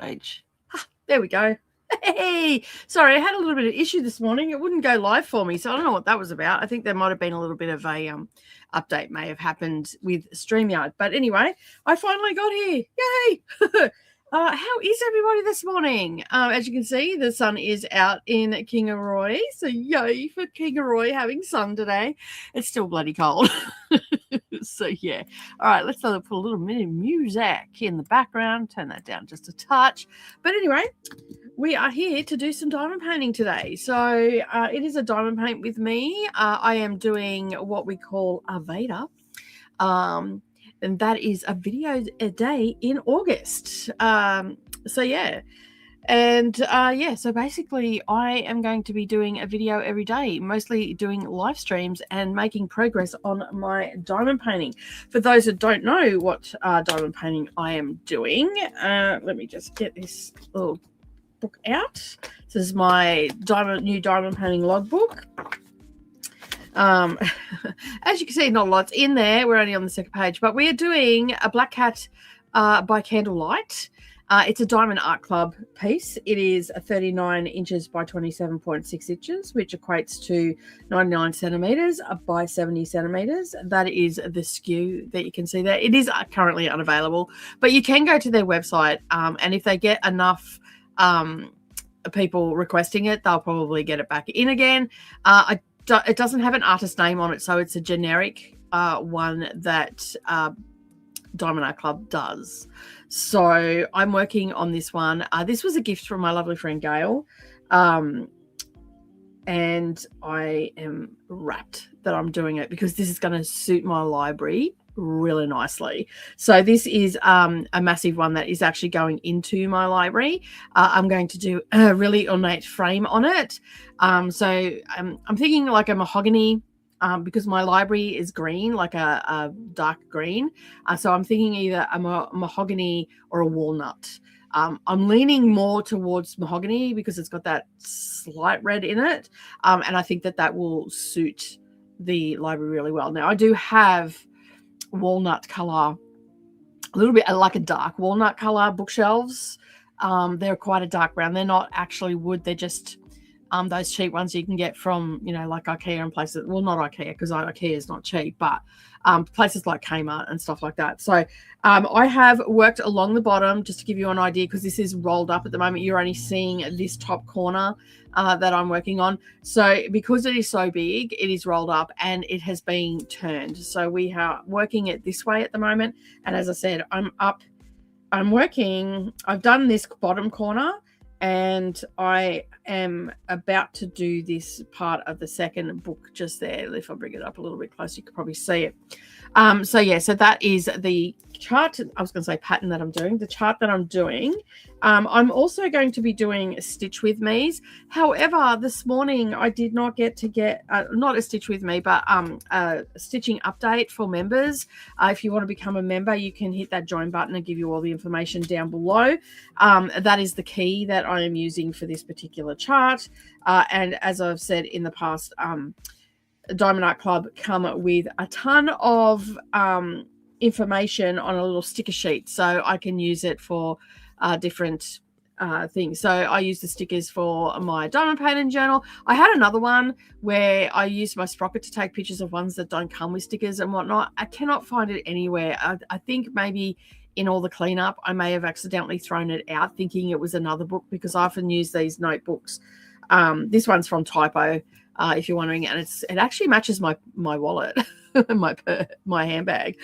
page. There we go. Hey, sorry, I had a little bit of issue this morning. It wouldn't go live for me, so I don't know what that was about. I think there might have been a little bit of a update may have happened with StreamYard. But anyway, I finally got here. Yay! How is everybody this morning? As you can see, the sun is out in Kingaroy. So yay for Kingaroy having sun today. It's still bloody cold. So yeah. All right, let's put a little mini music in the background. Turn that down just a touch. But anyway, we are here to do some diamond painting today. So it is a diamond paint with me. I am doing what we call AVADA. And that is a video a day in August. So yeah. And so basically I am going to be doing a video every day, mostly doing live streams and making progress on my diamond painting. For those that don't know what diamond painting I am doing, let me just get this little book out. This is my new diamond painting logbook. As you can see, not a lot's in there. We're only on the second page, but we are doing a Black Cat by Candlelight. It's a Diamond Art Club piece. It is 39 inches by 27.6 inches, which equates to 99 centimeters by 70 centimeters. That is the skew that you can see there. It is currently unavailable, but you can go to their website, and if they get enough people requesting it, they'll probably get it back in again. It doesn't have an artist name on it, so it's a generic one that Diamond Art Club does. So I'm working on this one. This was a gift from my lovely friend Gail, and I am rapt that I'm doing it because this is going to suit my library really nicely. So this is a massive one that is actually going into my library. I'm going to do a really ornate frame on it. So I'm thinking like a mahogany, because my library is green, like a dark green. So I'm thinking either a mahogany or a walnut. I'm leaning more towards mahogany because it's got that slight red in it. And I think that will suit the library really well. Now I do have walnut color, a little bit like a dark walnut color bookshelves. They're quite a dark brown. They're not actually wood. They're just those cheap ones you can get from, like IKEA and places. Well, not IKEA because IKEA is not cheap, but places like Kmart and stuff like that. So I have worked along the bottom just to give you an idea, because this is rolled up at the moment. You're only seeing this top corner that I'm working on. So because it is so big, it is rolled up and it has been turned. So we are working it this way at the moment. And as I said, I've done this bottom corner, and I am about to do this part of the second book just there. If I bring it up a little bit closer, you can probably see it. So that is the chart. I was going to say pattern that I'm doing, the chart that I'm doing. I'm also going to be doing Stitch With Me's. However, this morning I did not get not a Stitch With Me, but a stitching update for members. If you want to become a member, you can hit that join button and give you all the information down below. That is the key that I am using for this particular chart. And as I've said in the past, Diamond Art Club come with a ton of information on a little sticker sheet, so I can use it for different things. So I use the stickers for my diamond painting journal. I had another one where I used my sprocket to take pictures of ones that don't come with stickers and whatnot. I cannot find it anywhere. I think maybe in all the cleanup I may have accidentally thrown it out thinking it was another book, because I often use these notebooks. This one's from Typo, if you're wondering, and it actually matches my wallet, my handbag.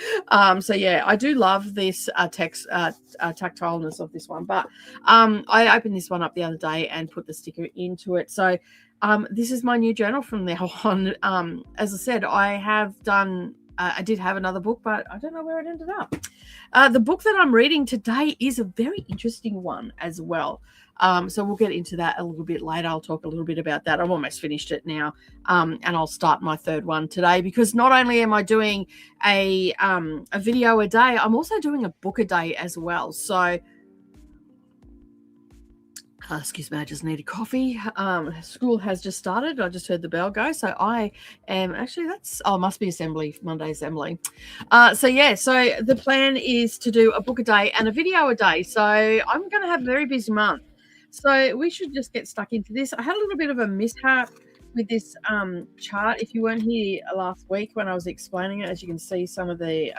So yeah, I do love this tactileness of this one. But I opened this one up the other day and put the sticker into it. So this is my new journal from now on. As I said, I did have another book, but I don't know where it ended up. The book that I'm reading today is a very interesting one as well. So we'll get into that a little bit later. I'll talk a little bit about that. I've almost finished it now. And I'll start my third one today, because not only am I doing a video a day, I'm also doing a book a day as well. So Excuse me, I just need a coffee. School has just started. I just heard the bell go. So I am actually, must be assembly, Monday assembly. So the plan is to do a book a day and a video a day. So I'm going to have a very busy month. So we should just get stuck into this. I had a little bit of a mishap with this chart. If you weren't here last week when I was explaining it, as you can see, some of the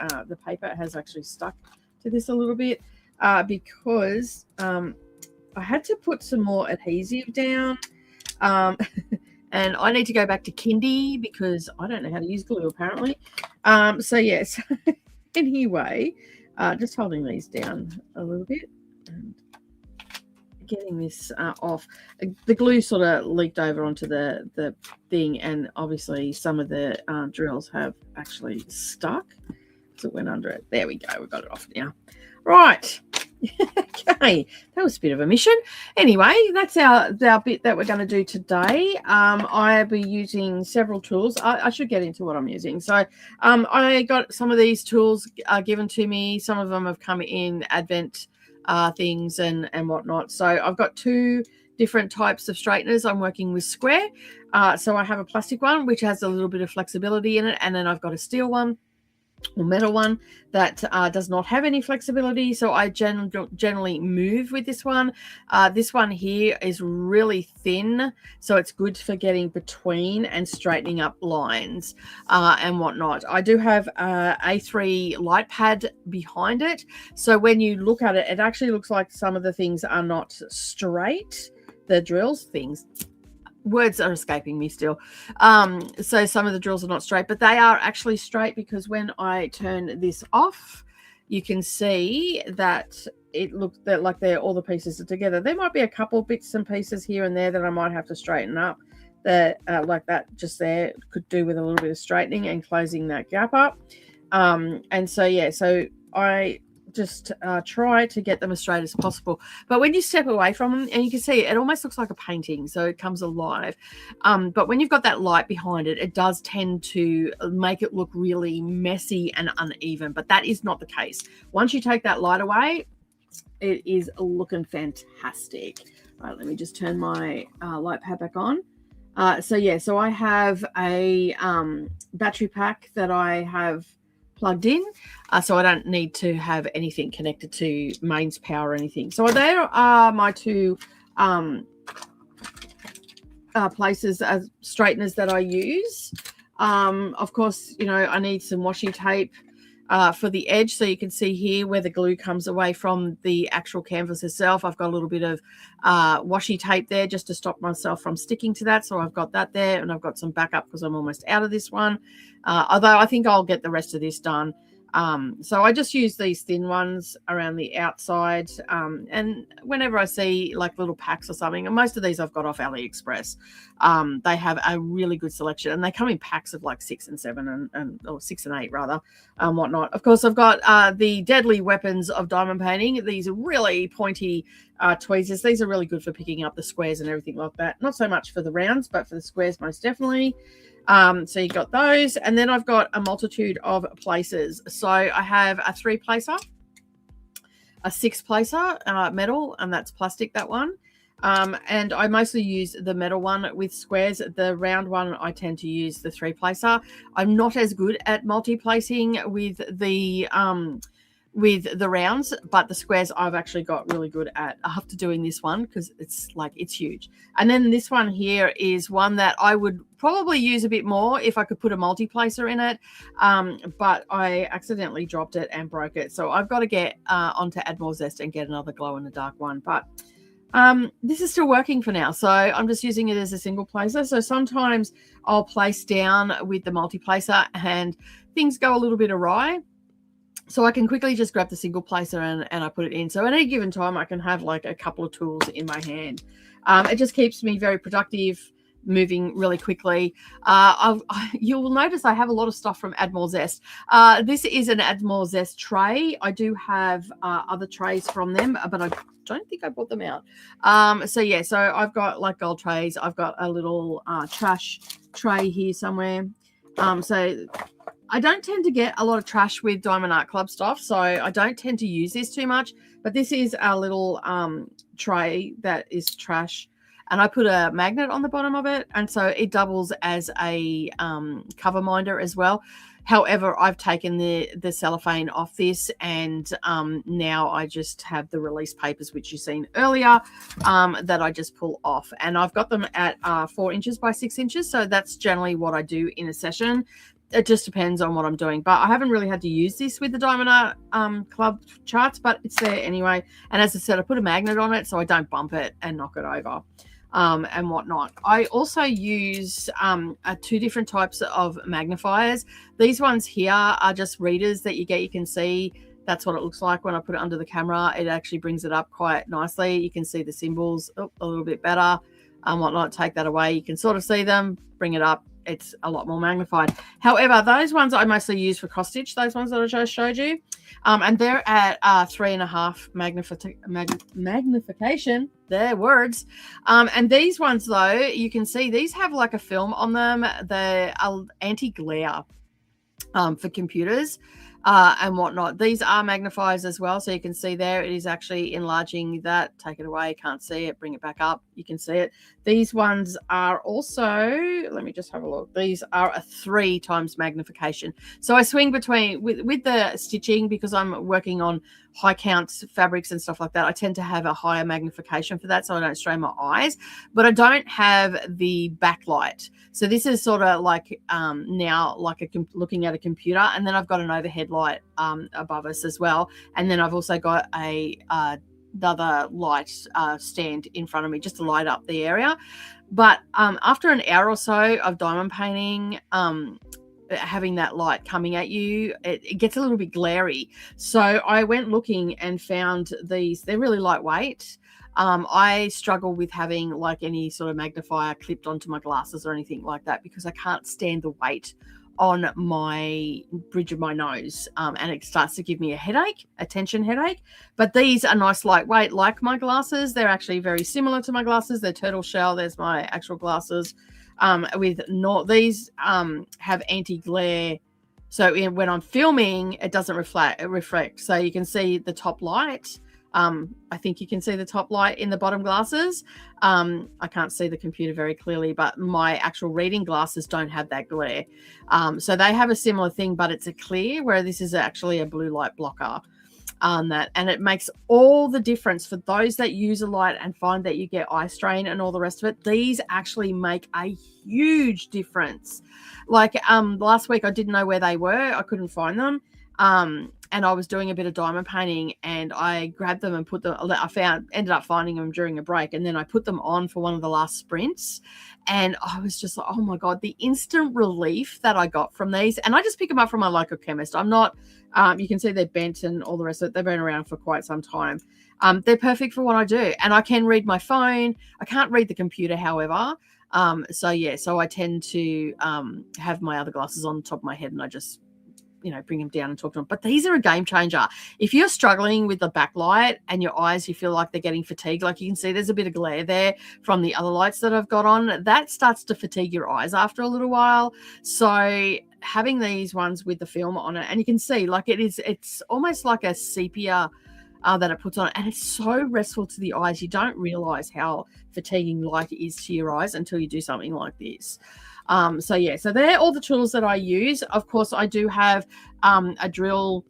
paper has actually stuck to this a little bit because I had to put some more adhesive down, and I need to go back to kindy because I don't know how to use glue apparently. So yes, anyway, just holding these down a little bit and getting this off. The glue sort of leaked over onto the thing, and obviously some of the drills have actually stuck, so it went under it. There we go, we've got it off now. Right. Okay, that was a bit of a mission. Anyway, that's our bit that we're going to do today. I'll be using several tools. I should get into what I'm using. So I got some of these tools given to me. Some of them have come in Advent things and whatnot. So I've got 2 different types of straighteners. I'm working with square. So I have a plastic one, which has a little bit of flexibility in it. And then I've got a steel one or metal one that does not have any flexibility. So I generally move with this one. This one here is really thin, so it's good for getting between and straightening up lines and whatnot. I do have a A3 light pad behind it, so when you look at it, it actually looks like some of the things are not straight. The drills things. Words are escaping me still. So some of the drills are not straight, but they are actually straight because when I turn this off, you can see that it looks like all the pieces are together. There might be a couple bits and pieces here and there that I might have to straighten up. That like that just there could do with a little bit of straightening and closing that gap up. And so I just try to get them as straight as possible. But when you step away from them, and you can see it almost looks like a painting, so it comes alive. But when you've got that light behind it, it does tend to make it look really messy and uneven. But that is not the case. Once you take that light away, it is looking fantastic. All right, let me just turn my light pad back on. So I have a battery pack that I have plugged in, so I don't need to have anything connected to mains power or anything. So there are my 2 places as straighteners that I use. Of course, I need some washi tape for the edge, so you can see here where the glue comes away from the actual canvas itself. I've got a little bit of washi tape there just to stop myself from sticking to that, so I've got that there, and I've got some backup because I'm almost out of this one, although I think I'll get the rest of this done. So I just use these thin ones around the outside, and whenever I see like little packs or something, and most of these I've got off AliExpress, they have a really good selection, and they come in packs of like 6 and 7 or 6 and 8 rather, whatnot. Of course, I've got the deadly weapons of diamond painting, these really pointy tweezers. These are really good for picking up the squares and everything like that. Not so much for the rounds, but for the squares most definitely. So you got those, and then I've got a multitude of places. So I have a 3-placer, a 6-placer metal, and that's plastic, that one. And I mostly use the metal one with squares. The round one, I tend to use the 3-placer. I'm not as good at multi-placing with the rounds, but the squares I've actually got really good at after doing this one because it's huge. And then this one here is one that I would probably use a bit more if I could put a multi-placer in it, but I accidentally dropped it and broke it, so I've got to get onto Add More Zest and get another glow in the dark one. But this is still working for now, so I'm just using it as a single placer. So sometimes I'll place down with the multi-placer and things go a little bit awry, so I can quickly just grab the single placer and I put it in. So at any given time, I can have like a couple of tools in my hand. It just keeps me very productive, moving really quickly. You'll notice I have a lot of stuff from Add More Zest. This is an Add More Zest tray. I do have other trays from them, but I don't think I bought them out. So I've got like gold trays. I've got a little trash tray here somewhere. So I don't tend to get a lot of trash with Diamond Art Club stuff, so I don't tend to use this too much. But this is our little tray that is trash, and I put a magnet on the bottom of it, and so it doubles as a cover minder as well. However, I've taken the cellophane off this, and now I just have the release papers, which you've seen earlier, that I just pull off. And I've got them at 4 inches by 6 inches, so that's generally what I do in a session. It just depends on what I'm doing. But I haven't really had to use this with the Diamond Art Club charts, but it's there anyway. And as I said, I put a magnet on it so I don't bump it and knock it over. And whatnot. I also use 2 different types of magnifiers. These ones here are just readers that you get. You can see that's what it looks like when I put it under the camera. It actually brings it up quite nicely. You can see the symbols a little bit better and whatnot. Take that away. You can sort of see them, bring it up. It's a lot more magnified. However, those ones I mostly use for cross stitch, those ones that I just showed you. And they're at 3.5 magnification. They're words. And these ones, though, you can see these have like a film on them. They're anti-glare for computers and whatnot. These are magnifiers as well. So you can see there it is actually enlarging that. Take it away. Can't see it. Bring it back up. You can see it. These ones are also, let me just have a look. These are a 3 times magnification. So I swing between, with the stitching, because I'm working on high count fabrics and stuff like that, I tend to have a higher magnification for that so I don't strain my eyes. But I don't have the backlight. So this is sort of like now like looking at a computer, and then I've got an overhead light above us as well. And then I've also got another light stand in front of me just to light up the area. But after an hour or so of diamond painting, having that light coming at you, it gets a little bit glary. So I went looking and found these. They're really lightweight. I struggle with having like any sort of magnifier clipped onto my glasses or anything like that because I can't stand the weight on my bridge of my nose, and it starts to give me a headache, a tension headache. But these are nice lightweight, like my glasses. They're actually very similar to my glasses. They're turtle shell. There's my actual glasses. These have anti-glare, so when I'm filming it doesn't reflect, so you can see the top light. I think you can see the top light in the bottom glasses. I can't see the computer very clearly, but my actual reading glasses don't have that glare. So they have a similar thing, but it's a clear, where this is actually a blue light blocker. And it makes all the difference for those that use a light and find that you get eye strain and all the rest of it. These actually make a huge difference. Like last week I didn't know where they were. I couldn't find them. And I was doing a bit of diamond painting, and I grabbed them and put them, ended up finding them during a break. And then I put them on for one of the last sprints. And I was just like, oh my God, the instant relief that I got from these. And I just pick them up from my local chemist. I'm not, you can see they're bent and all the rest of it. They've been around for quite some time. They're perfect for what I do. And I can read my phone. I can't read the computer, however. So I tend to have my other glasses on the top of my head, and I just, bring them down and talk to them. But these are a game changer. If you're struggling with the backlight and your eyes, you feel like they're getting fatigued, like you can see there's a bit of glare there from the other lights that I've got on, that starts to fatigue your eyes after a little while. So having these ones with the film on it, and you can see like it's almost like a sepia that it puts on, and it's so restful to the eyes. You don't realize how fatiguing light is to your eyes until you do something like this. So they're all the tools that I use. Of course, I do have a drill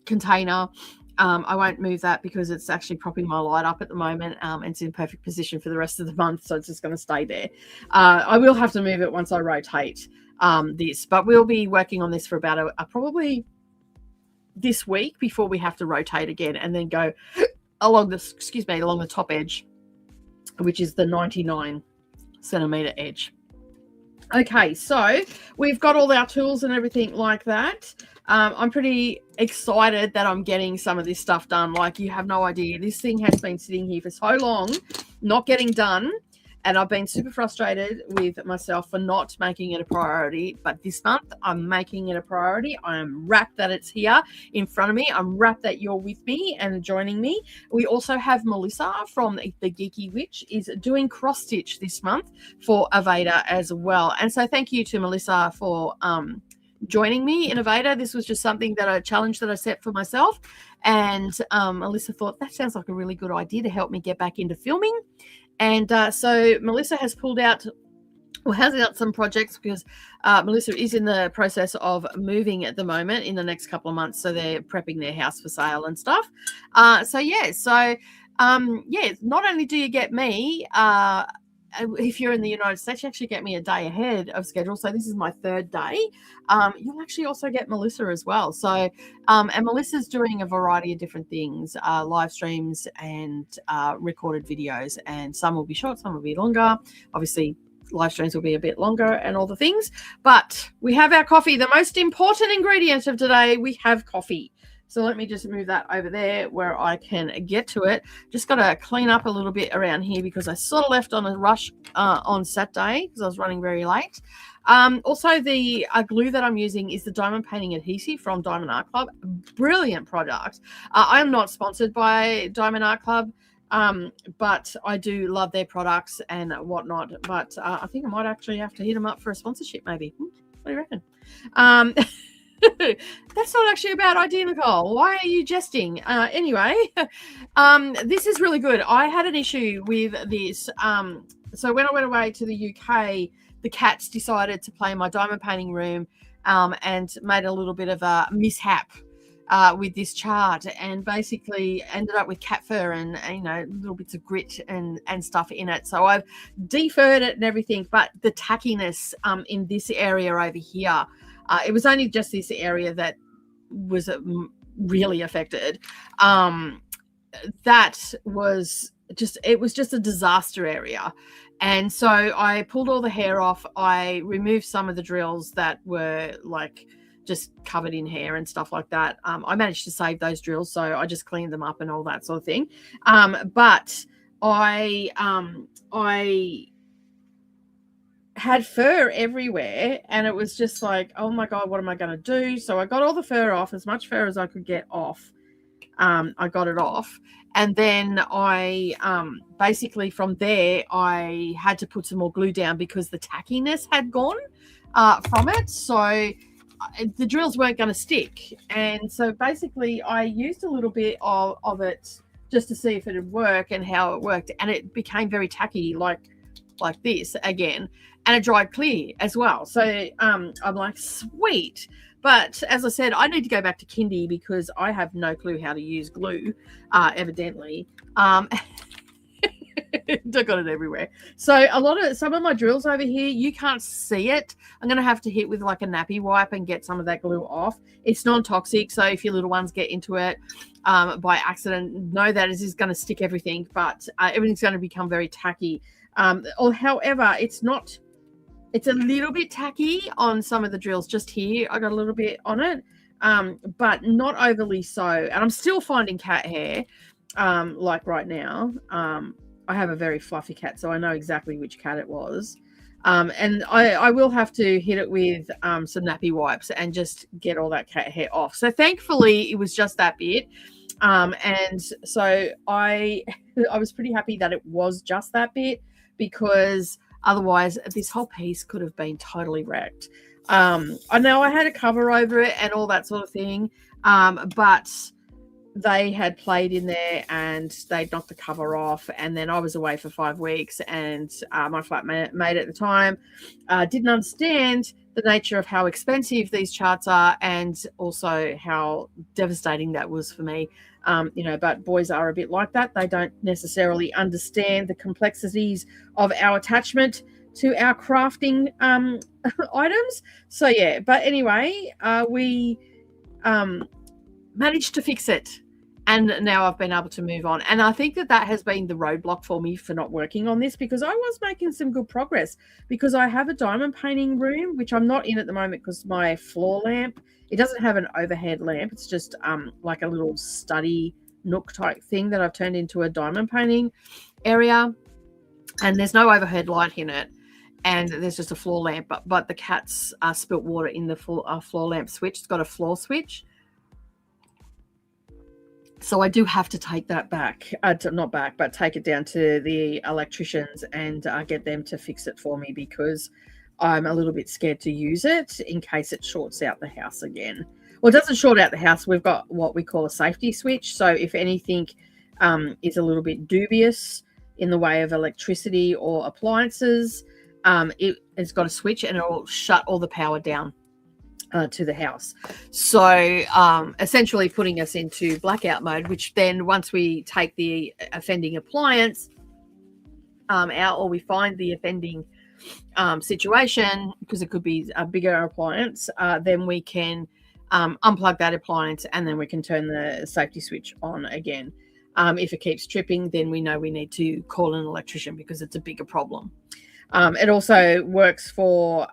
container. I won't move that because it's actually propping my light up at the moment, and it's in perfect position for the rest of the month, so it's just going to stay there. I will have to move it once I rotate this, but we'll be working on this for about probably this week before we have to rotate again, and then go along the top edge, which is the 99 centimeter edge. Okay, so we've got all our tools and everything like that. I'm pretty excited that I'm getting some of this stuff done. Like, you have no idea. This thing has been sitting here for so long, not getting done. And I've been super frustrated with myself for not making it a priority. But this month, I'm making it a priority. I am rapt that it's here in front of me. I'm rapt that you're with me and joining me. We also have Melissa from the Geeky Witch is doing cross stitch this month for AVADA as well. And so thank you to Melissa for joining me in AVADA. This was just something that a challenge that I set for myself. And Melissa thought that sounds like a really good idea to help me get back into filming. And so Melissa has pulled out, well, has out some projects because Melissa is in the process of moving at the moment in the next couple of months. So they're prepping their house for sale and stuff. So not only do you get me, if you're in the United States, you actually get me a day ahead of schedule. So this is my third day. You'll actually also get Melissa as well. So, and Melissa's doing a variety of different things, live streams and recorded videos, and some will be short, some will be longer. Obviously, live streams will be a bit longer and all the things, but we have our coffee. The most important ingredient of today, we have coffee. So let me just move that over there where I can get to it. Just got to clean up a little bit around here because I sort of left on a rush on Saturday because I was running very late. Also, the glue that I'm using is the diamond painting adhesive from Diamond Art Club. Brilliant product. I am not sponsored by Diamond Art Club, but I do love their products and whatnot. But I think I might actually have to hit them up for a sponsorship maybe. What do you reckon? That's not actually a bad idea, Nicole. Why are you jesting? Anyway, this is really good. I had an issue with this. So when I went away to the UK, the cats decided to play in my diamond painting room and made a little bit of a mishap with this chart, and basically ended up with cat fur and little bits of grit and stuff in it. So I've deferred it and everything, but the tackiness in this area over here, it was only just this area that was really affected. That was just, it was just a disaster area. And so I pulled all the hair off. I removed some of the drills that were like just covered in hair and stuff like that. I managed to save those drills, so I just cleaned them up and all that sort of thing. But I had fur everywhere, and it was just like, oh my God, what am I going to do? So I got all the fur off, as much fur as I could get off. I got it off. And then I basically from there, I had to put some more glue down because the tackiness had gone from it. So the drills weren't going to stick. And so basically I used a little bit of it just to see if it would work and how it worked. And it became very tacky, like this again. And it dried clear as well. So I'm like, sweet. But as I said, I need to go back to kindy because I have no clue how to use glue, evidently. I got it everywhere. So some of my drills over here, you can't see it. I'm going to have to hit with like a nappy wipe and get some of that glue off. It's non-toxic, so if your little ones get into it by accident, know that it is going to stick everything, but everything's going to become very tacky. However, it's a little bit tacky on some of the drills just here. I got a little bit on it, but not overly so. And I'm still finding cat hair, like right now. I have a very fluffy cat, so I know exactly which cat it was. And I will have to hit it with some nappy wipes and just get all that cat hair off. So thankfully, it was just that bit. And so I was pretty happy that it was just that bit, because otherwise this whole piece could have been totally wrecked. I know I had a cover over it and all that sort of thing, but they had played in there and they'd knocked the cover off, and then I was away for 5 weeks, and my flatmate at the time didn't understand the nature of how expensive these charts are, and also how devastating that was for me. But boys are a bit like that. They don't necessarily understand the complexities of our attachment to our crafting items. So yeah, but anyway, we managed to fix it, and now I've been able to move on. And I think that has been the roadblock for me for not working on this, because I was making some good progress, because I have a diamond painting room, which I'm not in at the moment because my floor lamp, it doesn't have an overhead lamp. It's just like a little study nook type thing that I've turned into a diamond painting area, and there's no overhead light in it, and there's just a floor lamp. But the cats spilt water in the floor lamp switch. It's got a floor switch. So I do have to take that back, take it down to the electricians and get them to fix it for me, because I'm a little bit scared to use it in case it shorts out the house again. Well, it doesn't short out the house. We've got what we call a safety switch. So if anything is a little bit dubious in the way of electricity or appliances, it has got a switch and it will shut all the power down to the house. So essentially putting us into blackout mode, which then once we take the offending appliance out, or we find the offending situation, because it could be a bigger appliance, then we can unplug that appliance and then we can turn the safety switch on again. If it keeps tripping, then we know we need to call an electrician because it's a bigger problem. It also works for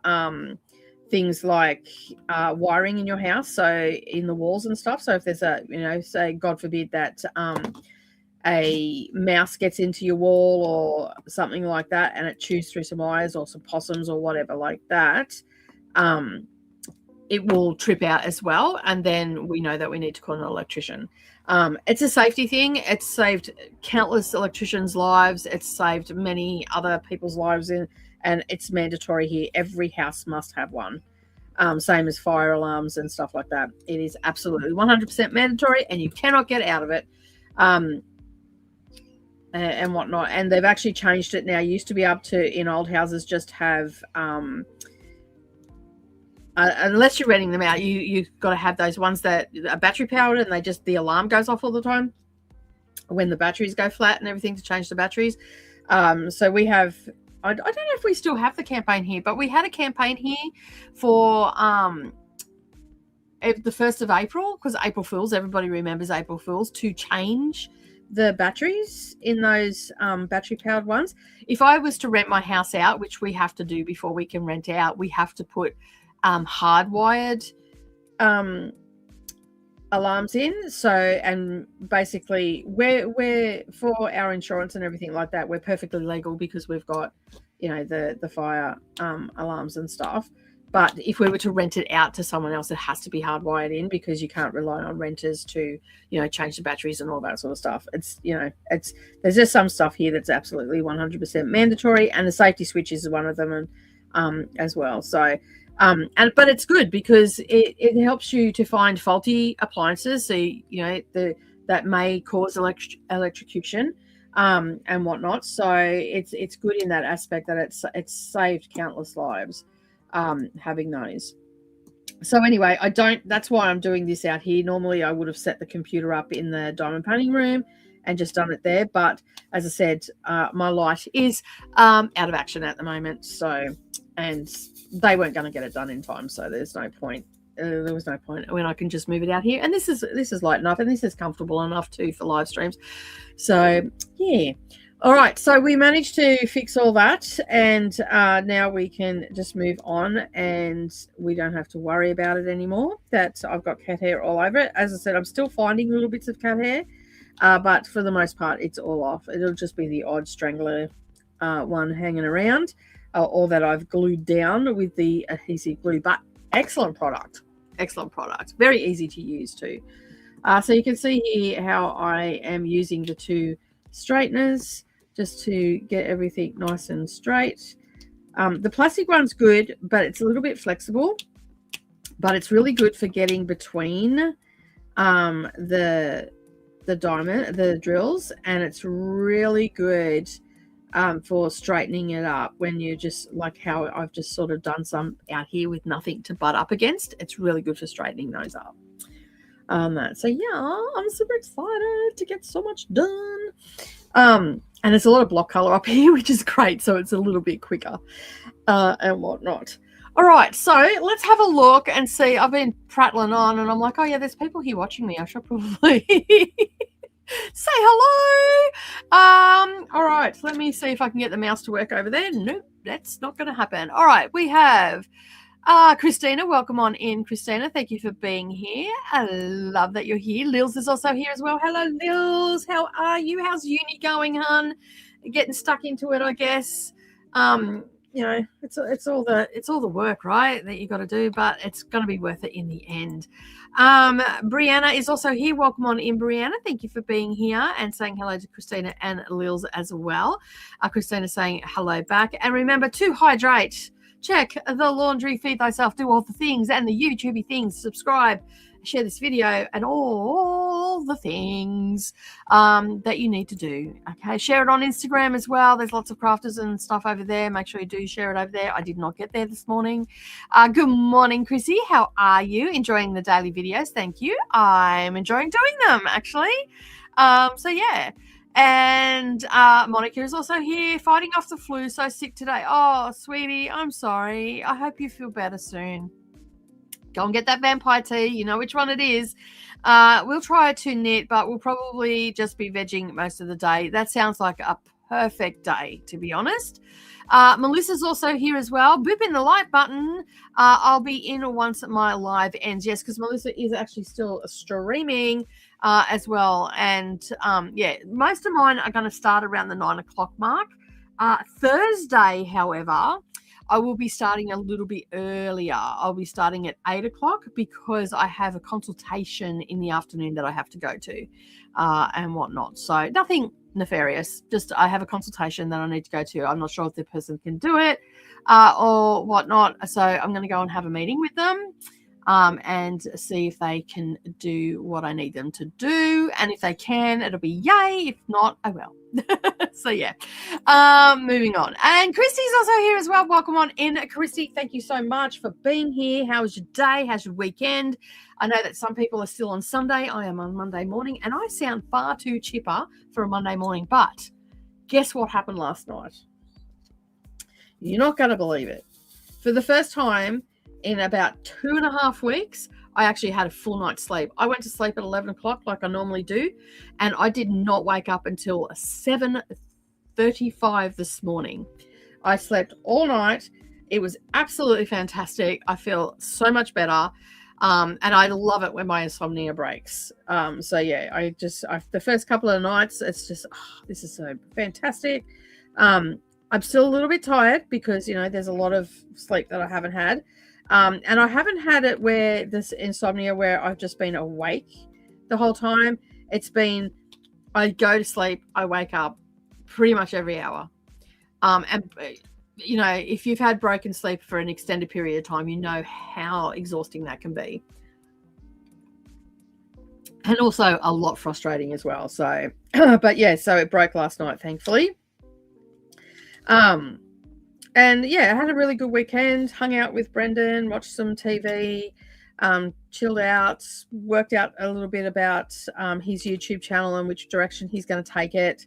things like wiring in your house, so in the walls and stuff. So if there's a, say God forbid that a mouse gets into your wall or something like that and it chews through some wires or some possums or whatever like that, it will trip out as well, and then we know that we need to call an electrician. It's a safety thing. It's saved countless electricians' lives. It's saved many other people's lives, and it's mandatory here. Every house must have one. Same as fire alarms and stuff like that. It is absolutely 100% mandatory, and you cannot get out of it. And whatnot. And they've actually changed it now. You used to be able to, in old houses, just have unless you're renting them out, you've got to have those ones that are battery powered and the alarm goes off all the time when the batteries go flat and everything, to change the batteries. So we have, I don't know if we still have the campaign here, but we had a campaign here for the 1st of April, because April Fools, everybody remembers April Fools, to change the batteries in those battery powered ones. If I was to rent my house out, which we have to do before we can rent out, we have to put hardwired alarms in. So, and basically we're for our insurance and everything like that, we're perfectly legal because we've got, the fire alarms and stuff. But if we were to rent it out to someone else, it has to be hardwired in, because you can't rely on renters to, change the batteries and all that sort of stuff. It's, there's just some stuff here that's absolutely 100% mandatory, and the safety switch is one of them, and as well. So, but it's good because it helps you to find faulty appliances. So, that may cause electrocution, and whatnot. So it's good in that aspect that it's saved countless lives. Having those. So anyway, that's why I'm doing this out here. Normally I would have set the computer up in the diamond painting room and just done it there, but as I said, my light is out of action at the moment, so, and they weren't going to get it done in time, so there's no point. There was no point when I can just move it out here, and this is light enough, and this is comfortable enough too for live streams. So yeah. All right, so we managed to fix all that, and now we can just move on, and we don't have to worry about it anymore, that I've got cat hair all over it. As I said, I'm still finding little bits of cat hair, but for the most part, it's all off. It'll just be the odd strangler one hanging around, or that I've glued down with the adhesive glue, but excellent product. Excellent product. Very easy to use too. So you can see here how I am using the two straighteners just to get everything nice and straight. The plastic one's good, but it's a little bit flexible, but it's really good for getting between the drills, and it's really good for straightening it up when you just, like how I've just sort of done some out here with nothing to butt up against. It's really good for straightening those up. So yeah, I'm super excited to get so much done. And there's a lot of block color up here, which is great. So it's a little bit quicker and whatnot. All right, so let's have a look and see. I've been prattling on, and I'm like, oh yeah, there's people here watching me. I should probably say hello. All right, let me see if I can get the mouse to work over there. Nope, that's not going to happen. All right, we have Christina. Welcome on in, Christina. Thank you for being here. I love that you're here. Lils is also here as well. Hello, Lils. How are you? How's uni going, hun? Getting stuck into it, I guess. It's all the work, right, that you got to do, but it's going to be worth it in the end. Brianna is also here. Welcome on in, Brianna. Thank you for being here and saying hello to Christina and Lils as well. Christina saying hello back. And remember to hydrate. check the laundry, feed thyself, do all the things, and the YouTubey things, subscribe, share this video, and all the things that you need to do. Okay, share it on Instagram as well. There's lots of crafters and stuff over there. Make sure you do share it over there. I did not get there this morning. Good morning, Chrissy. How are you? Enjoying the daily videos? Thank you. I'm enjoying doing them, actually. So yeah. And Monica is also here fighting off the flu. So sick today. Oh, sweetie, I'm sorry. I hope you feel better soon. Go and get that vampire tea. You know which one it is. We'll try to knit, but we'll probably just be vegging most of the day. That sounds like a perfect day, to be honest. Melissa's also here as well. Boop in the like button. I'll be in once my live ends. Yes, because Melissa is actually still streaming as well. And yeah, most of mine are going to start around the 9 o'clock mark. Thursday, however, I will be starting a little bit earlier. I'll be starting at 8 o'clock because I have a consultation in the afternoon that I have to go to and whatnot. So nothing nefarious, just I have a consultation that I need to go to. I'm not sure if the person can do it or whatnot. So I'm going to go and have a meeting with them and see if they can do what I need them to do. And if they can, it'll be yay. If not, I will. So yeah, moving on. And Christy's also here as well. Welcome on in, Christy. Thank you so much for being here. How was your day? How's your weekend? I know that some people are still on Sunday. I am on Monday morning, and I sound far too chipper for a Monday morning. But guess what happened last night? You're not going to believe it. For the first time in about 2.5 weeks, I actually had a full night's sleep. I went to sleep at 11 o'clock like I normally do, and I did not wake up until 7:35 this morning. I slept all night. It was absolutely fantastic. I feel so much better, and I love it when my insomnia breaks. So yeah, the first couple of nights, it's just, this is so fantastic. I'm still a little bit tired because, you know, there's a lot of sleep that I haven't had. And I haven't had it where this insomnia where I've just been awake the whole time. It's been, I go to sleep, I wake up pretty much every hour. And, you know, if you've had broken sleep for an extended period of time, you know how exhausting that can be. And also a lot frustrating as well. So, but yeah, so it broke last night, thankfully. And yeah, I had a really good weekend, hung out with Brendan, watched some TV, chilled out, worked out a little bit about his YouTube channel and which direction he's going to take it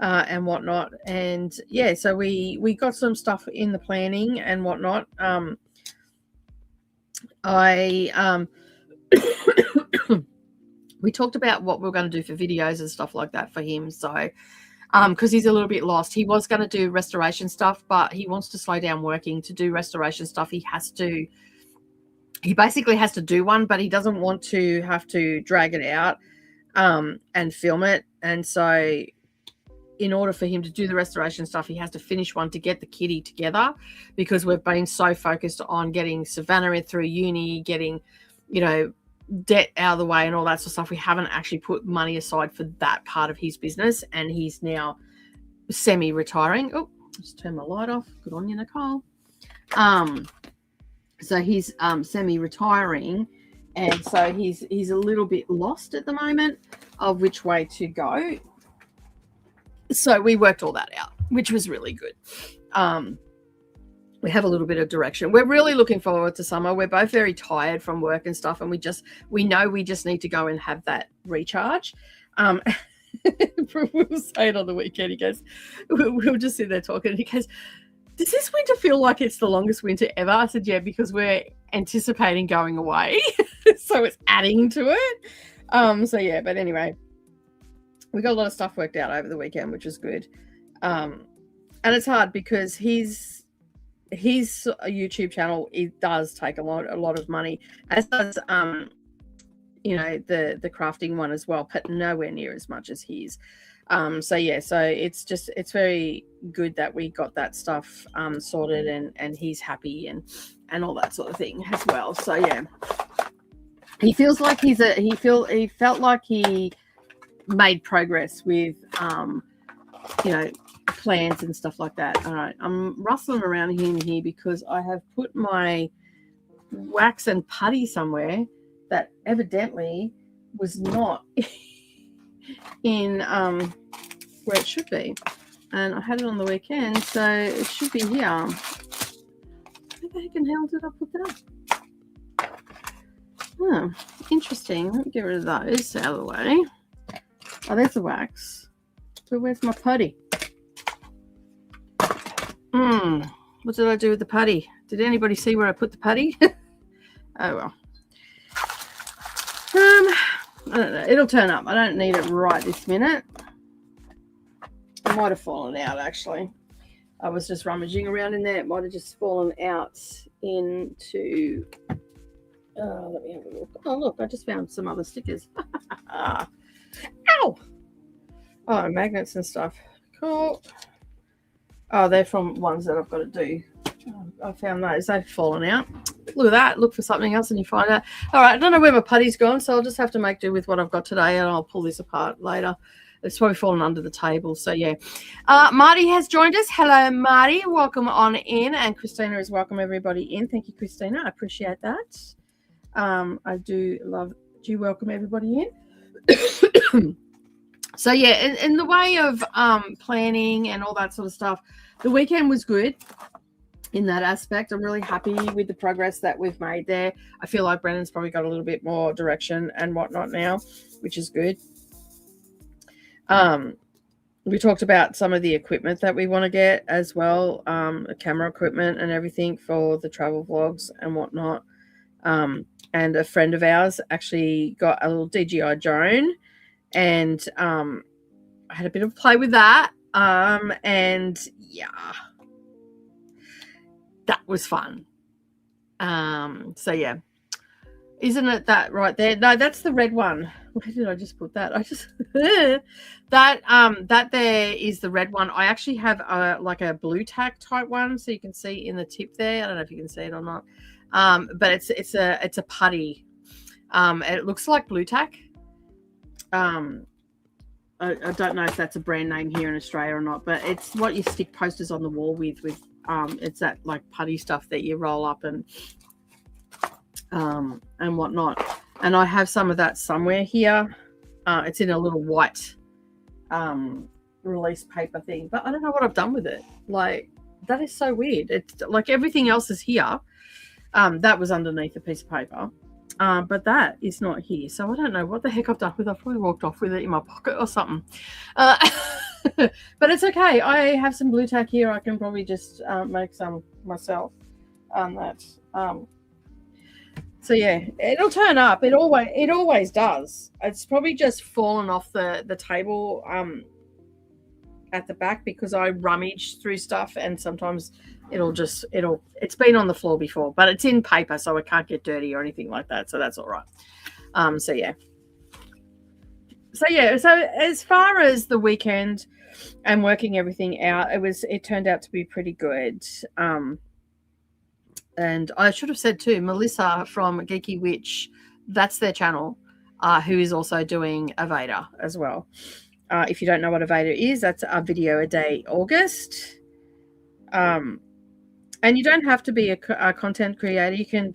and whatnot. And yeah, so we got some stuff in the planning and whatnot. We talked about what we're going to do for videos and stuff like that for him. So because he's a little bit lost. He was going to do restoration stuff, but he wants to slow down working. To do restoration stuff, he basically has to do one, but he doesn't want to have to drag it out and film it. And so in order for him to do the restoration stuff, he has to finish one to get the kitty together, because we've been so focused on getting Savannah through uni, getting, you know, debt out of the way and all that sort of stuff. We haven't actually put money aside for that part of his business, and he's now semi-retiring. Oh, just turn my light off. Good on you, Nicole. So he's semi-retiring, and so he's a little bit lost at the moment of which way to go. So we worked all that out, which was really good. We have a little bit of direction. We're really looking forward to summer. We're both very tired from work and stuff, and we know we just need to go and have that recharge. We'll say it on the weekend. He goes, we'll just sit there talking, and he goes, does this winter feel like it's the longest winter ever? I said, yeah, because we're anticipating going away. So it's adding to it. So yeah, but anyway, we got a lot of stuff worked out over the weekend, which is good. And it's hard because his YouTube channel, it does take a lot of money, as does you know, the crafting one as well, but nowhere near as much as his. So yeah, so it's very good that we got that stuff sorted, and he's happy and all that sort of thing as well. So yeah, he feels like he felt like he made progress with you know, plans and stuff like that. All right, I'm rustling around in here because I have put my wax and putty somewhere that evidently was not in where it should be, and I had it on the weekend, so it should be here. Where the heck in hell did I put that? Oh, interesting. Let me get rid of those out of the way. Oh, there's the wax. So where's my putty? What did I do with the putty? Did anybody see where I put the putty? Oh well. I don't know. It'll turn up. I don't need it right this minute. It might have fallen out actually. I was just rummaging around in there. It might have just fallen out into. Let me have a look. Oh look, I just found some other stickers. Ow! Oh, magnets and stuff. Cool. Oh, they're from ones that I've got to do. I found those. They've fallen out. Look at that. Look for something else and you find out. All right, I don't know where my putty's gone, so I'll just have to make do with what I've got today, and I'll pull this apart later. It's probably fallen under the table, so yeah. Marty has joined us. Hello, Marty. Welcome on in, and Christina is welcome everybody in. Thank you, Christina. I appreciate that. I do welcome everybody in. So yeah, in the way of planning and all that sort of stuff, the weekend was good in that aspect. I'm really happy with the progress that we've made there. I feel like Brennan's probably got a little bit more direction and whatnot now, which is good. We talked about some of the equipment that we want to get as well, camera equipment and everything for the travel vlogs and whatnot. And a friend of ours actually got a little DJI drone, and I had a bit of play with that. And yeah, that was fun. So yeah, isn't it that right there? No, that's the red one. Where did I just put that? I just that there is the red one. I actually have like a blue tack type one, so you can see in the tip there. I don't know if you can see it or not. But it's a putty. It looks like blue tack. I don't know if that's a brand name here in Australia or not, but it's what you stick posters on the wall with it's that like putty stuff that you roll up and whatnot. And I have some of that somewhere here. It's in a little white release paper thing, but I don't know what I've done with it. Like, that is so weird. It's like everything else is here. That was underneath a piece of paper. But that is not here. So I don't know what the heck I've done with it. I've probably walked off with it in my pocket or something. But it's okay. I have some blue tack here. I can probably just make some myself on that. So yeah, it'll turn up. It always does. It's probably just fallen off the table at the back because I rummage through stuff, and sometimes it's been on the floor before, but it's in paper, so it can't get dirty or anything like that. So that's all right. So yeah. So as far as the weekend and working everything out, it turned out to be pretty good. And I should have said too, Melissa from Geeky Witch, that's their channel, who is also doing AVADA as well. If you don't know what AVADA is, that's a video a day August. And you don't have to be a content creator. You can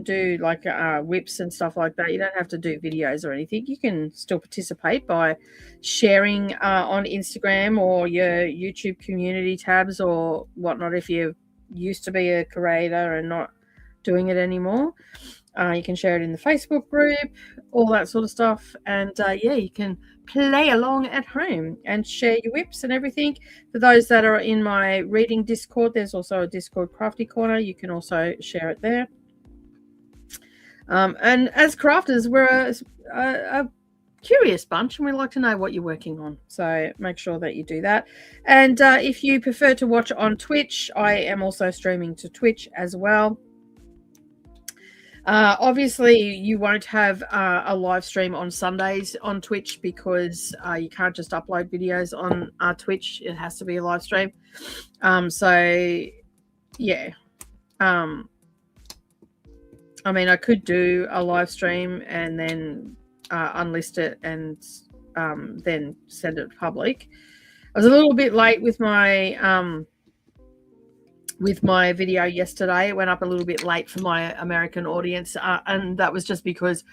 do like whips and stuff like that. You don't have to do videos or anything. You can still participate by sharing on Instagram or your YouTube community tabs or whatnot. If you used to be a creator and not doing it anymore, you can share it in the Facebook group, all that sort of stuff. And yeah, you can play along at home and share your whips and everything. For those that are in my reading Discord, there's also a Discord crafty corner. You can also share it there. And as crafters, we're a curious bunch, and we like to know what you're working on, so make sure that you do that. And if you prefer to watch on Twitch, I am also streaming to Twitch as well. Obviously, you won't have a live stream on Sundays on Twitch because you can't just upload videos on Twitch. It has to be a live stream. So, yeah. I mean, I could do a live stream and then unlist it and then send it public. I was a little bit late with my video yesterday. It went up a little bit late for my American audience, and that was just because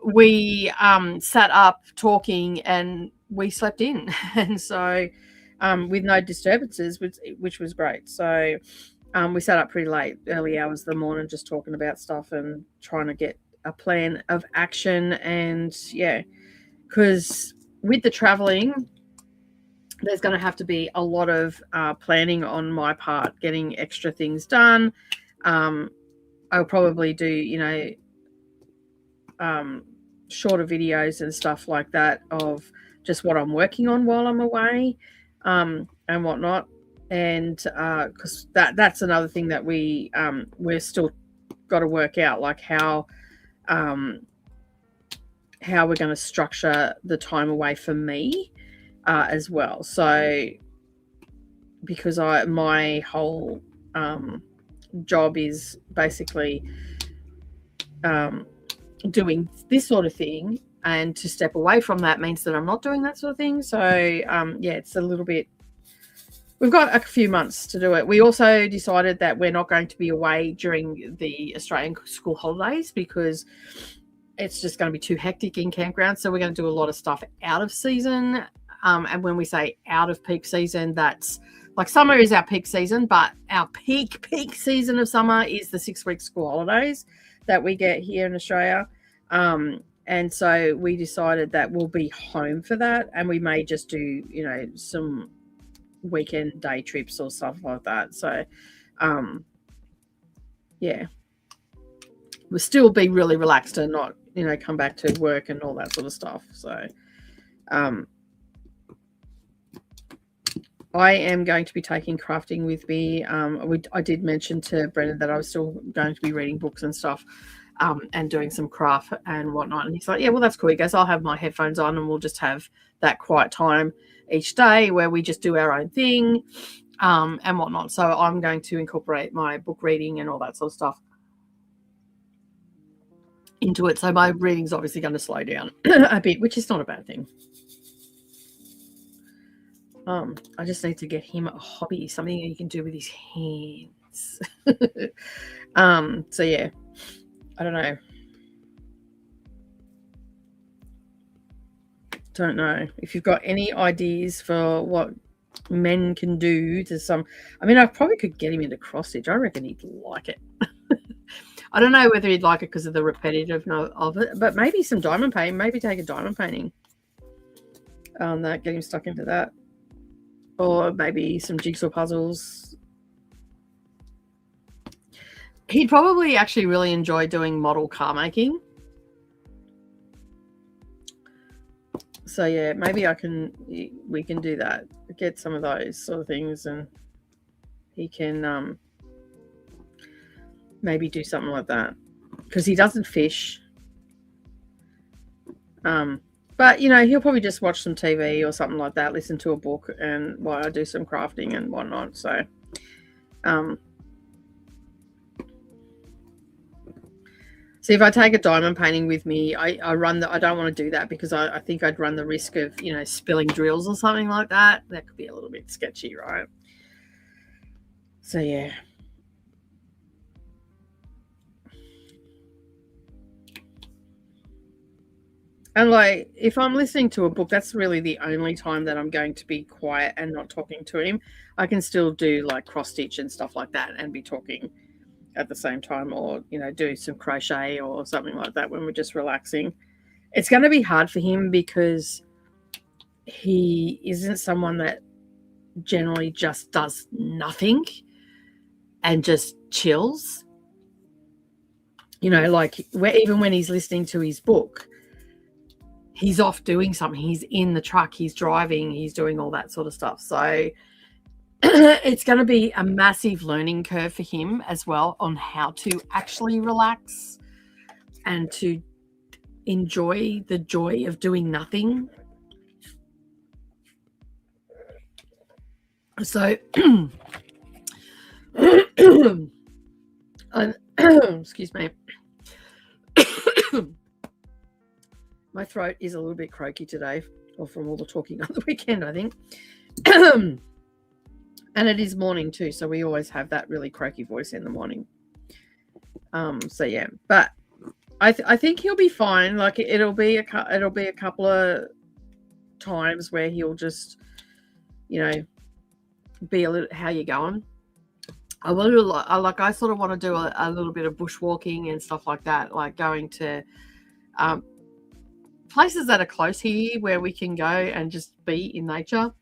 we sat up talking and we slept in, and so with no disturbances, which was great. So we sat up pretty late, early hours of the morning, just talking about stuff and trying to get a plan of action. And yeah, because with the traveling, there's going to have to be a lot of planning on my part, getting extra things done. I'll probably do, shorter videos and stuff like that of just what I'm working on while I'm away, and whatnot. And because that's another thing that we're still got to work out, like how we're going to structure the time away for me as well. So because my whole job is basically doing this sort of thing, and to step away from that means that I'm not doing that sort of thing. So yeah, it's a little bit, we've got a few months to do it. We also decided that we're not going to be away during the Australian school holidays because it's just going to be too hectic in campground. So we're going to do a lot of stuff out of season. And when we say out of peak season, that's like summer is our peak season, but our peak season of summer is the 6-week school holidays that we get here in Australia. And so we decided that we'll be home for that, and we may just do, some weekend day trips or stuff like that. So yeah, we'll still be really relaxed and not, come back to work and all that sort of stuff. So I am going to be taking crafting with me. I did mention to Brendan that I was still going to be reading books and stuff, and doing some craft and whatnot. And he's like, yeah, well, that's cool. He goes, I'll have my headphones on and we'll just have that quiet time each day where we just do our own thing, and whatnot. So I'm going to incorporate my book reading and all that sort of stuff into it. So my reading's obviously going to slow down a bit, which is not a bad thing. I just need to get him a hobby, something he can do with his hands. So yeah, I don't know. Don't know if you've got any ideas for what men can do to some. I mean, I probably could get him into cross stitch. I reckon he'd like it. I don't know whether he'd like it because of the repetitiveness of it, but maybe some diamond painting. Maybe take a diamond painting. That get him stuck into that. Or maybe some jigsaw puzzles. He'd probably actually really enjoy doing model car making. So yeah, maybe we can do that. Get some of those sort of things, and he can maybe do something like that, because he doesn't fish. But, he'll probably just watch some TV or something like that, listen to a book, and while I do some crafting and whatnot. So, see, if I take a diamond painting with me, I don't want to do that because I think I'd run the risk of, spilling drills or something like that. That could be a little bit sketchy, right? So, yeah. And like, if I'm listening to a book, that's really the only time that I'm going to be quiet and not talking to him. I can still do like cross stitch and stuff like that and be talking at the same time, or, do some crochet or something like that when we're just relaxing. It's going to be hard for him because he isn't someone that generally just does nothing and just chills. Like even when he's listening to his book, he's off doing something. He's in the truck, he's driving, he's doing all that sort of stuff. So it's going to be a massive learning curve for him as well on how to actually relax and to enjoy the joy of doing nothing. So excuse me. My throat is a little bit croaky today, or from all the talking on the weekend, I think. And it is morning too, so we always have that really croaky voice in the morning. So yeah, but I think he'll be fine. Like it'll be a couple of times where he'll just, you know, be a little, how you going? I sort of want to do a little bit of bushwalking and stuff like that, like going to places that are close here where we can go and just be in nature.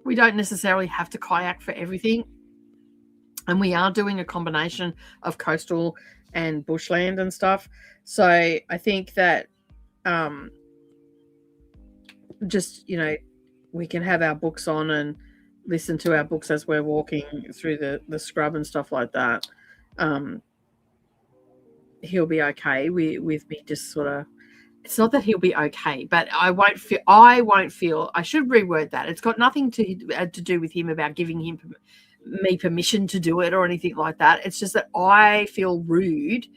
We don't necessarily have to kayak for everything. And we are doing a combination of coastal and bushland and stuff. So I think that just, you know, we can have our books on and listen to our books as we're walking through the scrub and stuff like that. He'll be okay with me just sort of, it's not that he'll be okay, but I won't feel, I should reword that. It's got nothing to do with him about giving me permission to do it or anything like that. It's just that I feel rude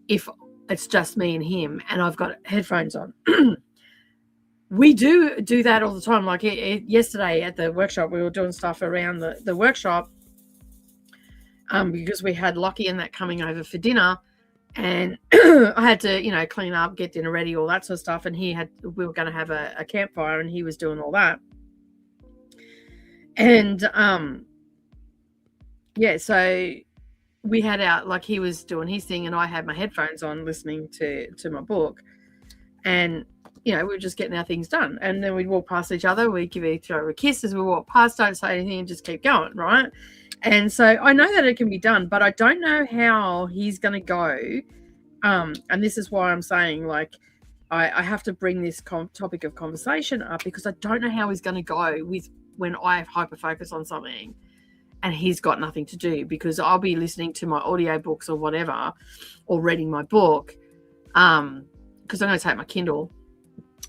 if it's just me and him and I've got headphones on. We do that all the time. Like yesterday at the workshop, we were doing stuff around the workshop because we had Lockie and that coming over for dinner, and I had to, you know, clean up, get dinner ready, all that sort of stuff. And we were going to have a campfire, and he was doing all that. And yeah, so we had like he was doing his thing, and I had my headphones on listening to my book, and you know, we were just getting our things done. And then we'd walk past each other, we'd give each other a kiss as we walk past, don't say anything, and just keep going, right? And so I know that it can be done, but I don't know how he's going to go. And this is why I'm saying, like, I have to bring this topic of conversation up, because I don't know how he's going to go with when I hyper focus on something and he's got nothing to do, because I'll be listening to my audio books or whatever, or reading my book, because I'm going to take my Kindle,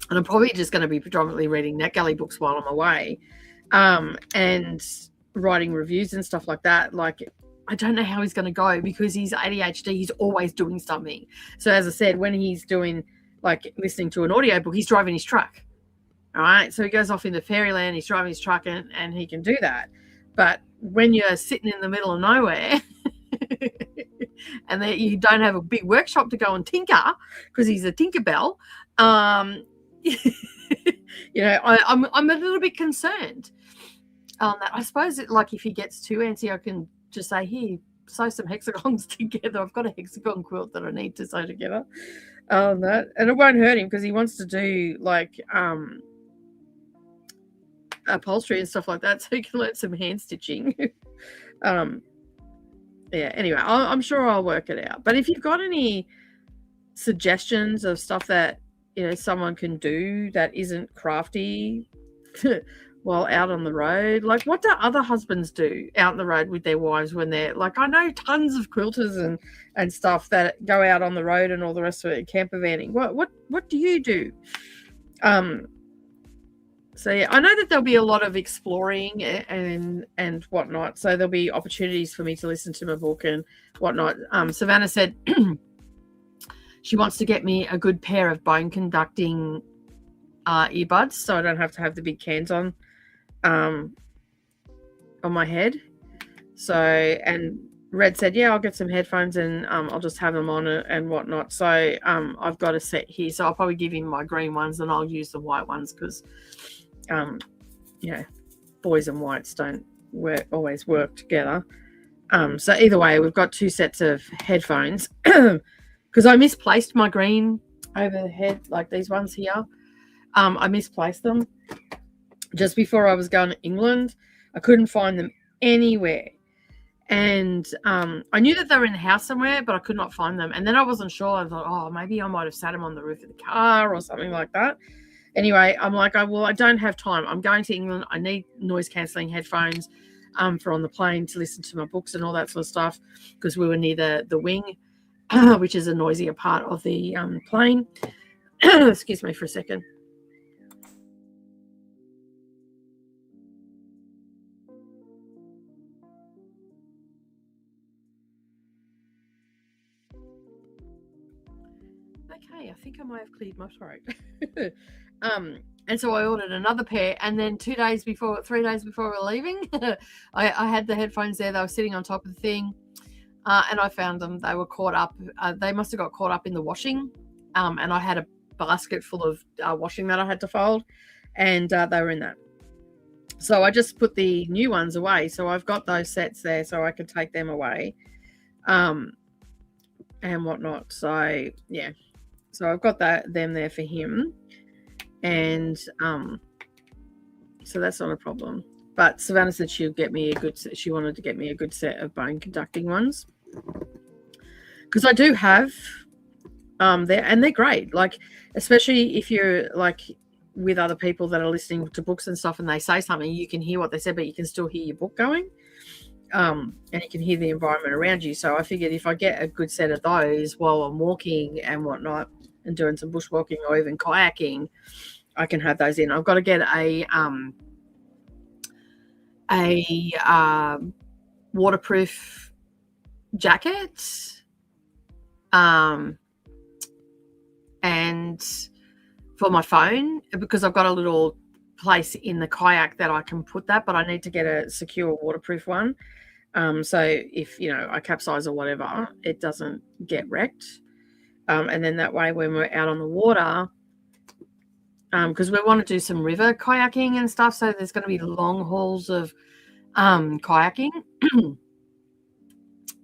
and I'm probably just going to be predominantly reading NetGalley books while I'm away, and writing reviews and stuff like that. Like, I don't know how he's going to go, because he's ADHD. He's always doing something. So as I said, when he's doing, like, listening to an audio book, he's driving his truck. All right. So he goes off into fairyland, he's driving his truck, and he can do that. But when you're sitting in the middle of nowhere and you don't have a big workshop to go and tinker, because he's a Tinkerbell, you know, I'm a little bit concerned on that. I suppose like if he gets too antsy, I can just say, here, sew some hexagons together. I've got a hexagon quilt that I need to sew together. That, and it won't hurt him, because he wants to do like upholstery and stuff like that, so he can learn some hand stitching. Yeah, anyway, I'm sure I'll work it out. But if you've got any suggestions of stuff that, you know, someone can do that isn't crafty while out on the road, like, what do other husbands do out on the road with their wives when they're like, I know tons of quilters and stuff that go out on the road and all the rest of it, camper vanning. What do you do? So yeah, I know that there'll be a lot of exploring and whatnot. So there'll be opportunities for me to listen to my book and whatnot. Savannah said she wants to get me a good pair of bone conducting earbuds, so I don't have to have the big cans on my head. So, and Red said, yeah, I'll get some headphones and I'll just have them on and whatnot. So I've got a set here. So I'll probably give him my green ones and I'll use the white ones, because you know, boys and whites don't always work together. So either way, we've got two sets of headphones, because I misplaced my green over the head, like these ones here. I misplaced them just before I was going to England. I couldn't find them anywhere. And I knew that they were in the house somewhere, but I could not find them. And then I wasn't sure. I thought, oh, maybe I might have sat them on the roof of the car or something like that. Anyway, I'm like, I don't have time. I'm going to England. I need noise-cancelling headphones for on the plane to listen to my books and all that sort of stuff, because we were near the wing, which is a noisier part of the plane. Excuse me for a second. Okay, I think I might have cleared my throat. And so I ordered another pair, and then 3 days before we were leaving, I had the headphones there. They were sitting on top of the thing, and I found them. They were caught up. They must have got caught up in the washing, and I had a basket full of washing that I had to fold, and they were in that. So I just put the new ones away. So I've got those sets there, so I could take them away, and whatnot. So yeah. So I've got them there for him, and so that's not a problem. But Savannah said she wanted to get me a good set of bone conducting ones, because I do have they're great. Like, especially if you're like with other people that are listening to books and stuff, and they say something, you can hear what they said, but you can still hear your book going. And you can hear the environment around you. So I figured if I get a good set of those while I'm walking and whatnot, and doing some bushwalking or even kayaking, I can have those in. I've got to get a waterproof jacket, and for my phone, because I've got a little place in the kayak that I can put that, but I need to get a secure waterproof one. So if, I capsize or whatever, it doesn't get wrecked. And then that way when we're out on the water, because we want to do some river kayaking and stuff, so there's going to be long hauls of kayaking.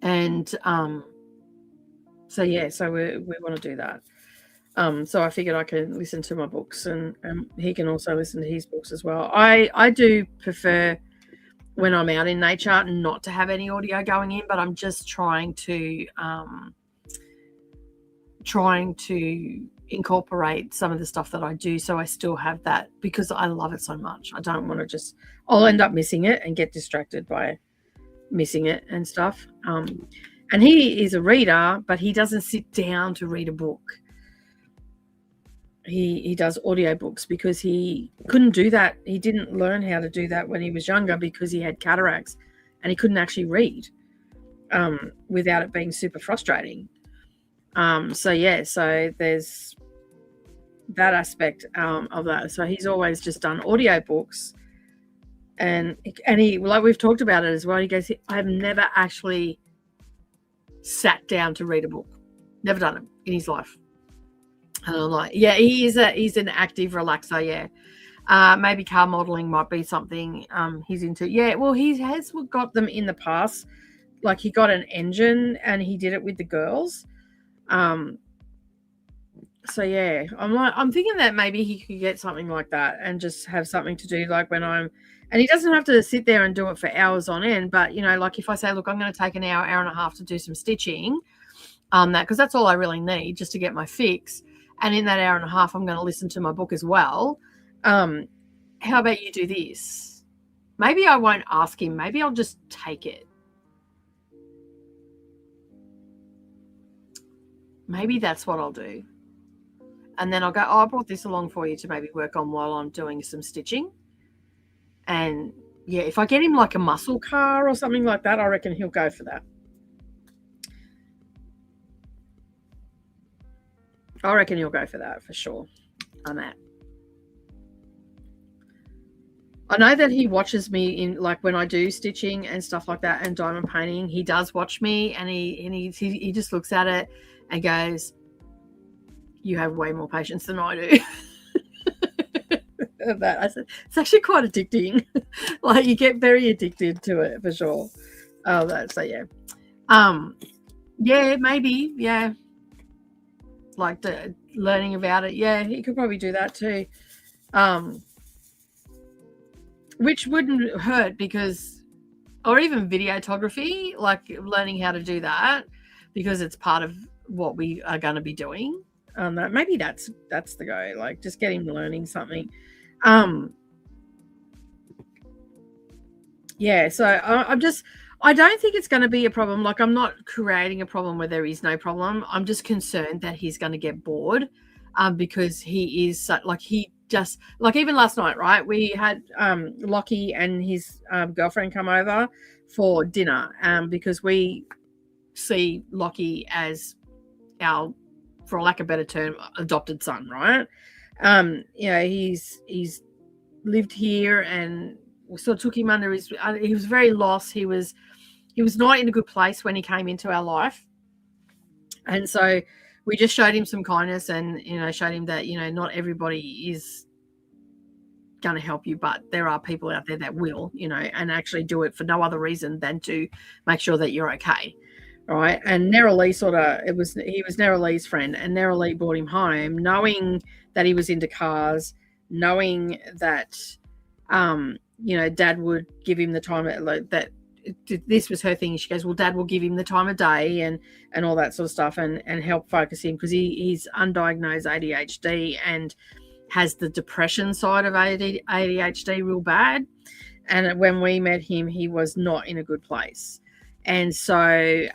And so we want to do that. So I figured I can listen to my books, and he can also listen to his books as well. I do prefer when I'm out in nature not to have any audio going in, but I'm just trying to incorporate some of the stuff that I do, so I still have that, because I love it so much. I don't want to I'll end up missing it and get distracted by missing it and stuff. And he is a reader, but he doesn't sit down to read a book. He does audiobooks because he couldn't do that. He didn't learn how to do that when he was younger because he had cataracts and he couldn't actually read without it being super frustrating. So there's that aspect of that. So he's always just done audiobooks, and he, like we've talked about it as well, he goes, I've never actually sat down to read a book. Never done it in his life. And I'm like, yeah, he's an active relaxer, yeah. Maybe car modeling might be something he's into. Yeah, well, he has got them in the past. Like, he got an engine and he did it with the girls. So yeah, I'm thinking that maybe he could get something like that and just have something to do, like when and he doesn't have to sit there and do it for hours on end, but like if I say, look, I'm going to take an hour and a half to do some stitching, because that's all I really need just to get my fix. And in that hour and a half, I'm going to listen to my book as well. How about you do this? Maybe I won't ask him. Maybe I'll just take it. Maybe that's what I'll do. And then I'll go, I brought this along for you to maybe work on while I'm doing some stitching. And yeah, if I get him like a muscle car or something like that, I reckon he'll go for that. I reckon he'll go for that for sure. I'm at. I know that he watches me in, like, when I do stitching and stuff like that and diamond painting. He does watch me, and he just looks at it and goes, "You have way more patience than I do." That I said, it's actually quite addicting. Like, you get very addicted to it for sure. Yeah, maybe, yeah. Like learning about it, yeah, he could probably do that too. Which wouldn't hurt, because, or even videography, like learning how to do that, because it's part of what we are going to be doing. Maybe that's the go. Like, just get him learning something. Yeah. So I don't think it's going to be a problem. Like, I'm not creating a problem where there is no problem. I'm just concerned that he's going to get bored, because he is just like, even last night, right? We had Lockie and his girlfriend come over for dinner, because we see Lockie as our for a lack of a better term, adopted son, right? He's lived here, and we sort of took him under his. He was very lost. He was not in a good place when he came into our life, and so we just showed him some kindness, and showed him that not everybody is going to help you, but there are people out there that will, and actually do it for no other reason than to make sure that you're okay. Right. And Neroli he was Neroli's friend, and Neroli brought him home knowing that he was into cars, knowing that, Dad would give him the time that this was her thing. She goes, well, Dad will give him the time of day and all that sort of stuff and help focus him, because he's undiagnosed ADHD and has the depression side of ADHD real bad. And when we met him, he was not in a good place. And so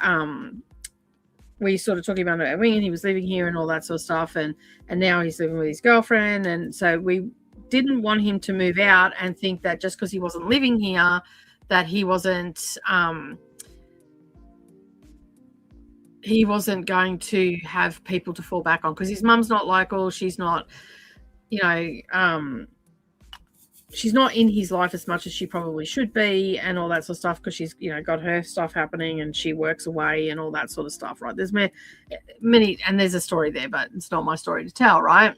we sort of took him under our wing, and he was living here and all that sort of stuff. And now he's living with his girlfriend. And so we didn't want him to move out and think that just because he wasn't living here, that he wasn't going to have people to fall back on, because his mum's not local. She's not, she's not in his life as much as she probably should be, and all that sort of stuff, because she's, got her stuff happening and she works away and all that sort of stuff, right? There's many, and there's a story there, but it's not my story to tell, right?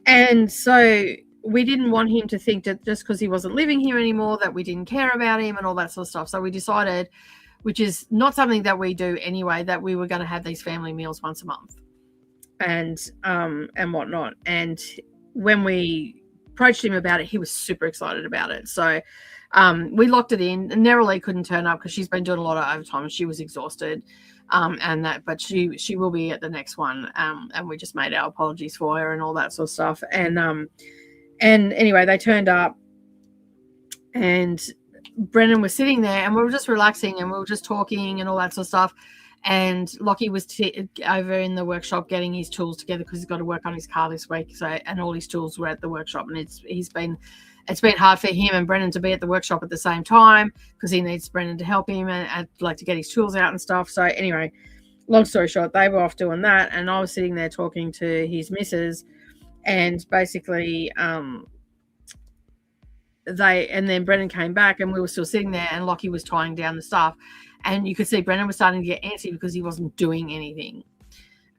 And so we didn't want him to think that just because he wasn't living here anymore that we didn't care about him and all that sort of stuff. So we decided, which is not something that we do anyway, that we were going to have these family meals once a month and whatnot. And when we approached him about it, he was super excited about it. So we locked it in, and Neroli couldn't turn up because she's been doing a lot of overtime and she was exhausted. But she will be at the next one. And we just made our apologies for her and all that sort of stuff. And anyway, they turned up, and Brennan was sitting there, and we were just relaxing and we were just talking and all that sort of stuff. And Lockie was over in the workshop getting his tools together, because he's got to work on his car this week. So, and all his tools were at the workshop, and it's been hard for him and Brennan to be at the workshop at the same time, because he needs Brennan to help him and like to get his tools out and stuff. So anyway, long story short, they were off doing that, and I was sitting there talking to his missus, and basically then Brennan came back, and we were still sitting there, and Lockie was tying down the stuff. And you could see Brennan was starting to get antsy because he wasn't doing anything.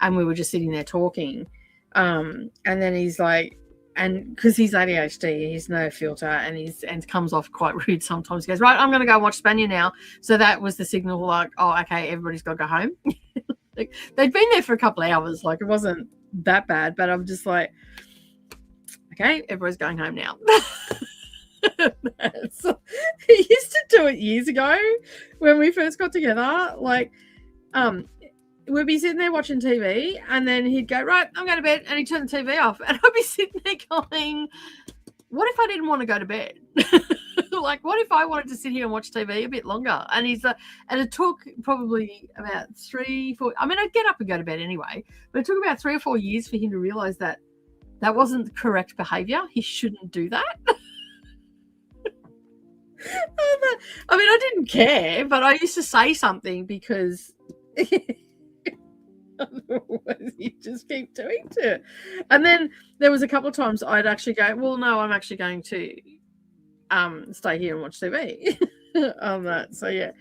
And we were just sitting there talking. And then he's like, and because he's ADHD, he's no filter, and comes off quite rude sometimes. He goes, right, I'm going to go watch Spanier now. So that was the signal, like, oh, okay, everybody's got to go home. Like, they'd been there for a couple of hours. Like, it wasn't that bad, but I'm just like, okay, everybody's going home now. So, he used to do it years ago when we first got together. Like, we'd be sitting there watching TV, and then he'd go, right, I'm going to bed, and he'd turn the TV off, and I'd be sitting there going, what if I didn't want to go to bed? Like, what if I wanted to sit here and watch TV a bit longer? And and it took probably about 3-4, I mean, I'd get up and go to bed anyway, but it took about 3 or 4 years for him to realize that wasn't the correct behavior. He shouldn't do that. I mean, I didn't care, but I used to say something, because otherwise you just keep doing it. And then there was a couple of times I'd actually go, well, no, I'm actually going to stay here and watch TV on that. So yeah,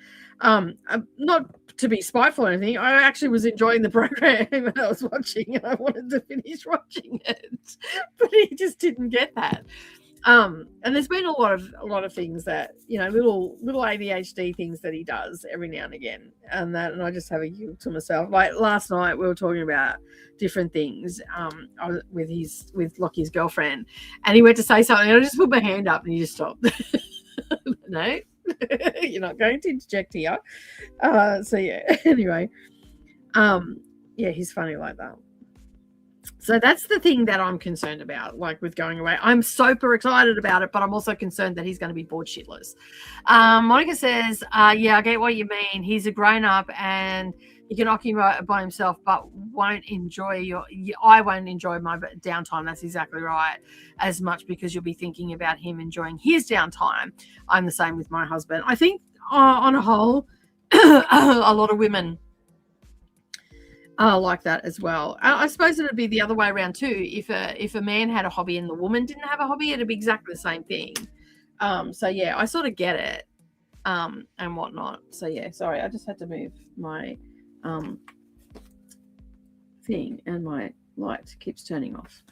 not to be spiteful or anything. I actually was enjoying the program that I was watching, and I wanted to finish watching it, but he just didn't get that. And there's been a lot of things that, little ADHD things that he does every now and again, and I just have a giggle to myself. Like last night, we were talking about different things with Lockie's girlfriend, and he went to say something, and I just put my hand up, and he just stopped. No, you're not going to interject here. So yeah. Anyway, yeah, he's funny like that. So that's the thing that I'm concerned about, like with going away. I'm super excited about it, but I'm also concerned that he's going to be bored shitless. Monica says, yeah, I get what you mean. He's a grown-up and he can occupy by himself, but I won't enjoy my downtime. That's exactly right. As much, because you'll be thinking about him enjoying his downtime. I'm the same with my husband. I think on a whole, a lot of women I like that as well. I suppose it would be the other way around too. If a man had a hobby and the woman didn't have a hobby, it'd be exactly the same thing. So yeah, I sort of get it, and whatnot. So yeah, sorry, I just had to move my thing, and my light keeps turning off.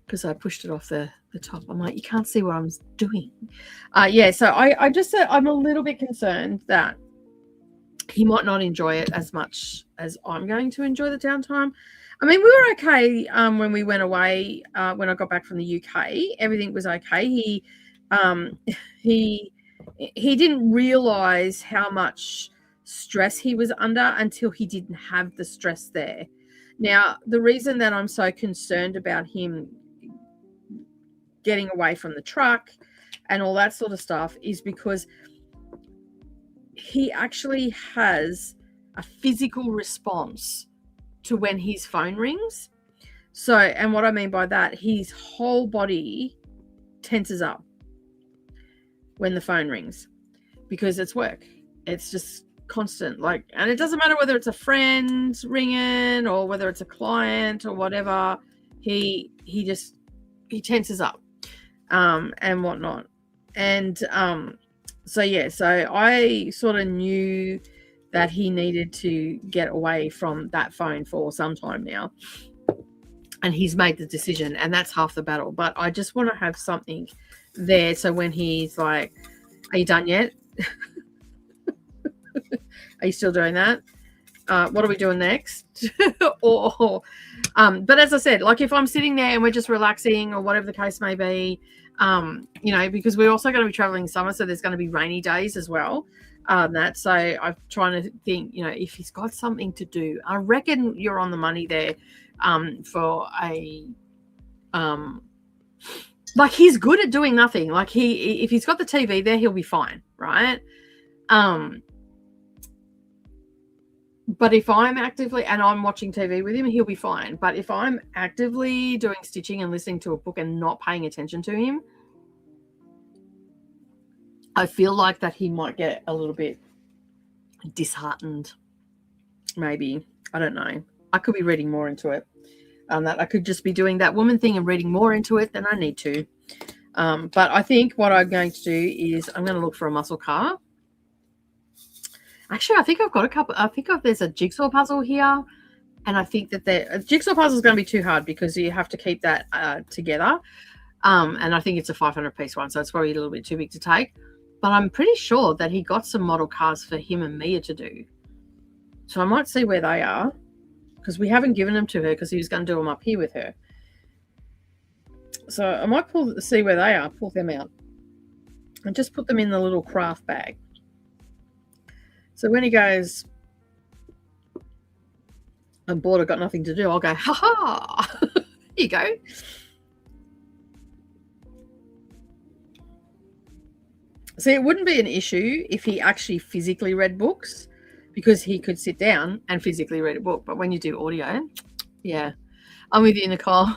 Because I pushed it off the top. I'm like, you can't see what I'm doing. Yeah, so I just said I'm a little bit concerned that he might not enjoy it as much as I'm going to enjoy the downtime. I mean, we were okay when we went away. When I got back from the UK, everything was okay. He didn't realize how much stress he was under until he didn't have the stress there. Now, the reason that I'm so concerned about him getting away from the truck and all that sort of stuff is because he actually has a physical response to when his phone rings. So, and what I mean by that, his whole body tenses up when the phone rings because it's work. It's just constant. Like, and it doesn't matter whether it's a friend ringing or whether it's a client or whatever. He tenses up, and whatnot. And, so yeah, so I sort of knew that he needed to get away from that phone for some time now. And he's made the decision, and that's half the battle. But I just want to have something there so when he's like, are you done yet? Are you still doing that? What are we doing next? But as I said, like if I'm sitting there and we're just relaxing or whatever the case may be, because we're also going to be traveling summer, so there's going to be rainy days as well. So I'm trying to think, if he's got something to do, I reckon you're on the money there. For a like he's good at doing nothing. Like if he's got the TV there, he'll be fine, right? But if I'm actively and I'm watching TV with him, he'll be fine. But if I'm actively doing stitching and listening to a book and not paying attention to him, I feel like that he might get a little bit disheartened. Maybe. I don't know. I could be reading more into it. That I could just be doing that woman thing and reading more into it than I need to. But I think what I'm going to do is I'm going to look for a muscle car. Actually, I think I've got a couple. I think there's a jigsaw puzzle here. And I think that a jigsaw puzzle is going to be too hard because you have to keep that together. And I think it's a 500-piece one, so it's probably a little bit too big to take. But I'm pretty sure that he got some model cars for him and Mia to do. So I might see where they are. Because we haven't given them to her because he was going to do them up here with her. So I might see where they are, pull them out, and just put them in the little craft bag. So when he goes, I'm bored, I've got nothing to do, I'll go, ha-ha, here you go. See, it wouldn't be an issue if he actually physically read books, because he could sit down and physically read a book. But when you do audio, yeah. I'm with you, Nicole.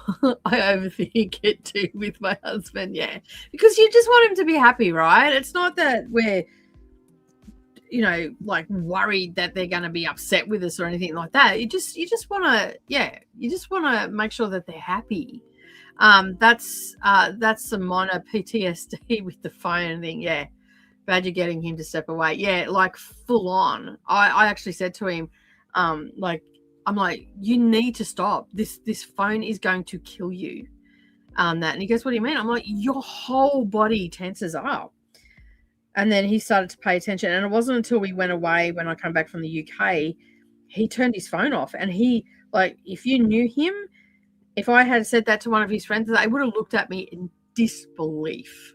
I overthink it too with my husband, yeah. Because you just want him to be happy, right? It's not that we're, like worried that they're going to be upset with us or anything like that. You just want to make sure that they're happy. That's some minor PTSD with the phone thing, yeah. Glad you're getting him to step away. Yeah, like full on. I actually said to him, I'm like, you need to stop. This phone is going to kill you. And he goes, what do you mean? I'm like, your whole body tenses up. And then he started to pay attention. And it wasn't until we went away when I come back from the UK, he turned his phone off. And he, like, if you knew him, if I had said that to one of his friends, they would have looked at me in disbelief.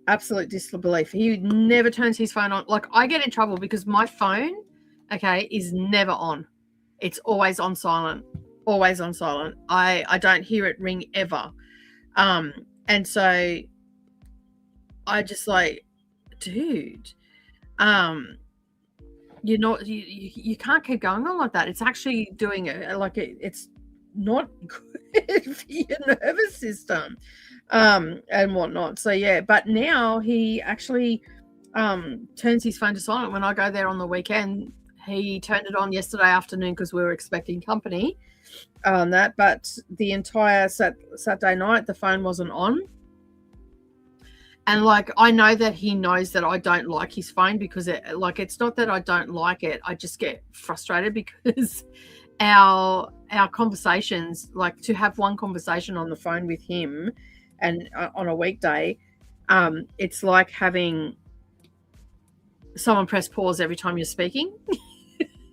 Absolute disbelief. He never turns his phone on. Like, I get in trouble because my phone, okay, is never on. It's always on silent. Always on silent. I don't hear it ring ever. And so I just like, dude, you can't keep going on like that. It's actually doing it like it's not good for your nervous system. And whatnot. So yeah, but now he actually turns his phone to silent. When I go there on the weekend, he turned it on yesterday afternoon because we were expecting company on that, but the entire Saturday night the phone wasn't on. And like, I know that he knows that I don't like his phone because it's not that I don't like it. I just get frustrated because our conversations, like to have one conversation on the phone with him and on a weekday, it's like having someone press pause every time you're speaking.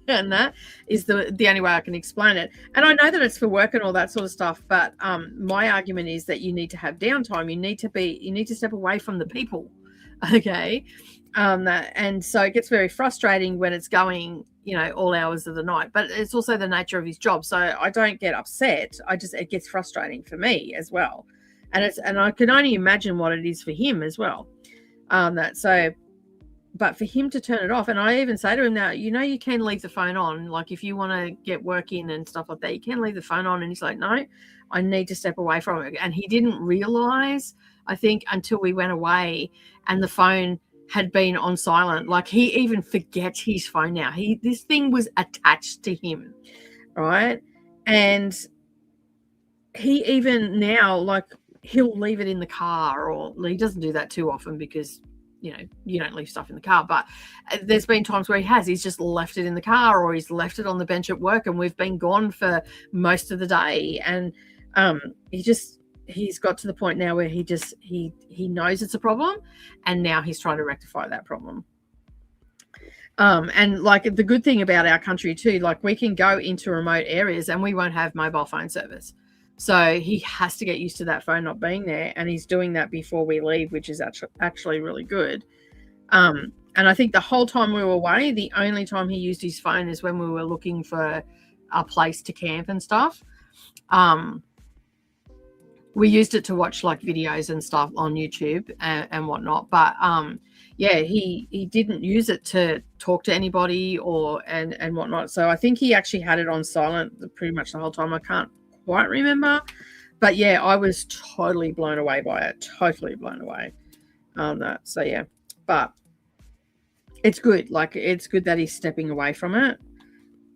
And that is the only way I can explain it. And I know that it's for work and all that sort of stuff, but my argument is that you need to have downtime. You need to step away from the people. Okay. And so it gets very frustrating when it's going, all hours of the night, but it's also the nature of his job. So I don't get upset. It gets frustrating for me as well. And I can only imagine what it is for him as well. But for him to turn it off, and I even say to him now, you can leave the phone on. Like if you want to get work in and stuff like that, you can leave the phone on. And he's like, no, I need to step away from it. And he didn't realize, I think, until we went away and the phone had been on silent. Like he even forgets his phone now. This thing was attached to him, right? And he even now, like, he'll leave it in the car, or he doesn't do that too often because you don't leave stuff in the car, but there's been times where he's just left it in the car, or he's left it on the bench at work, and we've been gone for most of the day. And he's got to the point now where he knows it's a problem, and now he's trying to rectify that problem. And like the good thing about our country too, like we can go into remote areas and we won't have mobile phone service. So he has to get used to that phone not being there, and he's doing that before we leave, which is actually really good. And I think the whole time we were away, the only time he used his phone is when we were looking for a place to camp and stuff. We used it to watch like videos and stuff on YouTube and whatnot. But he didn't use it to talk to anybody and whatnot. So I think he actually had it on silent pretty much the whole time. I can't quite remember, but yeah, I was totally blown away by it. Totally blown away on that. So yeah, but it's good. Like it's good that he's stepping away from it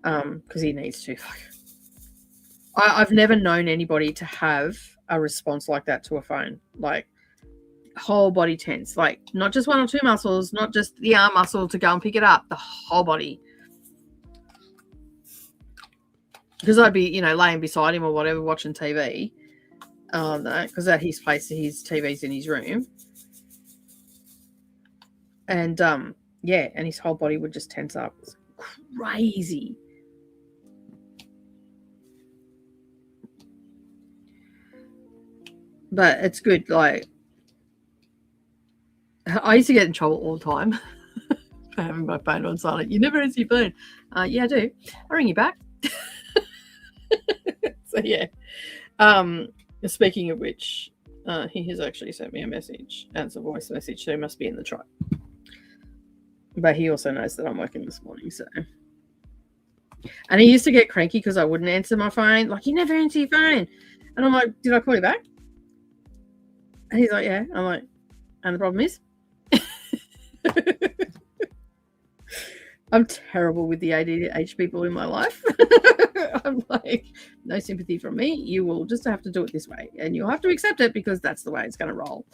because he needs to. I've never known anybody to have a response like that to a phone. Like whole body tense. Like not just one or two muscles, not just the arm muscle to go and pick it up. The whole body. Because I'd be, laying beside him or whatever, watching TV. Because at his place, his TV's in his room. And, and his whole body would just tense up. It's crazy. But it's good. Like, I used to get in trouble all the time for having my phone on silent. You never answer your phone. Yeah, I do. I ring you back. So yeah. Speaking of which, he has actually sent me a message, and it's a voice message, so he must be in the tribe. But he also knows that I'm working this morning, so. And he used to get cranky because I wouldn't answer my phone. Like, you never answer your phone. And I'm like, did I call you back? And he's like, yeah. I'm like, and the problem is? I'm terrible with the ADHD people in my life. I'm like, no sympathy from me. You will just have to do it this way, and you'll have to accept it because that's the way it's going to roll.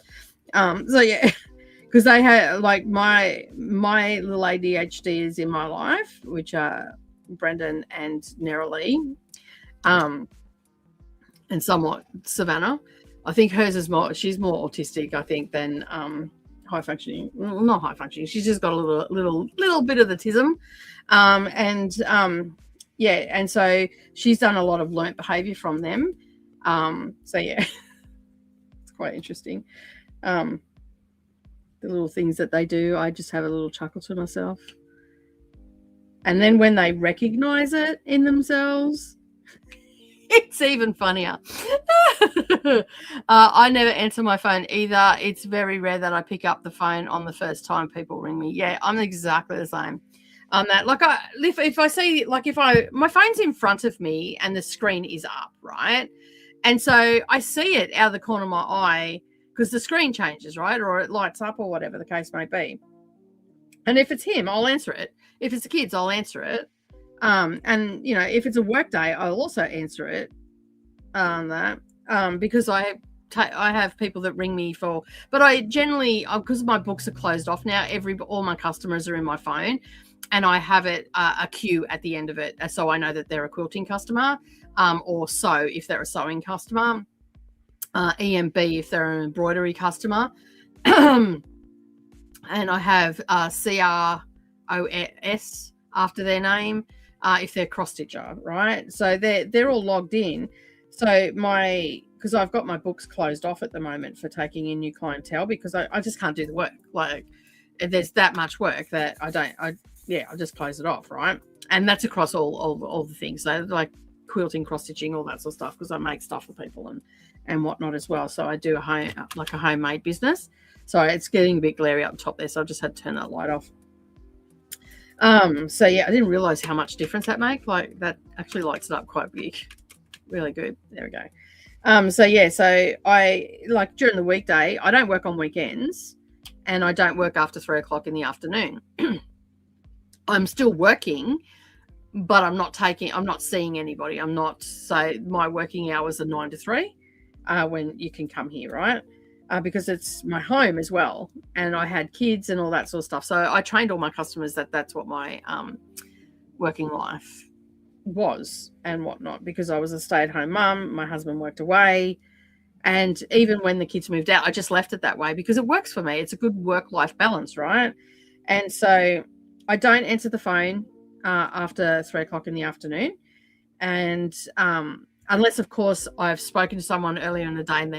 So yeah, because they have like my little ADHD is in my life, which are Brendan and Neralee, and somewhat Savannah. I think hers is she's more autistic, I think, than high functioning. Well, not high functioning. She's just got a little bit of the tism, and so she's done a lot of learnt behaviour from them. So yeah, it's quite interesting. The little things that they do, I just have a little chuckle to myself. And then when they recognise it in themselves, it's even funnier. I never answer my phone either. It's very rare that I pick up the phone on the first time people ring me. Yeah, I'm exactly the same on that. Like if I see, like my phone's in front of me and the screen is up, right? And so I see it out of the corner of my eye because the screen changes, right? Or it lights up or whatever the case may be. And if it's him, I'll answer it. If it's the kids, I'll answer it. And you know, if it's a work day, I'll also answer it. Because I have people that ring me for, but I generally, because my books are closed off now, all my customers are in my phone, and I have it a queue at the end of it, so I know that they're a quilting customer, or sew if they're a sewing customer, EMB if they're an embroidery customer, and I have CROS after their name if they're cross stitcher, right? So they're all logged in. So because I've got my books closed off at the moment for taking in new clientele, because I just can't do the work. Like there's that much work that I just close it off, right? And that's across all the things. So like quilting, cross stitching, all that sort of stuff, because I make stuff for people and whatnot as well. So I do a homemade business. Sorry, it's getting a bit glary up the top there, so I just had to turn that light off. So yeah, I didn't realize how much difference that makes. Like that actually lights it up quite big. Really good. There we go. So yeah, so I like during the weekday, I don't work on weekends, and I don't work after 3 o'clock in the afternoon. I'm still working, but I'm not seeing anybody. So my working hours are 9 to 3 when you can come here, right? Because it's my home as well, and I had kids and all that sort of stuff. So I trained all my customers that that's what my working life was and whatnot, because I was a stay-at-home mum. My husband worked away, and even when the kids moved out, I just left it that way because it works for me. It's a good work-life balance, right? And so I don't answer the phone after 3 o'clock in the afternoon, and unless of course I've spoken to someone earlier in the day and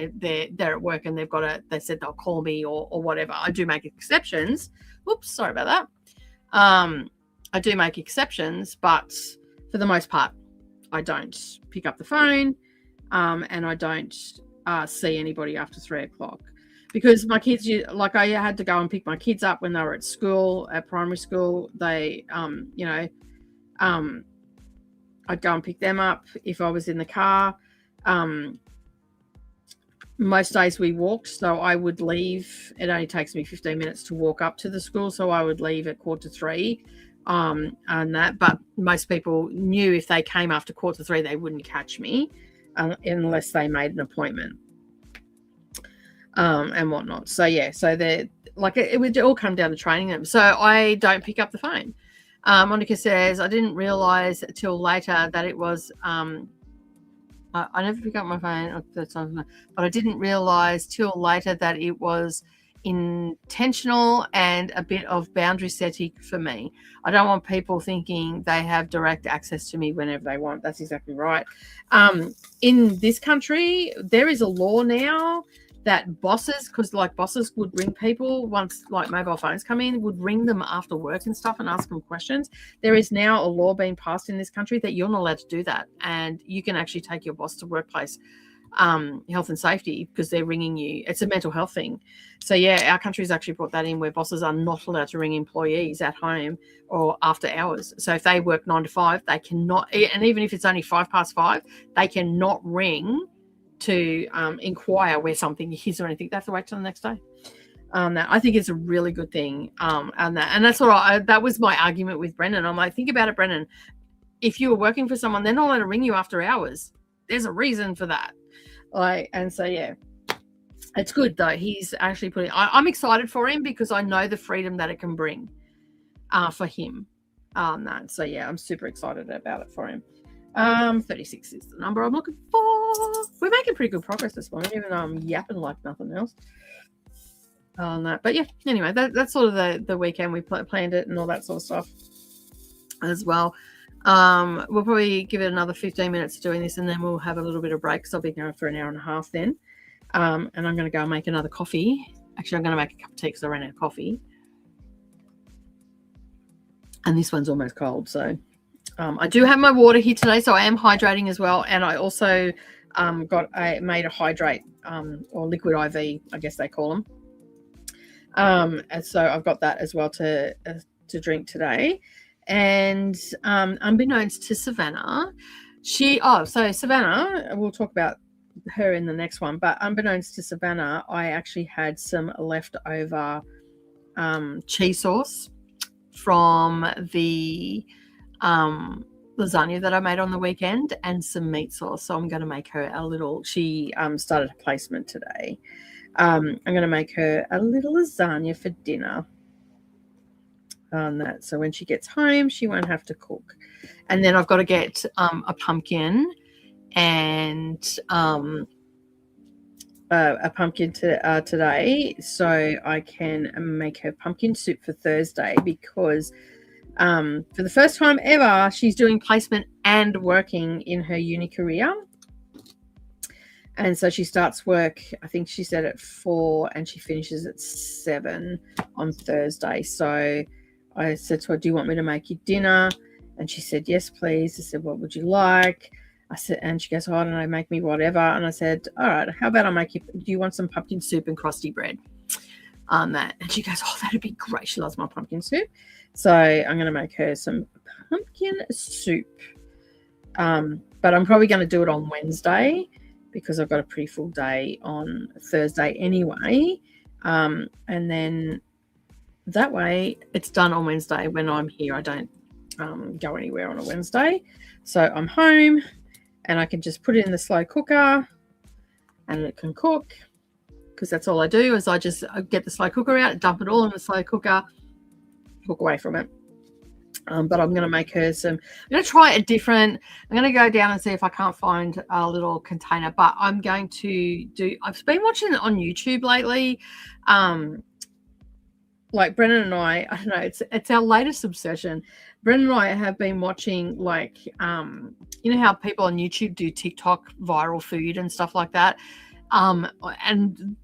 they're at work and they said they'll call me or whatever. I do make exceptions. Oops, sorry about that. I do make exceptions, but for the most part, I don't pick up the phone, and I don't see anybody after 3 o'clock, because my kids, like I had to go and pick my kids up when they were at school, at primary school. They, I'd go and pick them up if I was in the car. Most days we walked, so I would leave. It only takes me 15 minutes to walk up to the school, so I would leave at 2:45. And that, but most people knew if they came after 2:45, they wouldn't catch me unless they made an appointment, and whatnot. So yeah, so it would all come down to training them. So I don't pick up the phone. Monica says, I didn't realize till later that it was, I never pick up my phone, but I didn't realize till later that it was intentional and a bit of boundary setting for me. I don't want people thinking they have direct access to me whenever they want. That's exactly right. In this country, there is a law now that bosses would ring people once like mobile phones come in, would ring them after work and stuff and ask them questions. There is now a law being passed in this country that you're not allowed to do that, and you can actually take your boss to workplace health and safety because they're ringing you. It's a mental health thing. So yeah, our country's actually brought that in, where bosses are not allowed to ring employees at home or after hours. So if they work 9 to 5, they cannot, and even if it's only 5:05, they cannot ring to inquire where something is or anything. They have to wait till the next day. I think it's a really good thing. And that's what that was my argument with Brennan. I'm like, think about it, Brennan. If you were working for someone, they're not allowed to ring you after hours. There's a reason for that. And so yeah, it's good though. He's actually I'm excited for him because I know the freedom that it can bring for him. So yeah, I'm super excited about it for him. 36 is the number I'm looking for. We're making pretty good progress this morning, even though I'm yapping like nothing else. But yeah, anyway, that's sort of the weekend. We planned it and all that sort of stuff as well. We'll probably give it another 15 minutes doing this, and then we'll have a little bit of break because I'll be going for an hour and a half then. And I'm going to go and make another coffee. Actually, I'm going to make a cup of tea because I ran out of coffee. And this one's almost cold, so I do have my water here today, so I am hydrating as well. And I also made a hydrate or liquid IV, I guess they call them. And so I've got that as well to drink today. And unbeknownst to Savannah, so Savannah, we'll talk about her in the next one, but unbeknownst to Savannah, I actually had some leftover cheese sauce from the lasagna that I made on the weekend and some meat sauce. So I'm going to make her a little, she started a placement today. I'm going to make her a little lasagna for dinner on that. So when she gets home, she won't have to cook. And then I've got to get a pumpkin and a pumpkin today, so I can make her pumpkin soup for Thursday, because for the first time ever, she's doing placement and working in her uni career. And so she starts work, I think she said at 4 and she finishes at 7 on Thursday. So I said to her, do you want me to make you dinner? And she said, yes, please. I said, what would you like? I said, and she goes, oh, I don't know, make me whatever. And I said, all right, how about I make you, do you want some pumpkin soup and crusty bread on that? And she goes, oh, that'd be great. She loves my pumpkin soup. So I'm going to make her some pumpkin soup. But I'm probably going to do it on Wednesday because I've got a pretty full day on Thursday anyway. And then that way it's done on Wednesday when I'm here. I don't go anywhere on a Wednesday. So I'm home and I can just put it in the slow cooker and it can cook, because that's all I do is I just get the slow cooker out, dump it all in the slow cooker, walk away from it. But I'm going to make her some, I'm going to try a different, I'm going to go down and see if I can't find a little container, but I'm going to do, I've been watching it on YouTube lately. Like Brennan and I don't know, it's our latest obsession. Brennan and I have been watching, like, you know how people on YouTube do TikTok viral food and stuff like that. And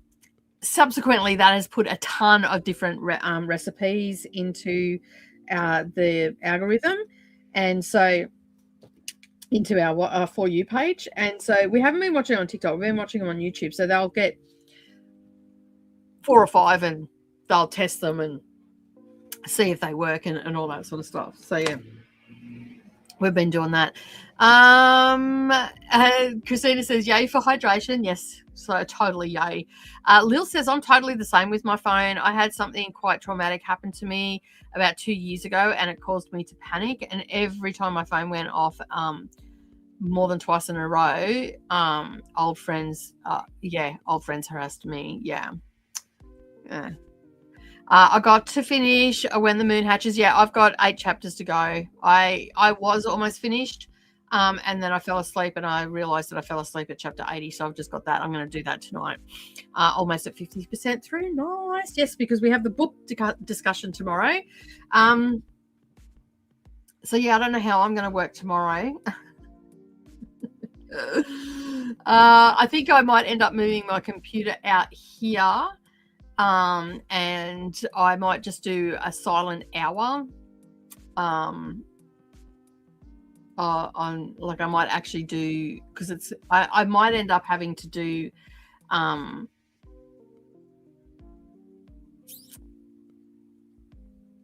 subsequently that has put a ton of different recipes into the algorithm, and so into our For You page. And so we haven't been watching on TikTok, we've been watching them on YouTube. So they'll get 4 or 5 and they'll test them and see if they work and all that sort of stuff. So yeah, we've been doing that. Christina says, yay for hydration. Yes, so totally yay. Lil says, I'm totally the same with my phone. I had something quite traumatic happen to me about 2 years ago, and it caused me to panic. And every time my phone went off, more than twice in a row, old friends harassed me. Yeah. I got to finish When the Moon Hatches. Yeah, I've got 8 chapters to go. I was almost finished, and then I fell asleep, and I realized that I fell asleep at chapter 80, so I've just got that. I'm going to do that tonight. Almost at 50% through. Nice. Yes, because we have the book discussion tomorrow. So, yeah, I don't know how I'm going to work tomorrow. I think I might end up moving my computer out here. And I might just do a silent hour on, like, I might actually do, because it's I might end up having to do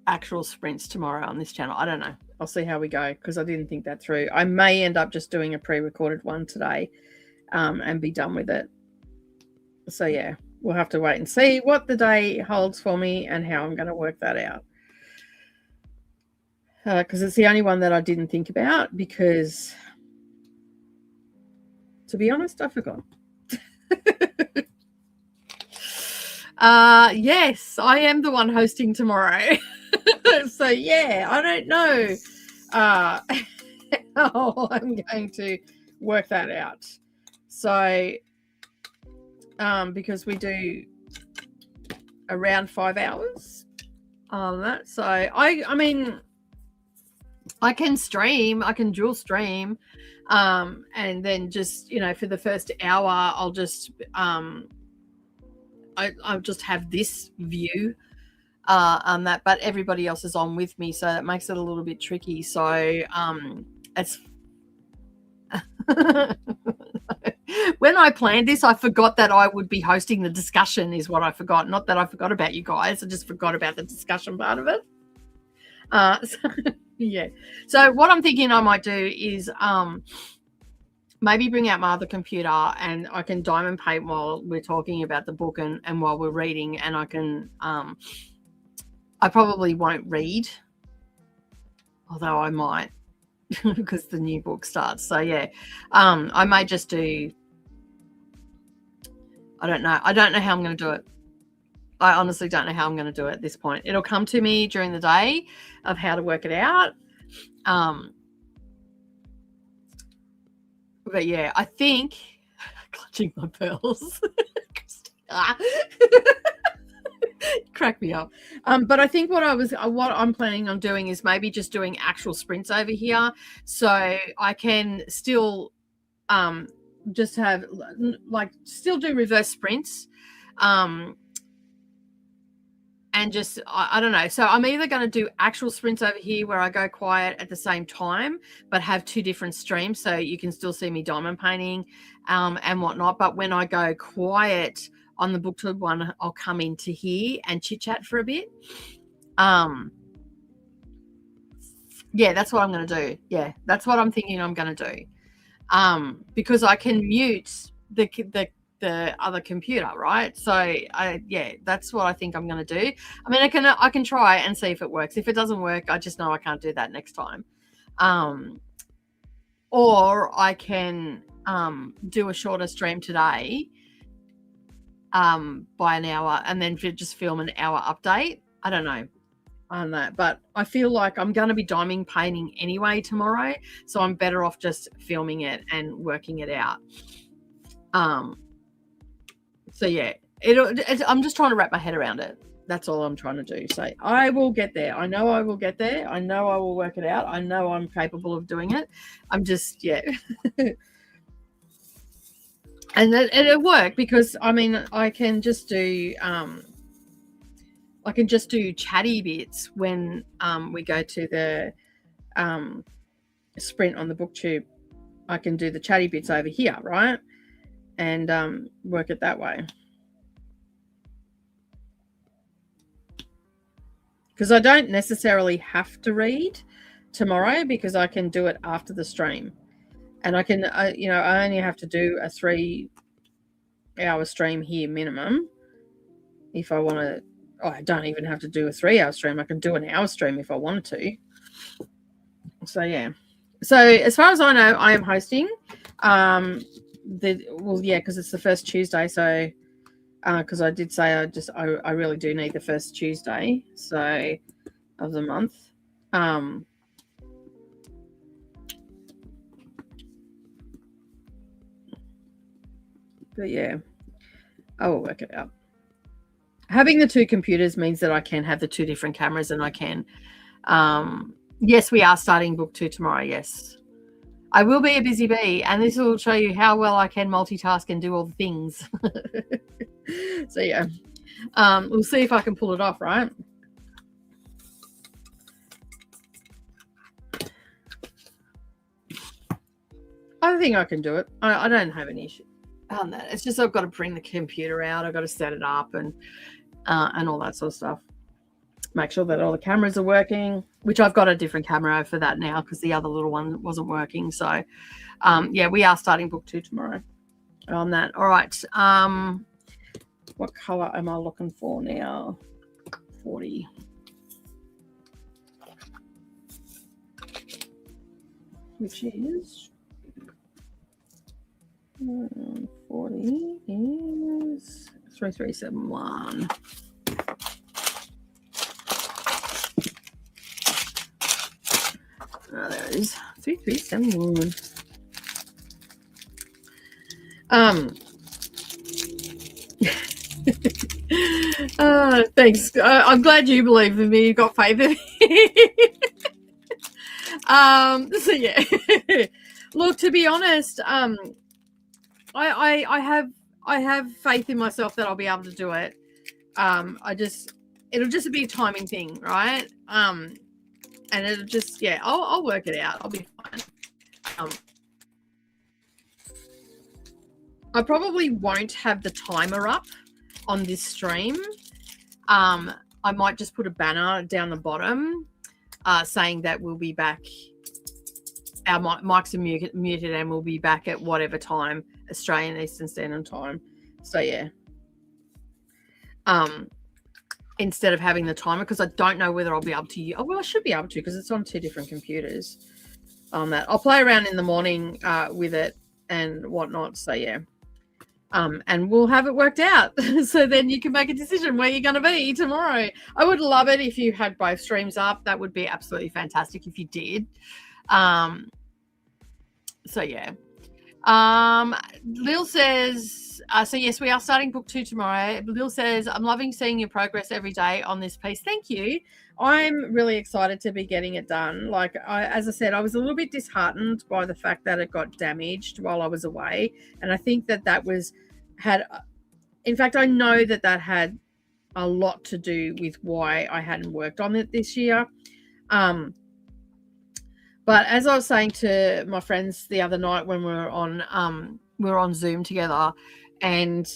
actual sprints tomorrow on this channel. I don't know, I'll see how we go, because I didn't think that through. I may end up just doing a pre-recorded one today and be done with it. So yeah, we'll have to wait and see what the day holds for me and how I'm going to work that out. Because it's the only one that I didn't think about, because, to be honest, I forgot. Yes, I am the one hosting tomorrow. So, yeah, I don't know how I'm going to work that out. So, because we do around 5 hours on that. So I mean, I can stream, I can dual stream, and then just, you know, for the first hour, I'll just, I'll just have this view on that, but everybody else is on with me. So that makes it a little bit tricky. So, it's, when I planned this, I forgot that I would be hosting the discussion is what I forgot. Not that I forgot about you guys. I just forgot about the discussion part of it. So, yeah. So what I'm thinking I might do is maybe bring out my other computer and I can diamond paint while we're talking about the book and while we're reading. And I can, I probably won't read although I might because the new book starts. So yeah, I may just do, I don't know how I'm going to do it. I honestly don't know how I'm going to do it at this point. It'll come to me during the day of how to work it out. But yeah, I think clutching my pearls. Crack me up. But I think what I'm planning on doing is maybe just doing actual sprints over here, so I can still just have still do reverse sprints, and just I don't know. So I'm either going to do actual sprints over here where I go quiet at the same time, but have two different streams, so you can still see me diamond painting and whatnot. But when I go quiet on the BookTube one, I'll come into here and chit chat for a bit. Yeah, that's what I'm going to do. Yeah, that's what I'm thinking I'm going to do. Because I can mute the other computer, right? So yeah, that's what I think I'm going to do. I mean, I can try and see if it works. If it doesn't work, I just know I can't do that next time. Or I can do a shorter stream today by an hour and then just film an hour update. I don't know on that, but I feel like I'm going to be diamond painting anyway tomorrow, so I'm better off just filming it and working it out. So yeah, I'm just trying to wrap my head around it. That's all I'm trying to do. So I will get there. I know I will get there. I know I will work it out. I know I'm capable of doing it. I'm just, yeah. And it'll work because, I mean, I can just do chatty bits when we go to the sprint on the BookTube. I can do the chatty bits over here, right? And work it that way. Because I don't necessarily have to read tomorrow because I can do it after the stream. And I can, I only have to do a 3-hour stream here minimum. If I want to, I don't even have to do a 3-hour stream. I can do an hour stream if I wanted to. So, yeah. So, as far as I know, I am hosting. Because it's the first Tuesday. So, because I did say I really do need the first Tuesday of the month. But yeah, I will work it out. Having the two computers means that I can have the two different cameras, and I can. Yes, we are starting book 2 tomorrow. Yes, I will be a busy bee, and this will show you how well I can multitask and do all the things. So yeah, we'll see if I can pull it off, right? I think I can do it. I don't have any issue on that. It's just I've got to bring the computer out. I've got to set it up and all that sort of stuff. Make sure that all the cameras are working, which I've got a different camera for that now because the other little one wasn't working. So, yeah, we are starting book 2 tomorrow on that. All right. What color am I looking for now? 40. Which is 40 is 3371. Oh, there it is. 3371. Thanks. I'm glad you believe in me. You got faith in me. So yeah. Look, to be honest, I have faith in myself that I'll be able to do it. It'll just be a timing thing, right? And it'll just, yeah, I'll work it out. I'll be fine. I probably won't have the timer up on this stream. I might just put a banner down the bottom saying that we'll be back. Our mics are muted and we'll be back at whatever time, Australian Eastern Standard Time. So, yeah. instead of having the timer, because I don't know whether I'll be able to use. Oh, well, I should be able to, because it's on 2 different computers on that. I'll play around in the morning with it and whatnot. So yeah. And we'll have it worked out. So then you can make a decision where you're going to be tomorrow. I would love it if you had both streams up. That would be absolutely fantastic if you did. So yeah. Lil says, so yes, we are starting book 2 tomorrow. Lil says, I'm loving seeing your progress every day on this piece. Thank you. I'm really excited to be getting it done. Like, as I said, I was a little bit disheartened by the fact that it got damaged while I was away. And I think that in fact, I know that had a lot to do with why I hadn't worked on it this year. But as I was saying to my friends the other night when we were on Zoom together, and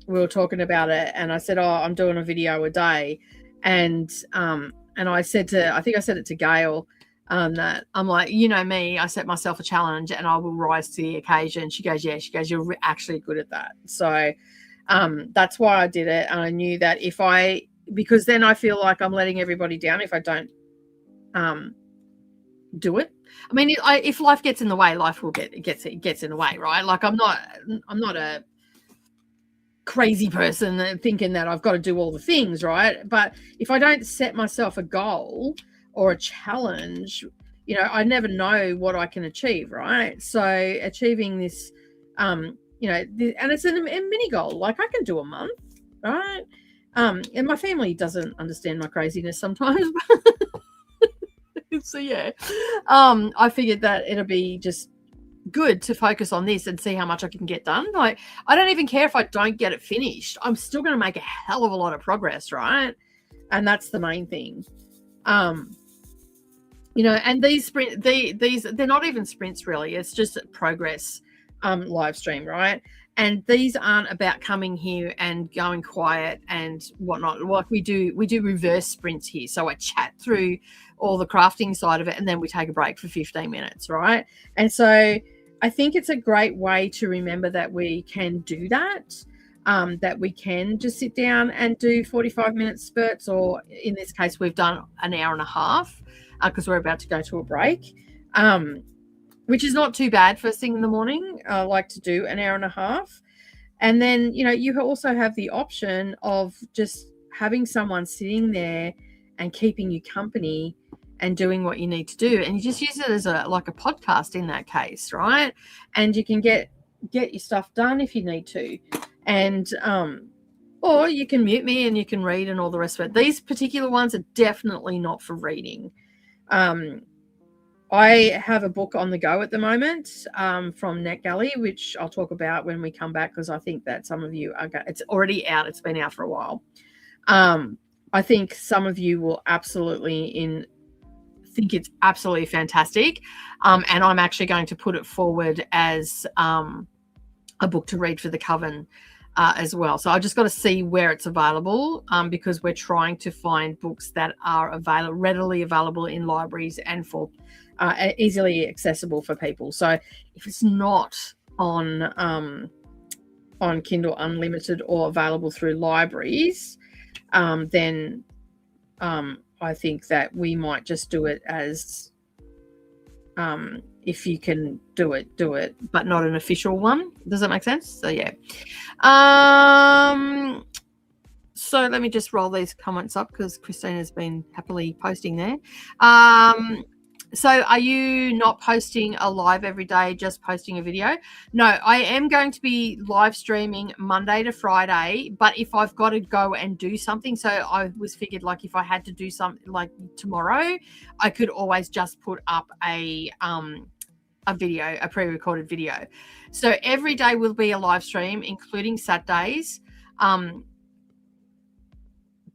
we were talking about it, and I said, I'm doing a video a day. And I said I think I said it to Gail, that I'm like, you know me, I set myself a challenge and I will rise to the occasion. She goes, yeah. She goes, you're actually good at that. So that's why I did it. And I knew that because then I feel like I'm letting everybody down if I don't do it. I mean, if life gets in the way, life will gets in the way, right? Like I'm not a crazy person thinking that I've got to do all the things, right? But if I don't set myself a goal or a challenge, I never know what I can achieve, right? So achieving this, and it's a mini goal. Like I can do a month, right? And my family doesn't understand my craziness sometimes. So yeah, I figured that it'll be just good to focus on this and see how much I can get done. Like I don't even care if I don't get it finished. I'm still going to make a hell of a lot of progress, right? And that's the main thing. And these they're not even sprints really. It's just progress live stream, right? And these aren't about coming here and going quiet and whatnot. Like we do reverse sprints here. So I chat through all the crafting side of it, and then we take a break for 15 minutes, right? And so I think it's a great way to remember that we can do that, that we can just sit down and do 45-minute spurts, or in this case, we've done an hour and a half because we're about to go to a break, which is not too bad first thing in the morning. I like to do an hour and a half. And then, you also have the option of just having someone sitting there and keeping you company and doing what you need to do. And you just use it as a podcast in that case, right? And you can get your stuff done if you need to. And or you can mute me and you can read and all the rest of it. These particular ones are definitely not for reading. I have a book on the go at the moment from NetGalley, which I'll talk about when we come back, because I think that some of you it's already out. It's been out for a while. I think some of you will absolutely think it's absolutely fantastic. And I'm actually going to put it forward as a book to read for the coven as well. So I just got to see where it's available, because we're trying to find books that are readily available in libraries and for easily accessible for people. So if it's not on Kindle Unlimited or available through libraries, then I think that we might just do it as if you can do it, but not an official one. Does that make sense? So yeah. So let me just roll these comments up because Christina's been happily posting there. So are you not posting a live every day, just posting a video? No, I am going to be live streaming Monday to Friday, but if I've got to go and do something, so I was figured like if I had to do something like tomorrow, I could always just put up a video, a pre-recorded video. So every day will be a live stream, including Saturdays.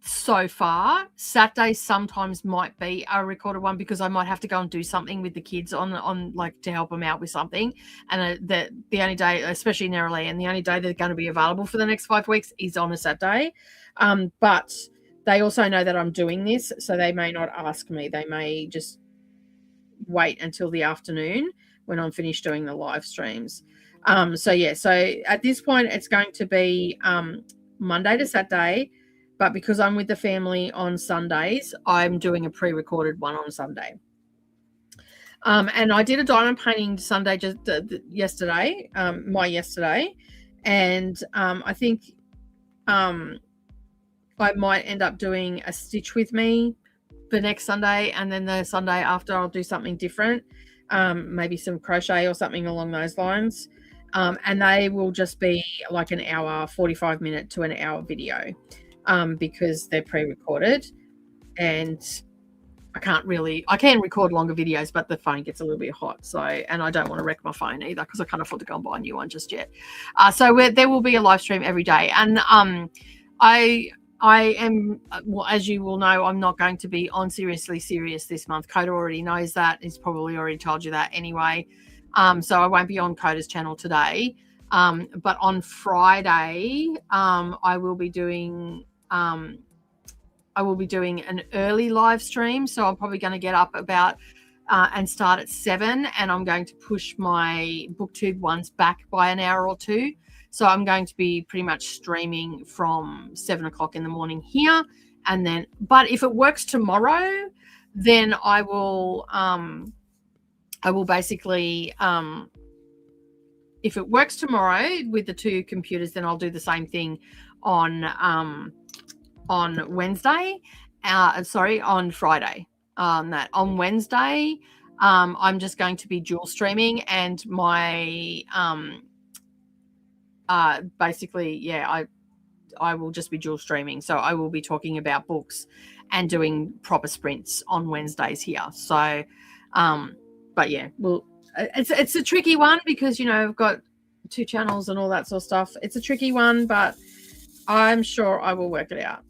So far, Saturdays sometimes might be a recorded one because I might have to go and do something with the kids on like to help them out with something. And the only day, especially narrowly, and the only day they're going to be available for the next 5 weeks is on a Saturday. But they also know that I'm doing this, so they may not ask me. They may just wait until the afternoon when I'm finished doing the live streams. So at this point, it's going to be Monday to Saturday. but because I'm with the family on Sundays, I'm doing a pre-recorded one on Sunday. And I did a diamond painting Sunday just yesterday, yesterday, and I think I might end up doing a stitch with me the next Sunday, and then the Sunday after I'll do something different, maybe some crochet or something along those lines. And they will just be like an hour, 45-minute to an hour video, because they're pre-recorded, and I can record longer videos, but the phone gets a little bit hot. So, and I don't want to wreck my phone either, because I can't afford to go and buy a new one just yet. So there will be a live stream every day. And I am, well, as you will know, I'm not going to be on Seriously Serious this month. Coda already knows that. He's probably already told you that anyway. So I won't be on Coda's channel today. But on Friday, I will be doing an early live stream. So I'm probably going to get up about and start at 7, and I'm going to push my BookTube ones back by an hour or two. So I'm going to be pretty much streaming from 7 o'clock in the morning here. And then, but if it works tomorrow, then I will basically, if it works tomorrow with the two computers, then I'll do the same thing on Wednesday. On Friday. On Wednesday, I'm just going to be dual streaming, and my basically, yeah, I will just be dual streaming. So I will be talking about books and doing proper sprints on Wednesdays here. So, but yeah, well, it's a tricky one because, you know, I've got 2 channels and all that sort of stuff. It's a tricky one, but I'm sure I will work it out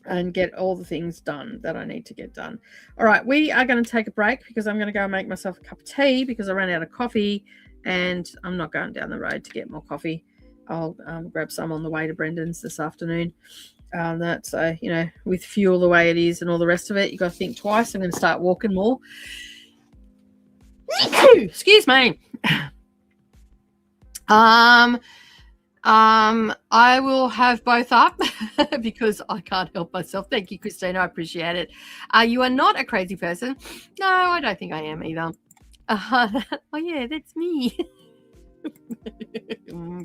and get all the things done that I need to get done. All right, we are going to take a break because I'm going to go and make myself a cup of tea because I ran out of coffee, and I'm not going down the road to get more coffee. I'll grab some on the way to Brendan's this afternoon. That's, you know, with fuel the way it is and all the rest of it, you got to think twice. I'm going to start walking more. Excuse me. I will have both up because I can't help myself. Thank you, Christine. I appreciate it. You are not a crazy person. No, I don't think I am either. Oh yeah, that's me.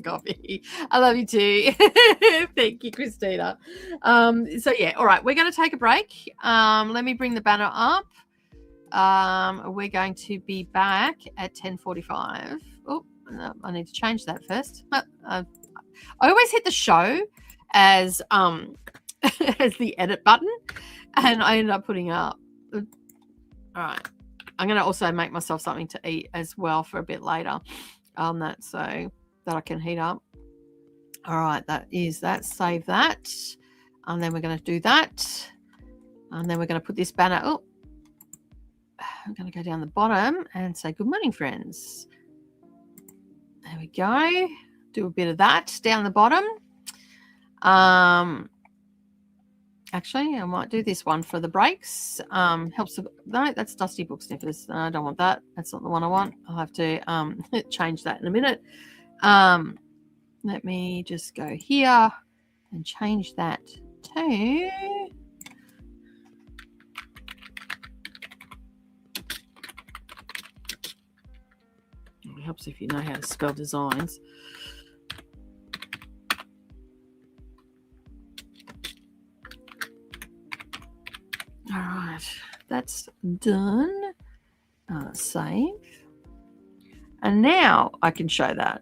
Coffee. I love you too. Thank you, Christina. So yeah, all right, we're going to take a break. Let me bring the banner up. We're going to be back at 10:45. Oh, no, I need to change that first. I always hit the show as as the edit button, and I end up putting up. All right, I'm going to also make myself something to eat as well for a bit later. That so that I can heat up. All right, that is that. Save that, and then we're going to do that, and then we're going to put this banner. Oh, I'm going to go down the bottom and say good morning, friends. There we go. Do a bit of that down the bottom. Actually, I might do this one for the breaks. Helps. No, that's Dusty Book Sniffers. I don't want that. That's not the one I want. I'll have to change that in a minute. Let me just go here and change that to. It helps if you know how to spell designs. All right, that's done. Save. And now I can show that.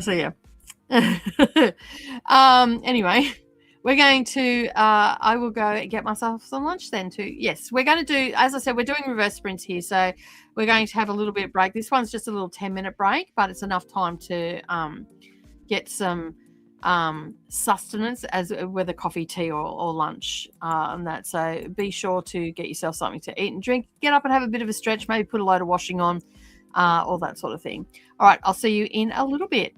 So yeah. Anyway, we're going to, I will go get myself some lunch then too. Yes, we're going to do, as I said, we're doing reverse sprints here. So we're going to have a little bit of break. This one's just a little 10-minute break, but it's enough time to get some sustenance, as whether coffee, tea, or lunch, and that. So be sure to get yourself something to eat and drink. Get up and have a bit of a stretch. Maybe put a load of washing on, all that sort of thing. All right, I'll see you in a little bit.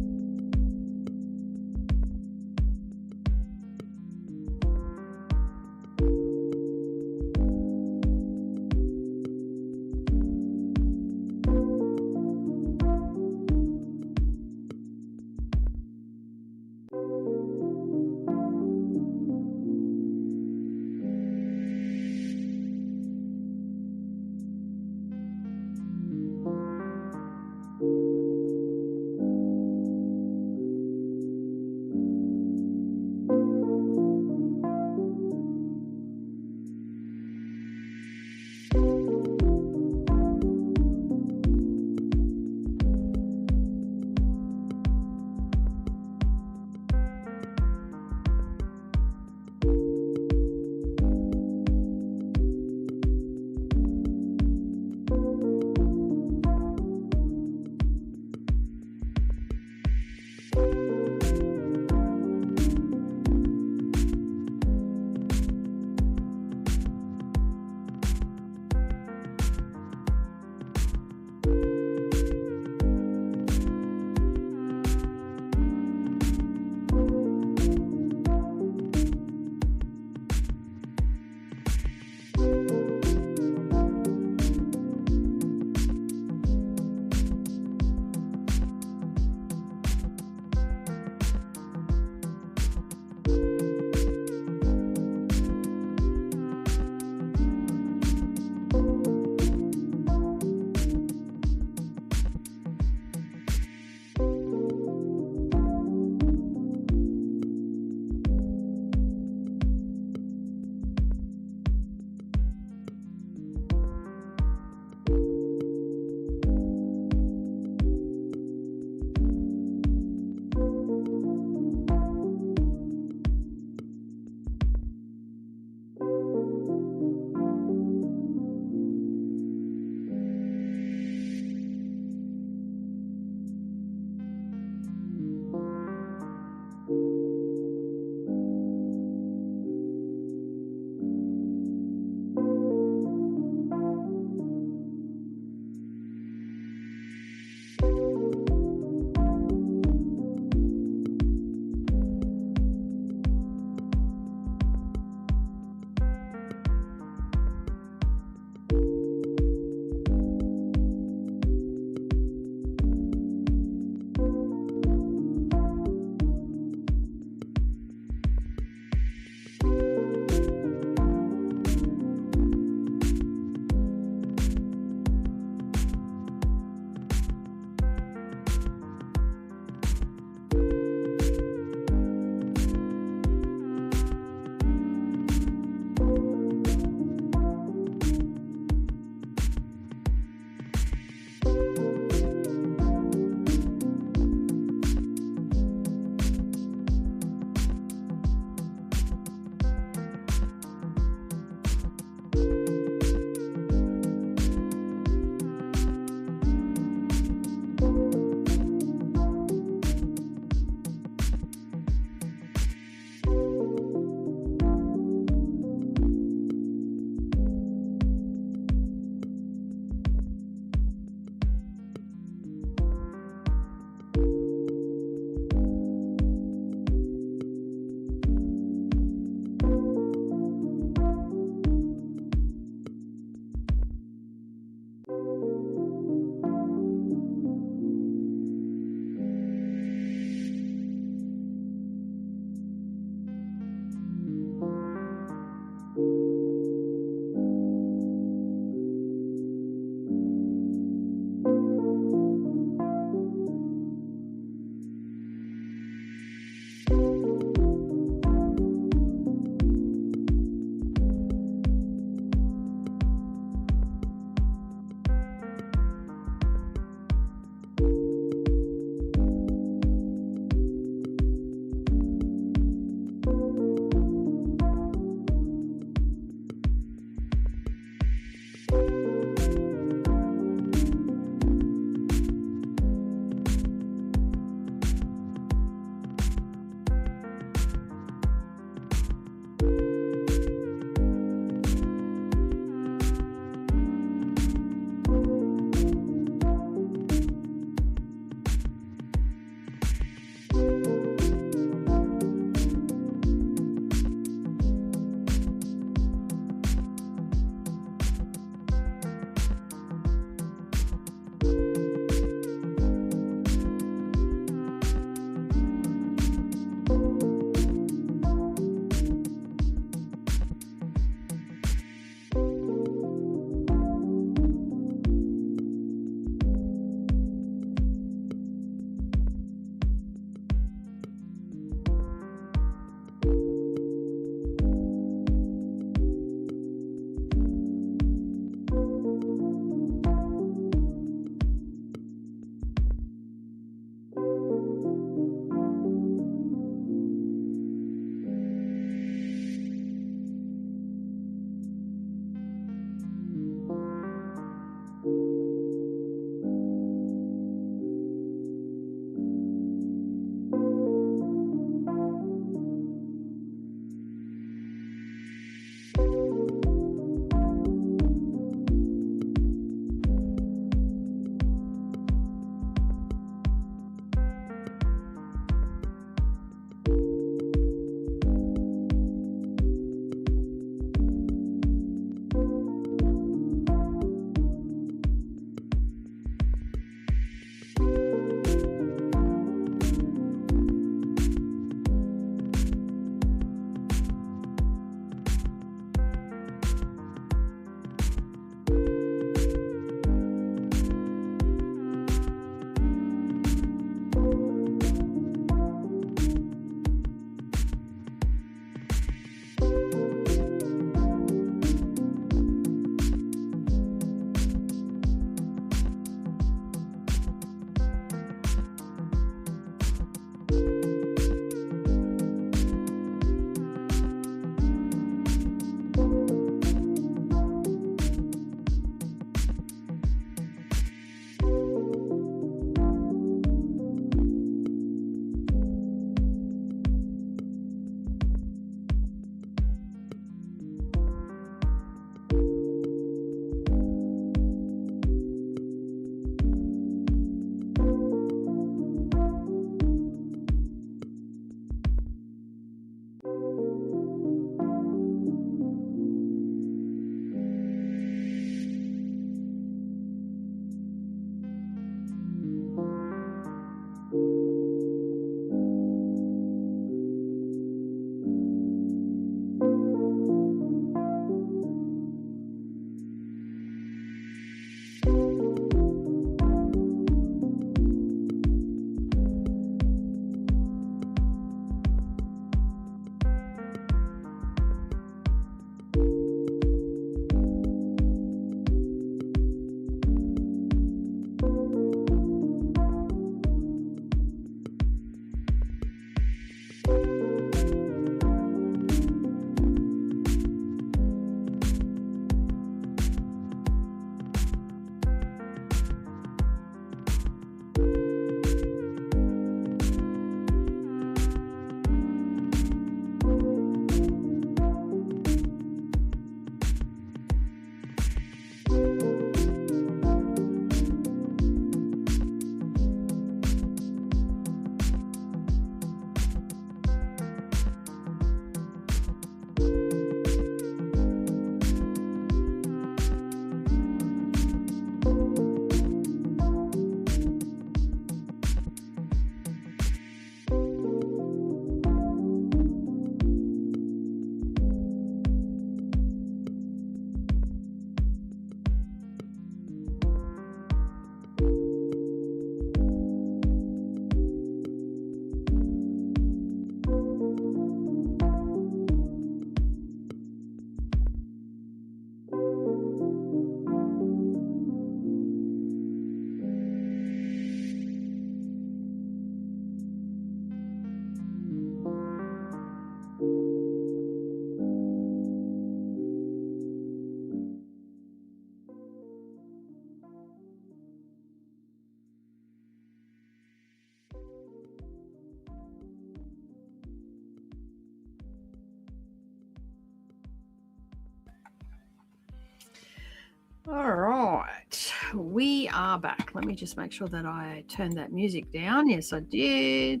All right, we are back. Let me just make sure that I turned that music down. Yes, I did.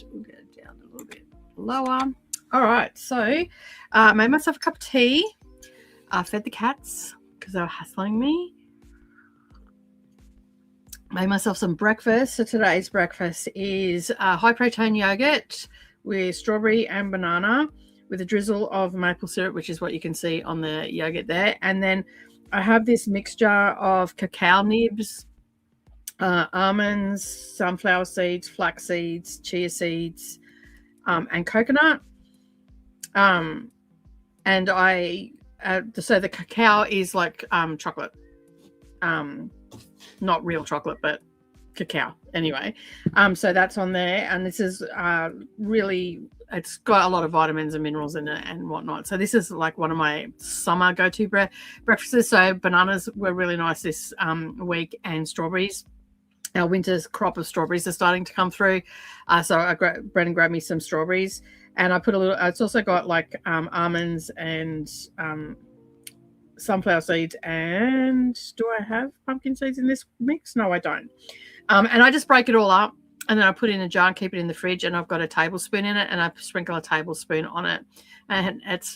We'll get it down a little bit lower. All right, so made myself a cup of tea. Fed the cats because they were hassling me. Made myself some breakfast. So today's breakfast is high protein yogurt with strawberry and banana with a drizzle of maple syrup, which is what you can see on the yogurt there. And then I have this mixture of cacao nibs, almonds, sunflower seeds, flax seeds, chia seeds, and coconut. And so the cacao is like chocolate, not real chocolate, but cacao anyway. So that's on there, and this is really, it's got a lot of vitamins and minerals in it and whatnot. So this is like one of my summer go-to breakfasts. So bananas were really nice this week, and strawberries. Our winter's crop of strawberries are starting to come through. So Brendan grabbed me some strawberries, and I put a little, it's also got like almonds and sunflower seeds, and do I have pumpkin seeds in this mix? No, I don't. And I just break it all up, and then I put it in a jar and keep it in the fridge, and I've got a tablespoon in it, and I sprinkle a tablespoon on it, and it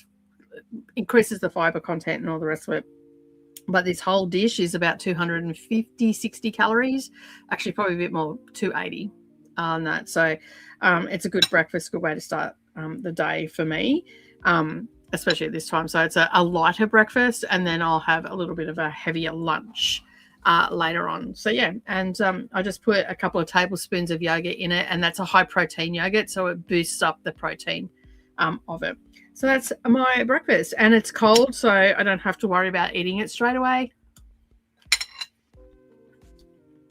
increases the fiber content and all the rest of it. But this whole dish is about 260 calories, actually probably a bit more, 280 on that. So it's a good breakfast, good way to start the day for me, especially at this time. So it's a lighter breakfast, and then I'll have a little bit of a heavier lunch later on. So yeah, and I just put a couple of tablespoons of yogurt in it, and that's a high protein yogurt, so it boosts up the protein of it. So that's my breakfast, and it's cold, so I don't have to worry about eating it straight away.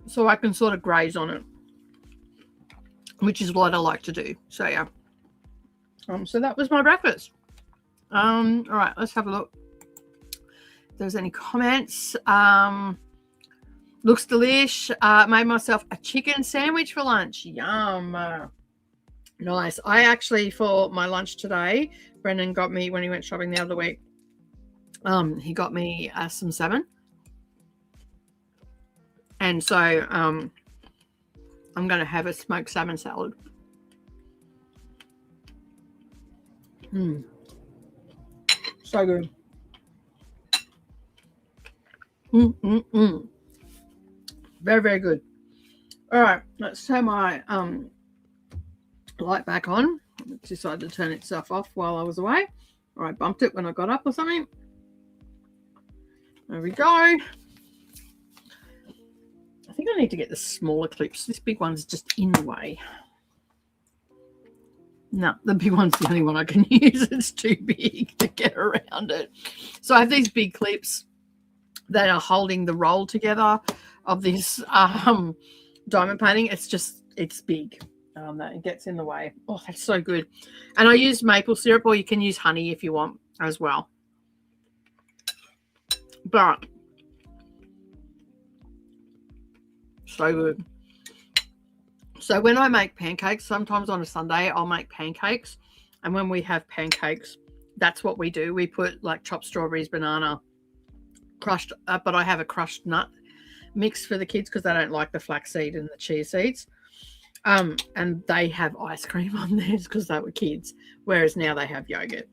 So I can sort of graze on it, which is what I like to do. So yeah, so that was my breakfast. All right, let's have a look if there's any comments. Looks delish. Made myself a chicken sandwich for lunch. Yum. Nice. I actually, for my lunch today, Brendan got me, when he went shopping the other week, he got me some salmon. And so I'm going to have a smoked salmon salad. So good. Very, very good. All right, let's turn my light back on. It decided to turn itself off while I was away, or I bumped it when I got up or something. There we go. I think I need to get the smaller clips. This big one's just in the way. No, the big one's the only one I can use. It's too big to get around it. So I have these big clips that are holding the roll together of this diamond painting. It's big. That it gets in the way. Oh, that's so good. And I use maple syrup, or you can use honey if you want as well. But so good. So when I make pancakes, sometimes on a Sunday, I'll make pancakes. And when we have pancakes, that's what we do. We put like chopped strawberries, banana, crushed, but I have a crushed nut mix for the kids because they don't like the flaxseed and the chia seeds. And they have ice cream on theirs because they were kids, whereas now they have yogurt.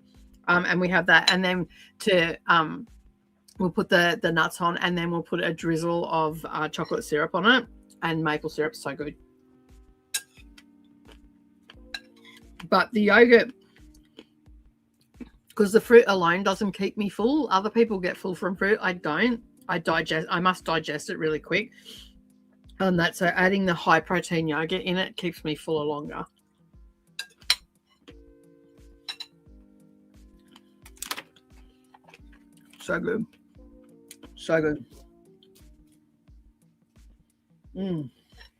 And we have that. And then we'll put the nuts on, and then we'll put a drizzle of chocolate syrup on it, and maple syrup. So good. But the yogurt, because the fruit alone doesn't keep me full. Other people get full from fruit. I don't. I must digest it really quick. And that's so adding the high protein yogurt in it keeps me fuller longer. So good. So good.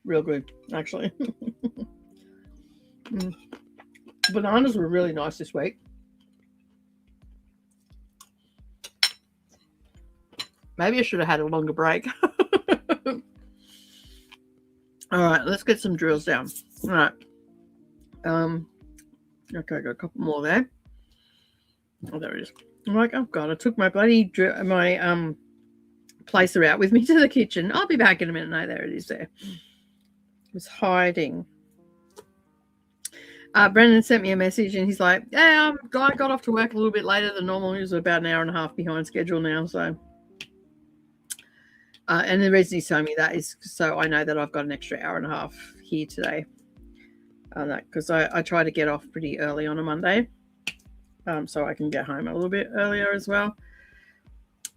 Real good, actually. Bananas were really nice this week. Maybe I should have had a longer break. All right, let's get some drills down. All right. Okay, I got a couple more there. Oh, there it is. I'm like, oh god, I took my bloody place her out with me to the kitchen. I'll be back in a minute. No, there it is there. It was hiding. Brendan sent me a message and he's like, yeah, I got off to work a little bit later than normal. He was about an hour and a half behind schedule now. So, and the reason he's telling me that is so I know that I've got an extra hour and a half here today. Because I try to get off pretty early on a Monday. So I can get home a little bit earlier as well.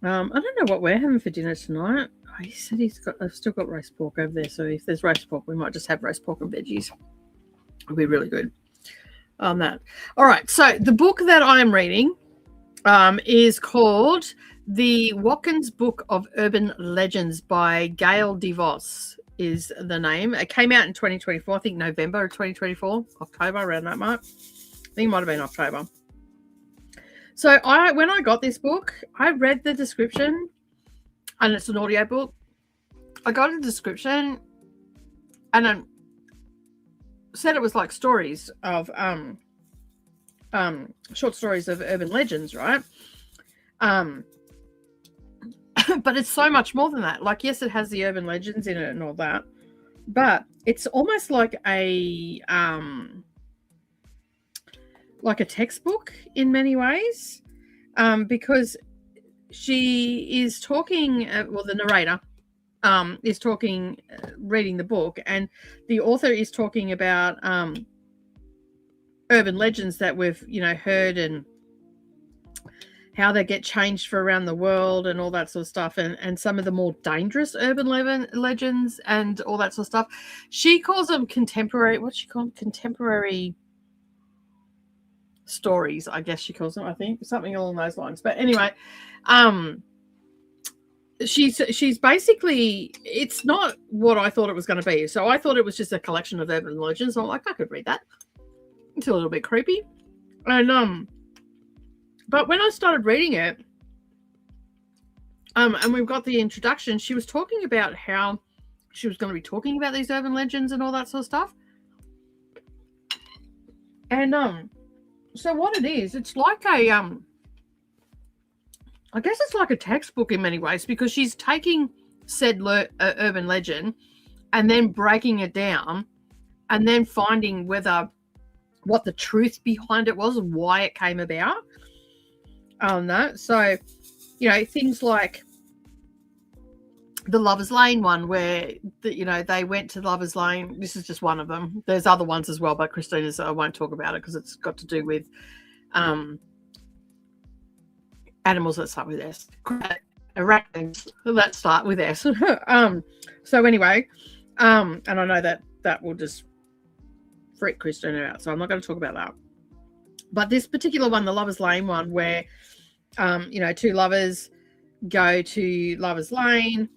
I don't know what we're having for dinner tonight. He said I've still got roast pork over there. So if there's roast pork, we might just have roast pork and veggies. It'll be really good. That. All right. So the book that I'm reading is called The Watkins Book of Urban Legends by Gail DeVos is the name. It came out in 2024, I think November of 2024, October, around that mark. I think it might have been October. So when I got this book, I read the description, and it's an audio book. I got a description, and then said it was like stories of short stories of urban legends, right? But it's so much more than that. Like, yes, it has the urban legends in it and all that, but it's almost like a textbook in many ways, because she is talking. The narrator is talking, reading the book, and the author is talking about urban legends that we've heard and how they get changed for around the world and all that sort of stuff, and some of the more dangerous urban legends and all that sort of stuff. She calls them contemporary. What's she called? Contemporary stories, I guess she calls them. I think something along those lines. But anyway, she's basically, it's not what I thought it was going to be. So I thought it was just a collection of urban legends. I'm like, I could read that. It's a little bit creepy. And but when I started reading it, and we've got the introduction, she was talking about how she was going to be talking about these urban legends and all that sort of stuff. And so what it is, it's like a I guess it's like a textbook in many ways, because she's taking said urban legend and then breaking it down and then finding what the truth behind it was and why it came about. So, things like the Lover's Lane one, where they went to Lover's Lane. This is just one of them. There's other ones as well, but Christina's, I won't talk about it because it's got to do with animals that start with S. Arachnids that start with S. So anyway, and I know that will just freak Christina out, so I'm not going to talk about that. But this particular one, the Lover's Lane one, where two lovers go to Lover's Lane,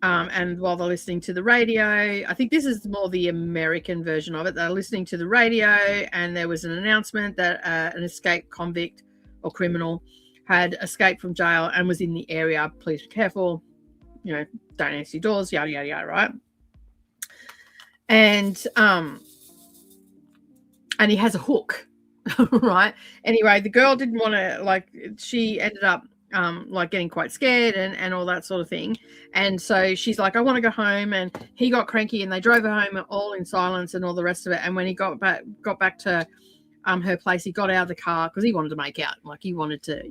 and while they're listening to the radio, I think this is more the American version of it, they're listening to the radio, and there was an announcement that an escaped convict or criminal had escaped from jail and was in the area. Please be careful, don't answer your doors, yada yada yada, right? And he has a hook. Right. Anyway, the girl didn't want to, she ended up getting quite scared and all that sort of thing. And so she's like, I want to go home. And he got cranky and they drove her home all in silence and all the rest of it. And when he got back to her place, he got out of the car because he wanted to make out. Like, he wanted to,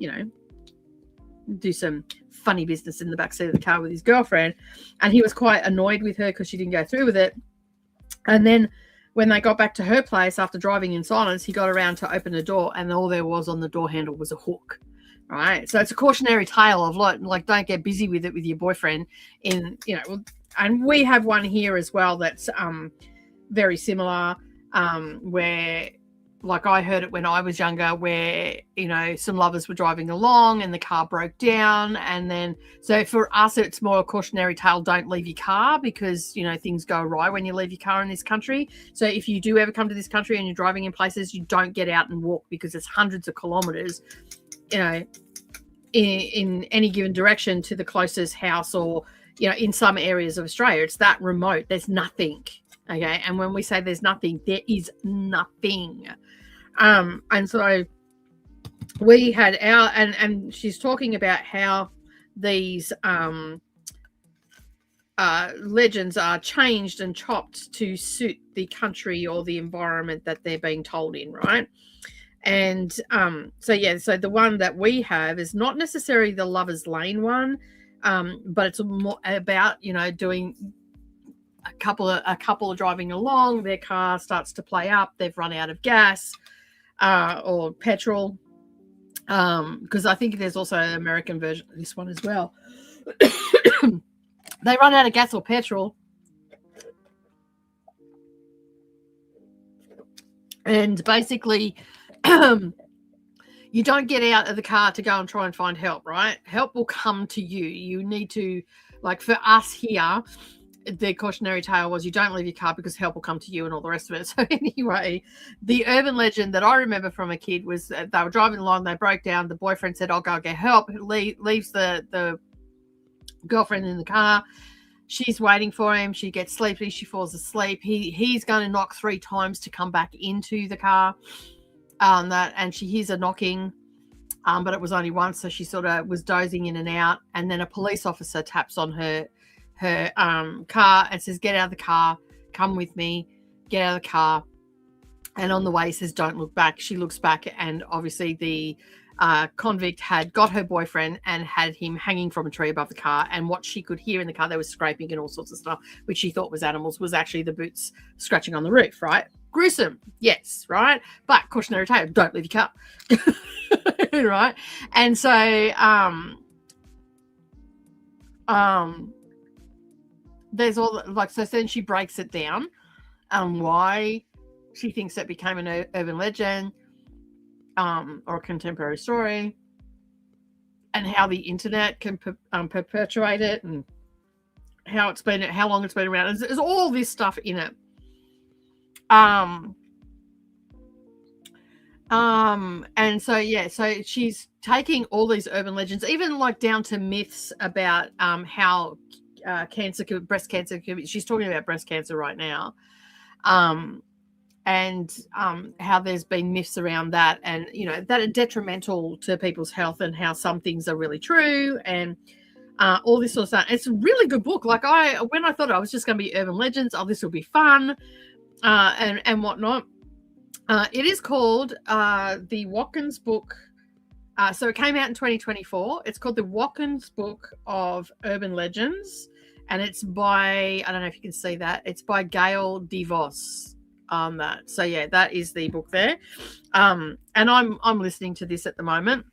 do some funny business in the backseat of the car with his girlfriend. And he was quite annoyed with her because she didn't go through with it. And then when they got back to her place after driving in silence, he got around to open the door, and all there was on the door handle was a hook. Right. So it's a cautionary tale of like don't get busy with it with your boyfriend. And we have one here as well that's very similar, where, like, I heard it when I was younger, where, some lovers were driving along and the car broke down. And then, so for us, it's more a cautionary tale. Don't leave your car because, things go awry when you leave your car in this country. So if you do ever come to this country and you're driving in places, you don't get out and walk because it's hundreds of kilometers, in any given direction to the closest house, or, in some areas of Australia, it's that remote. There's nothing. Okay. And when we say there's nothing, there is nothing. And so we had and she's talking about how these legends are changed and chopped to suit the country or the environment that they're being told in, right? And so the one that we have is not necessarily the Lover's Lane one, but it's more about, doing a couple driving along, their car starts to play up, they've run out of gas or petrol, because I think there's also an American version of this one as well. They run out of gas or petrol, and basically you don't get out of the car to go and try and find help, right? Help will come to you. You need to, like for us here, the cautionary tale was you don't leave your car because help will come to you and all the rest of it. So anyway, the urban legend that I remember from a kid was that they were driving along, they broke down, the boyfriend said, I'll go get help, leaves the girlfriend in the car. She's waiting for him. She gets sleepy. She falls asleep. He's going to knock 3 times to come back into the car. And she hears a knocking, but it was only once, so she sort of was dozing in and out. And then a police officer taps on her car and says, "Get out of the car. Come with me. Get out of the car." And on the way, he says, "Don't look back." She looks back, and obviously the convict had got her boyfriend and had him hanging from a tree above the car. And what she could hear in the car, there was scraping and all sorts of stuff, which she thought was animals, was actually the boots scratching on the roof, right? Gruesome, yes, right? But cautionary tale, don't leave your car. Right? And so there's all, like, so then she breaks it down why she thinks it became an urban legend, or a contemporary story, and how the internet can perpetuate it, and how long it's been around. There's all this stuff in it. And so she's taking all these urban legends, even like down to myths about how breast cancer can be. She's talking about breast cancer right now. And how there's been myths around that, and that are detrimental to people's health, and how some things are really true, and all this sort of stuff. It's a really good book. Like when I thought I was just going to be urban legends, this will be fun, and whatnot. It is called the Watkins Book. So it came out in 2024. It's called the Watkins Book of Urban Legends, and it's by, I don't know if you can see that, it's by Gail DeVos. That. So yeah, that is the book there. And I'm listening to this at the moment.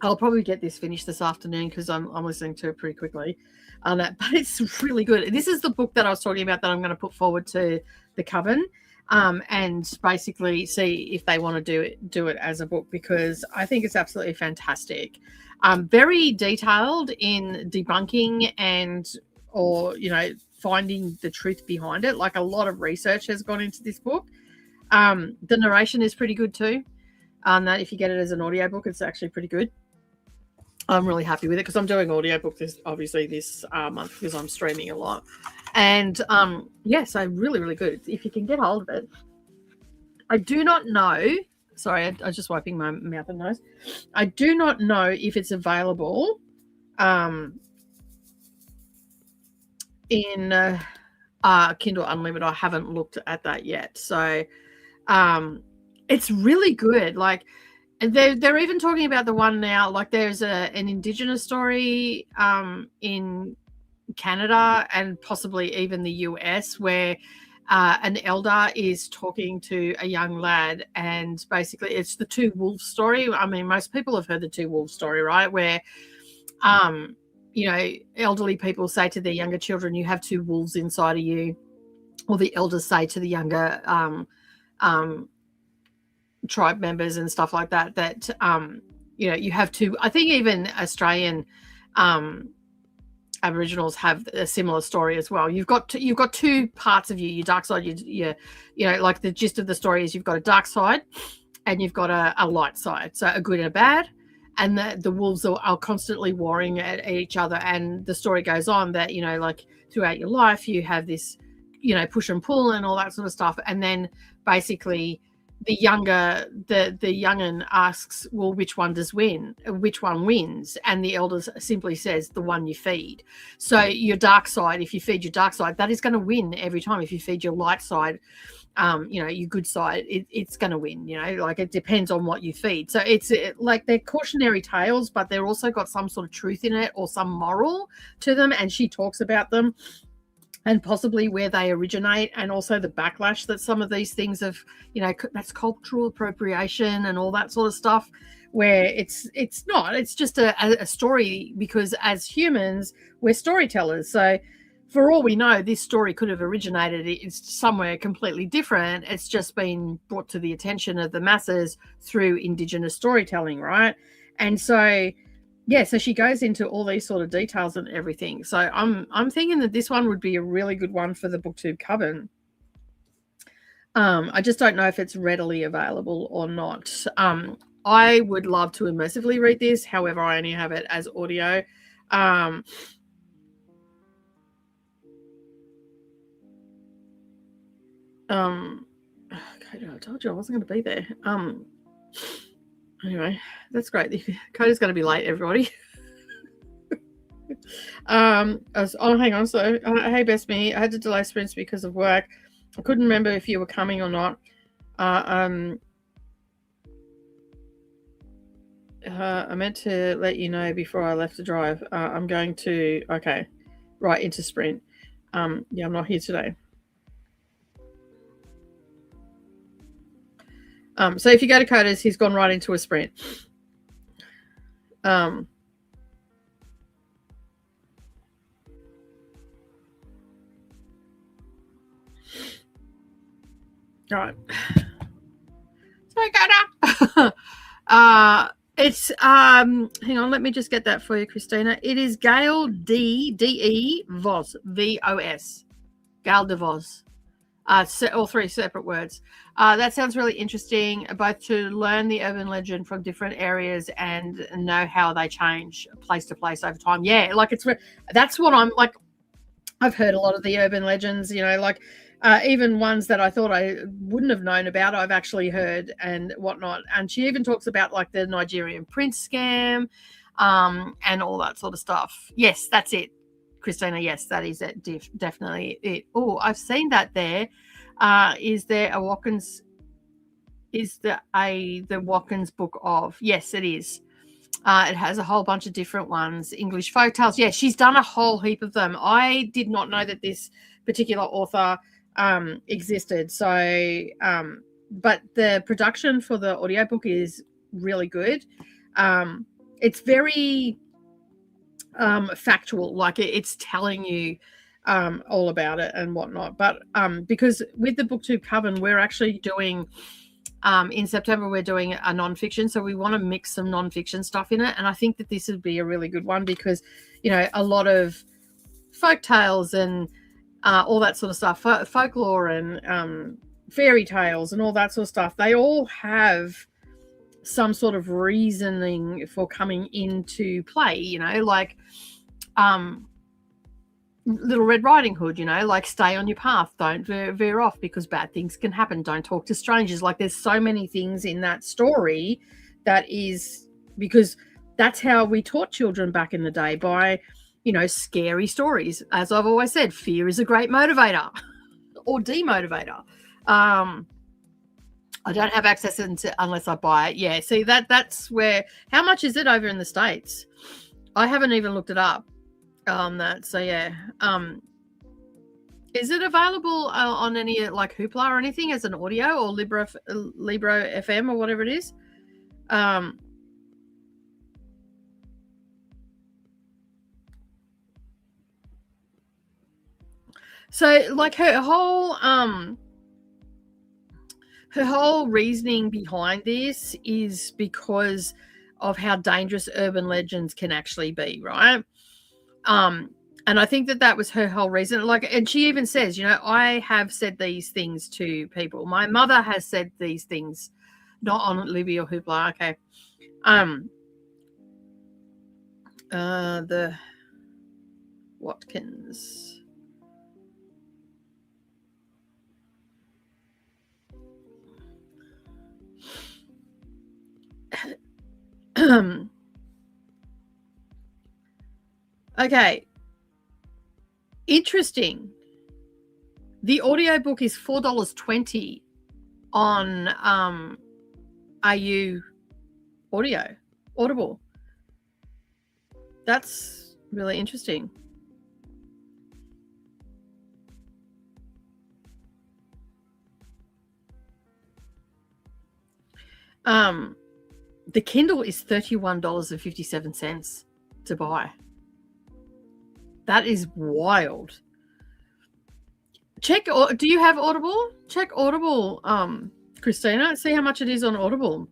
I'll probably get this finished this afternoon because I'm listening to it pretty quickly on that. But it's really good. This is the book that I was talking about that I'm going to put forward to the Coven, and basically see if they want to do it as a book, because I think it's absolutely fantastic. Very detailed in debunking or finding the truth behind it. Like, a lot of research has gone into this book. The narration is pretty good too. That if you get it as an audiobook, it's actually pretty good. I'm really happy with it because I'm doing audiobook this month because I'm streaming a lot. And so really, really good. If you can get hold of it. I do not know. Sorry, I was just wiping my mouth and nose. I do not know if it's available in Kindle Unlimited. I haven't looked at that yet. So it's really good. Like, they're even talking about the one now, like there's an Indigenous story in Canada and possibly even the US where an elder is talking to a young lad, and basically it's the two wolves story. I mean, most people have heard the two wolves story, right? Where elderly people say to their younger children, you have two wolves inside of you, or the elders say to the younger tribe members and stuff like that, you have two. I think even Australian Aboriginals have a similar story as well. You've got two parts of you, your dark side, like the gist of the story is you've got a dark side and you've got a light side, so a good and a bad. And the wolves are constantly warring at each other. And the story goes on that, like throughout your life, you have this, push and pull and all that sort of stuff. And then basically the young'un asks, well, which one wins? And the elder simply says, the one you feed. So your dark side, if you feed your dark side, that is going to win every time. If you feed your light side, your good side, it's going to win. Like, it depends on what you feed. So it's like, they're cautionary tales, but they're also got some sort of truth in it or some moral to them, and she talks about them and possibly where they originate, and also the backlash that some of these things have, that's cultural appropriation and all that sort of stuff, where it's just a story, because as humans, we're storytellers. So for all we know, this story could have originated it's somewhere completely different. It's just been brought to the attention of the masses through Indigenous storytelling, right? And so yeah, so she goes into all these sort of details and everything. So I'm thinking that this one would be a really good one for the BookTube Coven. I just don't know if it's readily available or not. I would love to immersively read this. However, I only have it as audio. Okay, I told you I wasn't going to be there. Anyway, that's great. Coda's going to be late, everybody. Hang on. So, hey, Best Me, I had to delay sprints because of work. I couldn't remember if you were coming or not. I meant to let you know before I left to drive. I'm going to right into sprint. Yeah, I'm not here today. So if you go to Coda's, he's gone right into a sprint. All right. Sorry, Coda. It's hang on, let me just get that for you, Christina. It is Gail D.E. Vos, V-O-S. Gail de Vos. All three separate words. That sounds really interesting, both to learn the urban legend from different areas and know how they change place to place over time. Yeah, like that's what I'm like. I've heard a lot of the urban legends, like even ones that I thought I wouldn't have known about, I've actually heard and whatnot. And she even talks about like the Nigerian prince scam and all that sort of stuff. Yes, that's it. Christina, yes, that is it. Definitely it. Oh, I've seen that there. Is there a Watkins? Is the Watkins book of? Yes, it is. It has a whole bunch of different ones. English folktales. Yeah, she's done a whole heap of them. I did not know that this particular author existed. So, but the production for the audiobook is really good. It's very factual, like it's telling you all about it and whatnot. But because with the BookTube Coven, we're actually doing in September, we're doing a nonfiction, so we want to mix some nonfiction stuff in it. And I think that this would be a really good one because, a lot of folk tales and all that sort of stuff, folklore and fairy tales and all that sort of stuff, they all have some sort of reasoning for coming into play, like Little Red Riding Hood, like stay on your path, don't veer off because bad things can happen, don't talk to strangers. Like there's so many things in that story that is because that's how we taught children back in the day, by scary stories. As I've always said, fear is a great motivator or demotivator. I don't have access into unless I buy it. Yeah, see that's where. How much is it over in the States? I haven't even looked it up. That. So yeah. Is it available on any like Hoopla or anything as an audio or Libro FM or whatever it is? So like her whole reasoning behind this is because of how dangerous urban legends can actually be, right? And I think that was her whole reason. Like, and she even says, I have said these things to people. My mother has said these things, not on Libby or Hoopla. Okay. The Watkins. Okay. Interesting. The audiobook is $4.20 on AU Audible. That's really interesting. The Kindle is $31.57 to buy. That is wild. Check, do you have Audible? Check Audible, Christina. See how much it is on Audible.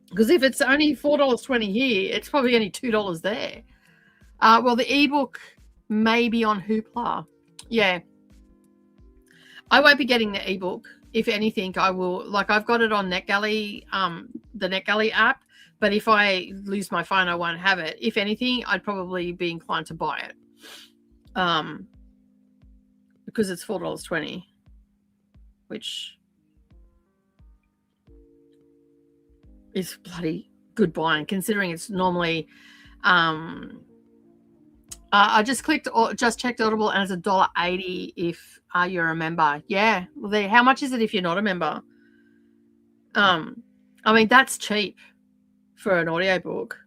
Because if it's only $4.20 here, it's probably only $2 there. Well, the ebook may be on Hoopla. Yeah. I won't be getting the ebook. If anything, I will, like, I've got it on NetGalley, the NetGalley app, but if I lose my phone, I won't have it. If anything, I'd probably be inclined to buy it. Because it's $4.20, which is bloody good buying, considering it's normally I just checked Audible, and it's $1.80 if you're a member. Yeah. Well, how much is it if you're not a member? I mean, that's cheap for an audiobook.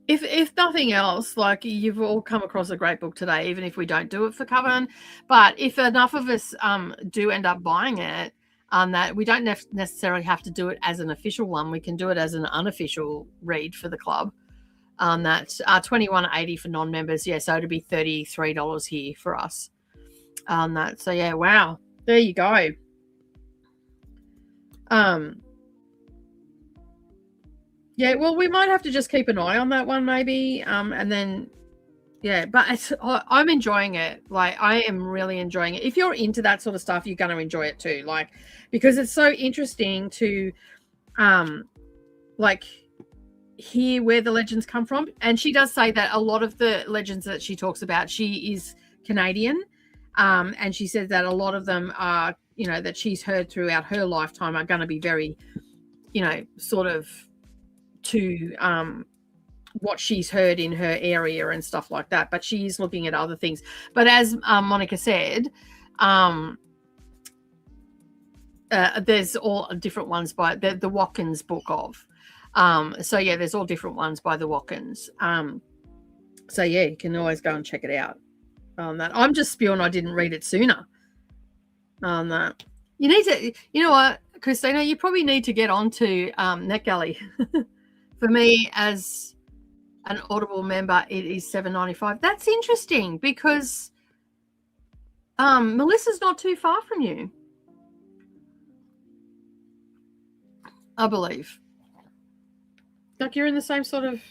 If nothing else, like, you've all come across a great book today, even if we don't do it for Coven. But if enough of us do end up buying it, that we don't necessarily have to do it as an official one. We can do it as an unofficial read for the club. That's $21.80 for non-members. Yeah, so it'd be $33 here for us. That, so yeah, wow, there you go. Yeah, well, we might have to just keep an eye on that one, maybe, and then. Yeah, but I'm enjoying it. Like, I am really enjoying it. If you're into that sort of stuff, you're going to enjoy it too. Like, because it's so interesting to, like, hear where the legends come from. And she does say that a lot of the legends that she talks about, she is Canadian. And she says that a lot of them are, that she's heard throughout her lifetime are going to be very, sort of to, what she's heard in her area and stuff like that, but she is looking at other things. But as Monica said, there's all different ones by the Watkins book of. So yeah, there's all different ones by the Watkins. So yeah, you can always go and check it out. That I'm just spewing I didn't read it sooner. That you need to, you know what, Christina, you probably need to get onto NetGalley. For me, as an Audible member, it is $7.95. That's interesting because Melissa's not too far from you, I believe. Like, you're in the same sort of,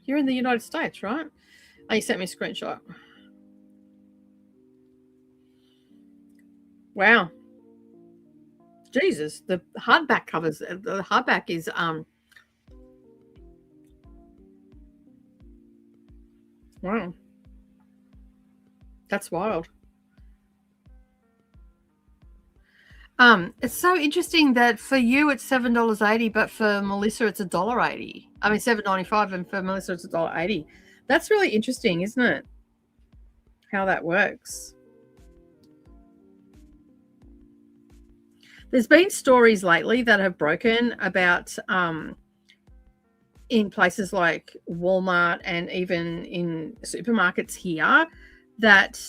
you're in the United States, right? Oh, you sent me a screenshot. Wow. Jesus, the hardback covers, the hardback is wow. That's wild. It's so interesting that for you it's $7.80, but for Melissa it's $1.80. I mean $7.95, and for Melissa it's $1.80. That's really interesting, isn't it? How that works. There's been stories lately that have broken about in places like Walmart and even in supermarkets here, that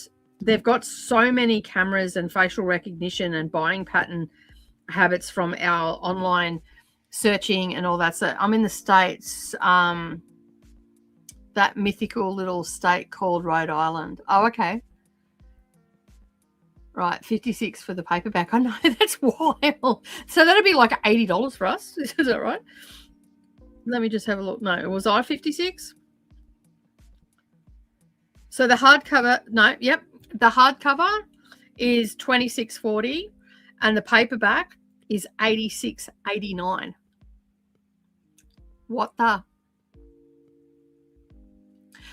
they've got so many cameras and facial recognition and buying pattern habits from our online searching and all that. So I'm in the States, that mythical little state called Rhode Island. Oh, okay. Right, 56 for the paperback. I know, that's wild. So that'd be like $80 for us. Is that right? Let me just have a look. No, was I 56? So the hardcover, no, yep. The hardcover is $26.40 and the paperback is $86.89. What the?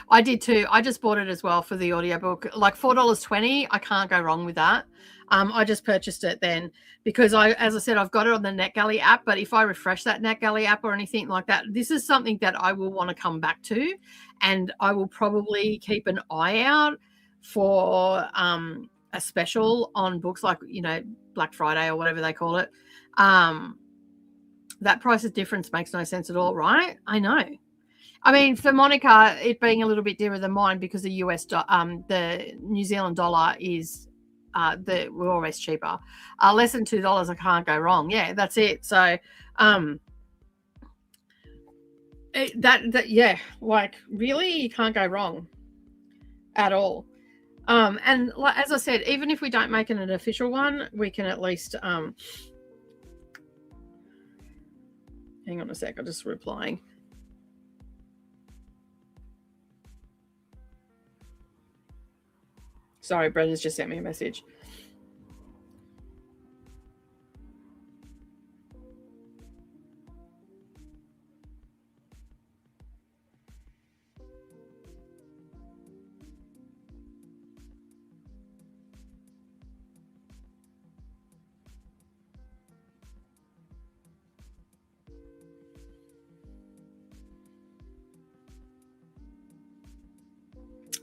I did too. I just bought it as well for the audiobook. Like $4.20, I can't go wrong with that. I just purchased it then because as I said, I've got it on the NetGalley app, but if I refresh that NetGalley app or anything like that, this is something that I will want to come back to, and I will probably keep an eye out for a special on books like, Black Friday or whatever they call it. That price of difference makes no sense at all, right? I know. I mean, for Monica, it being a little bit dearer than mine because the the New Zealand dollar is we're always cheaper. Less than $2, I can't go wrong. Yeah, that's it. So, yeah, like really, you can't go wrong at all. And as I said, even if we don't make it an official one, we can at least hang on a sec. I'm just replying. Sorry, Brendan's just sent me a message.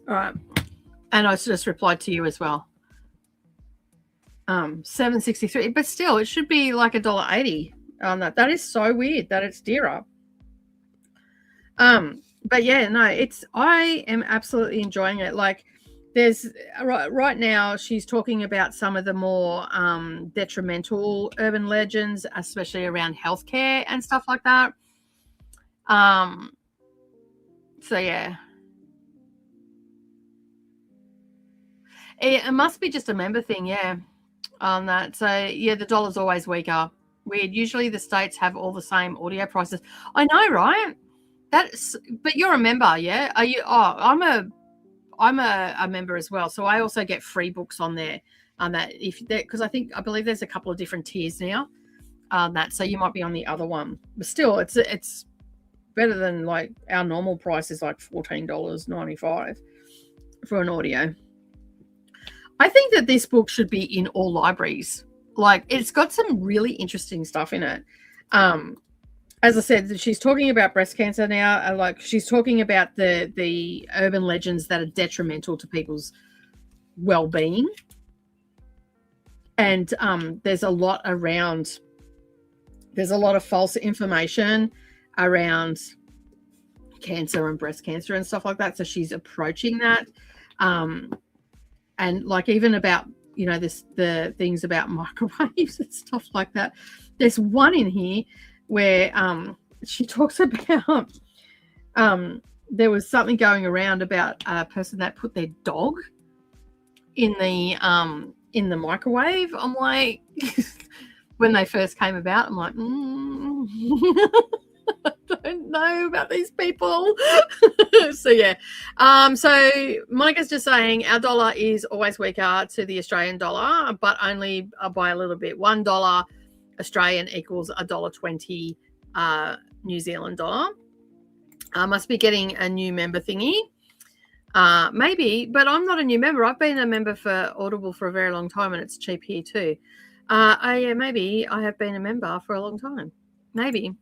All right. And I just replied to you as well. $7.63, but still, it should be like $1.80 on that. That is so weird that it's dearer. But yeah, no, I am absolutely enjoying it. Like, there's right now she's talking about some of the more detrimental urban legends, especially around healthcare and stuff like that. So yeah. It must be just a member thing, yeah, on that. So, yeah, the dollar's always weaker. Weird. Usually the states have all the same audio prices. I know, right? But you're a member, yeah? Are you? Oh, I'm a member as well. So I also get free books on there. Because I believe there's a couple of different tiers now on that. So you might be on the other one, but still, it's better than like our normal price is like $14.95 for an audio. I think that this book should be in all libraries. Like, it's got some really interesting stuff in it. As I said, she's talking about breast cancer now. Like, she's talking about the urban legends that are detrimental to people's well-being. And there's a lot of false information around cancer and breast cancer and stuff like that. So she's approaching that. And like even about, the things about microwaves and stuff like that. There's one in here where she talks about there was something going around about a person that put their dog in the microwave. I'm like, when they first came about, I'm like, I don't know about these people. So yeah. So Monica's just saying our dollar is always weaker to the Australian dollar, but only by a little bit. $1 Australian equals $1.20 New Zealand dollar. I must be getting a new member thingy. Maybe, but I'm not a new member. I've been a member for Audible for a very long time, and it's cheap here too. Yeah, maybe I have been a member for a long time. Maybe.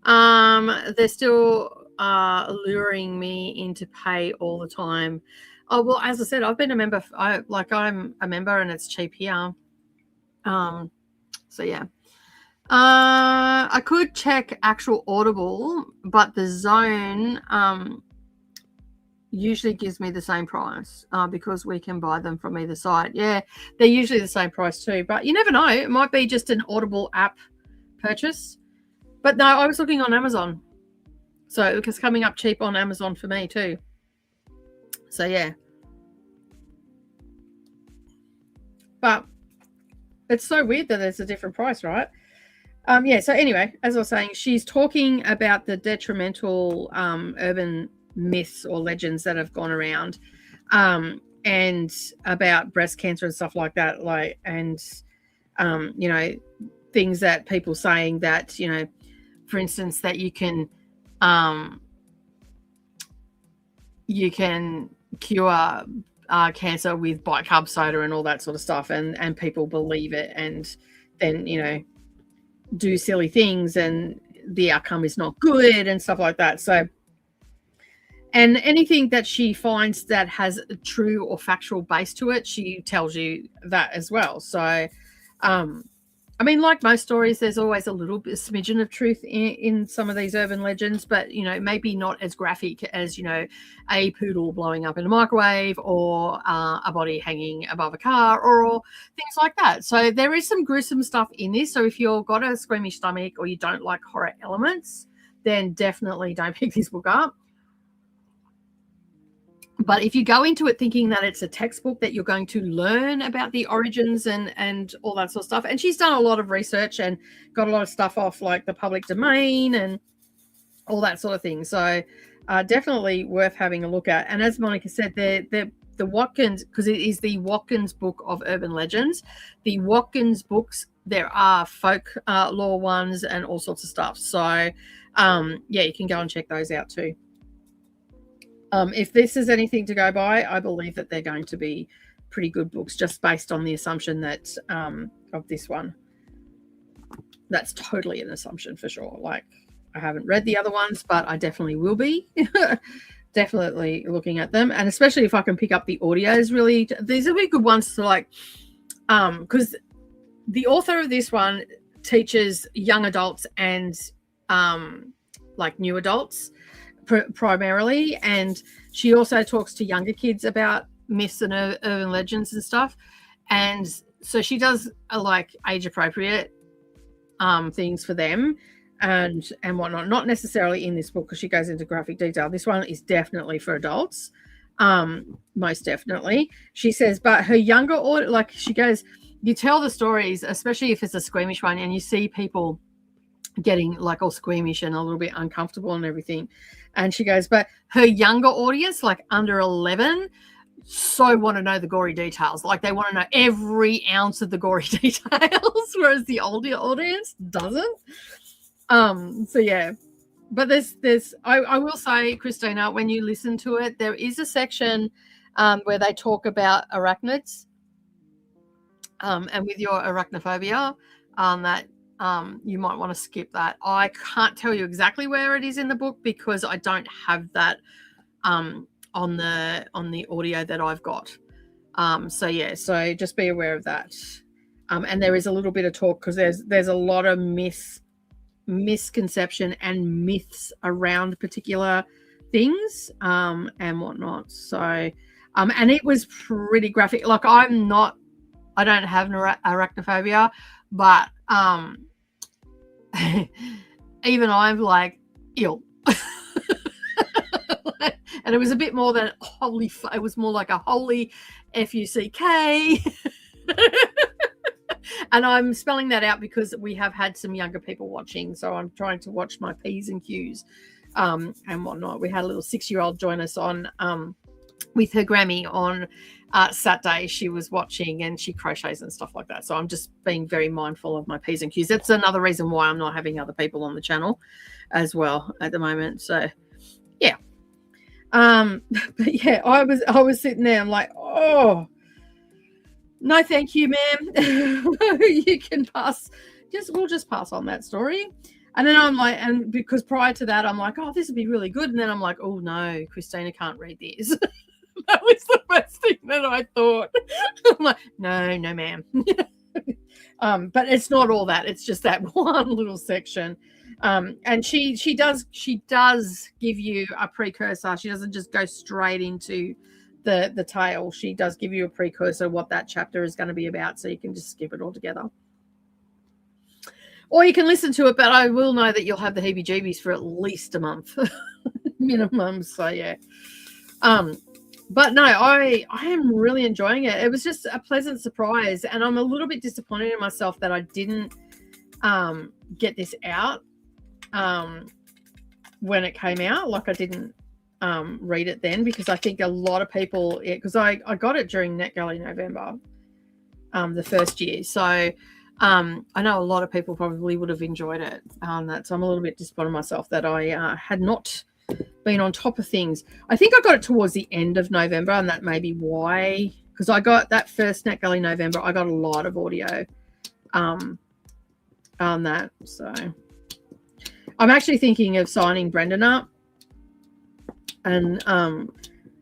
They're still luring me into pay all the time. Oh, well, as I said, I've been a member. I'm a member and it's cheap here. So yeah. I could check actual Audible, but the Zone usually gives me the same price because we can buy them from either side. Yeah, they're usually the same price too, but you never know. It might be just an Audible app purchase. But no, I was looking on Amazon. So it was coming up cheap on Amazon for me too. So yeah. But it's so weird that there's a different price, right? Yeah, so anyway, as I was saying, she's talking about the detrimental urban myths or legends that have gone around and about breast cancer and stuff like that. Things that people saying that, for instance, that you can you can cure cancer with bicarb soda and all that sort of stuff, and people believe it, and then, you know, do silly things, and the outcome is not good and stuff like that. So, and anything that she finds that has a true or factual base to it, she tells you that as well. So, I mean, like most stories, there's always a little bit, smidgen of truth in some of these urban legends, but, you know, maybe not as graphic as, you know, a poodle blowing up in a microwave, or a body hanging above a car, or things like that. So there is some gruesome stuff in this. So if you've got a squeamish stomach or you don't like horror elements, then definitely don't pick this book up. But if you go into it thinking that it's a textbook that you're going to learn about the origins and all that sort of stuff, and she's done a lot of research and got a lot of stuff off like the public domain and all that sort of thing. So definitely worth having a look at. And as Monica said, the Watkins, because it is the Watkins Book of Urban Legends, the Watkins books, there are folk lore ones and all sorts of stuff. So yeah, you can go and check those out too. If this is anything to go by, I believe that they're going to be pretty good books, just based on the assumption that of this one. That's totally an assumption for sure. Like, I haven't read the other ones, but I definitely will be. Definitely looking at them, and especially if I can pick up the audios. Really, these will be good ones to like, because the author of this one teaches young adults and like new adults primarily, and she also talks to younger kids about myths and urban legends and stuff, and so she does like age appropriate things for them and whatnot. Not necessarily in this book because she goes into graphic detail. This one is definitely for adults, most definitely. She says, but her younger audience, like she goes, you tell the stories, especially if it's a squeamish one, and you see people getting like all squeamish and a little bit uncomfortable and everything. And she goes, but her younger audience, like under 11, so want to know the gory details. Like they want to know every ounce of the gory details, whereas the older audience doesn't. So yeah, but there's I will say, Christina, when you listen to it, there is a section where they talk about arachnids, and with your arachnophobia, that you might want to skip that. I can't tell you exactly where it is in the book because I don't have that on the audio that I've got. So yeah, so just be aware of that. And there is a little bit of talk because there's a lot of misconception and myths around particular things and whatnot. So and it was pretty graphic. Like I don't have arachnophobia, but even I'm like ill. And it was a bit more than it was more like a holy F-U-C-K. And I'm spelling that out because we have had some younger people watching, so I'm trying to watch my P's and Q's and whatnot. We had a little 6-year-old join us on with her Grammy on Saturday. She was watching and she crochets and stuff like that. So I'm just being very mindful of my P's and Q's. That's another reason why I'm not having other people on the channel as well at the moment. So yeah. But yeah, I was sitting there. I'm like, oh, no, thank you, ma'am. You can pass. We'll just pass on that story. And then I'm like, and because prior to that, I'm like, oh, this would be really good. And then I'm like, oh no, Christina can't read this. That was the first thing that I thought. I'm like, no, ma'am. But it's not all that. It's just that one little section. And she does give you a precursor. She doesn't just go straight into the tale. She does give you a precursor what that chapter is going to be about, so you can just skip it all together. Or you can listen to it, but I will know that you'll have the heebie-jeebies for at least a month minimum. So yeah. But no, I am really enjoying it. It was just a pleasant surprise, and I'm a little bit disappointed in myself that I didn't get this out when it came out. Like I didn't read it then, because I think a lot of people, because I got it during NetGalley November, the first year. So I know a lot of people probably would have enjoyed it. So I'm a little bit disappointed in myself that I had not been on top of things. I think I got it towards the end of November, and that may be why, because I got that first NetGalley November, I got a lot of audio on that. So I'm actually thinking of signing Brendan up, and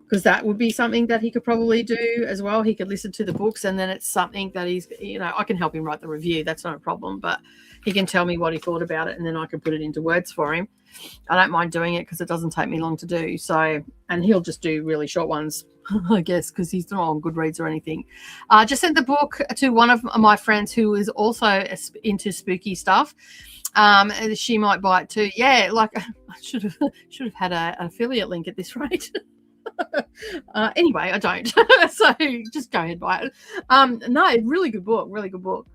because that would be something that he could probably do as well. He could listen to the books, and then it's something that he's, I can help him write the review. That's not a problem, but he can tell me what he thought about it, and then I can put it into words for him. I don't mind doing it because it doesn't take me long to do. So, and he'll just do really short ones, I guess, because he's not on Goodreads or anything. Just sent the book to one of my friends who is also into spooky stuff. She might buy it too. Yeah, like I should have had an affiliate link at this rate. Anyway, I don't. So just go ahead and buy it. No, really good book. Really good book.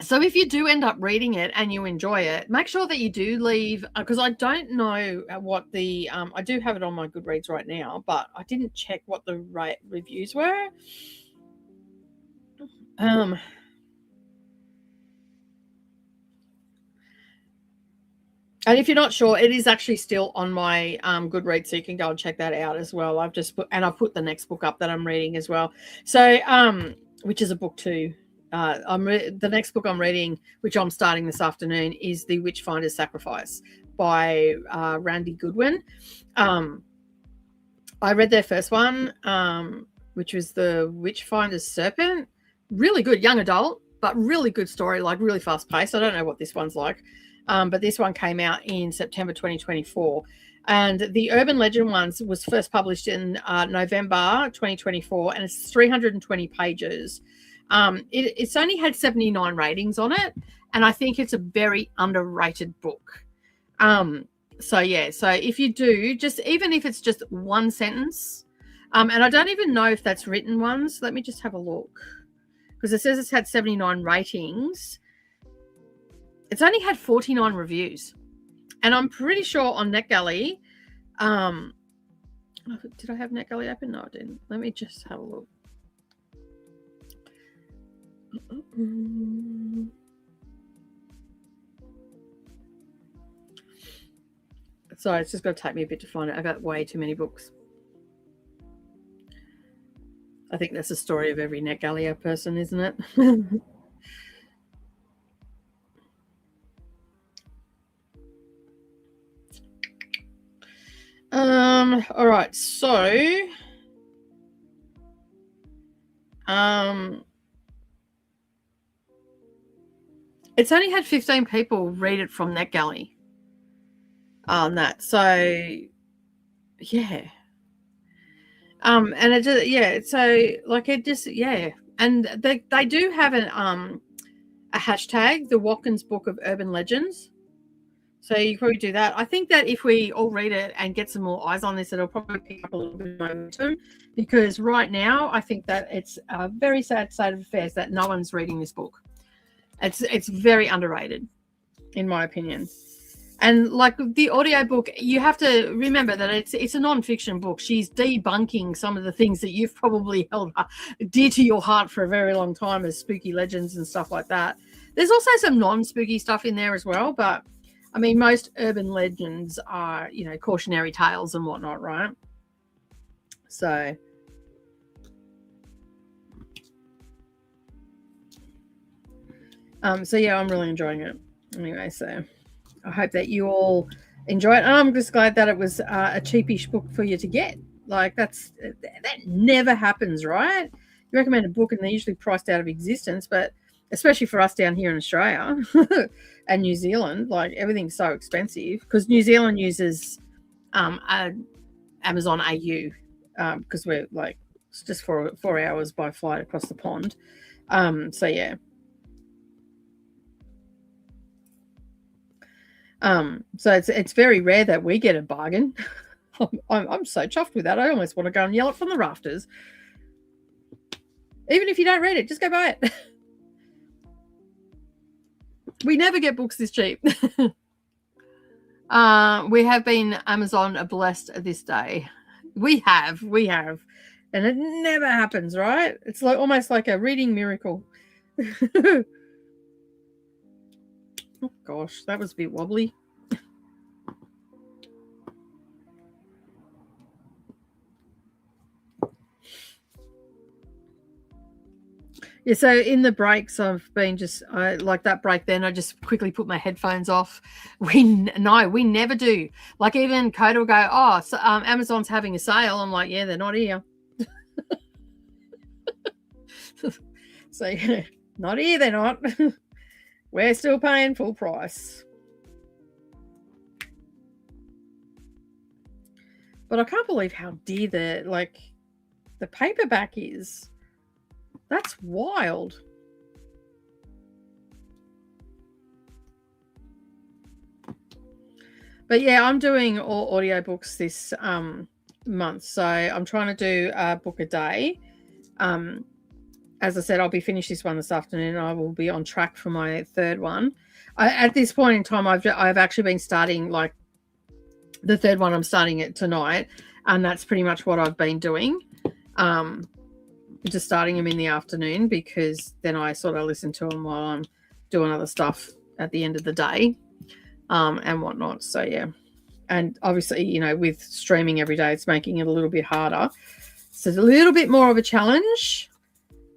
So if you do end up reading it and you enjoy it, make sure that you do leave, because I don't know what the I do have it on my Goodreads right now, but I didn't check what the reviews were. And if you're not sure, it is actually still on my Goodreads, so you can go and check that out as well. I've put the next book up that I'm reading as well. So, which is a book too. The next book I'm reading, which I'm starting this afternoon, is The Witchfinder's Sacrifice by Randy Goodwin. I read their first one, which was The Witchfinder's Serpent. Really good, young adult, but really good story, like really fast paced. I don't know what this one's like. But this one came out in September 2024. And the Urban Legend ones was first published in November 2024, and it's 320 pages. It's only had 79 ratings on it, and I think it's a very underrated book. So if you do, just even if it's just one sentence, and I don't even know if that's written ones. Let me just have a look, because it says it's had 79 ratings. It's only had 49 reviews, and I'm pretty sure on NetGalley. Did I have NetGalley open? No, I didn't. Let me just have a look. Sorry, it's just going to take me a bit to find it. I've got way too many books. I think that's the story of every NetGalley person, isn't it? All right, so it's only had 15 people read it from NetGalley on that. So yeah. And it just, yeah, so like it just, yeah. And they do have a hashtag, the Watkins Book of Urban Legends. So you probably do that. I think that if we all read it and get some more eyes on this, it'll probably pick up a little bit of momentum, because right now I think that it's a very sad state of affairs that no one's reading this book. It's very underrated, in my opinion. And like the audiobook, you have to remember that it's a non-fiction book. She's debunking some of the things that you've probably held dear to your heart for a very long time as spooky legends and stuff like that. There's also some non-spooky stuff in there as well, but I mean, most urban legends are, cautionary tales and whatnot, right? So, yeah, I'm really enjoying it. Anyway, so I hope that you all enjoy it. And I'm just glad that it was a cheapish book for you to get. Like that never happens, right? You recommend a book and they're usually priced out of existence, but especially for us down here in Australia and New Zealand, like everything's so expensive, because New Zealand uses Amazon AU, because we're like it's just 4 hours by flight across the pond. So yeah. So it's very rare that we get a bargain. I'm so chuffed with that. I almost want to go and yell it from the rafters. Even if you don't read it, just go buy it. We never get books this cheap. We have been Amazon blessed this day. We have. And it never happens, right? It's like almost like a reading miracle. Oh gosh, that was a bit wobbly. Yeah, so in the breaks, I've been like that break. Then I just quickly put my headphones off. We never do. Like even Coda will go, "Oh, so, Amazon's having a sale." I'm like, "Yeah, they're not here." So yeah, not here. They're not. We're still paying full price. But I can't believe how dear the paperback is. That's wild. But yeah, I'm doing all audiobooks this month. So I'm trying to do a book a day. As I said, I'll be finished this one this afternoon. I will be on track for my third one. At this point in time, I've actually been starting, like, the third one. I'm starting it tonight, and that's pretty much what I've been doing. Just starting them in the afternoon, because then I sort of listen to them while I'm doing other stuff at the end of the day, and whatnot. So yeah, and obviously, you know, with streaming every day, it's making it a little bit harder. So it's a little bit more of a challenge,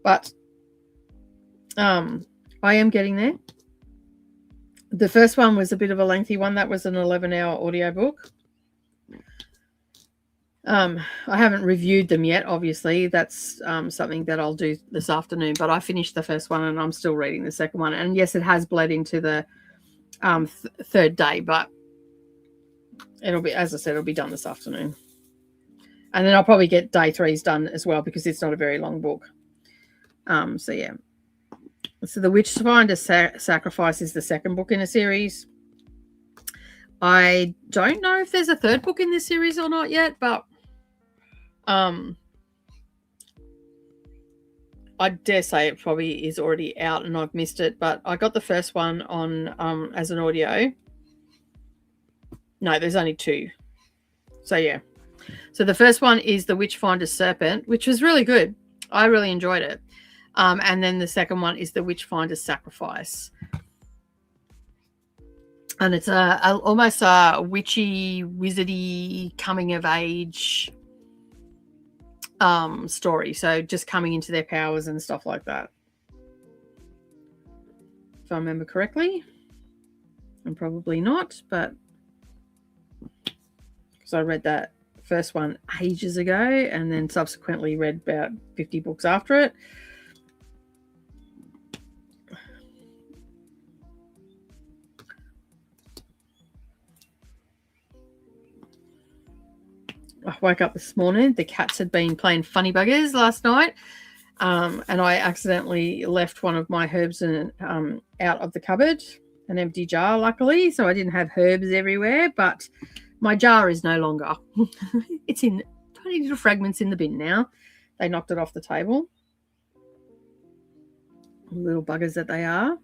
but I am getting there. The first one was a bit of a lengthy one. That was an 11-hour audiobook. I haven't reviewed them yet, obviously. That's something that I'll do this afternoon, but I finished the first one and I'm still reading the second one. And yes, it has bled into the third day, but it'll be, as I said, it'll be done this afternoon. And then I'll probably get day 3's done as well, because it's not a very long book. So yeah. So The Witchfinder Sacrifice is the second book in a series. I don't know if there's a third book in this series or not yet, but I dare say it probably is already out and I've missed it. But I got the first one on as an audio. No, there's only 2. So yeah. So the first one is The Witchfinder Serpent, which was really good. I really enjoyed it. And then the second one is The Witchfinder Sacrifice. And it's almost a witchy, wizardy, coming of age story. So just coming into their powers and stuff like that. If I remember correctly. And probably not, but because I read that first one ages ago and then subsequently read about 50 books after it. I woke up this morning. The cats had been playing funny buggers last night, and I accidentally left one of my herbs out of the cupboard, an empty jar, luckily, so I didn't have herbs everywhere, but my jar is no longer. It's in tiny little fragments in the bin now. They knocked it off the table. Little buggers that they are.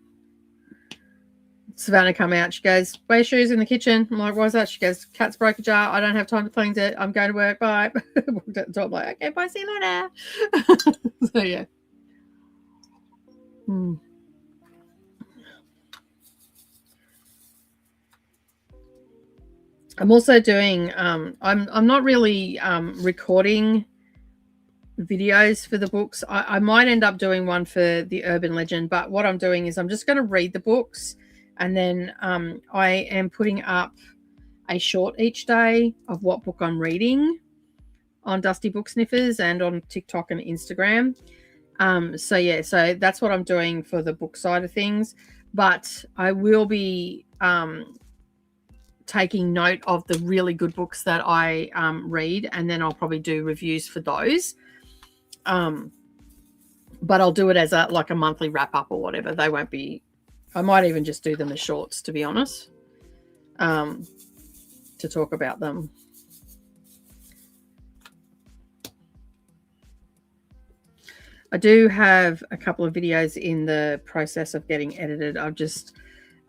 Savannah come out. She goes, "Wear shoes in the kitchen." I'm like, "Why's that?" She goes, "Cat's broke a jar. I don't have time to cleanse it. I'm going to work. Bye." Walked out the door. I'm like, "Okay, bye. See you later." So yeah. I'm also doing. I'm not really recording videos for the books. I might end up doing one for the urban legend, but what I'm doing is I'm just going to read the books. And then I am putting up a short each day of what book I'm reading on Dusty Book Sniffers and on TikTok and Instagram. So yeah, so that's what I'm doing for the book side of things. But I will be taking note of the really good books that I read, and then I'll probably do reviews for those. But I'll do it as a monthly wrap up or whatever. They won't be. I might even just do them as shorts, to be honest, to talk about them. I do have a couple of videos in the process of getting edited. I'm just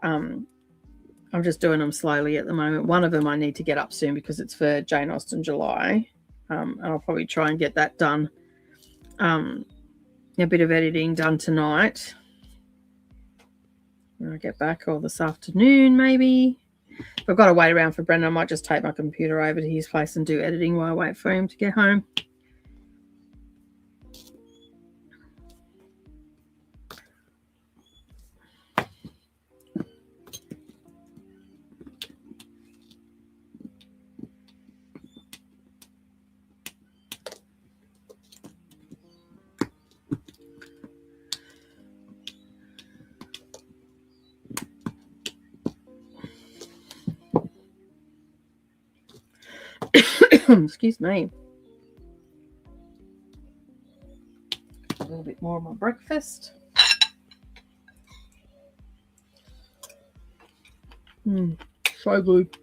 doing them slowly at the moment. One of them I need to get up soon because it's for Jane Austen July, and I'll probably try and get that done. A bit of editing done tonight when I get back, or this afternoon maybe. If I've got to wait around for Brendan, I might just take my computer over to his place and do editing while I wait for him to get home. Excuse me. A little bit more of my breakfast. So good.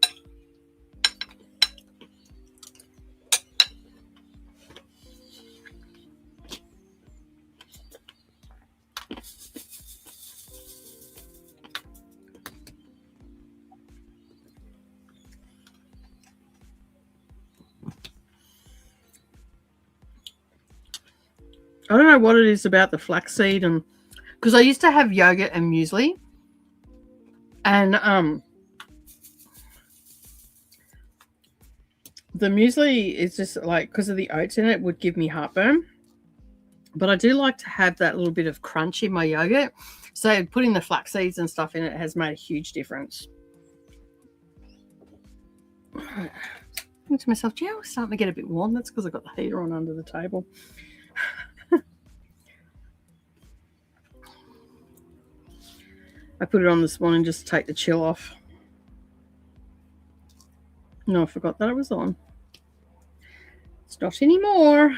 I don't know what it is about the flaxseed, and because I used to have yogurt and muesli, and the muesli is just like, because of the oats in it, would give me heartburn. But I do like to have that little bit of crunch in my yogurt. So putting the flax seeds and stuff in it has made a huge difference. I think to myself, gee, I was starting to get a bit warm. That's because I got the heater on under the table. I put it on this morning just to take the chill off. No, I forgot that it was on. It's not anymore.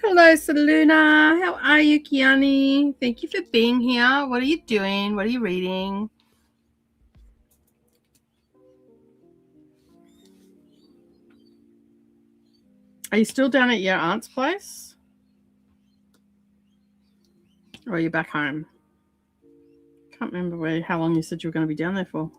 Hello, Saluna. How are you, Kiani? Thank you for being here. What are you doing? What are you reading? Are you still down at your aunt's place? Or are you back home? Can't remember how long you said you were going to be down there for.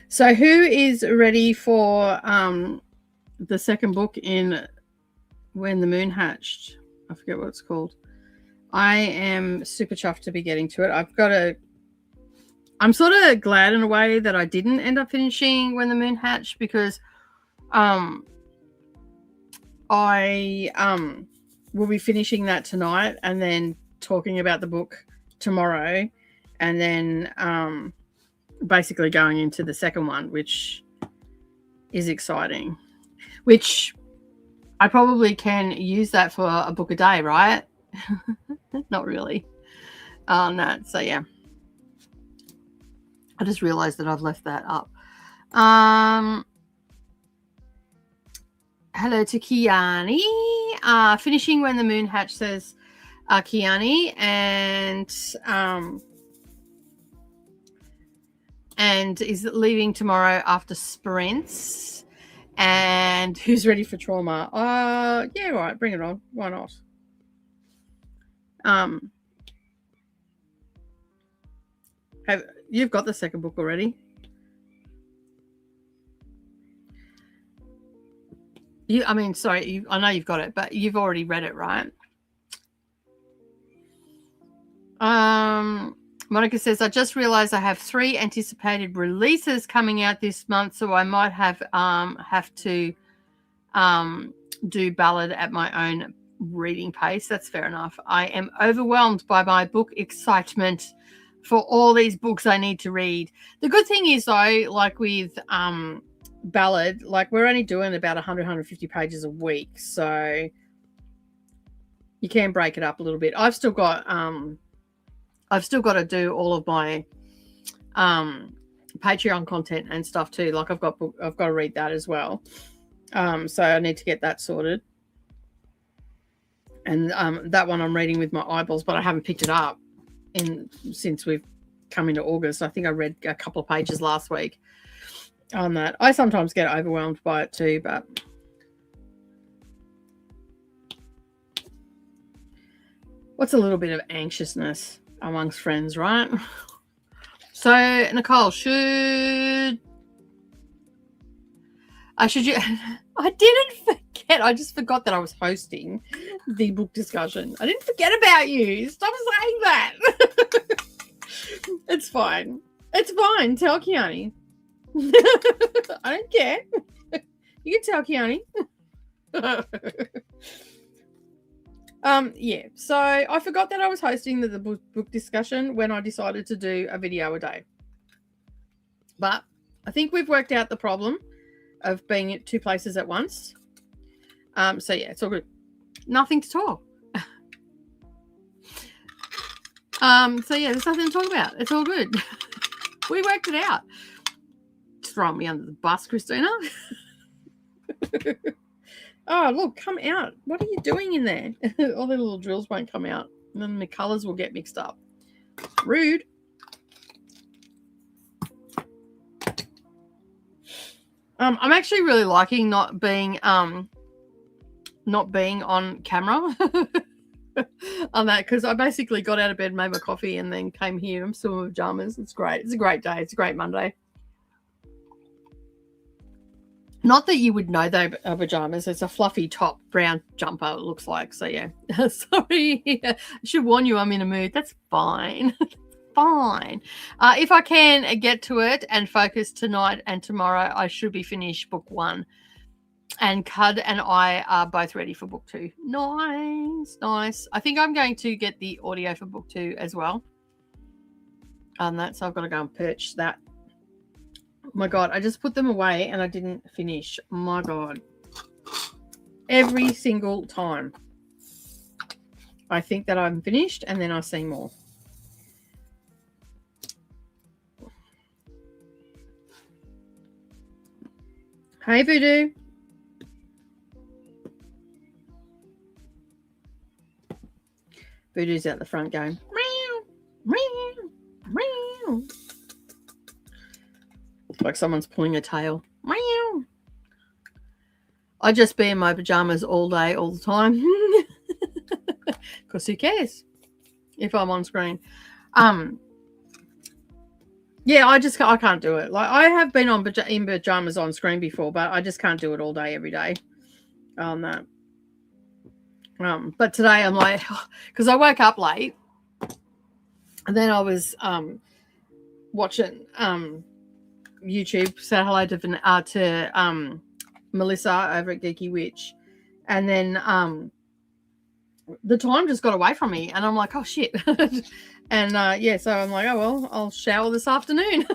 So who is ready for the second book in When the Moon Hatched? I forget what it's called. I am super chuffed to be getting to it. I'm sort of glad in a way that I didn't end up finishing When the Moon Hatched, because I will be finishing that tonight and then talking about the book tomorrow, and then basically going into the second one, which is exciting, which I probably can use that for a book a day, right? Not really on that. So yeah, I just realized that I've left that up. Hello to Kiani. Finishing When the Moon Hatched, says Kiani, and is leaving tomorrow after sprints. And who's ready for trauma? Yeah, all right, bring it on. Why not? You've got the second book already? I know you've got it, but you've already read it, right? Monica says, I just realized I have 3 anticipated releases coming out this month, so I might have to do ballad at my own reading pace. That's fair enough. I am overwhelmed by my book excitement for all these books I need to read. The good thing is, though, like with ballad, like we're only doing about 150 pages a week, so you can break it up a little bit. I've still got to do all of my Patreon content and stuff too. Like I've got to read that as well. So I need to get that sorted. And that one I'm reading with my eyeballs, but I haven't picked it up since we've come into August. I think I read a couple of pages last week on that. I sometimes get overwhelmed by it too, but what's a little bit of anxiousness amongst friends, right? So, Nicole, I didn't forget. I just forgot that I was hosting the book discussion. I didn't forget about you. Stop saying that. It's fine. It's fine. Tell Kiani. I don't care. You can tell Kiani. Yeah, so I forgot that I was hosting the book discussion when I decided to do a video a day. But I think we've worked out the problem of being at 2 places at once. So yeah, it's all good. Nothing to talk. So yeah, there's nothing to talk about. It's all good. We worked it out. Throwing me under the bus, Christina. Oh, look, come out. What are you doing in there? All the little drills won't come out. And then the colours will get mixed up. Rude. I'm actually really liking not being on camera on that, because I basically got out of bed, made my coffee, and then came here. I'm still in my pajamas. It's great. It's a great day. It's a great Monday. Not that you would know they are pajamas. It's a fluffy top, brown jumper, it looks like. So, yeah. Sorry. I should warn you I'm in a mood. That's fine. Fine. If I can get to it and focus tonight and tomorrow, I should be finished book 1. And Cud and I are both ready for book 2. Nice, nice. I think I'm going to get the audio for book 2 as well. So I've got to go and purchase that. Oh my God, I just put them away and I didn't finish. Oh my God. Every single time I think that I'm finished and then I see more. Hey, Voodoo. Voodoo's out the front going, meow, meow, meow. Like someone's pulling a tail. Meow. I just be in my pajamas all day, all the time. Because who cares if I'm on screen? Yeah, I can't do it. Like, I have been in pajamas on screen before, but I just can't do it all day, every day. On that. But today I'm like, because I woke up late, and then I was watching YouTube. Said hello to Melissa over at Geeky Witch, and then the time just got away from me, and I'm like, oh shit. And yeah, so I'm like, oh well, I'll shower this afternoon.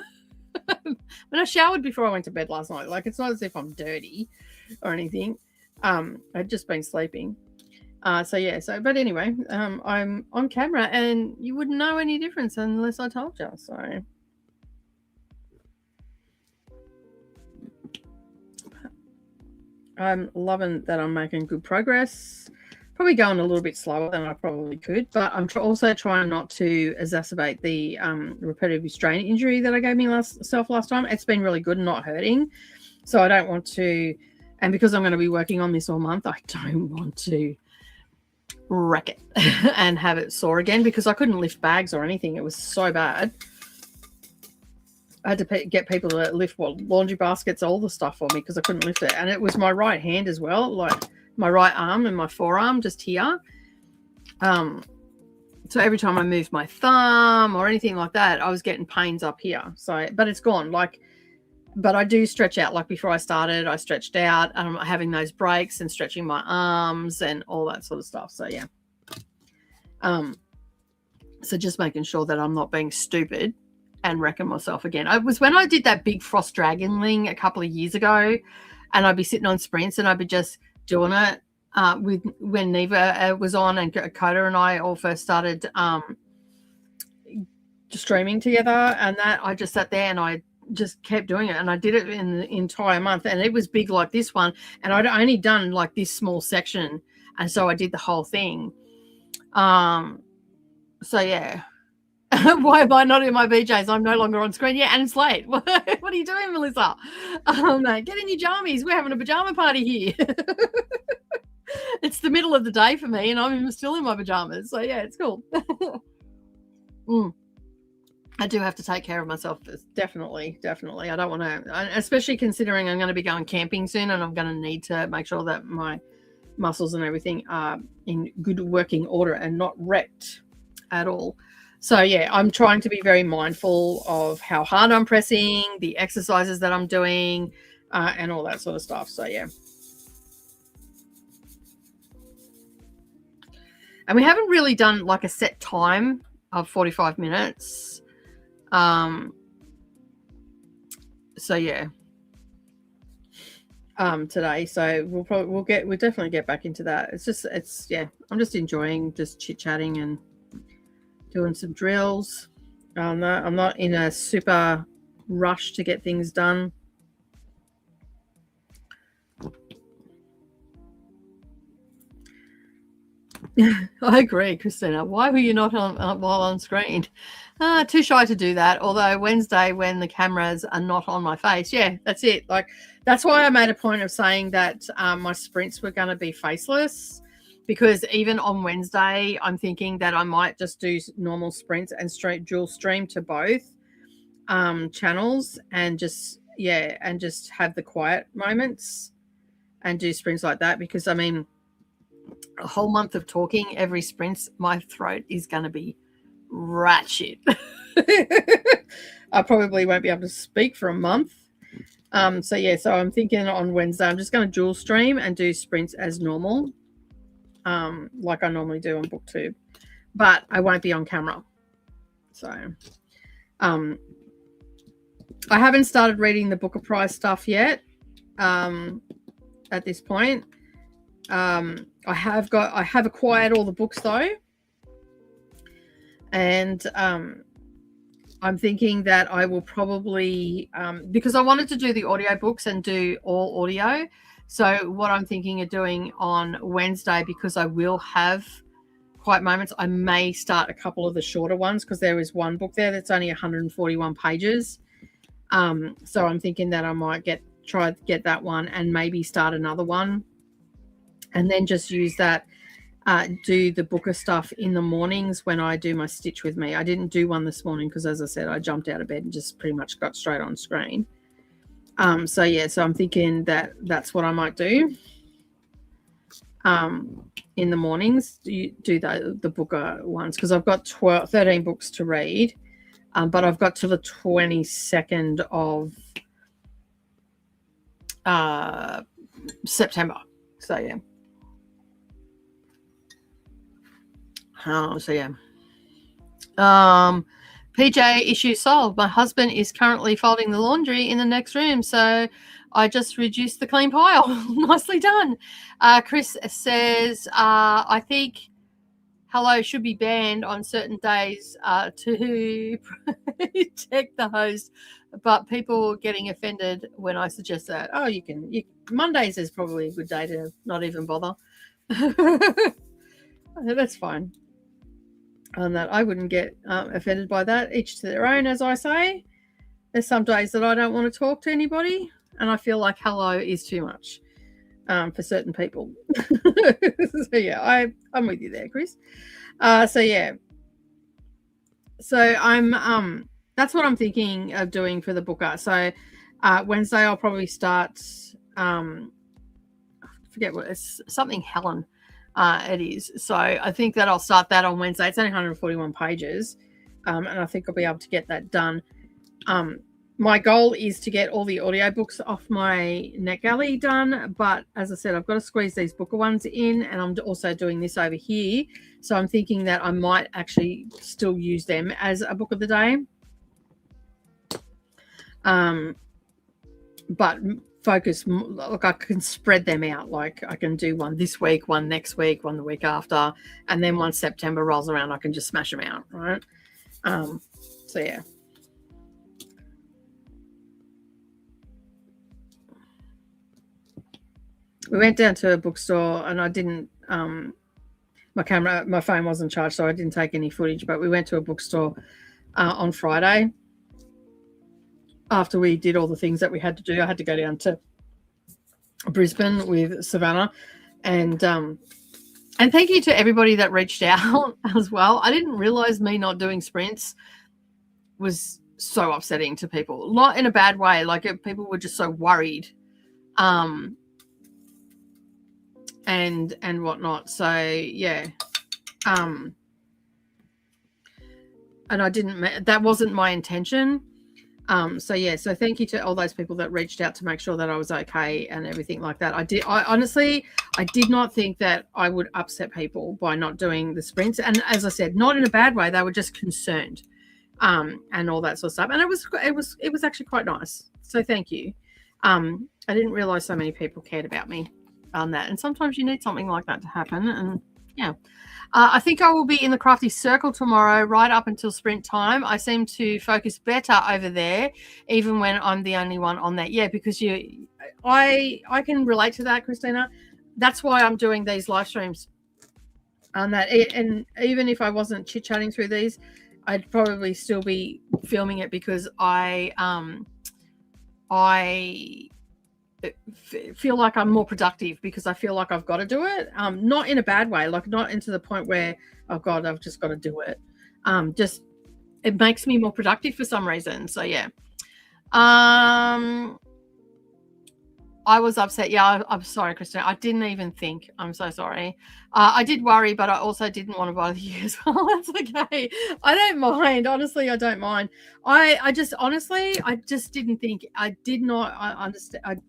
When I showered before I went to bed last night, like, it's not as if I'm dirty or anything. I'd just been sleeping. So yeah, but anyway, I'm on camera and you wouldn't know any difference unless I told you. So I'm loving that I'm making good progress. Probably going a little bit slower than I probably could, but I'm also trying not to exacerbate the repetitive strain injury that I gave me last time. It's been really good and not hurting. So I don't want to, and because I'm going to be working on this all month, I don't want to wreck it and have it sore again, because I couldn't lift bags or anything. It was so bad. I had to get people to lift laundry baskets, all the stuff for me, because I couldn't lift it. And it was my right hand as well, like my right arm and my forearm just here. So every time I moved my thumb or anything like that, I was getting pains up here. So, but it's gone. But I do stretch out. Like before I started, I stretched out, and I'm having those breaks and stretching my arms and all that sort of stuff. So yeah. So just making sure that I'm not being stupid and wrecking myself again. It was when I did that big frost dragon thing a couple of years ago, and I'd be sitting on sprints and I'd be just doing it when Neva was on, and Coda and I all first started streaming together, and that I just sat there and I just kept doing it, and I did it in the entire month, and it was big like this one, and I'd only done like this small section, and so I did the whole thing. So yeah. Why am I not in my BJs? I'm no longer on screen. Yeah, and it's late. What are you doing, Melissa? No, get in your jammies. We're having a pajama party here. It's the middle of the day for me, and I'm still in my pajamas. So yeah, it's cool. I do have to take care of myself. Definitely. I don't want to, especially considering I'm going to be going camping soon, and I'm going to need to make sure that my muscles and everything are in good working order and not wrecked at all. So yeah, I'm trying to be very mindful of how hard I'm pressing, the exercises that I'm doing, and all that sort of stuff. So yeah. And we haven't really done like a set time of 45 minutes. So yeah. today, so we'll definitely get back into that. I'm just enjoying just chit-chatting and doing some drills. I'm not in a super rush to get things done. I agree, Christina. Why were you not on while on screen? Too shy to do that. Although Wednesday, when the cameras are not on my face, yeah, that's it. Like, that's why I made a point of saying that my sprints were going to be faceless, because even on Wednesday, I'm thinking that I might just do normal sprints and straight dual stream to both channels, and just have the quiet moments and do sprints like that. Because I mean, a whole month of talking every sprint, my throat is going to be ratchet. I probably won't be able to speak for a month. So I'm thinking on Wednesday, I'm just going to dual stream and do sprints as normal, like I normally do on BookTube, but I won't be on camera. So I haven't started reading the Booker Prize stuff yet. At this point, I have acquired all the books though, and I'm thinking that I will probably, because I wanted to do the audio books and do all audio. So what I'm thinking of doing on Wednesday, because I will have quiet moments, I may start a couple of the shorter ones, because there is one book there that's only 141 pages. So I'm thinking that I might try to get that one and maybe start another one, and then just use that, do the Booker stuff in the mornings when I do my Stitch with Me. I didn't do one this morning because, as I said, I jumped out of bed and just pretty much got straight on screen. So I'm thinking that that's what I might do. In the mornings, do the Booker ones, because I've got 13 books to read, but I've got to the 22nd of September. So yeah. PJ issue solved. My husband is currently folding the laundry in the next room, so I just reduced the clean pile. Nicely done. Chris says, I think hello should be banned on certain days to protect the host, but people getting offended when I suggest that. Oh, Mondays is probably a good day to not even bother. That's fine. And that I wouldn't get offended by that. Each to their own, as I say. There's some days that I don't want to talk to anybody, and I feel like hello is too much for certain people. So yeah, I'm with you there, Chris. So I'm that's what I'm thinking of doing for the Booker. So Wednesday I'll probably start. I forget what it's, something Helen. It is. So I think that I'll start that on Wednesday. It's only 141 pages, and I think I'll be able to get that done. My goal is to get all the audiobooks off my NetGalley done, but as I said, I've got to squeeze these Booker ones in, and I'm also doing this over here. So I'm thinking that I might actually still use them as a book of the day. But focus, like I can spread them out. Like I can do one this week, one next week, one the week after, and then once September rolls around, I can just smash them out, right? So yeah. We went down to a bookstore, and I didn't, my phone wasn't charged, so I didn't take any footage, but we went to a bookstore on Friday after we did all the things that we had to do. I had to go down to Brisbane with Savannah, and thank you to everybody that reached out as well. I didn't realize me not doing sprints was so upsetting to people, not in a bad way. Like people were just so worried, and whatnot. So yeah, and I didn't. That wasn't my intention. So thank you to all those people that reached out to make sure that I was okay and everything like that. I honestly did not think that I would upset people by not doing the sprints. And as I said, not in a bad way. They were just concerned, and all that sort of stuff. And it was actually quite nice. So thank you. I didn't realize so many people cared about me on that. And sometimes you need something like that to happen. And yeah. I think I will be in the crafty circle tomorrow, right up until sprint time. I seem to focus better over there, even when I'm the only one on that. Yeah, because I can relate to that, Christina. That's why I'm doing these live streams on that. And even if I wasn't chit-chatting through these, I'd probably still be filming it because I feel like I'm more productive because I feel like I've got to do it. Not in a bad way, like not into the point where, oh God, I've just got to do it. Just it makes me more productive for some reason. So yeah. I was upset. Yeah, I'm sorry, Christina. I didn't even think. I'm so sorry. I did worry, but I also didn't want to bother you as well. That's okay. I don't mind. Honestly, I don't mind. I just didn't think. I did not understand.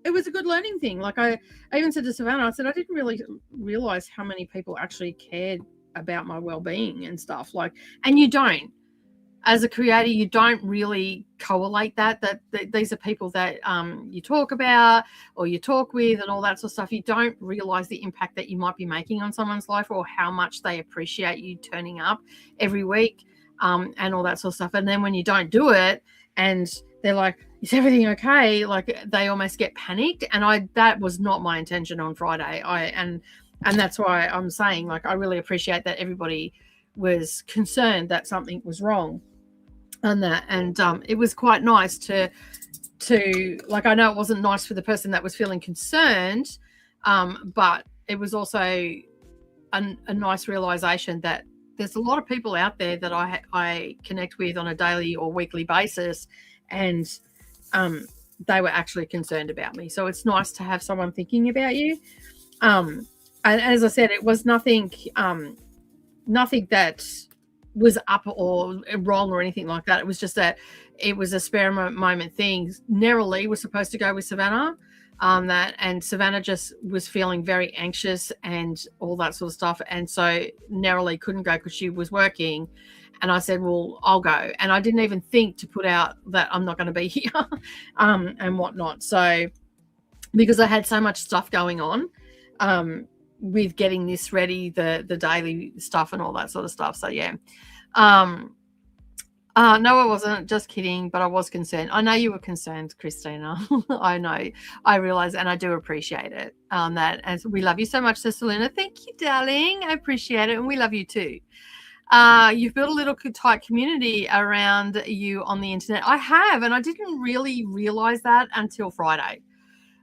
It was a good learning thing. Like I even said to Savannah, I said, I didn't really realize how many people actually cared about my well-being and stuff. Like, and you don't. As a creator, you don't really correlate that these are people that you talk about or you talk with and all that sort of stuff. You don't realize the impact that you might be making on someone's life or how much they appreciate you turning up every week and all that sort of stuff. And then when you don't do it and they're like, is everything okay? Like they almost get panicked. And that was not my intention on Friday. And that's why I'm saying, like, I really appreciate that everybody was concerned that something was wrong on that. And it was quite nice to like, I know it wasn't nice for the person that was feeling concerned, but it was also a nice realization that there's a lot of people out there that I connect with on a daily or weekly basis, and they were actually concerned about me. So it's nice to have someone thinking about you. And as I said, it was nothing that was up or wrong or anything like that. It was just it was a spare moment thing. Neroli was supposed to go with Savannah, and Savannah just was feeling very anxious and all that sort of stuff. And so Neroli couldn't go because she was working. And I said, well, I'll go. And I didn't even think to put out that I'm not going to be here and whatnot. So because I had so much stuff going on with getting this ready, the daily stuff and all that sort of stuff. So yeah. No, I wasn't. Just kidding, but I was concerned. I know you were concerned, Christina. I know. I realize, and I do appreciate it. That, and we love you so much, Sister Luna. Thank you, darling. I appreciate it, and we love you too. You've built a little tight community around you on the internet. I have, and I didn't really realize that until Friday.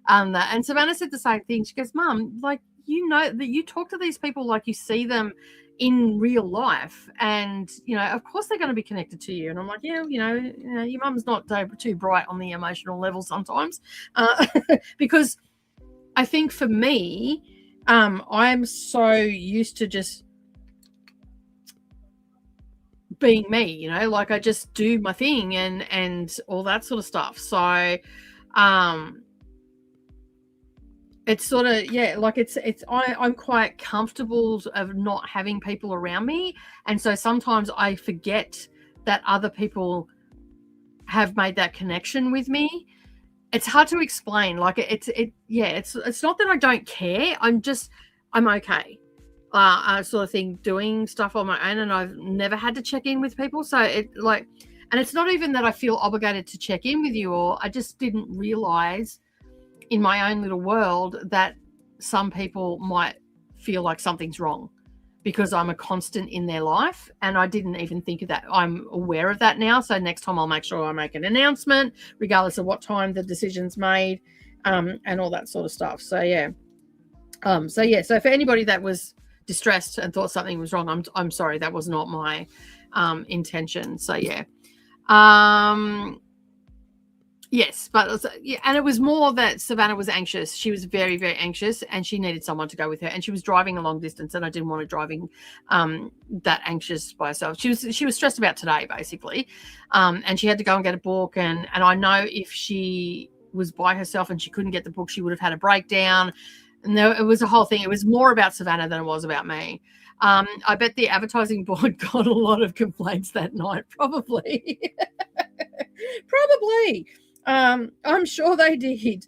And Savannah said the same thing. She goes, Mum, like, you know that you talk to these people like you see them in real life, and of course they're going to be connected to you. And I'm like, yeah, your mum's not too bright on the emotional level sometimes, because I think for me, I'm so used to just being me, like I just do my thing and all that sort of stuff. So it's sort of, yeah, like I'm quite comfortable of not having people around me. And so sometimes I forget that other people have made that connection with me. It's hard to explain. Like it's not that I don't care. I'm okay. Sort of thing, doing stuff on my own, and I've never had to check in with people. So and it's not even that I feel obligated to check in with you, or I just didn't realize in my own little world that some people might feel like something's wrong because I'm a constant in their life, and I didn't even think of that. I'm aware of that now, so next time I'll make sure I make an announcement regardless of what time the decision's made, and all that sort of stuff. So yeah. So for anybody that was distressed and thought something was wrong, I'm sorry, that was not my intention. So yeah. Yes, but yeah, and it was more that Savannah was anxious. She was very, very anxious, and she needed someone to go with her. And she was driving a long distance, and I didn't want her driving that anxious by herself. She was stressed about today, basically, and she had to go and get a book. And I know if she was by herself and she couldn't get the book, she would have had a breakdown. And it was a whole thing. It was more about Savannah than it was about me. I bet the advertising board got a lot of complaints that night, probably. Probably. I'm sure they did.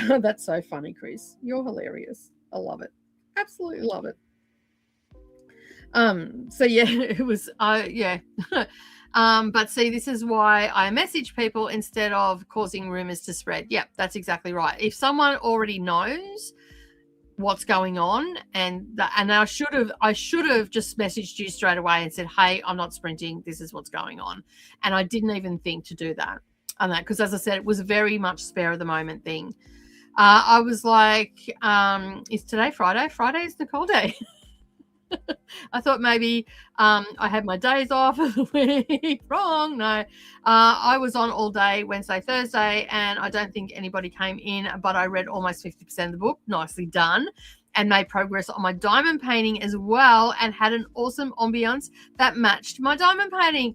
That's so funny, Chris. You're hilarious. I love it. Absolutely love it. So yeah, it was yeah. But see, this is why I message people instead of causing rumors to spread. Yep, that's exactly right. If someone already knows what's going on, and I should have just messaged you straight away and said, hey, I'm not sprinting, this is what's going on. And I didn't even think to do that. And that, because as I said, it was very much spare of the moment thing. I was like, is today Friday? Friday is Nicole Day. I thought maybe I had my days off of the week. Wrong. No. I was on all day Wednesday, Thursday, and I don't think anybody came in, but I read almost 50% of the book. Nicely done. And made progress on my diamond painting as well, and had an awesome ambience that matched my diamond painting.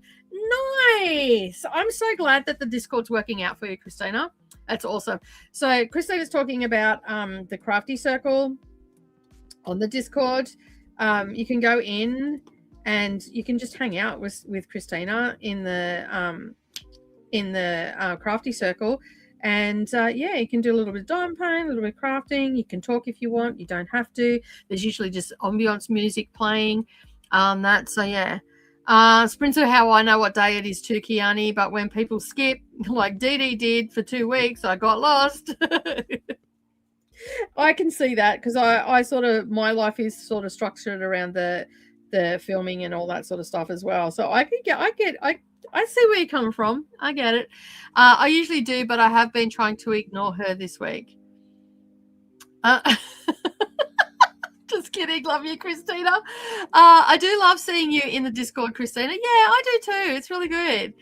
Nice. I'm so glad that the Discord's working out for you, Christina. That's awesome. So Christina's talking about the crafty circle on the Discord. You can go in and you can just hang out with Christina in the crafty circle, and yeah, you can do a little bit of diamond painting, a little bit of crafting. You can talk if you want. You don't have to. There's usually just ambiance music playing. So yeah. Sprints are how I know what day it is too, Kiani. But when people skip, like Dee Dee did for 2 weeks, I got lost. I can see that, because I sort of, my life is sort of structured around the filming and all that sort of stuff as well. So I see where you're coming from. I get it. I usually do, but I have been trying to ignore her this week. Just kidding. Love you, Christina. I do love seeing you in the Discord, Christina. Yeah, I do too. It's really good.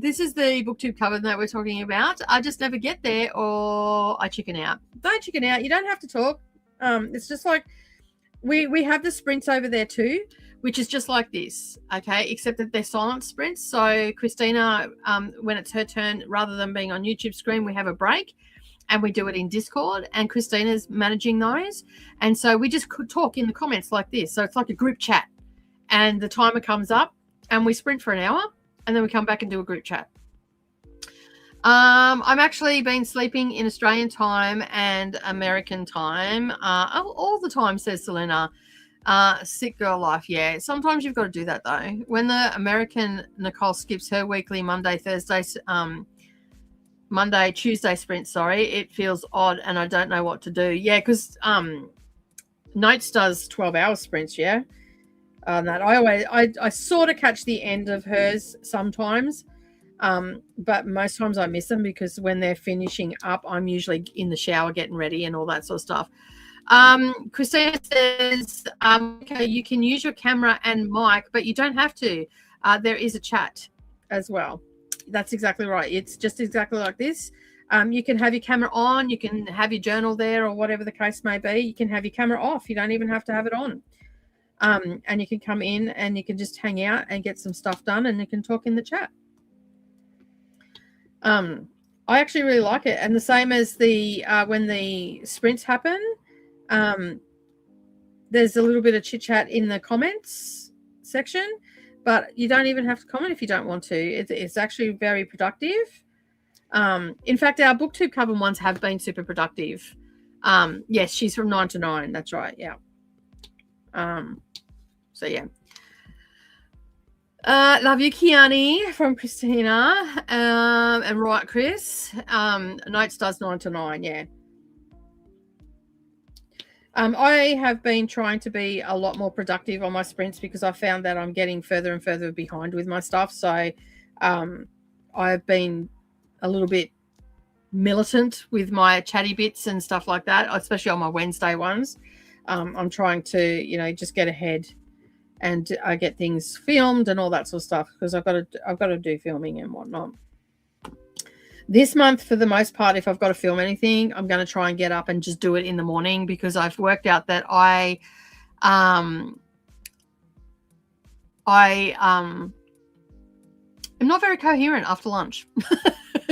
This is the booktube cover that we're talking about. I just never get there, or I chicken out. Don't chicken out. You don't have to talk. It's just like we have the sprints over there too, which is just like this, okay, except that they're silent sprints. So Christina, when it's her turn, rather than being on YouTube screen, we have a break and we do it in Discord, and Christina's managing those. And so we just could talk in the comments like this. So it's like a group chat, and the timer comes up and we sprint for an hour, and then we come back and do a group chat. I'm actually been sleeping in Australian time and American time all the time, says Selena. Sick girl life. Yeah, sometimes you've got to do that though. When the American Nicole skips her weekly Monday, Tuesday sprint, it feels odd and I don't know what to do. Yeah, because Notes does 12-hour sprints, yeah. That I sort of catch the end of hers sometimes, but most times I miss them, because when they're finishing up, I'm usually in the shower getting ready and all that sort of stuff. Christina says, okay, you can use your camera and mic, but you don't have to. There is a chat as well. That's exactly right. It's just exactly like this. You can have your camera on, you can have your journal there, or whatever the case may be. You can have your camera off. You don't even have to have it on. And you can come in and you can just hang out and get some stuff done, and you can talk in the chat. I actually really like it. And the same as the when the sprints happen, there's a little bit of chit chat in the comments section, but you don't even have to comment if you don't want to. It's actually very productive. In fact, our booktube cover ones have been super productive. Yes, she's from 9 to 9. That's right. Yeah. So yeah. Love you, Kiani, from Christina. And right, Chris. Notes does 9 to 9, yeah. I have been trying to be a lot more productive on my sprints, because I found that I'm getting further and further behind with my stuff. So I've been a little bit militant with my chatty bits and stuff like that, especially on my Wednesday ones. I'm trying to, just get ahead and get things filmed and all that sort of stuff, because I've got to do filming and whatnot. This month, for the most part, if I've got to film anything, I'm going to try and get up and just do it in the morning, because I've worked out that I am not very coherent after lunch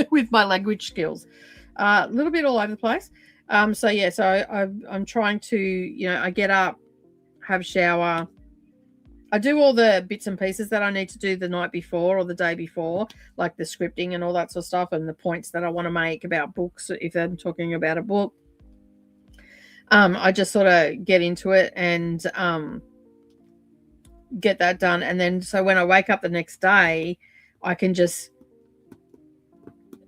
with my language skills. A little bit all over the place. So yeah, so I'm trying to, I get up, have a shower. I do all the bits and pieces that I need to do the night before or the day before, like the scripting and all that sort of stuff, and the points that I want to make about books if I'm talking about a book. I just sort of get into it and get that done. And then so when I wake up the next day, I can just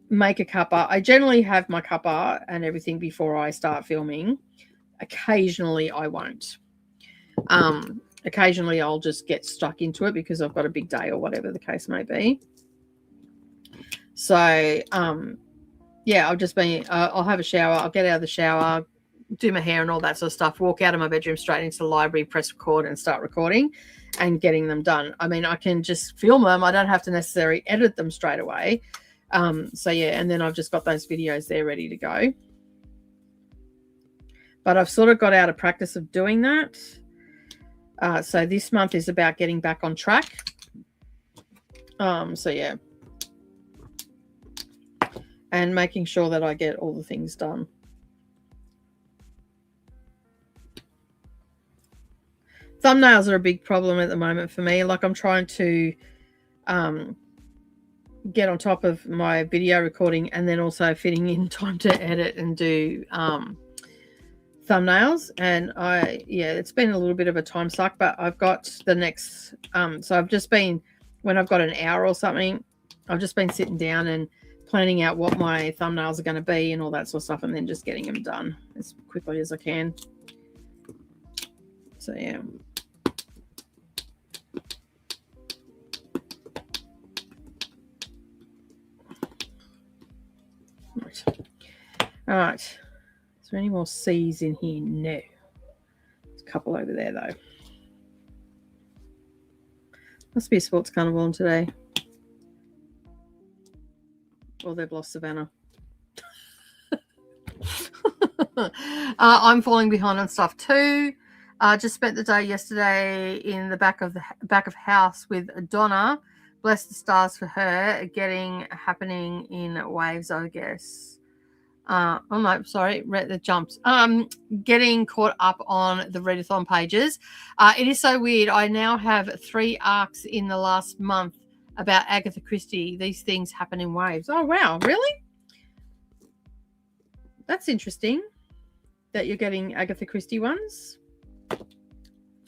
make a cuppa. I generally have my cuppa and everything before I start filming. Occasionally I won't. Occasionally I'll just get stuck into it because I've got a big day or whatever the case may be. So yeah, I'll have a shower, I'll get out of the shower, do my hair and all that sort of stuff, walk out of my bedroom straight into the library, press record and start recording and getting them done. I mean, I can just film them. I don't have to necessarily edit them straight away. So yeah, and then I've just got those videos there ready to go. But I've sort of got out of practice of doing that. So this month is about getting back on track. So yeah. And making sure that I get all the things done. Thumbnails are a big problem at the moment for me. Like I'm trying to get on top of my video recording and then also fitting in time to edit and do thumbnails. And it's been a little bit of a time suck, but I've got the next so I've just been, when I've got an hour or something, I've just been sitting down and planning out what my thumbnails are going to be and all that sort of stuff, and then just getting them done as quickly as I can. So yeah. Right. All right. Is there any more C's in here? No. There's a couple over there though. Must be a sports carnival on today. Or they've lost Savannah. I'm falling behind on stuff too. Just spent the day yesterday in the back of house with Donna. Bless the stars for her. Happening in waves, I guess. Oh no, sorry, read the jumps. Getting caught up on the readathon pages. It is so weird. I now have 3 arcs in the last month about Agatha Christie. These things happen in waves. Oh wow, really? That's interesting that you're getting Agatha Christie ones.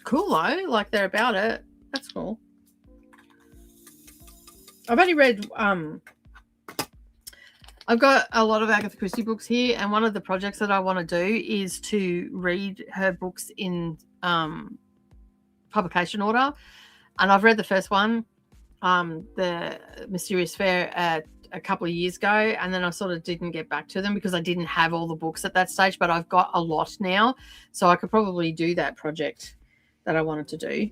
Cool though, like they're about it. That's cool. I've only read I've got a lot of Agatha Christie books here, and one of the projects that I want to do is to read her books in publication order. And I've read the first one, The Mysterious Fair, a couple of years ago, and then I sort of didn't get back to them because I didn't have all the books at that stage, but I've got a lot now, so I could probably do that project that I wanted to do.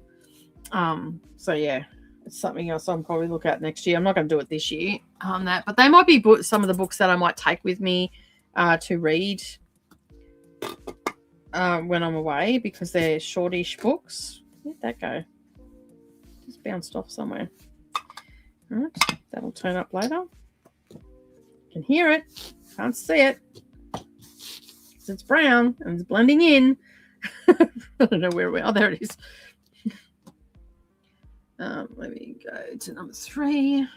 So yeah, it's something else I'll probably look at next year. I'm not going to do it this year, but they might be some of the books that I might take with me to read when I'm away, because they're shortish books. Where'd that go? Just bounced off somewhere. All right, that'll turn up later. Can hear it, can't see it because it's brown and it's blending in. I don't know where we are. There it is. Let me go to number 3.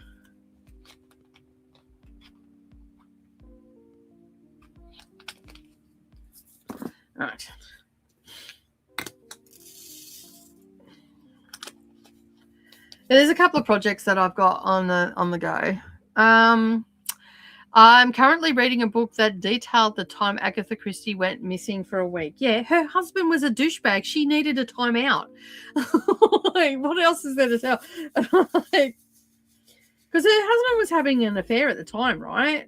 All right. There's a couple of projects that I've got on the go. I'm currently reading a book that detailed the time Agatha Christie went missing for a week. Yeah, her husband was a douchebag. She needed a time out. Like, what else is there to tell? Because her husband was having an affair at the time, right?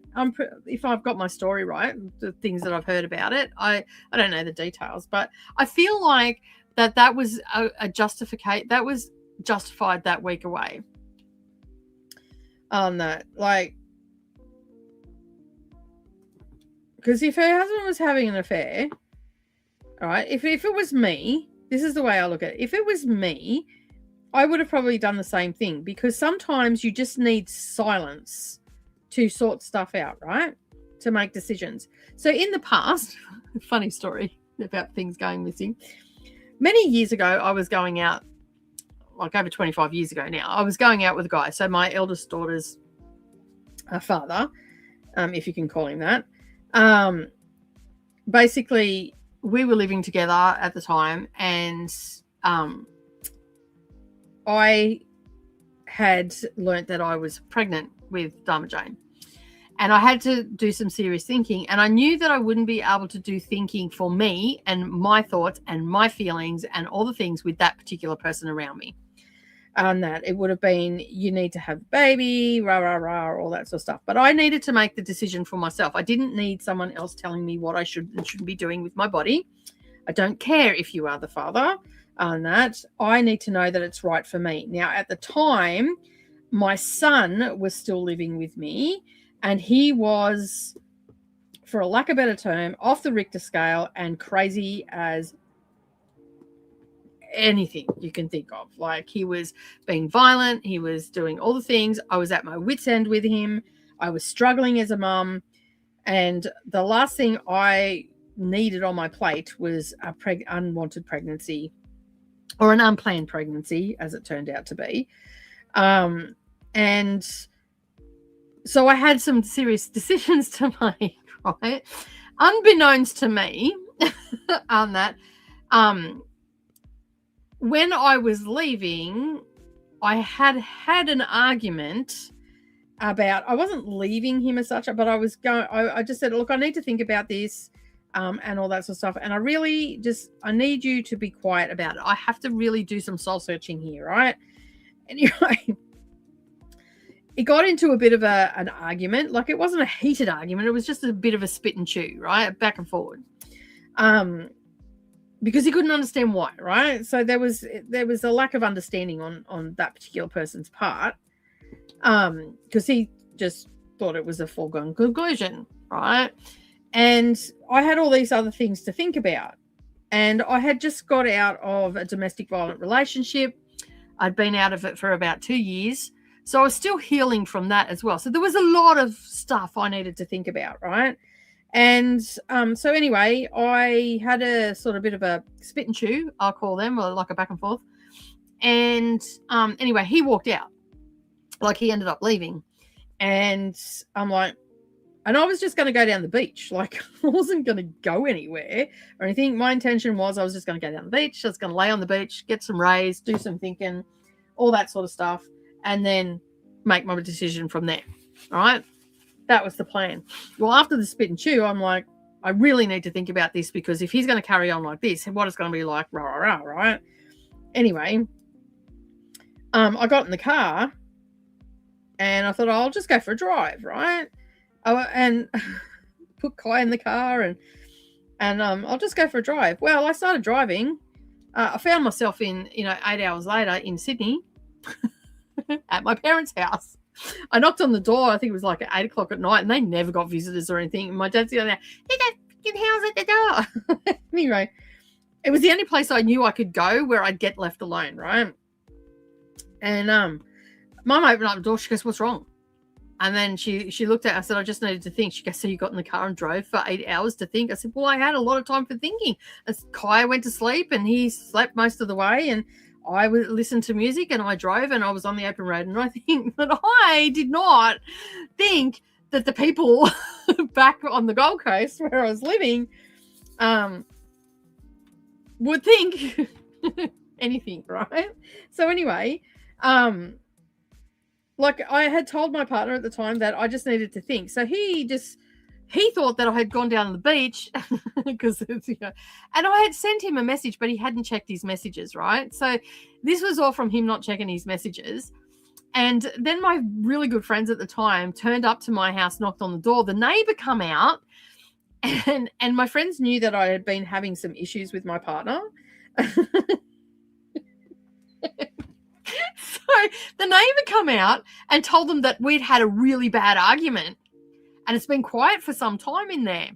If I've got my story right, the things that I've heard about it, I don't know the details, but I feel like that was a justification. That was justified that week away. On that, like. Because if her husband was having an affair, all right, if it was me, this is the way I look at it. If it was me, I would have probably done the same thing, because sometimes you just need silence to sort stuff out, right? To make decisions. So in the past, funny story about things going missing. Many years ago, I was going out like over 25 years ago now. I was going out with a guy. So my eldest daughter's father, if you can call him that, basically we were living together at the time, and I had learnt that I was pregnant with Dharma Jane. And I had to do some serious thinking. And I knew that I wouldn't be able to do thinking for me and my thoughts and my feelings and all the things with that particular person around me. And that it would have been, you need to have a baby, rah, rah, rah, all that sort of stuff. But I needed to make the decision for myself. I didn't need someone else telling me what I should and shouldn't be doing with my body. I don't care if you are the father on that. I need to know that it's right for me. Now, at the time, my son was still living with me. And he was, for a lack of a better term, off the Richter scale and crazy as anything you can think of. Like, he was being violent. He was doing all the things. I was at my wit's end with him. I was struggling as a mum. And the last thing I needed on my plate was a unwanted pregnancy, or an unplanned pregnancy, as it turned out to be. And so I had some serious decisions to make, right? Unbeknownst to me, on that, when I was leaving, I had an argument about, I wasn't leaving him as such, but I just said, look, I need to think about this, and all that sort of stuff. And I need you to be quiet about it. I have to really do some soul searching here, right? Anyway, it got into a bit of an argument. Like, it wasn't a heated argument. It was just a bit of a spit and chew, right? Back and forward. Because he couldn't understand why, right? So there was a lack of understanding on that particular person's part. Because he just thought it was a foregone conclusion, right? And I had all these other things to think about. And I had just got out of a domestic violent relationship. I'd been out of it for about 2 years. So I was still healing from that as well. So there was a lot of stuff I needed to think about, right? And so anyway, I had a sort of bit of a spit and chew, I'll call them, or like a back and forth. And anyway, he walked out. Like, he ended up leaving. And I'm like, and I was just going to go down the beach. Like, I wasn't going to go anywhere or anything. My intention was I was just going to go down the beach. I was going to lay on the beach, get some rays, do some thinking, all that sort of stuff, and then make my decision from there. All right? That was the plan. Well, after the spit and chew, I'm like, I really need to think about this, because if he's going to carry on like this, what it's going to be like, rah, rah, rah, right? Anyway, I got in the car and I thought, I'll just go for a drive, right? And put Kai in the car and I'll just go for a drive. Well, I started driving. I found myself in, 8 hours later in Sydney at my parents' house. I knocked on the door. I think it was like at 8 o'clock at night, and they never got visitors or anything. And my dad's going, "There's a fucking house at the door." Anyway, it was the only place I knew I could go where I'd get left alone, right? And Mum opened up the door. She goes, "What's wrong?" And then she looked at it. I said, "I just needed to think." She goes, "So you got in the car and drove for 8 hours to think?" I said, "Well, I had a lot of time for thinking." As Kai went to sleep and he slept most of the way, and I would listen to music and I drove and I was on the open road. And I think that I did not think that the people back on the Gold Coast where I was living would think anything, right? So anyway, like, I had told my partner at the time that I just needed to think. So he thought that I had gone down to the beach because it's, and I had sent him a message, but he hadn't checked his messages, right? So this was all from him not checking his messages. And then my really good friends at the time turned up to my house, knocked on the door. The neighbor come out, and my friends knew that I had been having some issues with my partner. So the neighbor come out and told them that we'd had a really bad argument. And it's been quiet for some time in there.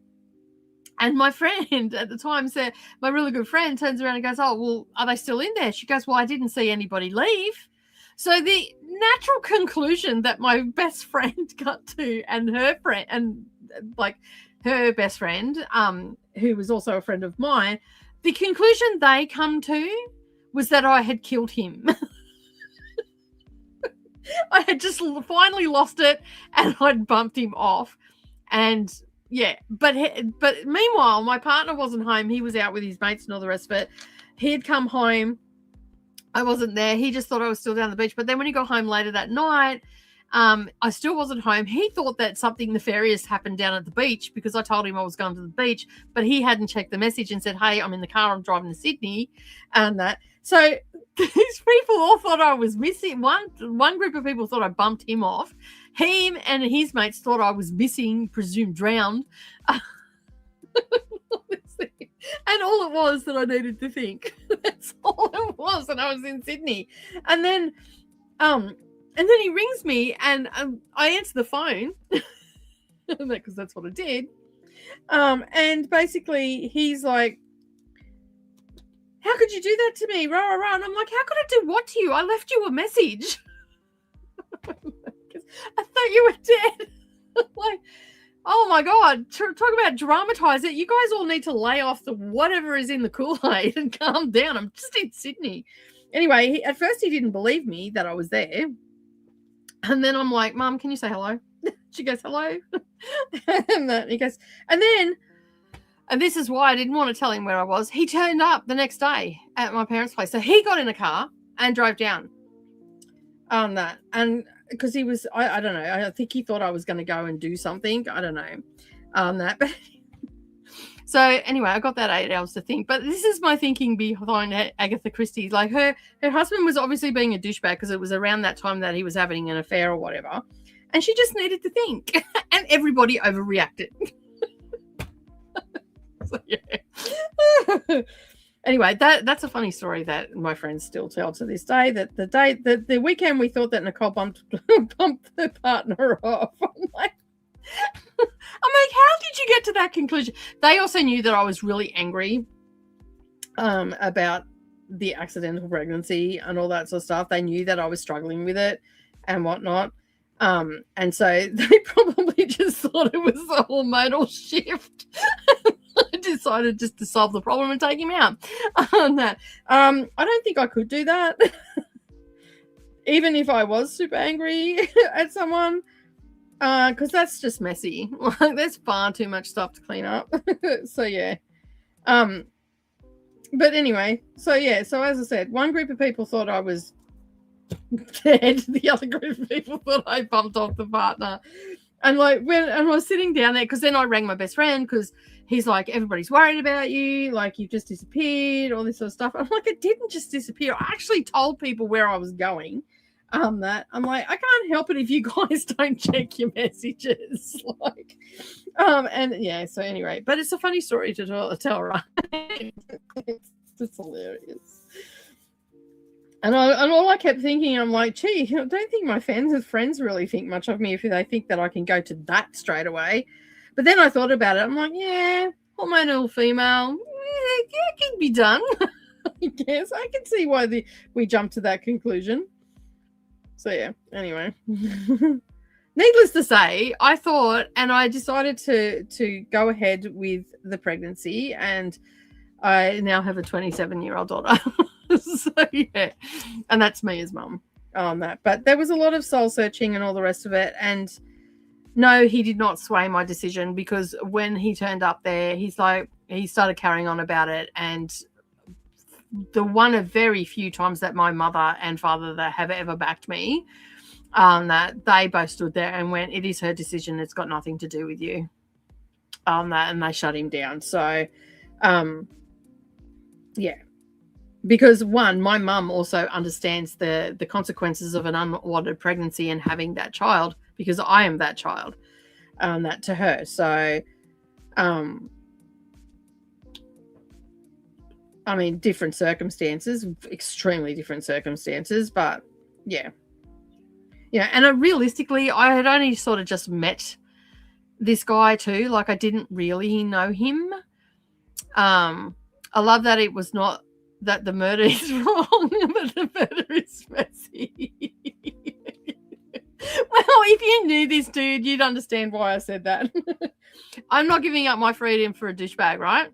And my friend at the time said, my really good friend turns around and goes, "Oh, well, are they still in there?" She goes, "Well, I didn't see anybody leave." So the natural conclusion that my best friend got to, and her friend, and like her best friend, who was also a friend of mine, the conclusion they come to was that I had killed him. I had just finally lost it, and I'd bumped him off. And yeah, but meanwhile, my partner wasn't home. He was out with his mates and all the rest of it. He had come home. I wasn't there. He just thought I was still down the beach. But then when he got home later that night, I still wasn't home. He thought that something nefarious happened down at the beach because I told him I was going to the beach, but he hadn't checked the message and said, hey, I'm in the car, I'm driving to Sydney, and that. So these people all thought I was missing. One group of people thought I bumped him off. Him and his mates thought I was missing, presumed drowned. And all it was that I needed to think. That's all it was, and I was in Sydney. And then he rings me, and I answer the phone because that's what I did. And basically, he's like, "How could you do that to me?" Rah, rah, rah. And I'm like, "How could I do what to you? I left you a message. I thought you were dead." Like, oh my God, talk about dramatize it. You guys all need to lay off the whatever is in the Kool-Aid and calm down. I'm just in Sydney. Anyway, at first he didn't believe me that I was there. And then I'm like, Mum, can you say hello? She goes, hello. And he goes, and this is why I didn't want to tell him where I was. He turned up the next day at my parents' place. So he got in a car and drove down on that. And because he was, I don't know, I think he thought I was going to go and do something. I don't know on that. But so anyway, I got that 8 hours to think. But this is my thinking behind Agatha Christie. Like her husband was obviously being a douchebag because it was around that time that he was having an affair or whatever. And she just needed to think. And everybody overreacted. So, yeah. Anyway, that's a funny story that my friends still tell to this day. That the weekend we thought that Nicole bumped the partner off. I'm like, how did you get to that conclusion? They also knew that I was really angry about the accidental pregnancy and all that sort of stuff. They knew that I was struggling with it and whatnot. And so they probably just thought it was a hormonal shift. I decided just to solve the problem and take him out on that. I don't think I could do that. Even if I was super angry at someone. Because that's just messy. Like, there's far too much stuff to clean up. So yeah. But anyway, so as I said, one group of people thought I was dead. The other group of people thought I bumped off the partner. And like when I was sitting down there, because then I rang my best friend because he's like, everybody's worried about you, like you've just disappeared, all this sort of stuff. I'm like, I didn't just disappear. I actually told people where I was going. That I'm like, I can't help it if you guys don't check your messages. Like, and yeah, so anyway, but it's a funny story to tell, right? It's just hilarious. And all I kept thinking, I'm like, gee, I don't think my friends really think much of me if they think that I can go to that straight away. But then I thought about it. I'm like, yeah, hormonal female, it can be done. I guess I can see why we jumped to that conclusion. So yeah, anyway. Needless to say, I thought, and I decided to go ahead with the pregnancy, and I now have a 27-year-old daughter. So yeah, and that's me as mum on that. But there was a lot of soul searching and all the rest of it, and no, he did not sway my decision, because when he turned up there, he started carrying on about it, and the one of very few times that my mother and father that have ever backed me, that they both stood there and went, it is her decision, it's got nothing to do with you, that, and they shut him down. So yeah, because one, my mum also understands the consequences of an unwanted pregnancy and having that child, because I am that child, that to her. So I mean, different circumstances, extremely different circumstances, but yeah. Yeah, and realistically, I had only sort of just met this guy too. Like, I didn't really know him. I love that it was not that the murder is wrong, but the murder is messy. Well, if you knew this dude, you'd understand why I said that. I'm not giving up my freedom for a douchebag, right?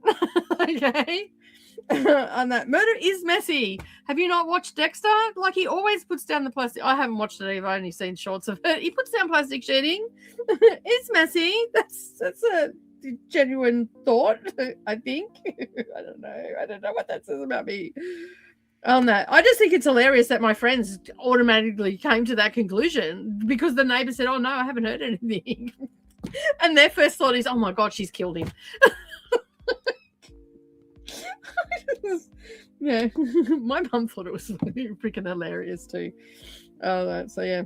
Okay. On that, murder is messy. Have you not watched Dexter? Like, he always puts down the plastic. I haven't watched it either. I've only seen shorts of it. He puts down plastic sheeting. It's messy. That's a genuine thought, I think. I don't know what that says about me on that. I just think it's hilarious that my friends automatically came to that conclusion because the neighbor said, oh no, I haven't heard anything. And their first thought is, oh my God, she's killed him. Yeah, my mum thought it was freaking hilarious too. So yeah,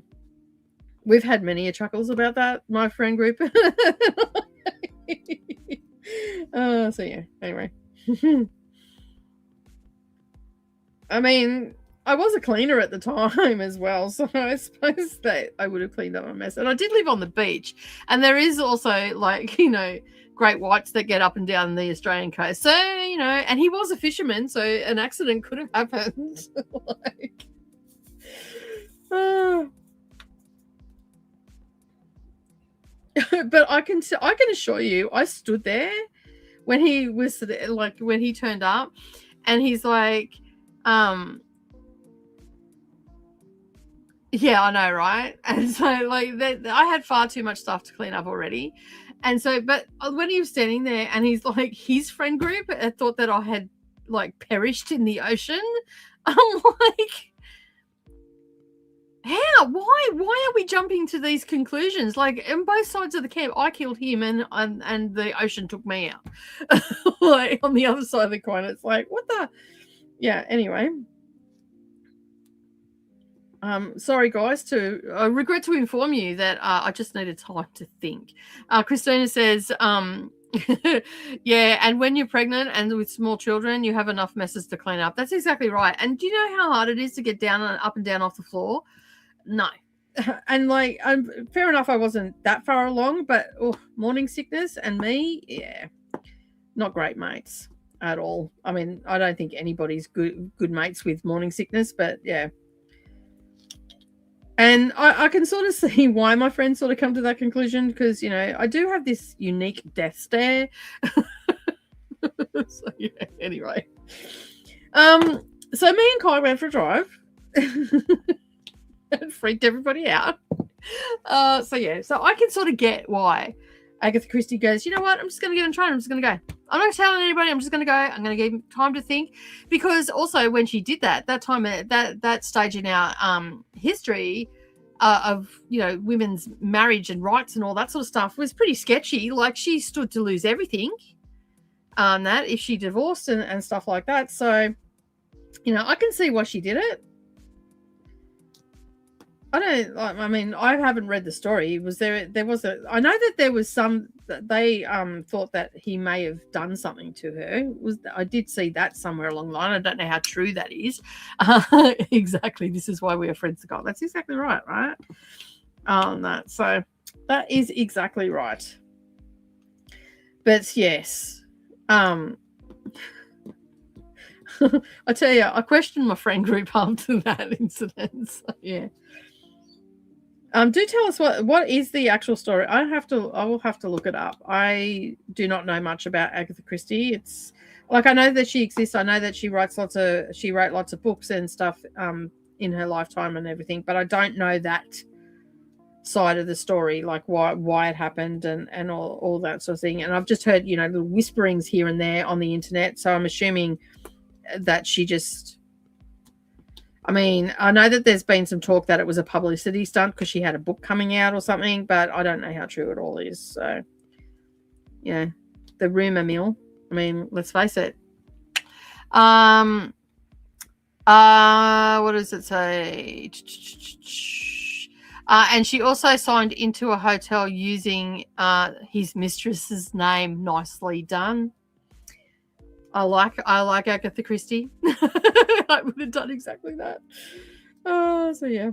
we've had many chuckles about that, my friend group. So yeah, anyway. I mean, I was a cleaner at the time as well, so I suppose that I would have cleaned up a mess. And I did live on the beach, and there is also, like, great whites that get up and down the Australian coast. So, and he was a fisherman, so an accident could have happened. But I can assure you, I stood there when he was, like, when he turned up, and he's like, yeah, I know, right? And so, like, I had far too much stuff to clean up already. And so, but when he was standing there and he's like, his friend group thought that I had, like, perished in the ocean. I'm like, how? Why are we jumping to these conclusions? Like, on both sides of the camp, I killed him and the ocean took me out. Like, on the other side of the coin, it's like, what the? Yeah, anyway. Sorry, guys, I regret to inform you that I just needed time to think. Christina says, yeah, and when you're pregnant and with small children, you have enough messes to clean up. That's exactly right. And do you know how hard it is to get down and up and down off the floor? No. And, like, fair enough, I wasn't that far along, but morning sickness and me, yeah, not great mates at all. I mean, I don't think anybody's good mates with morning sickness, but yeah. And I can sort of see why my friends sort of come to that conclusion because, I do have this unique death stare. So, yeah, anyway. So me and Kai went for a drive and freaked everybody out. So, yeah, so I can sort of get why Agatha Christie goes, you know what, I'm just going to get on train. I'm just going to go. I'm not telling anybody. I'm just going to go. I'm going to give him time to think. Because also when she did that time, that stage in our history of, women's marriage and rights and all that sort of stuff was pretty sketchy. Like, she stood to lose everything that if she divorced and stuff like that. So, I can see why she did it. I haven't read the story. I know that there was some that they thought that he may have done something to her. I did see that somewhere along the line. I don't know how true that is. Exactly. This is why we are friends to God. That's exactly right. So that is exactly right. But yes, I tell you, I questioned my friend group after that incident. So, yeah. Do tell us what is the actual story. I will have to look it up. I do not know much about Agatha Christie. It's like, I know that she exists. I know that she wrote lots of books and stuff in her lifetime and everything, but I don't know that side of the story, like why it happened and all that sort of thing. And I've just heard, little whisperings here and there on the internet. So I'm assuming that she just, I mean, I know that there's been some talk that it was a publicity stunt because she had a book coming out or something, but I don't know how true it all is. So, yeah, the rumor mill. I mean, let's face it. What does it say? And she also signed into a hotel using his mistress's name. Nicely done. I like Agatha Christie. I would have done exactly that. So yeah.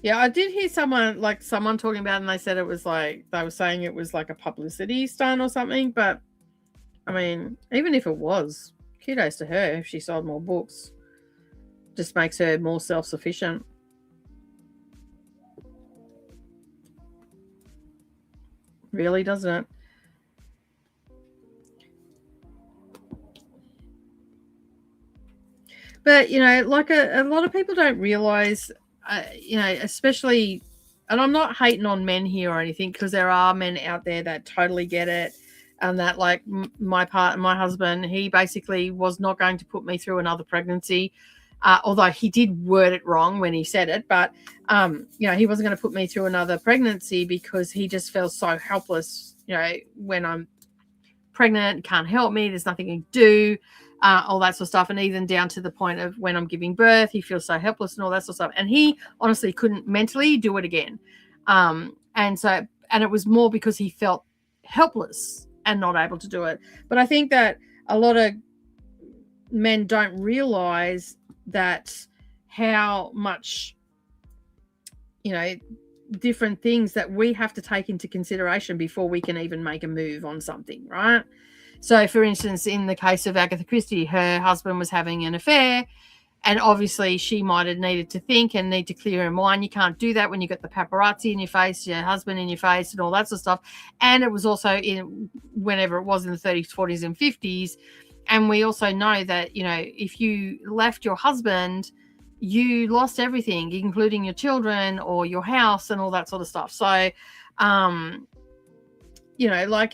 Yeah, I did hear someone talking about it, and they said it was like, they were saying it was like a publicity stunt or something. But I mean, even if it was, kudos to her if she sold more books. Just makes her more self-sufficient. Really, doesn't it? But, like a lot of people don't realize, especially, and I'm not hating on men here or anything, because there are men out there that totally get it. And that, like, my husband, he basically was not going to put me through another pregnancy, although he did word it wrong when he said it. But, he wasn't going to put me through another pregnancy because he just felt so helpless, when I'm pregnant, can't help me, there's nothing he can do, all that sort of stuff. And even down to the point of when I'm giving birth, he feels so helpless and all that sort of stuff. And he honestly couldn't mentally do it again. And it was more because he felt helpless and not able to do it. But I think that a lot of men don't realize that how much, different things that we have to take into consideration before we can even make a move on something, right? So, for instance, in the case of Agatha Christie, her husband was having an affair, and obviously she might have needed to think and need to clear her mind. You can't do that when you've got the paparazzi in your face, your husband in your face, and all that sort of stuff. And it was also whenever it was in the 30s, 40s, and 50s. And we also know that, if you left your husband, you lost everything, including your children or your house and all that sort of stuff. So, like,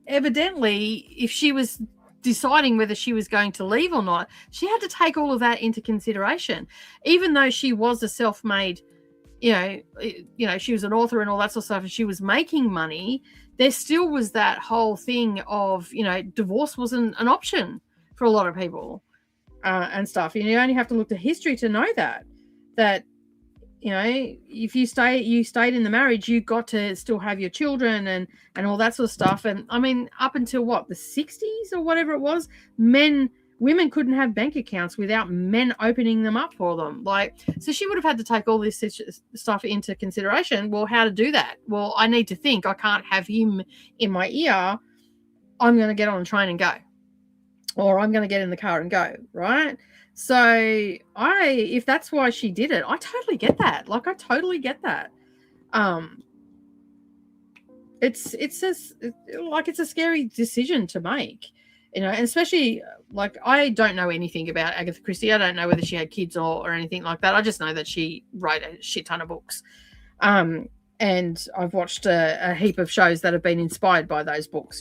evidently, if she was deciding whether she was going to leave or not, she had to take all of that into consideration. Even though she was a self-made, she was an author and all that sort of stuff, and she was making money, there still was that whole thing of, divorce wasn't an option for a lot of people. And stuff. You only have to look to history to know that if you stayed in the marriage, you got to still have your children and all that sort of stuff. And I mean, up until the 60s or whatever it was, women couldn't have bank accounts without men opening them up for them. So she would have had to take all this stuff into consideration. Well, how to do that? Well, I need to think. I can't have him in my ear. I'm going to get on a train and go. Or I'm going to get in the car and go, right? So if that's why she did it, I totally get that. I totally get that. It's a scary decision to make, and especially I don't know anything about Agatha Christie. I don't know whether she had kids or anything like that. I just know that she wrote a shit ton of books. And I've watched a heap of shows that have been inspired by those books,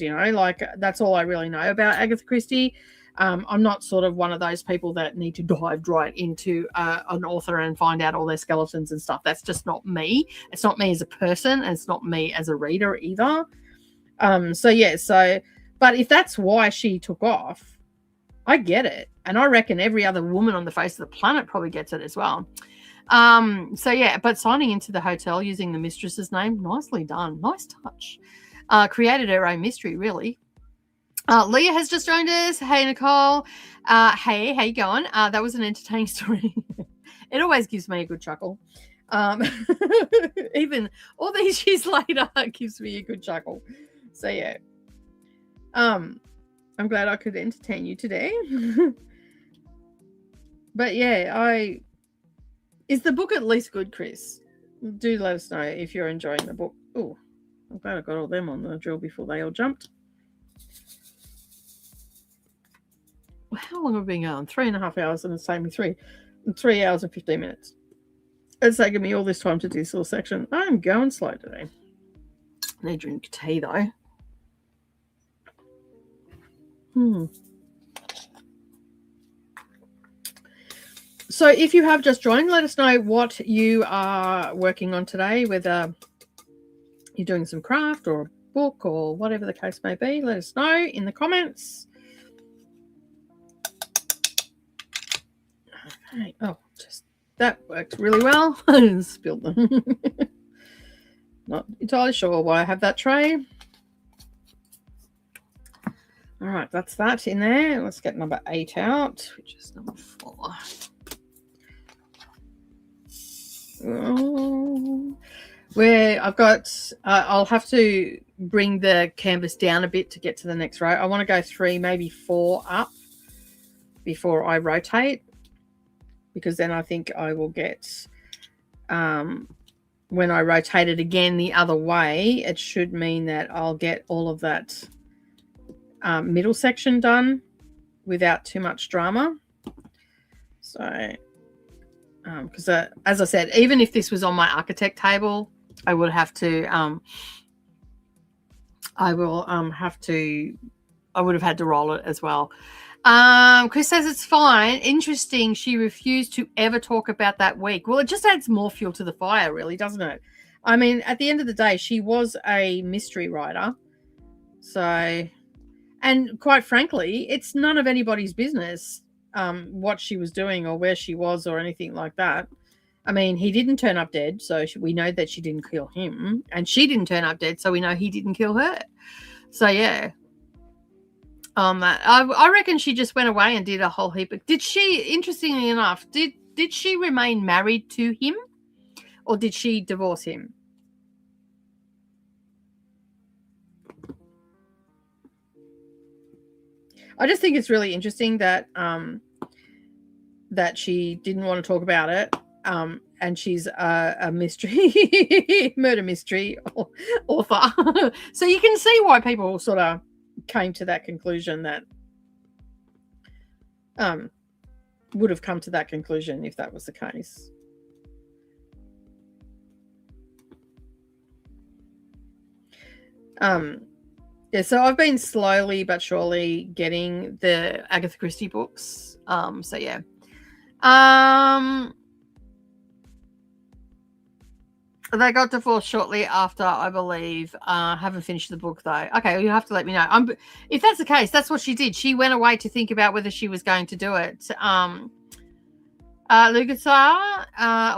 that's all I really know about Agatha Christie. I'm not sort of one of those people that need to dive right into an author and find out all their skeletons and stuff. That's just not me. It's not me as a person, and it's not me as a reader either. But if that's why she took off, I get it. And I reckon every other woman on the face of the planet probably gets it as well. But signing into the hotel using the mistress's name, nicely done. Nice touch. Created her own mystery, really. Leah has just joined us. Hey, Nicole. Hey, how you going? That was an entertaining story. It always gives me a good chuckle. Even all these years later, it gives me a good chuckle. So, yeah. I'm glad I could entertain you today. But, yeah, is the book at least good, Chris? Do let us know if you're enjoying the book. Oh, I'm glad I got all them on the drill before they all jumped. How long have we been going? 3.5 hours, and it's taken me 3 hours and 15 minutes. It's taken me all this time to do this little section. I'm going slow today. I need to drink tea, though. So if you have just joined, let us know what you are working on today, whether you're doing some craft or a book or whatever the case may be. Let us know in the comments. Okay. Oh, just that worked really well. I spilled them. Not entirely sure why I have that tray. All right, that's that in there. Let's get number 8 out, which is number 4. Oh, where I've got, I'll have to bring the canvas down a bit to get to the next row. I want to go 3, maybe 4 up before I rotate, because then I think I will get, when I rotate it again the other way, it should mean that I'll get all of that middle section done without too much drama. So, because as I said, even if this was on my architect table, I would have to, I would have had to roll it as well. Chris says it's fine. Interesting. She refused to ever talk about that week. Well, it just adds more fuel to the fire, really, doesn't it? I mean, at the end of the day, she was a mystery writer. So, and quite frankly, it's none of anybody's business what she was doing or where she was or anything like that. I mean, he didn't turn up dead, so we know that she didn't kill him. And she didn't turn up dead, so we know he didn't kill her. So, yeah. I reckon she just went away and did a whole heap of... Did she, interestingly enough, did she remain married to him? Or did she divorce him? I just think it's really interesting that that she didn't want to talk about it. And she's a mystery, murder mystery author. So you can see why people sort of came to that conclusion that would have come to that conclusion if that was the case. Yeah, so I've been slowly but surely getting the Agatha Christie books. So yeah. They got divorced shortly after, I believe. Haven't finished the book though. Okay, well, you have to let me know. If that's the case, that's what she did. She went away to think about whether she was going to do it. Lugasar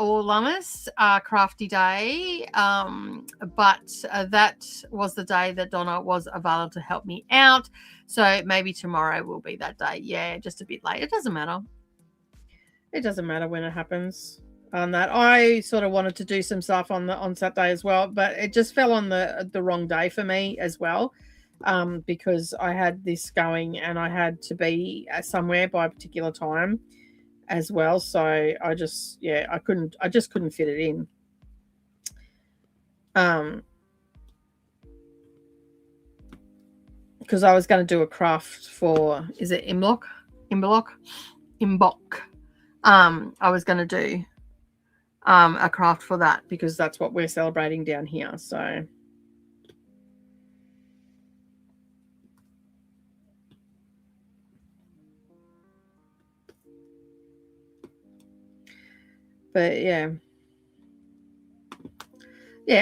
or Lummis, Crafty Day. But that was the day that Donna was available to help me out. So maybe tomorrow will be that day. Yeah, just a bit late. It doesn't matter. It doesn't matter when it happens. On that, I sort of wanted to do some stuff on Saturday as well, but it just fell on the wrong day for me as well, because I had this going and I had to be somewhere by a particular time as well. So I just couldn't fit it in. Because I was going to do a craft for, is it Imbolc? I was going to do a craft for that because that's what we're celebrating down here. So but yeah,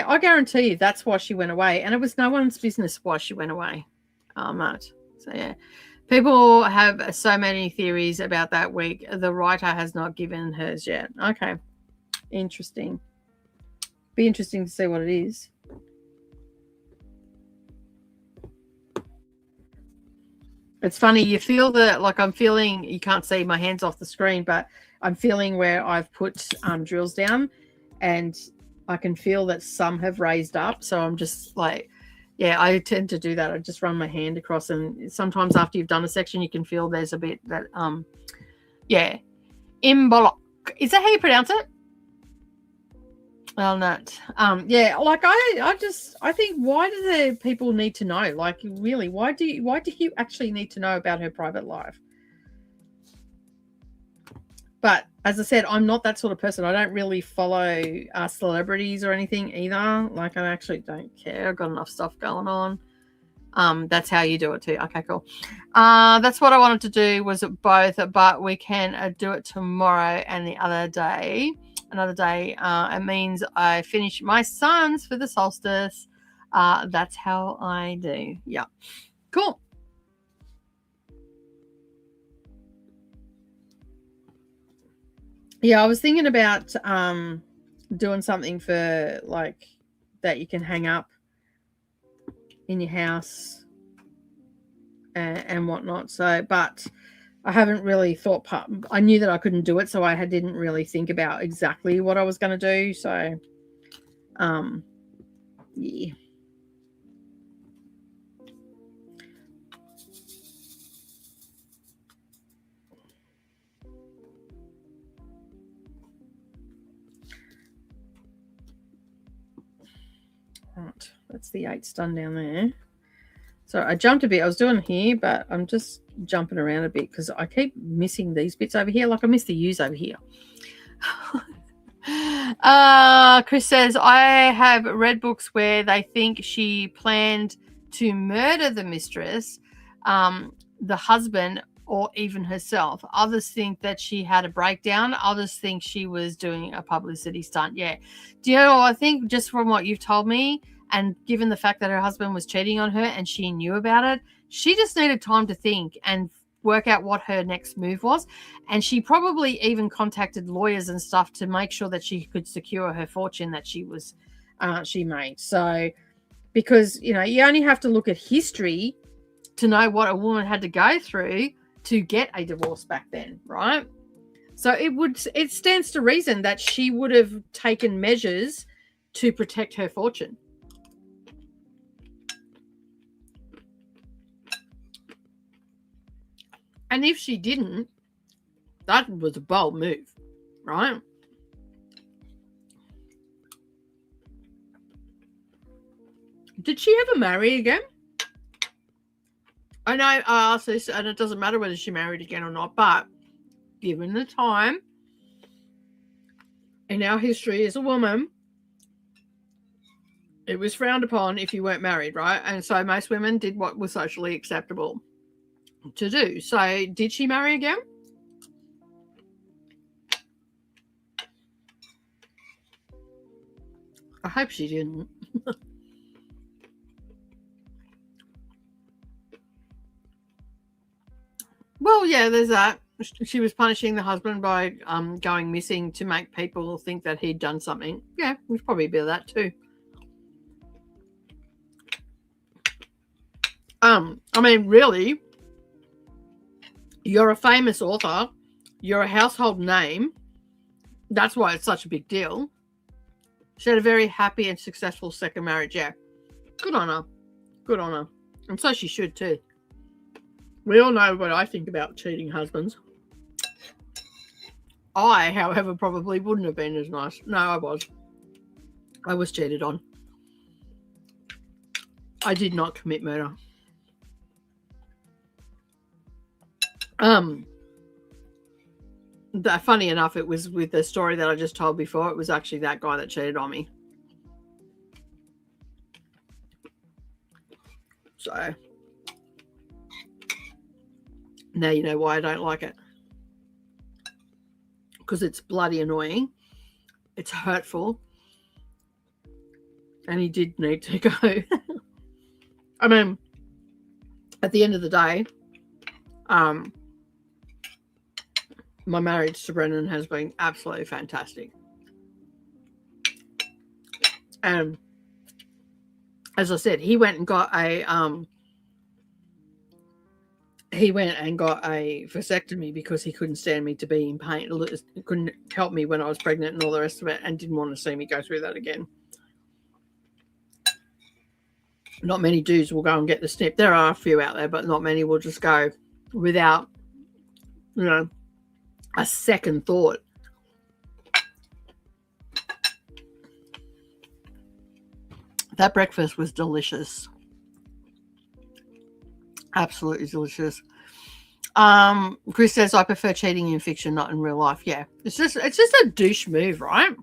I guarantee you that's why she went away, and it was no one's business why she went away. Matt. So yeah, people have so many theories about that week. The writer has not given hers yet. Okay. Interesting. Be interesting to see what it is. It's funny, you feel that, like I'm feeling, you can't see my hands off the screen, but I'm feeling where I've put drills down and I can feel that some have raised up. So I'm just like, yeah, I tend to do that. I just run my hand across, and sometimes after you've done a section, you can feel there's a bit that, yeah. Imbolc. Is that how you pronounce it? Well, not. Yeah, like I think, why do the people need to know? Like, really, why do you actually need to know about her private life? But as I said, I'm not that sort of person. I don't really follow celebrities or anything either. Like, I actually don't care. I've got enough stuff going on. That's how you do it too. Okay, cool. That's what I wanted to do, was both, but we can do it tomorrow and the other day. Another day. It means I finish my sons for the solstice. That's how I do. Yeah. Cool. Yeah, I was thinking about doing something for, like, that you can hang up in your house and whatnot. So, but I haven't really thought. I knew that I couldn't do it, so I didn't really think about exactly what I was going to do. So, yeah. Right, that's the 8 done down there. So I jumped a bit. I was doing here, but I'm just jumping around a bit because I keep missing these bits over here. Like I miss the U's over here. Chris says, I have read books where they think she planned to murder the mistress, the husband, or even herself. Others think that she had a breakdown. Others think she was doing a publicity stunt. Yeah. Do you know, I think just from what you've told me, and given the fact that her husband was cheating on her and she knew about it, she just needed time to think and work out what her next move was. And she probably even contacted lawyers and stuff to make sure that she could secure her fortune that she made. So, because, you know, you only have to look at history to know what a woman had to go through to get a divorce back then, right? So it stands to reason that she would have taken measures to protect her fortune. And if she didn't, that was a bold move, right? Did she ever marry again? I know I asked this, and it doesn't matter whether she married again or not, but given the time in our history as a woman, it was frowned upon if you weren't married, right? And so most women did what was socially acceptable to do. So did she marry again? I hope she didn't. Well, yeah, there's that. She was punishing the husband by going missing to make people think that he'd done something. Yeah, there's probably a bit of that too. I mean, really, you're a famous author. You're a household name. That's why it's such a big deal. She had a very happy and successful second marriage. Yeah, good on her. Good on her. And so she should too. We all know what I think about cheating husbands. I, however, probably wouldn't have been as nice. No, I was. I was cheated on. I did not commit murder. Funny enough, it was with the story that I just told before. It was actually that guy that cheated on me. So now you know why I don't like it. Because it's bloody annoying. It's hurtful. And he did need to go. I mean, at the end of the day, my marriage to Brendan has been absolutely fantastic. And as I said, he went and got a vasectomy because he couldn't stand me to be in pain. He couldn't help me when I was pregnant and all the rest of it, and didn't want to see me go through that again. Not many dudes will go and get the snip. There are a few out there, but not many will just go without, you know, a second thought. That breakfast was delicious. Absolutely delicious. Chris says, I prefer cheating in fiction, not in real life. Yeah, it's just a douche move, right?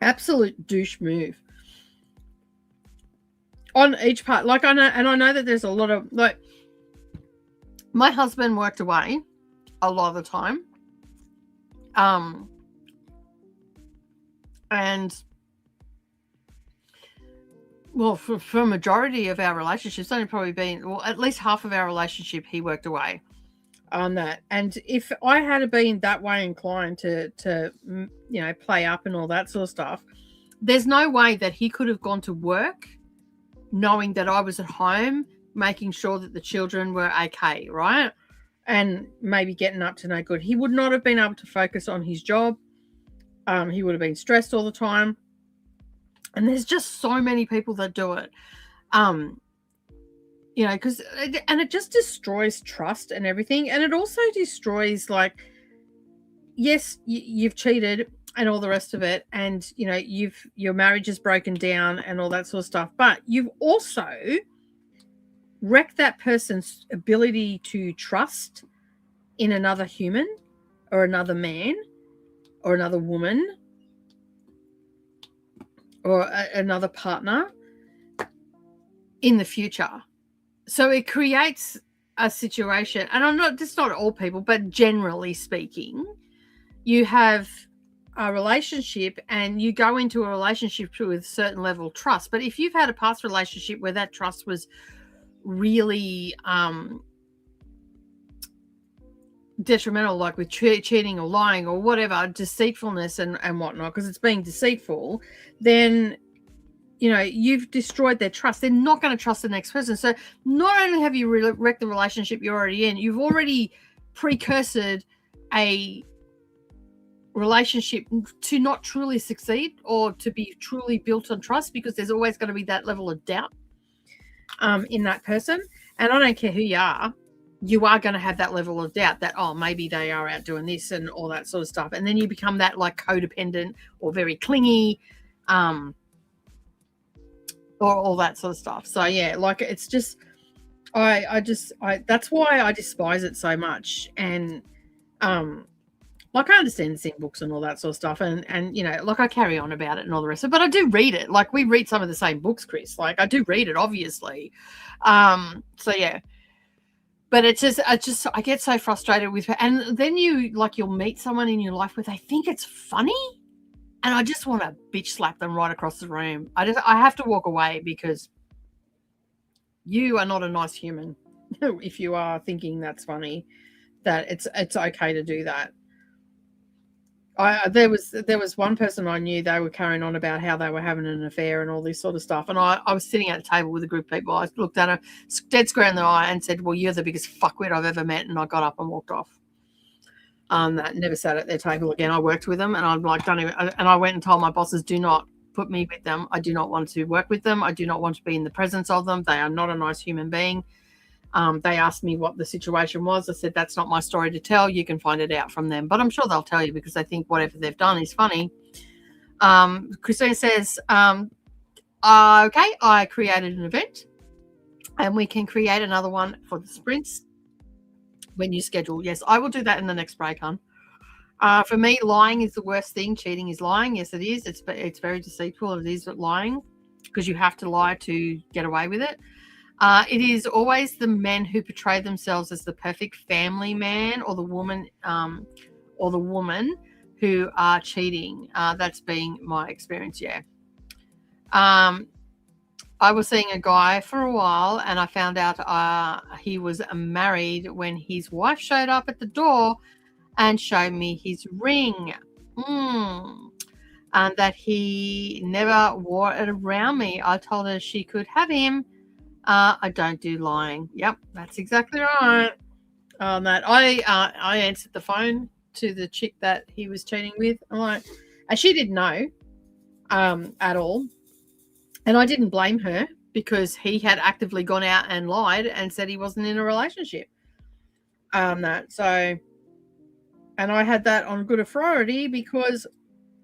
Absolute douche move. On each part, like I know that there's a lot of, like, my husband worked away a lot of the time, and well, for a majority of our relationships, only probably been, well, at least half of our relationship, he worked away on that. And if I had been that way inclined to you know, play up and all that sort of stuff, there's no way that he could have gone to work knowing that I was at home, making sure that the children were okay, right? And maybe getting up to no good. He would not have been able to focus on his job. He would have been stressed all the time. And there's just so many people that do it. You know, because, and it just destroys trust and everything. And it also destroys, like, yes, you've cheated and all the rest of it, and, you know, your marriage is broken down and all that sort of stuff, but you've also wreck that person's ability to trust in another human or another man or another woman or another partner in the future. So it creates a situation, and I'm not, just not all people, but generally speaking, you have a relationship and you go into a relationship with a certain level of trust. But if you've had a past relationship where that trust was really detrimental, like with cheating or lying or whatever, deceitfulness and whatnot, because it's being deceitful, then you've destroyed their trust. They're not going to trust the next person. So not only have you wrecked the relationship you're already in, you've already precursored a relationship to not truly succeed or to be truly built on trust, because there's always going to be that level of doubt in that person. And I don't care who you are going to have that level of doubt that, oh, maybe they are out doing this and all that sort of stuff. And then you become that like codependent or very clingy, or all that sort of stuff. So yeah, like it's just, I that's why I despise it so much. And like I understand the books and all that sort of stuff, and like I carry on about it and all the rest of it, but I do read it. Like we read some of the same books, Chris. Like I do read it, obviously. So yeah. But it's just, I get so frustrated with her. And then you'll meet someone in your life where they think it's funny, and I just want to bitch slap them right across the room. I have to walk away, because you are not a nice human if you are thinking that's funny, that it's okay to do that. There was one person I knew, they were carrying on about how they were having an affair and all this sort of stuff. And I was sitting at a table with a group of people. I looked at her dead square in the eye and said, well, you're the biggest fuckwit I've ever met. And I got up and walked off. That never sat at their table again. I worked with them, and I'm like, don't even, and I went and told my bosses, do not put me with them. I do not want to work with them. I do not want to be in the presence of them. They are not a nice human being. They asked me what the situation was. I said, that's not my story to tell. You can find it out from them. But I'm sure they'll tell you, because they think whatever they've done is funny. Christine says, okay, I created an event, and we can create another one for the sprints when you schedule. Yes, I will do that in the next break, hon. For me, lying is the worst thing. Cheating is lying. Yes, it is. It's very deceitful. It is lying, because you have to lie to get away with it. It is always the men who portray themselves as the perfect family man, or the woman who are cheating. That's been my experience. Yeah. I was seeing a guy for a while, and I found out he was married when his wife showed up at the door and showed me his ring. And that he never wore it around me. I told her she could have him. I don't do lying. Yep, that's exactly right. On that, I answered the phone to the chick that he was cheating with. I'm like, and she didn't know at all. And I didn't blame her, because he had actively gone out and lied and said he wasn't in a relationship. And I had that on good authority, because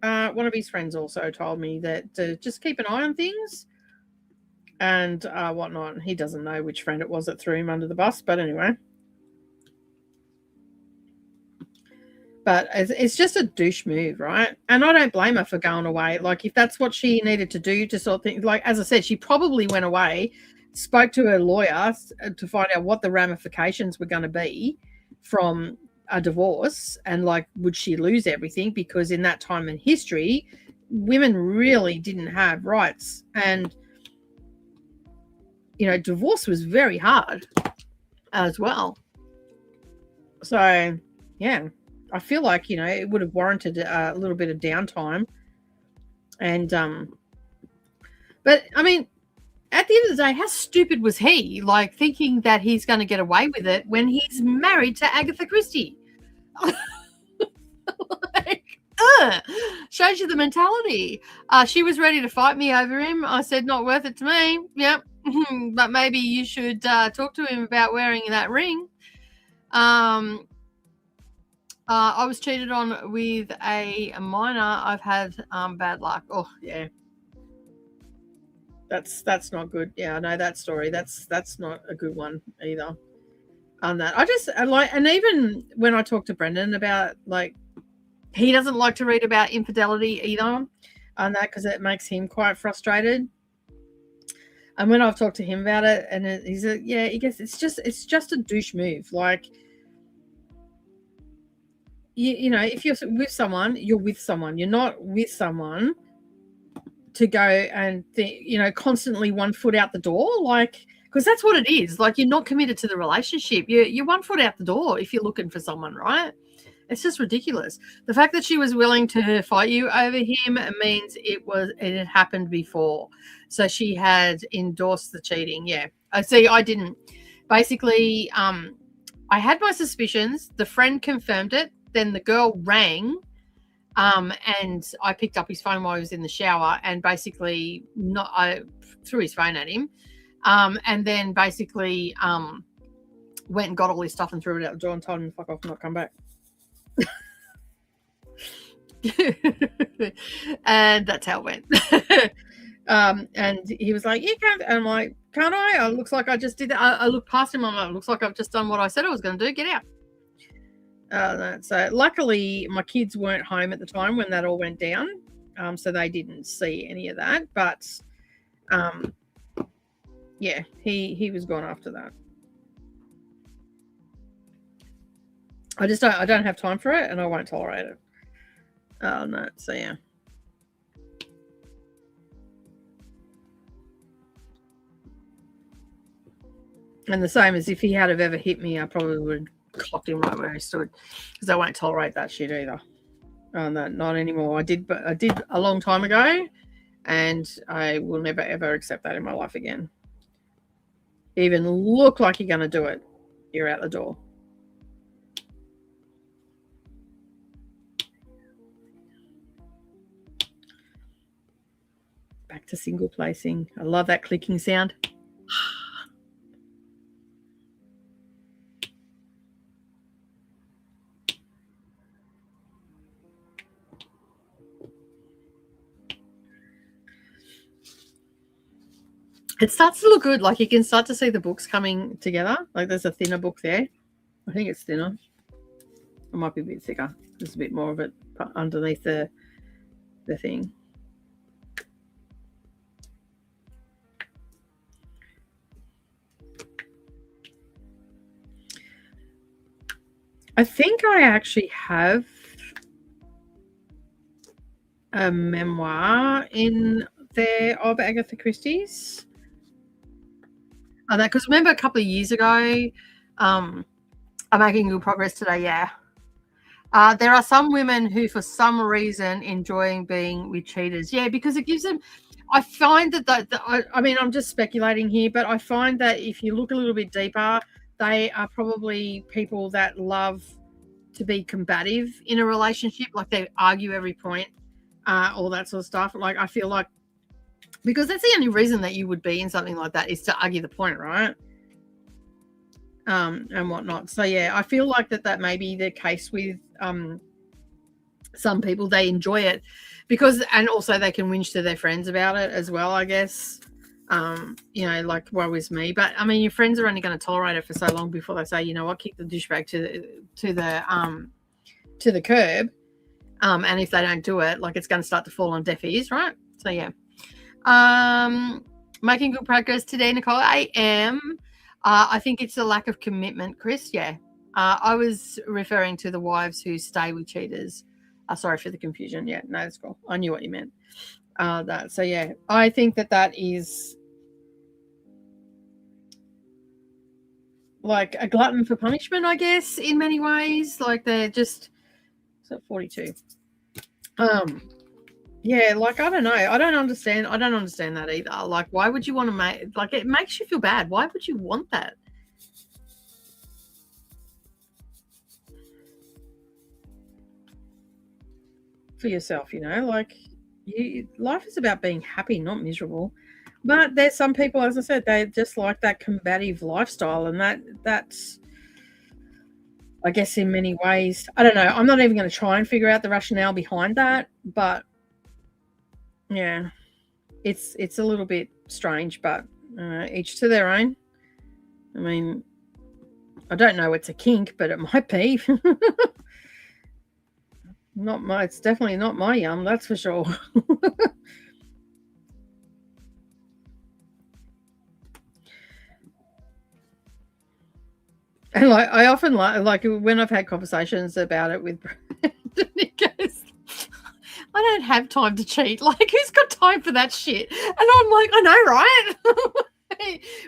one of his friends also told me that to just keep an eye on things and whatnot. He doesn't know which friend it was that threw him under the bus, but anyway. But it's just a douche move, right? And I don't blame her for going away. Like, if that's what she needed to do to sort of think, like, as I said, she probably went away, spoke to her lawyer to find out what the ramifications were going to be from a divorce, and like, would she lose everything? Because in that time in history, women really didn't have rights, and divorce was very hard as well. So yeah, I feel like it would have warranted a little bit of downtime. And but I mean, at the end of the day, how stupid was he? Like, thinking that he's going to get away with it when he's married to Agatha Christie. Like, shows you the mentality. She was ready to fight me over him. I said, not worth it to me. Yep. But maybe you should talk to him about wearing that ring. I was cheated on with a minor. I've had bad luck. Oh, yeah. That's not good. Yeah, I know that story. That's not a good one either. On that, I like, and even when I talk to Brendan about, like, he doesn't like to read about infidelity either, on that, because it makes him quite frustrated. And when I've talked to him about it, and he's he gets, it's just a douche move. Like, you know, if you're with someone, you're with someone. You're not with someone to go and constantly one foot out the door, like, because that's what it is. Like, you're not committed to the relationship. You're 1 foot out the door if you're looking for someone, right? It's just ridiculous. The fact that she was willing to fight you over him means it had happened before. So she had endorsed the cheating. Yeah. I see. I didn't. Basically, I had my suspicions. The friend confirmed it. Then the girl rang, and I picked up his phone while he was in the shower, and basically I threw his phone at him, and then basically went and got all his stuff and threw it out the door and told him to fuck off and not come back. And that's how it went. And he was like, "You can't." And I'm like, "Can't I? It looks like I just did that." I looked past him. I'm like, "It looks like I've just done what I said I was going to do. Get out." So luckily, my kids weren't home at the time when that all went down, so they didn't see any of that. But yeah, he was gone after that. I don't have time for it, and I won't tolerate it. Oh no, so yeah. And the same as if he had have ever hit me, I probably would have clocked him right where he stood, because I won't tolerate that shit either. Oh no, not anymore. I did a long time ago, and I will never ever accept that in my life again. Even look like you're going to do it, you're out the door. Back to single placing. I love that clicking sound. It starts to look good. Like, you can start to see the books coming together. Like, there's a thinner book there. I think it's thinner. It might be a bit thicker. There's a bit more of it underneath the thing. I think I actually have a memoir in there of Agatha Christie's. Because remember a couple of years ago, I'm making good progress today, yeah. There are some women who, for some reason, enjoying being with cheaters. Yeah, because it gives them. I find that I mean, I'm just speculating here, but I find that if you look a little bit deeper, they are probably people that love to be combative in a relationship. Like, they argue every point, all that sort of stuff. Like, I feel like, because that's the only reason that you would be in something like that, is to argue the point, right? And whatnot. So yeah, I feel like that may be the case with some people. They enjoy it because, and also they can whinge to their friends about it as well, I guess. Like, woe is me. But I mean, your friends are only going to tolerate it for so long before they say, you know what, kick the douchebag to the curb. And if they don't do it, like, it's going to start to fall on deaf ears, right? So yeah. Making good progress today, Nicole. I am. I think it's a lack of commitment, Chris. Yeah. I was referring to the wives who stay with cheaters. Sorry for the confusion. Yeah, no, that's cool. I knew what you meant. So yeah, I think that is like a glutton for punishment, I guess, in many ways. Like, they're just 42. Yeah, like, I don't know. I don't understand that either. Like, why would you want to make, like, it makes you feel bad. Why would you want that? For yourself, like, life is about being happy, not miserable. But there's some people, as I said, they just like that combative lifestyle, and that's, I guess, in many ways, I don't know. I'm not even going to try and figure out the rationale behind that, but yeah, it's a little bit strange, but each to their own. I mean, I don't know it's a kink, but it might be. It's definitely not my yum, that's for sure. And I often like when I've had conversations about it with Brandon, he goes, I don't have time to cheat. Like, who's got time for that shit? And I'm like, I know, right?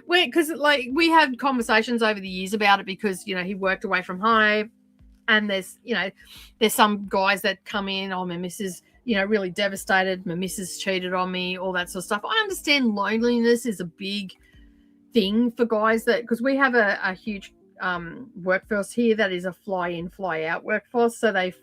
Because like we had conversations over the years about it because he worked away from home, and there's some guys that come in. Oh, my missus, really devastated. My missus cheated on me, all that sort of stuff. I understand loneliness is a big thing for guys because we have a huge workforce here that is a fly in, fly out workforce. So they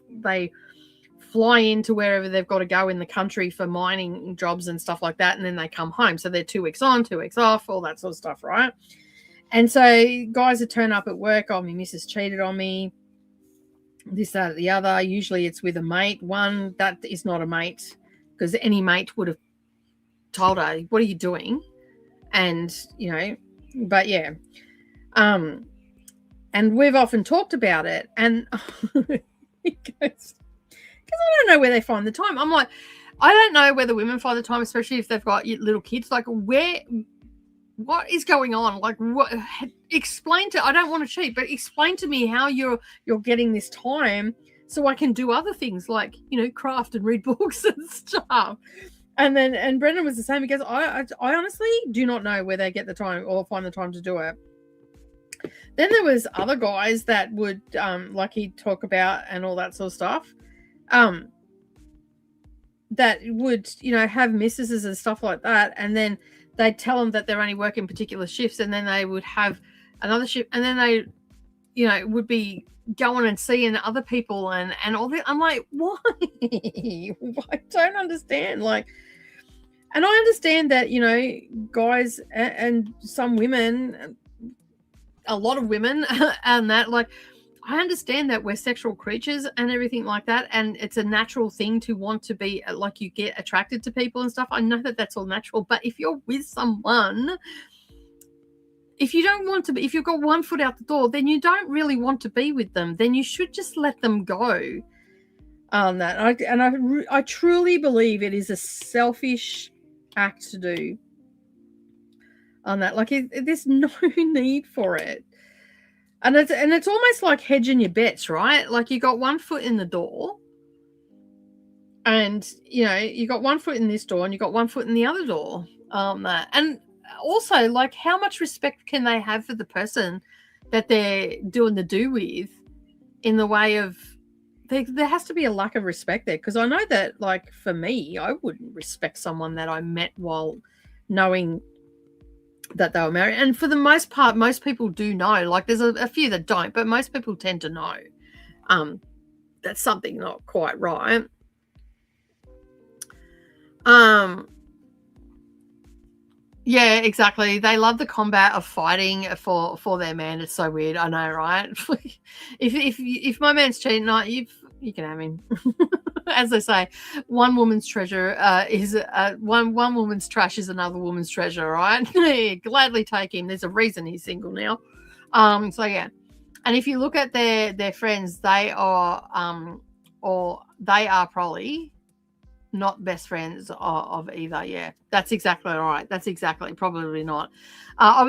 fly into wherever they've got to go in the country for mining jobs and stuff like that, and then they come home. So they're 2 weeks on, 2 weeks off, all that sort of stuff, right? And so guys that turn up at work, oh, my missus cheated on me, this, that, or the other. Usually it's with a mate. One that is not a mate, because any mate would have told her, what are you doing? And but yeah, and we've often talked about it, and he goes, because I don't know where they find the time. I'm like, I don't know where the women find the time, especially if they've got little kids. Like, what is going on? Like, what? Explain to. I don't want to cheat, but explain to me how you're getting this time so I can do other things like craft and read books and stuff. And Brendan was the same. He goes, I honestly do not know where they get the time or find the time to do it. Then there was other guys that would, like he'd talk about and all that sort of stuff, that would, have missuses and stuff like that. And then they'd tell them that they're only working particular shifts, and then they would have another shift, and then they, would be going and seeing other people and all that. I'm like, why? I don't understand. Like, and I understand that, guys and some women, a lot of women and that, like, I understand that we're sexual creatures and everything like that, and it's a natural thing to want to be, like, you get attracted to people and stuff. I know that that's all natural, but if you're with someone, if you don't want to be, if you've got one foot out the door, then you don't really want to be with them. Then you should just let them go on that. I truly believe it is a selfish act to do on that. Like, there's no need for it. And it's almost like hedging your bets, right? Like, you got one foot in the door, and you got one foot in this door, and you got one foot in the other door. That, and also, like, how much respect can they have for the person that they're doing the do with? In the way of, there has to be a lack of respect there, because I know that, like, for me, I wouldn't respect someone that I met while knowing that they were married. And for the most part, most people do know. Like, there's a few that don't, but most people tend to know that's something not quite right. Yeah, exactly. They love the combat of fighting for their man. It's so weird. I know, right? if my man's cheating, you can have him. As they say, one woman's treasure is one woman's trash is another woman's treasure, right? Gladly take him. There's a reason he's single now. So yeah, and if you look at their friends, they are probably not best friends of either. Yeah, that's exactly right. That's exactly, probably not. I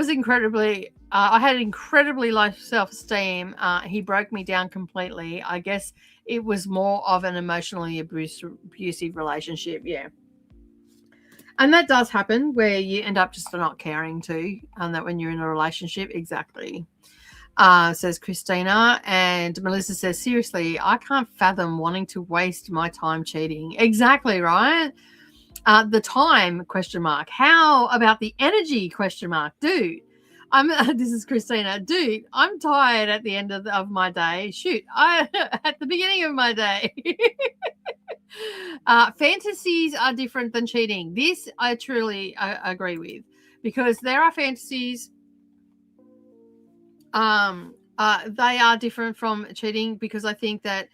had incredibly low self-esteem. He broke me down completely. I guess it was more of an emotionally abusive relationship. Yeah. And that does happen, where you end up just not caring too, and that when you're in a relationship. Exactly. Says Christina. And Melissa says, seriously, I can't fathom wanting to waste my time cheating. Exactly, right? The time, ? How about the energy, ? Dude, this is Christina. Dude, I'm tired at the end of my day. Shoot, at the beginning of my day. Fantasies are different than cheating. This I truly agree with, because there are fantasies. They are different from cheating, because I think that,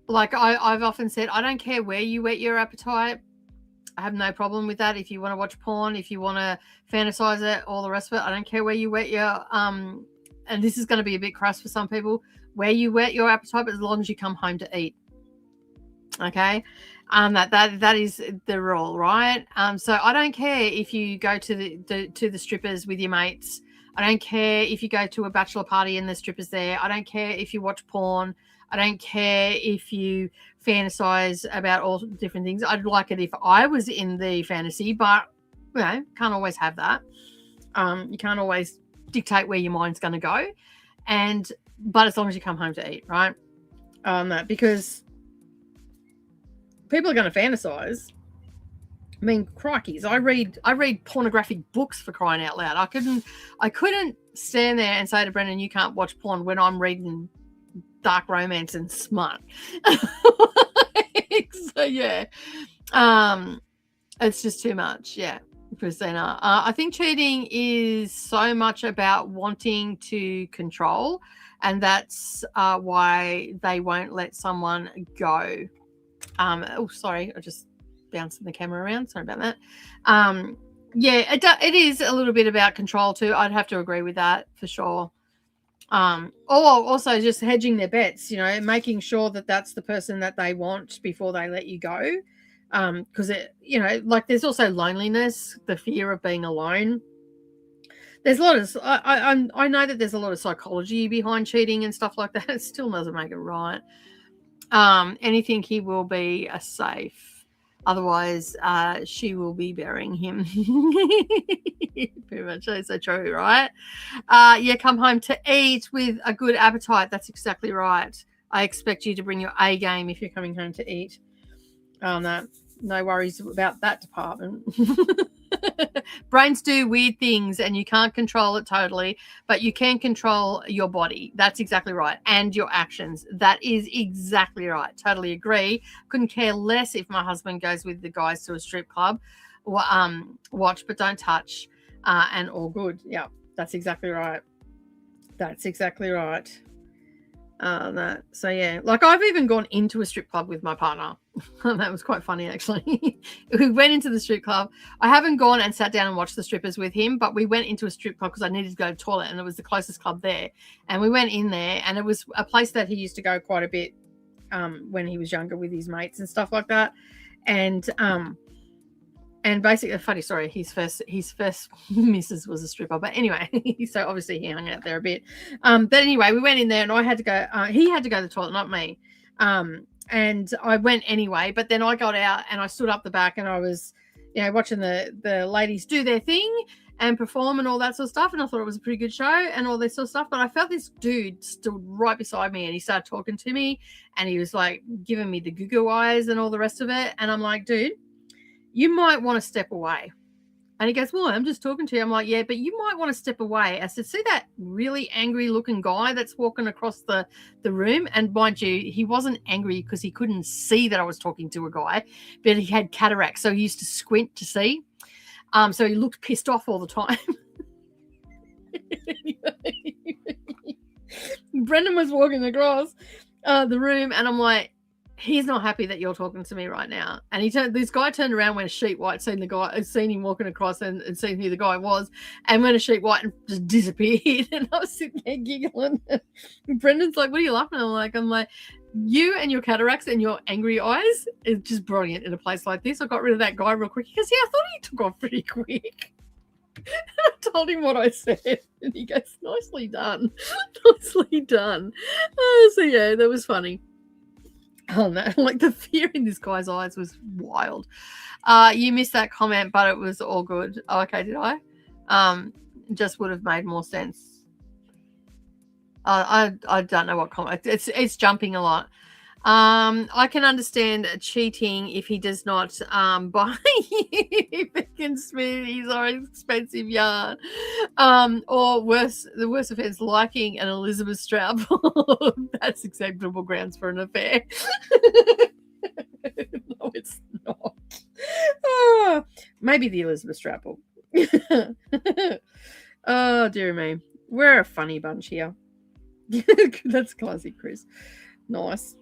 like I've often said, I don't care where you whet your appetite. I have no problem with that. If you want to watch porn, if you want to fantasize it, all the rest of it, I don't care where you whet your and this is going to be a bit crass for some people, where you whet your appetite, but as long as you come home to eat. Okay, that is the rule, right? So I don't care if you go to the strippers with your mates. I don't care if you go to a bachelor party and the strippers there. I don't care if you watch porn. I don't care if you fantasize about all different things. I'd like it if I was in the fantasy, but you know, can't always have that. You can't always dictate where your mind's going to go, but as long as you come home to eat, right? Because people are going to fantasize. I mean, crikeys! I read pornographic books, for crying out loud. I couldn't stand there and say to Brendan, "You can't watch porn," when I'm reading dark romance and smut. So yeah, it's just too much. Yeah, Christina. I think cheating is so much about wanting to control, and that's why they won't let someone go. Oh, sorry, I just bouncing the camera around. Sorry about that. Yeah, it is a little bit about control too. I'd have to agree with that for sure. Or also just hedging their bets, you know, making sure that that's the person that they want before they let you go. Because it, you know, like there's also loneliness, the fear of being alone. There's a lot of I know that there's a lot of psychology behind cheating and stuff like that. It still doesn't make it right. Anything he will be a safe. Otherwise, she will be burying him. Pretty much, so true, right? Yeah, come home to eat with a good appetite. That's exactly right. I expect you to bring your A game if you're coming home to eat. No worries about that department. Brains do weird things and you can't control it totally, but you can control your body. That's exactly right. And your actions. That is exactly right. Totally agree. Couldn't care less if my husband goes with the guys to a strip club. Watch but don't touch, and all good. Yeah, that's exactly right. That's exactly right. So yeah, like I've even gone into a strip club with my partner. That was quite funny, actually. We went into the strip club. I haven't gone and sat down and watched the strippers with him, but we went into a strip club because I needed to go to the toilet, and it was the closest club there. And we went in there, and it was a place that he used to go quite a bit when he was younger with his mates and stuff like that. And basically, a funny story, his first missus was a stripper. But anyway, so obviously he hung out there a bit. But anyway, we went in there and I had to go. He had to go to the toilet, not me. And I went anyway. But then I got out and I stood up the back and I was, you know, watching the ladies do their thing and perform and all that sort of stuff. And I thought it was a pretty good show and all this sort of stuff. But I felt this dude stood right beside me and he started talking to me and he was like giving me the goo eyes and all the rest of it. And I'm like, dude, you might want to step away. And he goes, well, I'm just talking to you. I'm like, yeah, but you might want to step away. I said, see that really angry looking guy that's walking across the room? And mind you, he wasn't angry because he couldn't see that I was talking to a guy, but he had cataracts. So he used to squint to see. So he looked pissed off all the time. Brendan was walking across the room and I'm like, he's not happy that you're talking to me right now. And this guy turned around, went a sheet white, seen him walking across and seen who the guy was, and went a sheet white and just disappeared. And I was sitting there giggling. And Brendan's like, what are you laughing at? I'm like, you and your cataracts and your angry eyes is just brilliant in a place like this. I got rid of that guy real quick. He goes, yeah, I thought he took off pretty quick. I told him what I said, and he goes, nicely done. Nicely done. So yeah, that was funny. Oh no, like the fear in this guy's eyes was wild. You missed that comment, but it was all good. Oh, okay, did I? Just would have made more sense. I don't know what comment. It's jumping a lot. I can understand cheating if he does not buy Beacon Smoothies or expensive yarn. Or worse, the worst offence, liking an Elizabeth Strout. That's acceptable grounds for an affair. No, it's not. Maybe the Elizabeth Strout book. Oh, dear me. We're a funny bunch here. That's classic, Chris. Nice.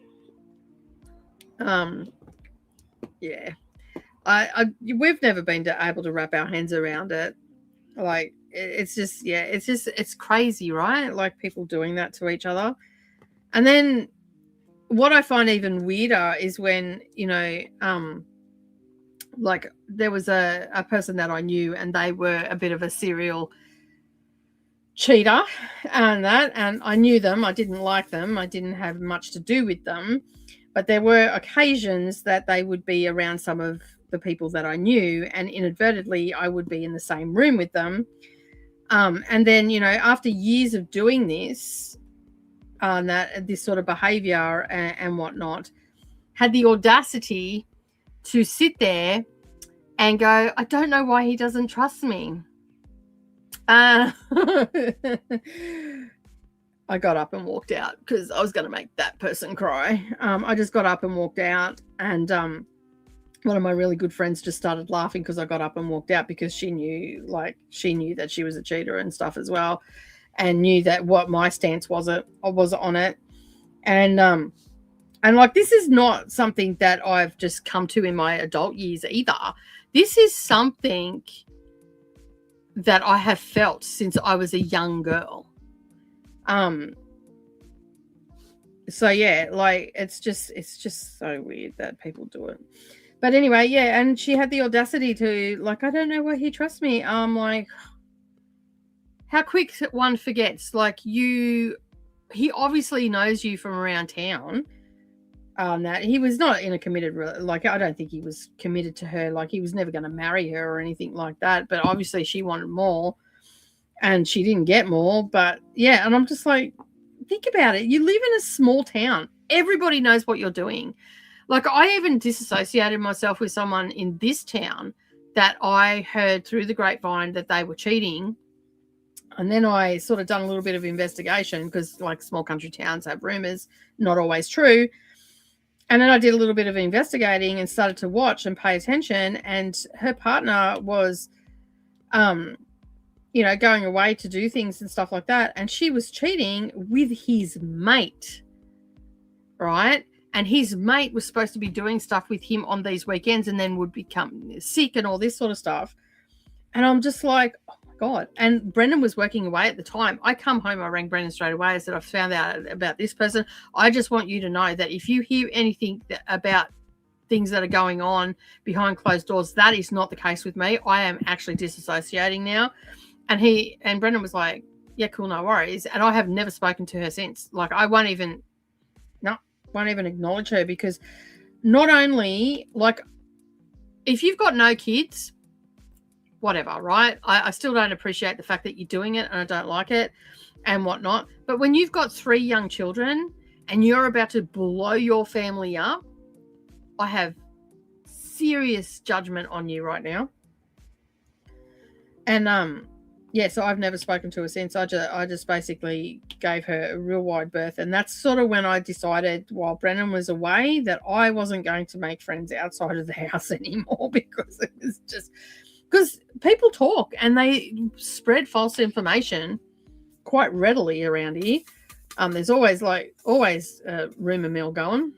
Yeah. We've never been able to wrap our hands around it. Like, it's crazy, right? Like, people doing that to each other. And then what I find even weirder is when, like, there was a person that I knew, and they were a bit of a serial cheater, and I knew them. I didn't like them. I didn't have much to do with them, but there were occasions that they would be around some of the people that I knew, and inadvertently I would be in the same room with them. And then, after years of doing this, this sort of behavior and whatnot, had the audacity to sit there and go, I don't know why he doesn't trust me. I got up and walked out because I was going to make that person cry. I just got up and walked out, and one of my really good friends just started laughing because I got up and walked out, because she knew that she was a cheater and stuff as well, and knew that what my stance was on it. And like, this is not something that I've just come to in my adult years either. This is something that I have felt since I was a young girl. So yeah, like, it's just so weird that people do it. But anyway, yeah, and she had the audacity to, like, I don't know why he trusts me. Like, how quick one forgets. Like, he obviously knows you from around town. That he was not in a committed, like, I don't think he was committed to her. Like, he was never going to marry her or anything like that. But obviously she wanted more, and she didn't get more. But yeah, and I'm just like, think about it. You live in a small town. Everybody knows what you're doing. Like, I even disassociated myself with someone in this town that I heard through the grapevine that they were cheating. And then I sort of done a little bit of investigation, because, like, small country towns have rumors, not always true. And then I did a little bit of investigating and started to watch and pay attention. And her partner was, going away to do things and stuff like that. And she was cheating with his mate, right? And his mate was supposed to be doing stuff with him on these weekends, and then would become sick and all this sort of stuff. And I'm just like, oh my God. And Brendan was working away at the time. I come home, I rang Brendan straight away. I said, I've found out about this person. I just want you to know that if you hear anything about things that are going on behind closed doors, that is not the case with me. I am actually disassociating now. And Brendan was like, yeah, cool, no worries. And I have never spoken to her since. Like, I won't even acknowledge her, because not only, like, if you've got no kids, whatever, right? I still don't appreciate the fact that you're doing it, and I don't like it and whatnot. But when you've got 3 young children and you're about to blow your family up, I have serious judgment on you right now. And yeah, so I've never spoken to her since. I just basically gave her a real wide berth. And that's sort of when I decided, while Brennan was away, that I wasn't going to make friends outside of the house anymore, because it was just, because people talk and they spread false information quite readily around here. There's always rumor mill going.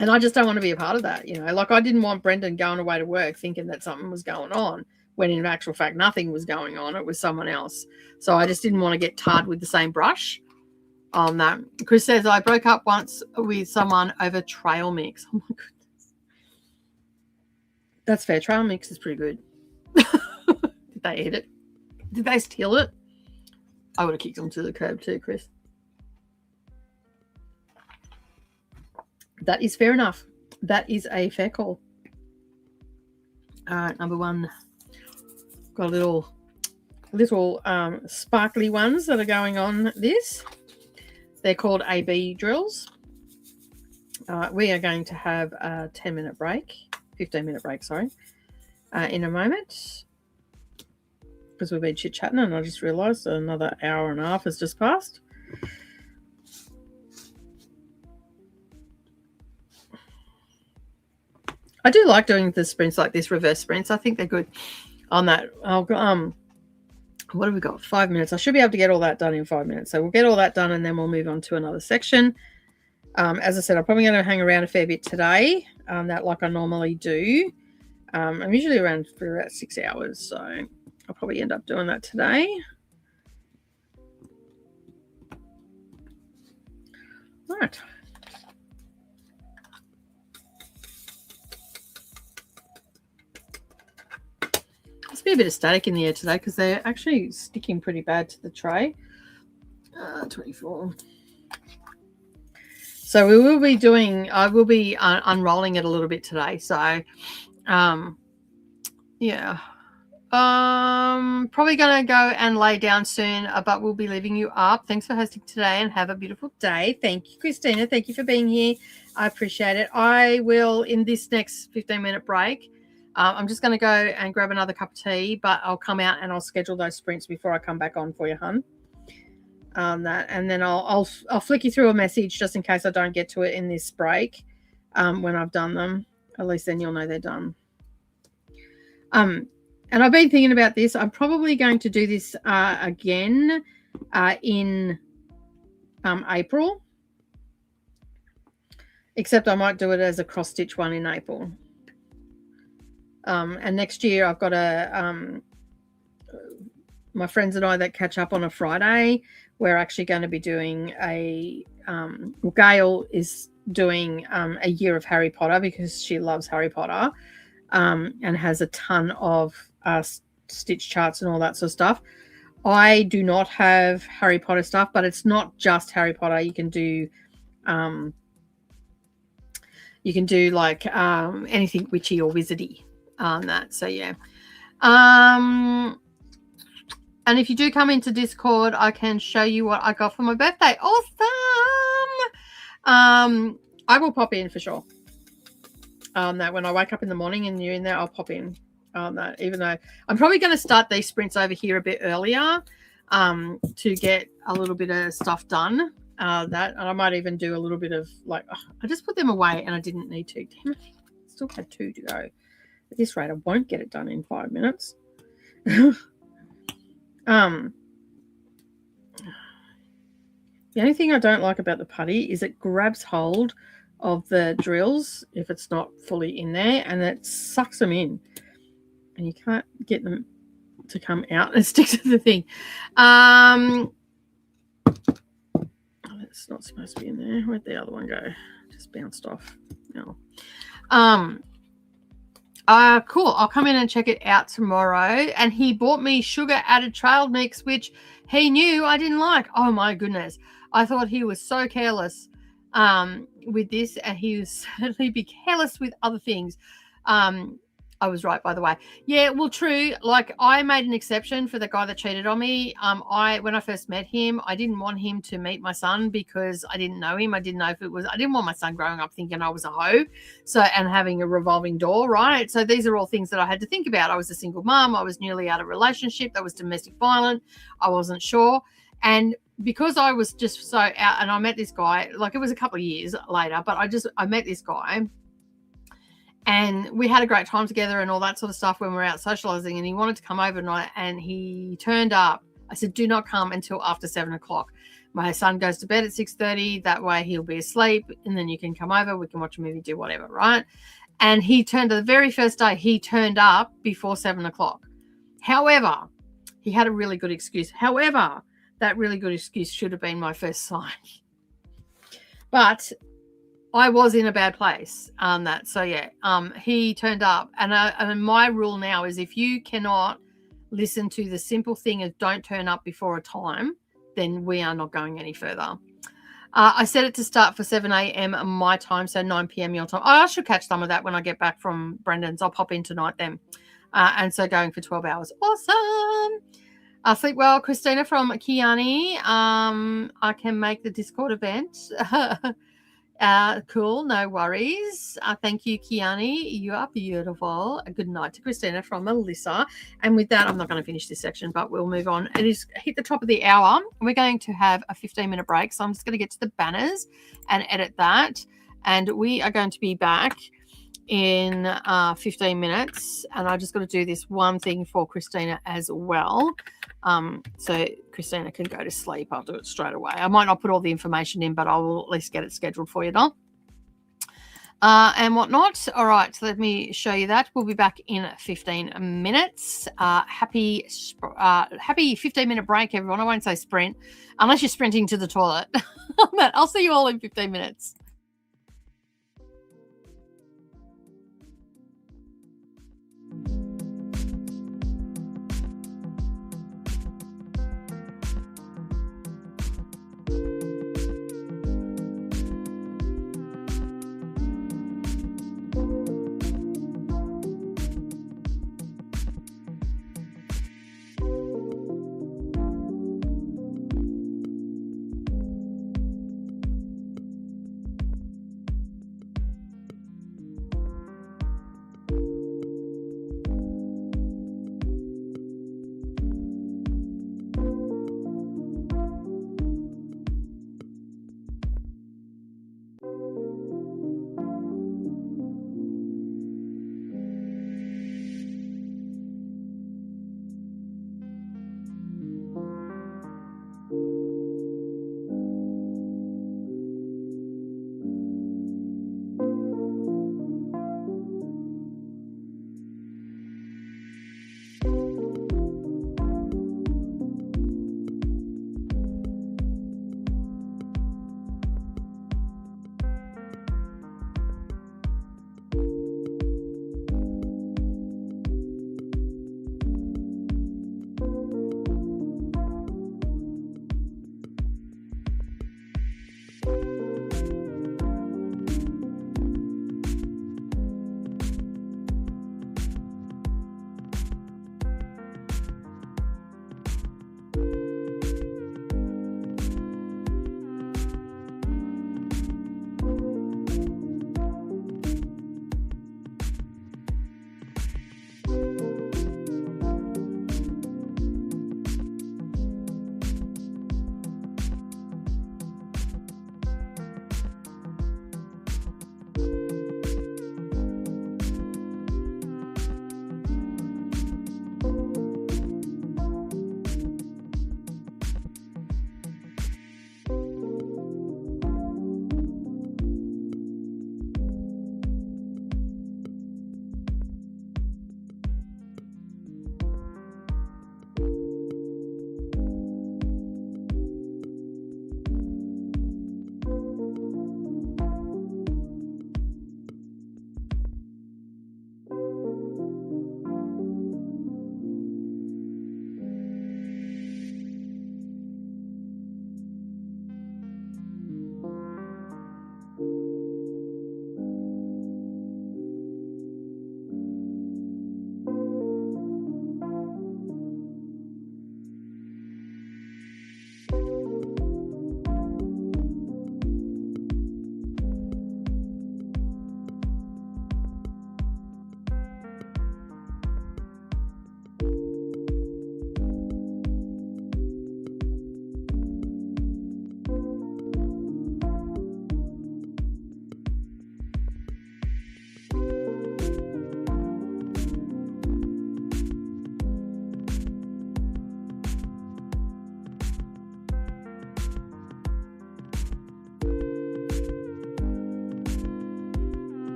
And I just don't want to be a part of that. Like, I didn't want Brendan going away to work thinking that something was going on, when in actual fact nothing was going on. It was someone else. So I just didn't want to get tarred with the same brush on that. Chris says, I broke up once with someone over trail mix. Oh my goodness. That's fair. Trail mix is pretty good. Did they eat it? Did they steal it? I would have kicked them to the curb too, Chris. That is fair enough. That is a fair call. All right, number 1. Got little sparkly ones that are going on this. They're called AB drills. We are going to have a 15-minute break, in a moment, because we've been chit-chatting, and I just realised another hour and a half has just passed. I do like doing the sprints like this, reverse sprints. I think they're good on that. What have we got? 5 minutes. I should be able to get all that done in 5 minutes. So we'll get all that done, and then we'll move on to another section. As I said, I'm probably going to hang around a fair bit today, that like I normally do. I'm usually around for about 6 hours, so I'll probably end up doing that today. Right. There's been a bit of static in the air today because they're actually sticking pretty bad to the tray. 24. So we will be doing, I will be unrolling it a little bit today. So, yeah. Probably going to go and lay down soon, but we'll be leaving you up. Thanks for hosting today and have a beautiful day. Thank you, Christina. Thank you for being here. I appreciate it. I will, in this next 15-minute break, I'm just going to go and grab another cup of tea, but I'll come out and I'll schedule those sprints before I come back on for you, hun. And then I'll flick you through a message just in case I don't get to it in this break when I've done them. At least then you'll know they're done. And I've been thinking about this. I'm probably going to do this again in April, except I might do it as a cross stitch one in April. And next year I've got my friends and I that catch up on a Friday. We're actually going to be doing Gail is doing a year of Harry Potter because she loves Harry Potter and has a ton of stitch charts and all that sort of stuff. I do not have Harry Potter stuff, but it's not just Harry Potter. You can do like anything witchy or wizardy on that. So yeah. And if you do come into Discord, I can show you what I got for my birthday. Awesome. I will pop in for sure. That when I wake up in the morning and you're in there, I'll pop in on that, even though I'm probably going to start these sprints over here a bit earlier to get a little bit of stuff done. And I might even do a little bit of like, I just put them away and I didn't need to. Damn it. Still had 2 to go. At this rate, I won't get it done in 5 minutes. The only thing I don't like about the putty is it grabs hold of the drills if it's not fully in there, and it sucks them in, and you can't get them to come out and stick to the thing. It's not supposed to be in there. Where'd the other one go? Just bounced off. No. Cool. I'll come in and check it out tomorrow. And he bought me sugar added trail mix, which he knew I didn't like. Oh my goodness. I thought he was so careless with this, and he would certainly be careless with other things. I was right, by the way. Yeah, well, true. Like, I made an exception for the guy that cheated on me. When I first met him, I didn't want him to meet my son because I didn't know him. I didn't know if it was, I didn't want my son growing up thinking I was a hoe. So, and having a revolving door, right? So these are all things that I had to think about. I was a single mom. I was newly out of a relationship that was domestic violent. I wasn't sure. And because I was just so out, and I met this guy, like, it was a couple of years later, but I met this guy. And we had a great time together and all that sort of stuff when we were out socializing, and he wanted to come overnight, and he turned up. I said, do not come until after 7 o'clock. My son goes to bed at 6:30. That way he'll be asleep, and then you can come over. We can watch a movie, do whatever, right? And the very first day, he turned up before 7 o'clock. However, he had a really good excuse. However, that really good excuse should have been my first sign. But I was in a bad place on that. So, yeah, he turned up. And my rule now is if you cannot listen to the simple thing of don't turn up before a time, then we are not going any further. I set it to start for 7 a.m. my time, so 9 p.m. your time. I should catch some of that when I get back from Brendan's. I'll pop in tonight then. And so going for 12 hours. Awesome. Sleep well, Christina from Kiani. I can make the Discord event. Cool, no worries. Thank you, Kiani. You are beautiful. A good night to Christina from Melissa. And with that, I'm not going to finish this section, but we'll move on. It is hit the top of the hour. We're going to have a 15-minute break, so I'm just going to get to the banners and edit that. And we are going to be back in 15 minutes. And I just got to do this one thing for Christina as well. So Christina can go to sleep. I'll do it straight away. I might not put all the information in, but I will at least get it scheduled for you, Don. And whatnot. All right, so let me show you that. We'll be back in 15 minutes. Happy 15-minute break, everyone. I won't say sprint, unless you're sprinting to the toilet. I'll see you all in 15 minutes.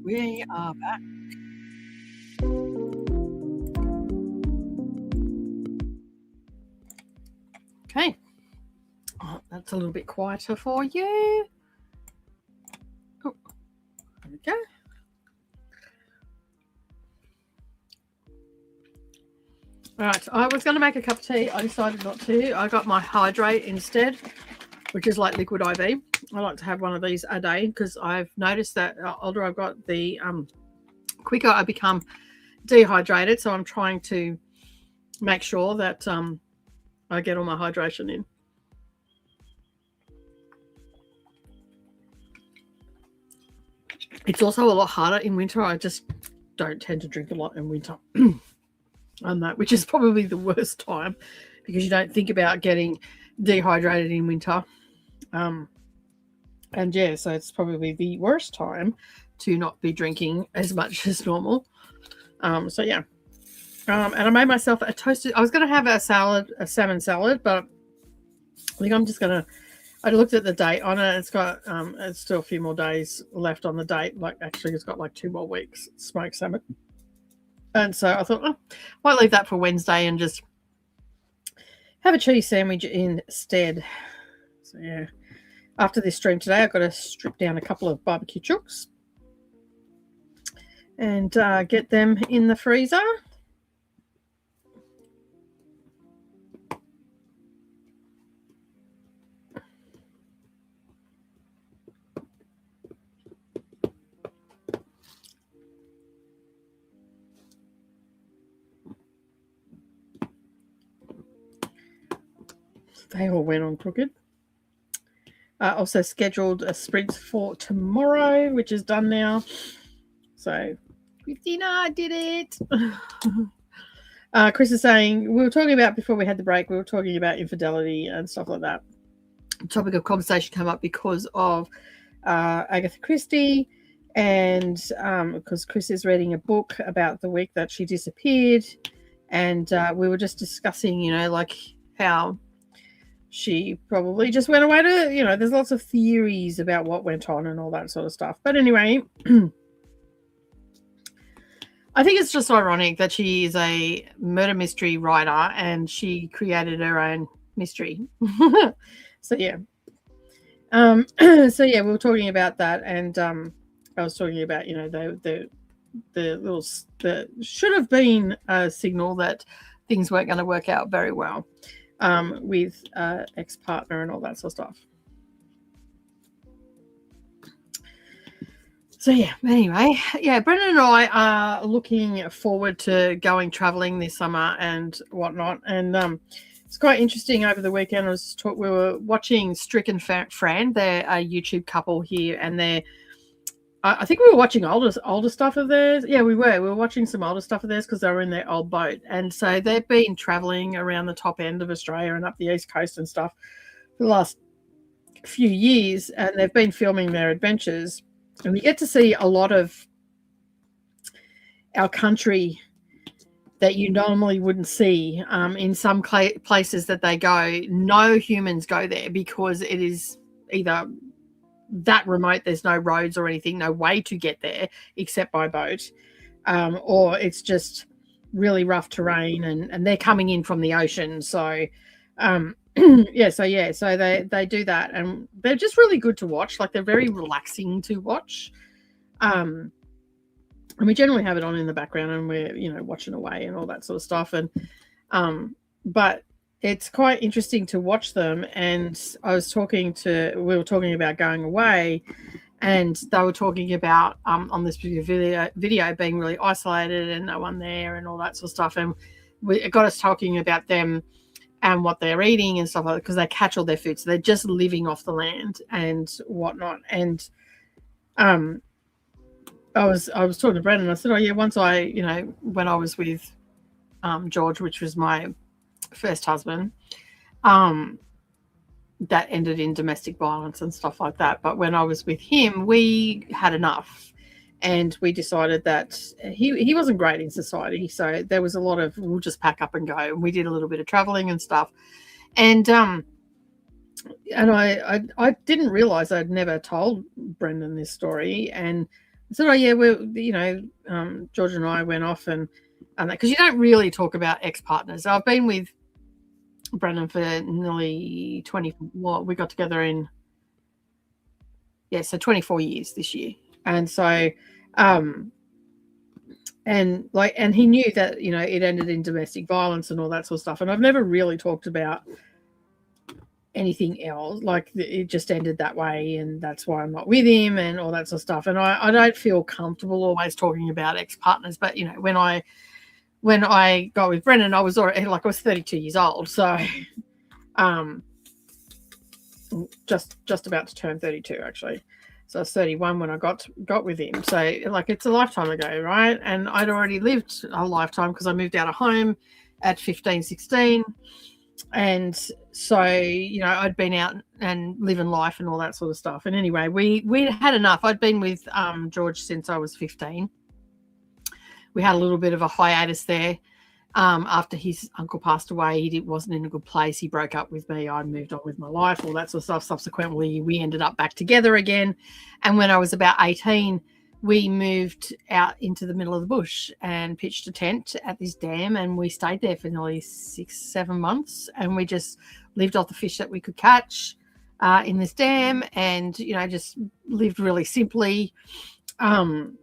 We are back. Okay. Oh, that's a little bit quieter for you. Oh, there we go. All right, I was going to make a cup of tea. I decided not to. I got my Hydrate instead, which is like liquid IV. I like to have one of these a day because I've noticed that the older I've got, the quicker I become dehydrated. So I'm trying to make sure that I get all my hydration in. It's also a lot harder in winter. I just don't tend to drink a lot in winter. On that, which is probably the worst time because you don't think about getting dehydrated in winter. And yeah, so it's probably the worst time to not be drinking as much as normal. So yeah. And I made myself a toasted, I was going to have a salmon salad, but I think I'm just going to, I looked at the date on it. It's got, it's still a few more days left on the date. Like actually it's got like 2 more weeks smoked salmon. And so I thought, oh, I might leave that for Wednesday and just have a cheese sandwich instead. So yeah, after this stream today, I've got to strip down a couple of barbecue chooks and get them in the freezer. They all went on crooked. Also scheduled a sprint for tomorrow, which is done now. So, Christina did it. Chris is saying, we were talking about, before we had the break, we were talking about infidelity and stuff like that. The topic of conversation came up because of Agatha Christie, and because Chris is reading a book about the week that she disappeared. And we were just discussing, you know, like how she probably just went away to, you know, there's lots of theories about what went on and all that sort of stuff. But anyway, I think it's just ironic that she is a murder mystery writer and she created her own mystery. So yeah. So yeah, we were talking about that, and I was talking about, you know, the little, the should have been a signal that things weren't going to work out very well with ex-partner and all that sort of stuff. So yeah, anyway, yeah, Brendan and I are looking forward to going traveling this summer and whatnot. And it's quite interesting. Over the weekend, we were watching Strick and Fran. They're a YouTube couple here, and they're, I think we were watching older stuff of theirs. Yeah, we were watching some older stuff of theirs because they were in their old boat. And so they've been traveling around the top end of Australia and up the east coast and stuff for the last few years, and they've been filming their adventures. And we get to see a lot of our country that you normally wouldn't see in some places that they go. No humans go there because it is either that remote, there's no roads or anything, no way to get there except by boat, or it's just really rough terrain, and they're coming in from the ocean. So so they do that, and they're just really good to watch. Like, they're very relaxing to watch, and we generally have it on in the background and we're, you know, watching away and all that sort of stuff. And but it's quite interesting to watch them. And we were talking about going away, and they were talking about on this video being really isolated and no one there and all that sort of stuff. And it got us talking about them and what they're eating and stuff like that, because they catch all their food. So they're just living off the land and whatnot. And I was talking to Brendan, and I said, oh yeah, once when I was with George, which was my first husband, that ended in domestic violence and stuff like that. But when I was with him, we had enough, and we decided that he wasn't great in society. So there was a lot of, we'll just pack up and go. And we did a little bit of traveling and stuff. And I didn't realize, I'd never told Brendan this story. And So yeah, George and I went off and because you don't really talk about ex-partners. I've been with Brennan for nearly 20. Well, we got together in 24 years this year, and so and he knew that it ended in domestic violence and all that sort of stuff. And I've never really talked about anything else, like it just ended that way, and that's why I'm not with him and all that sort of stuff. And I don't feel comfortable always talking about ex-partners, but when I got with Brennan, I was already I was 32 years old, so just about to turn 32 actually. So I was 31 when I got with him. So it's a lifetime ago, right? And I'd already lived a lifetime because I moved out of home at 15, 16. And so, I'd been out and living life and all that sort of stuff. And anyway, we had enough. I'd been with George since I was 15. We had a little bit of a hiatus there. After his uncle passed away, he wasn't in a good place. He broke up with me. I moved on with my life, all that sort of stuff. Subsequently, we ended up back together again. And when I was about 18, we moved out into the middle of the bush and pitched a tent at this dam, and we stayed there for nearly 6-7 months, and we just lived off the fish that we could catch in this dam, and just lived really simply, and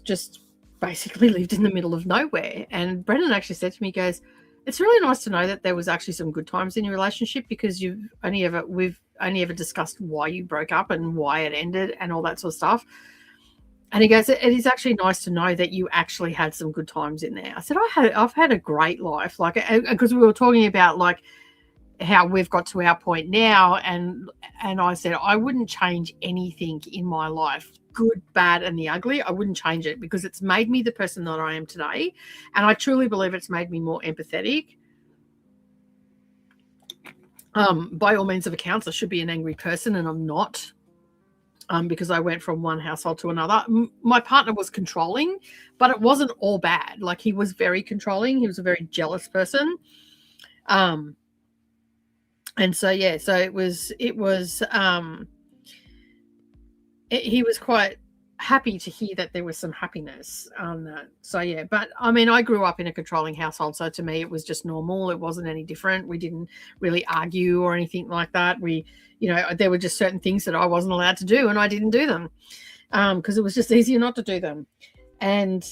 just basically lived in the middle of nowhere. And Brendan actually said to me, he goes, it's really nice to know that there was actually some good times in your relationship, because we've only ever discussed why you broke up and why it ended and all that sort of stuff. And he goes, it is actually nice to know that you actually had some good times in there. I said, I've had a great life, because we were talking about how we've got to our point now, and I said I wouldn't change anything in my life, good, bad, and the ugly. I wouldn't change it, because it's made me the person that I am today, and I truly believe it's made me more empathetic. By all means of accounts, I should be an angry person, and I'm not. Because I went from one household to another. My partner was controlling, but it wasn't all bad. He was very controlling. He was a very jealous person. And so, so it was he was quite happy to hear that there was some happiness on that. So, but I mean, I grew up in a controlling household. So to me, it was just normal. It wasn't any different. We didn't really argue or anything like that. There were just certain things that I wasn't allowed to do, and I didn't do them because it was just easier not to do them. And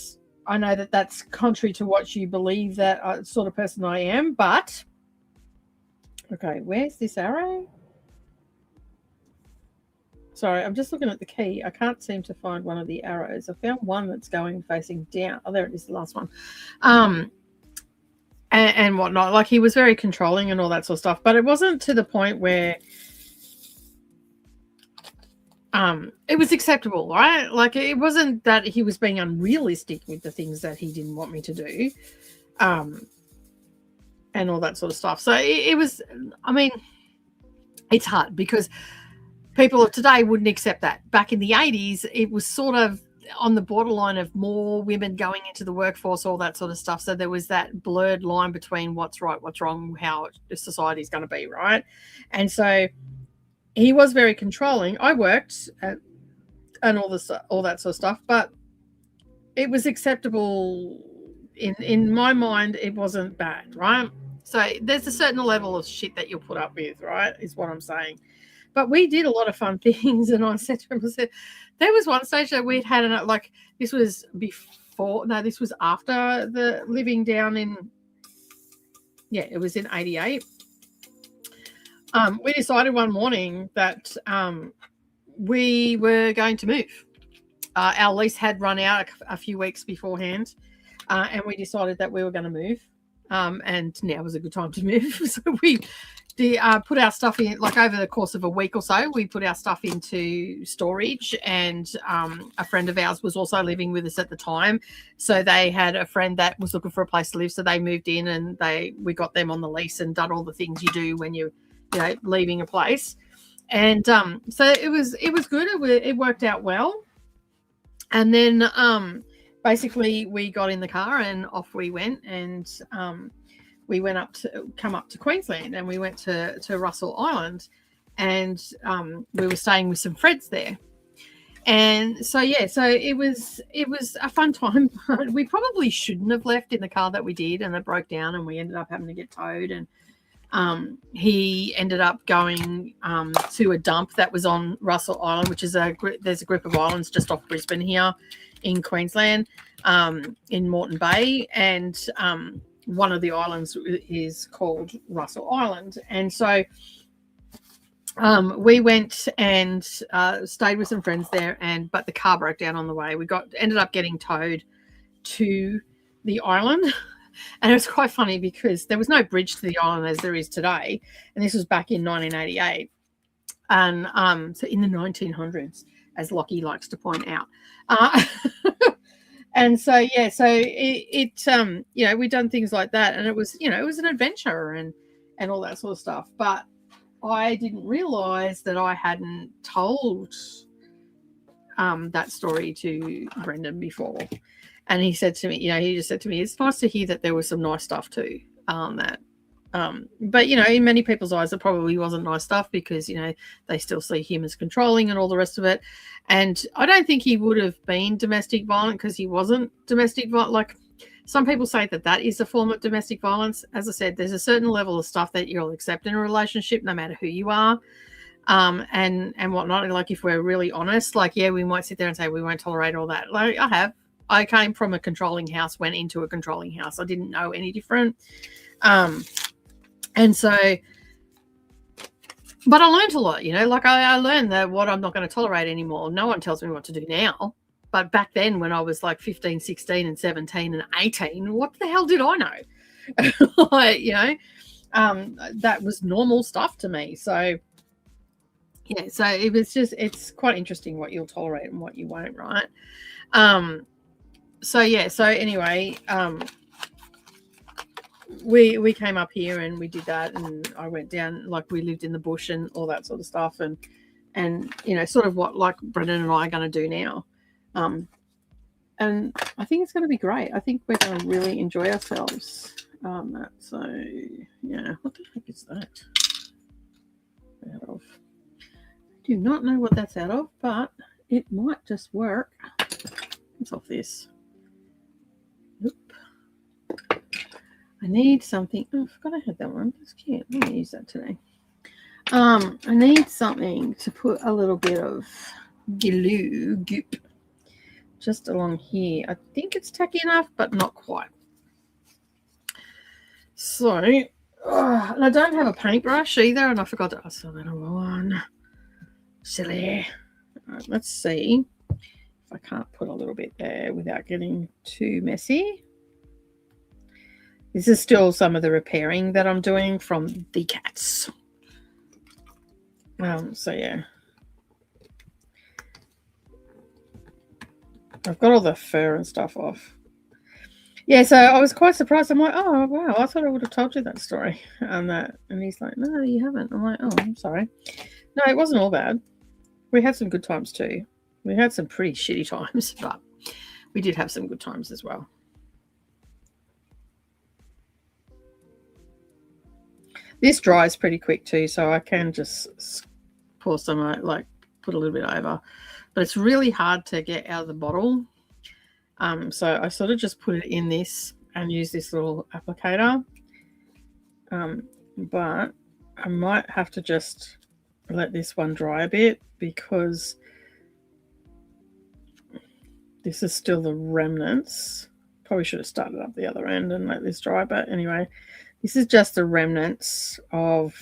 I know that that's contrary to what you believe that sort of person I am, but okay, where's this arrow? Sorry, I'm just looking at the key. I can't seem to find one of the arrows. I found one that's going facing down. Oh, there it is, the last one. And whatnot. He was very controlling and all that sort of stuff, but it wasn't to the point where it was acceptable, right? It wasn't that he was being unrealistic with the things that he didn't want me to do, and all that sort of stuff. So it was, I mean, it's hard because people of today wouldn't accept that. Back in the 80s, it was sort of on the borderline of more women going into the workforce, all that sort of stuff. So there was that blurred line between what's right, what's wrong, how society is going to be, right? And so he was very controlling. I worked and all that sort of stuff, but it was acceptable in my mind. It wasn't bad, right? So there's a certain level of shit that you'll put up with, right, is what I'm saying. But we did a lot of fun things, and I said to him, there was one stage that we'd had, this was this was after the living down in, it was in 88. We decided one morning that we were going to move. Our lease had run out a few weeks beforehand, and we decided that we were going to move. And now was a good time to move. So we put our stuff in, over the course of a week or so, we put our stuff into storage, and a friend of ours was also living with us at the time. So they had a friend that was looking for a place to live. So they moved in, and we got them on the lease and done all the things you do when you're leaving a place. And so it was good. It worked out well. And then basically we got in the car and off we went, and we went up to Queensland, and we went to Russell Island, and we were staying with some friends there. And so yeah, so it was a fun time. We probably shouldn't have left in the car that we did, and it broke down, and we ended up having to get towed. And he ended up going to a dump that was on Russell Island, which is there's a group of islands just off Brisbane here in Queensland, in Moreton Bay, and one of the islands is called Russell Island. And so we went and stayed with some friends there, but the car broke down on the way. We ended up getting towed to the island. And it was quite funny because there was no bridge to the island as there is today. And this was back in 1988. And so in the 1900s, as Lockie likes to point out. And so, yeah, so we'd done things like that. And it was, it was an adventure and all that sort of stuff. But I didn't realize that I hadn't told that story to Brendan before. And he said to me, he just said to me, it's nice to hear that there was some nice stuff too. But in many people's eyes, it probably wasn't nice stuff because, they still see him as controlling and all the rest of it. And I don't think he would have been domestic violent because he wasn't domestic violent. Like some people say that is a form of domestic violence. As I said, there's a certain level of stuff that you'll accept in a relationship, no matter who you are. And whatnot. Like if we're really honest, like, yeah, we might sit there and say we won't tolerate all that. Like I came from a controlling house, went into a controlling house. I didn't know any different. And so, but I learned a lot, like I learned that what I'm not going to tolerate anymore. No one tells me what to do now. But back then when I was like 15, 16 and 17 and 18, what the hell did I know? That was normal stuff to me. So, yeah, so it's quite interesting what you'll tolerate and what you won't, right? So anyway, we came up here and we did that, and I went down, like we lived in the bush and all that sort of stuff, and sort of what like Brendan and I are going to do now. And I think it's going to be great. I think we're going to really enjoy ourselves. So yeah, what the heck is that out of? I do not know what that's out of, but it might just work. It's off this. Oop. I need something. Oh, I forgot I had that one. That's cute. I'm going to use that today. I need something to put a little bit of goop just along here. I think it's tacky enough, but not quite. So, and I don't have a paintbrush either, and I forgot to ask for that one. Silly. All right, let's see if I can't put a little bit there without getting too messy. This is still some of the repairing that I'm doing from the cats. So yeah. I've got all the fur and stuff off. Yeah, so I was quite surprised. I'm like, oh, wow, I thought I would have told you that story. And he's like, no, you haven't. I'm like, oh, I'm sorry. No, it wasn't all bad. We had some good times too. We had some pretty shitty times, but we did have some good times as well. This dries pretty quick too, so I can just pour some, like put a little bit over. But it's really hard to get out of the bottle. So I sort of just put it in this and use this little applicator. But I might have to just let this one dry a bit because this is still the remnants. Probably should have started up the other end and let this dry. But anyway, this is just the remnants of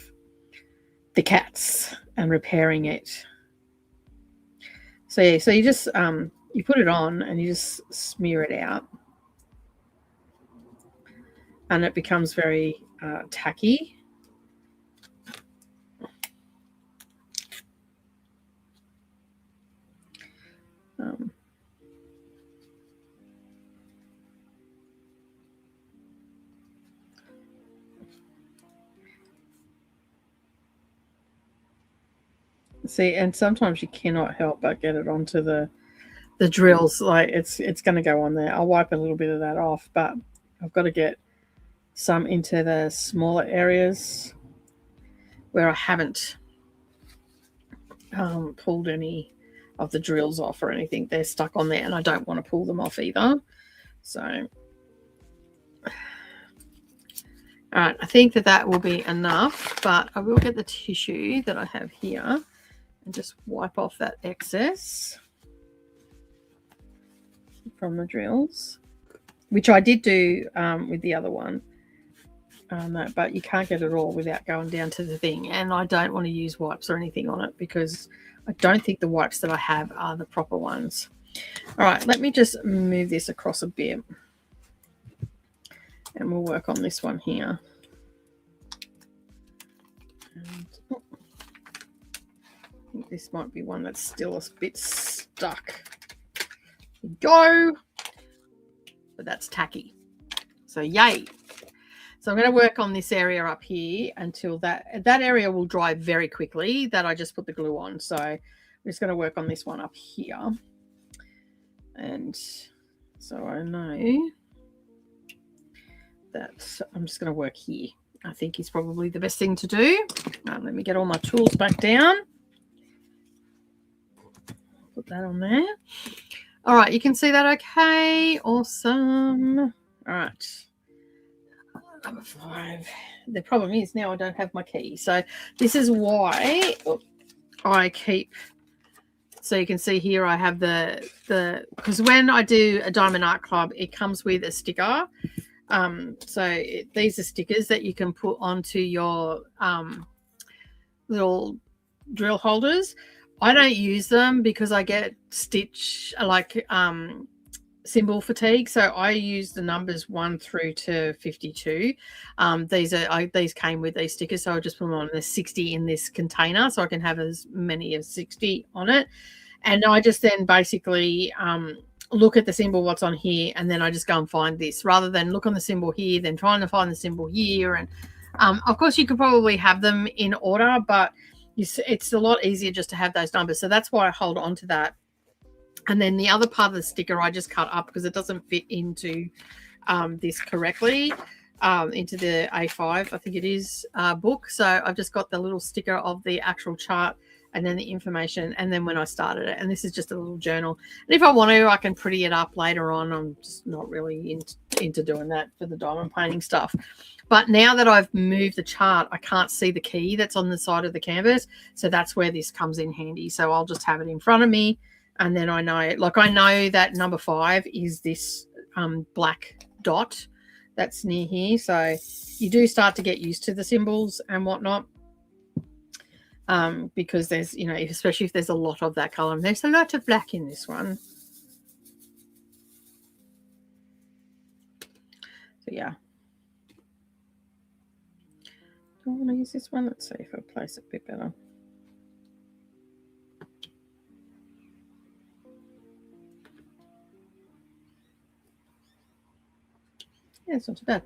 the cats and repairing it. So yeah, so you just you put it on and you just smear it out, and it becomes very tacky. See, and sometimes you cannot help but get it onto the drills. Like it's going to go on there. I'll wipe a little bit of that off, but I've got to get some into the smaller areas where I haven't pulled any. of the drills off or anything. They're stuck on there and I don't want to pull them off either. So, all right, I think that will be enough, but I will get the tissue that I have here and just wipe off that excess from the drills, which I did do with the other one. But you can't get it all without going down to the thing. And I don't want to use wipes or anything on it because I don't think the wipes that I have are the proper ones. All right, let me just move this across a bit. And we'll work on this one here. And, oh, I think this might be one that's still a bit stuck. There we go. But that's tacky. So yay. So I'm going to work on this area up here until that area will dry very quickly that I just put the glue on. So I'm just going to work on this one up here. And so I know that I'm just going to work here. I think is probably the best thing to do. Let me get all my tools back down. Put that on there. All right, you can see that okay. Awesome. All right. Number 5. The problem is now I don't have my key. So this is why I keep, so you can see here I have because when I do a Diamond Art Club, it comes with a sticker. These are stickers that you can put onto your little drill holders. I don't use them because I get symbol fatigue, so I use the numbers 1 through to 52. These came with these stickers, so I just put them on. There's 60 in this container, so I can have as many as 60 on it. And I just then basically look at the symbol what's on here, and then I just go and find this rather than look on the symbol here, then trying to find the symbol here. And of course, you could probably have them in order, but it's a lot easier just to have those numbers. So that's why I hold on to that. And then the other part of the sticker I just cut up because it doesn't fit into this correctly, into the A5, I think it is, book. So I've just got the little sticker of the actual chart and then the information and then when I started it. And this is just a little journal. And if I want to, I can pretty it up later on. I'm just not really into doing that for the diamond painting stuff. But now that I've moved the chart, I can't see the key that's on the side of the canvas. So that's where this comes in handy. So I'll just have it in front of me. And then I know, I know that number 5 is this black dot that's near here. So you do start to get used to the symbols and whatnot. Because there's, especially if there's a lot of that color. And there's a lot of black in this one. So, yeah. Do I want to use this one? Let's see if I place it a bit better. Yeah, it's not too bad.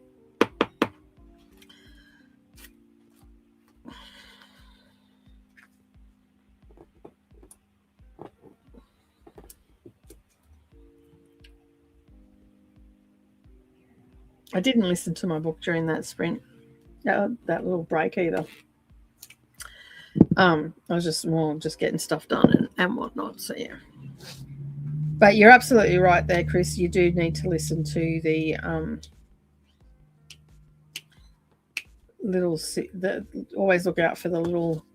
I didn't listen to my book during that sprint, that little break either. I was just getting stuff done and whatnot. So yeah. But you're absolutely right there, Chris. You do need to listen to the always look out for the little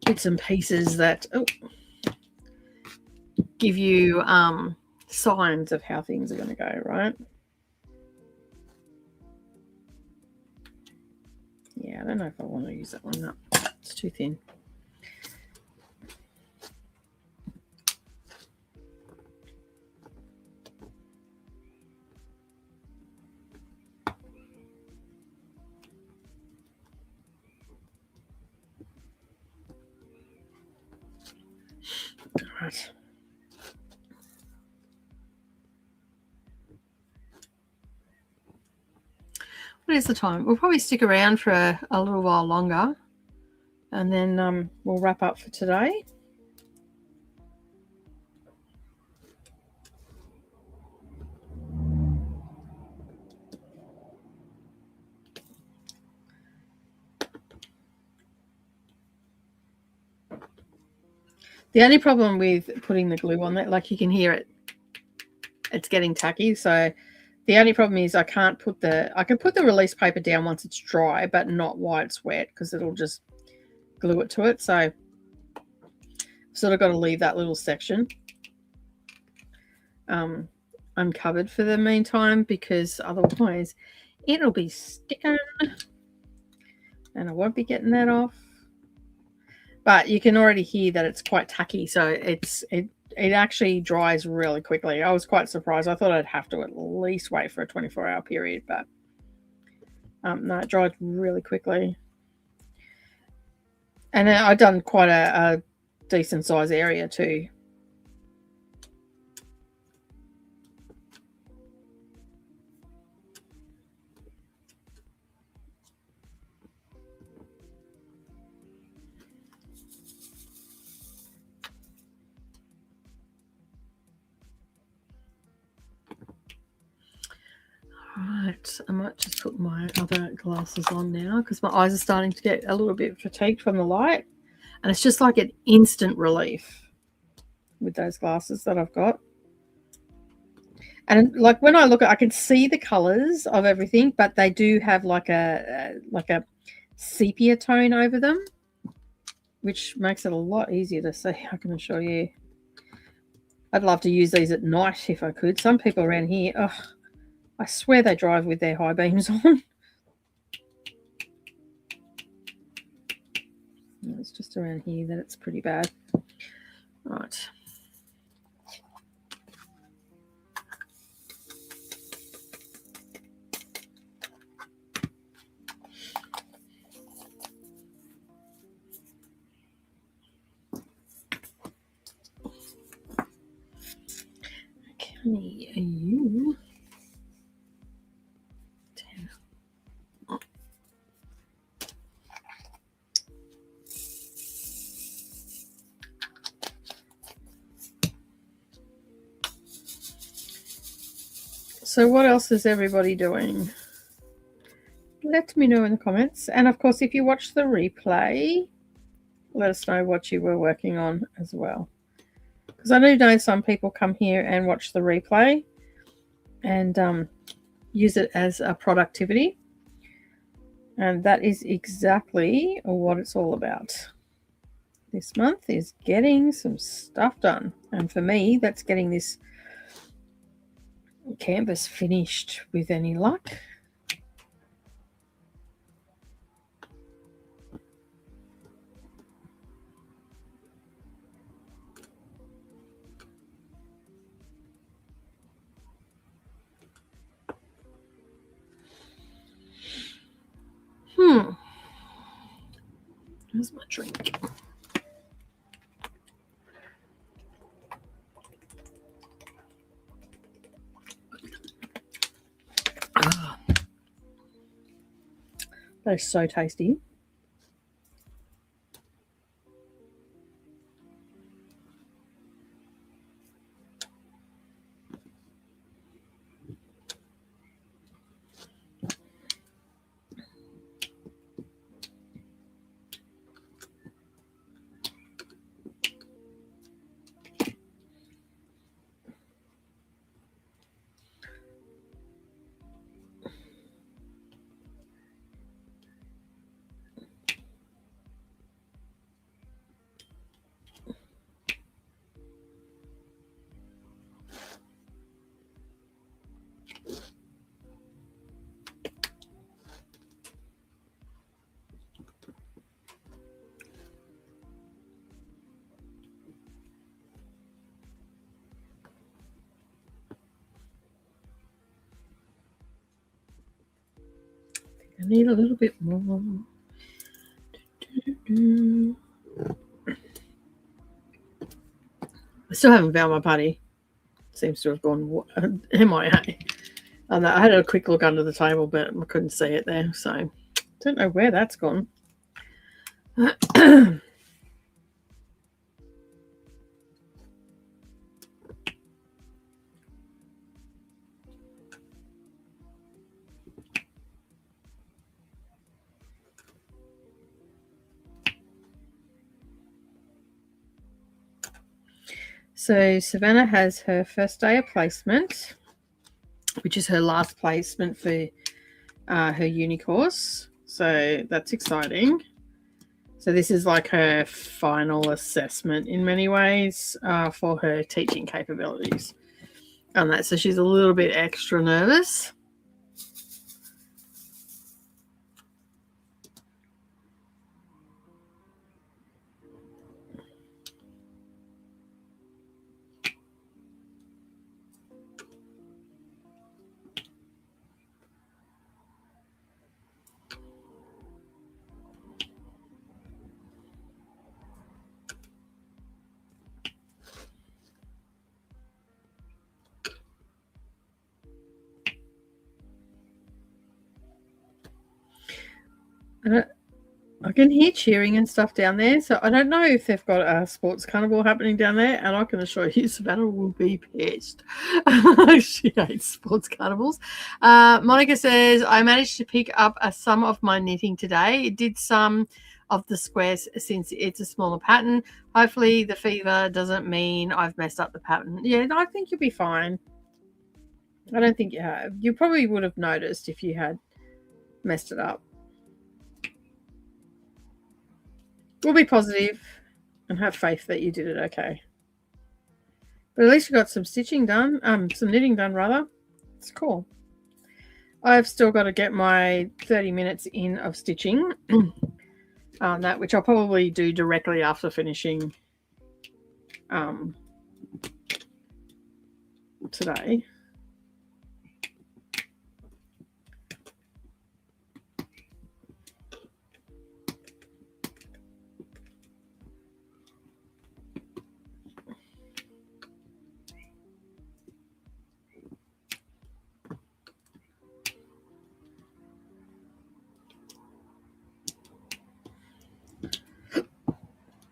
bits and pieces that give you signs of how things are going to go, right? Yeah, I don't know if I want to use that one. No, it's too thin. All right. What is the time? We'll probably stick around for a little while longer and then we'll wrap up for today. The only problem with putting the glue on that, like you can hear it, it's getting tacky. So the only problem is I can put the release paper down once it's dry, but not while it's wet, because it'll just glue it to it. So I've sort of got to leave that little section uncovered for the meantime, because otherwise it'll be sticking and I won't be getting that off. But you can already hear that it's quite tacky, so it actually dries really quickly. I was quite surprised. I thought I'd have to at least wait for a 24-hour period, but no, it dried really quickly. And I've done quite a decent size area too. Right, I might just put my other glasses on now, because my eyes are starting to get a little bit fatigued from the light, and it's just like an instant relief with those glasses that I've got. And like when I look at, I can see the colors of everything, but they do have like a sepia tone over them, which makes it a lot easier to see. I can assure you. I'd love to use these at night if I could. Some people around here, I swear they drive with their high beams on. It's just around here that it's pretty bad. Right. Okay, you. So what else is everybody doing? Let me know in the comments. And of course, if you watch the replay, let us know what you were working on as well. Because I do know some people come here and watch the replay and use it as a productivity. And that is exactly what it's all about. This month is getting some stuff done. And for me, that's getting this canvas finished with any luck. Where's my drink? That is so tasty. I need a little bit more. I still haven't found my putty. Seems to have gone MIA. And I had a quick look under the table, but I couldn't see it there. So I don't know where that's gone. So Savannah has her first day of placement, which is her last placement for her uni course. So that's exciting. So this is like her final assessment in many ways for her teaching capabilities. And that, so she's a little bit extra nervous. I can hear cheering and stuff down there, so I don't know if they've got a sports carnival happening down there, and I can assure you Savannah will be pissed. She hates sports carnivals. Monica says, I managed to pick up some of my knitting today. It did some of the squares since it's a smaller pattern. Hopefully the fever doesn't mean I've messed up the pattern. Yeah, I think you'll be fine. I don't think you have. You probably would have noticed if you had messed it up. We'll be positive and have faith that you did it okay. But at least you got some stitching done, some knitting done rather. It's cool. I've still got to get my 30 minutes in of stitching on that, which I'll probably do directly after finishing today.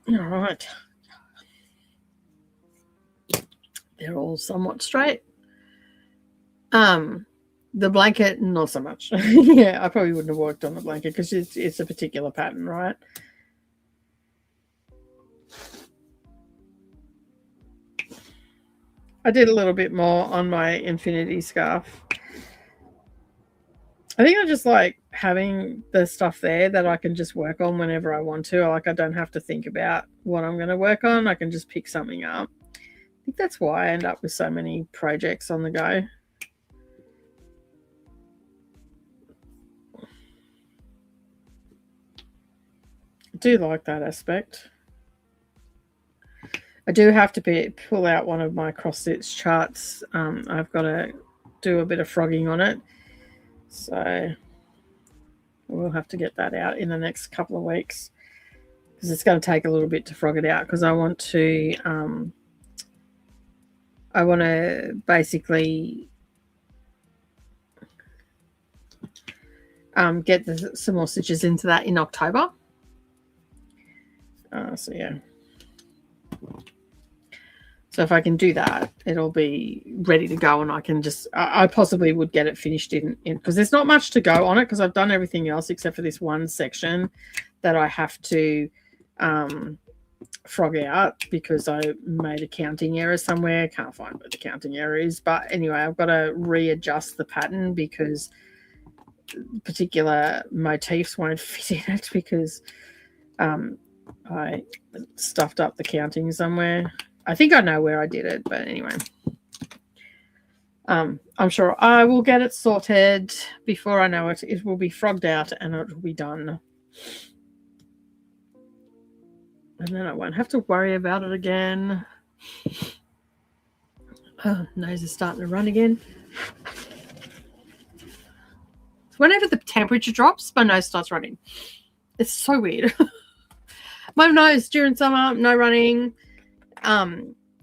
All right. They're all somewhat straight. The blanket, not so much. Yeah, I probably wouldn't have worked on the blanket because it's a particular pattern, right? I did a little bit more on my infinity scarf. I think I just like having the stuff there that I can just work on whenever I want to. Like I don't have to think about what I'm going to work on. I can just pick something up. I think that's why I end up with so many projects on the go. I do like that aspect. I do have to pull out one of my cross stitch charts. I've got to do a bit of frogging on it. So we'll have to get that out in the next couple of weeks because it's going to take a little bit to frog it out because I want to basically get some more stitches into that in October. So yeah. So if I can do that, it'll be ready to go, and I can just, I possibly would get it finished in because there's not much to go on it because I've done everything else except for this one section that I have to frog out because I made a counting error somewhere. Can't find where the counting error is, but anyway, I've got to readjust the pattern because particular motifs won't fit in it because I stuffed up the counting somewhere. I think I know where I did it, but anyway. I'm sure I will get it sorted before I know it. It will be frogged out and it will be done. And then I won't have to worry about it again. Oh, nose is starting to run again. Whenever the temperature drops, my nose starts running. It's so weird. My nose during summer, no running.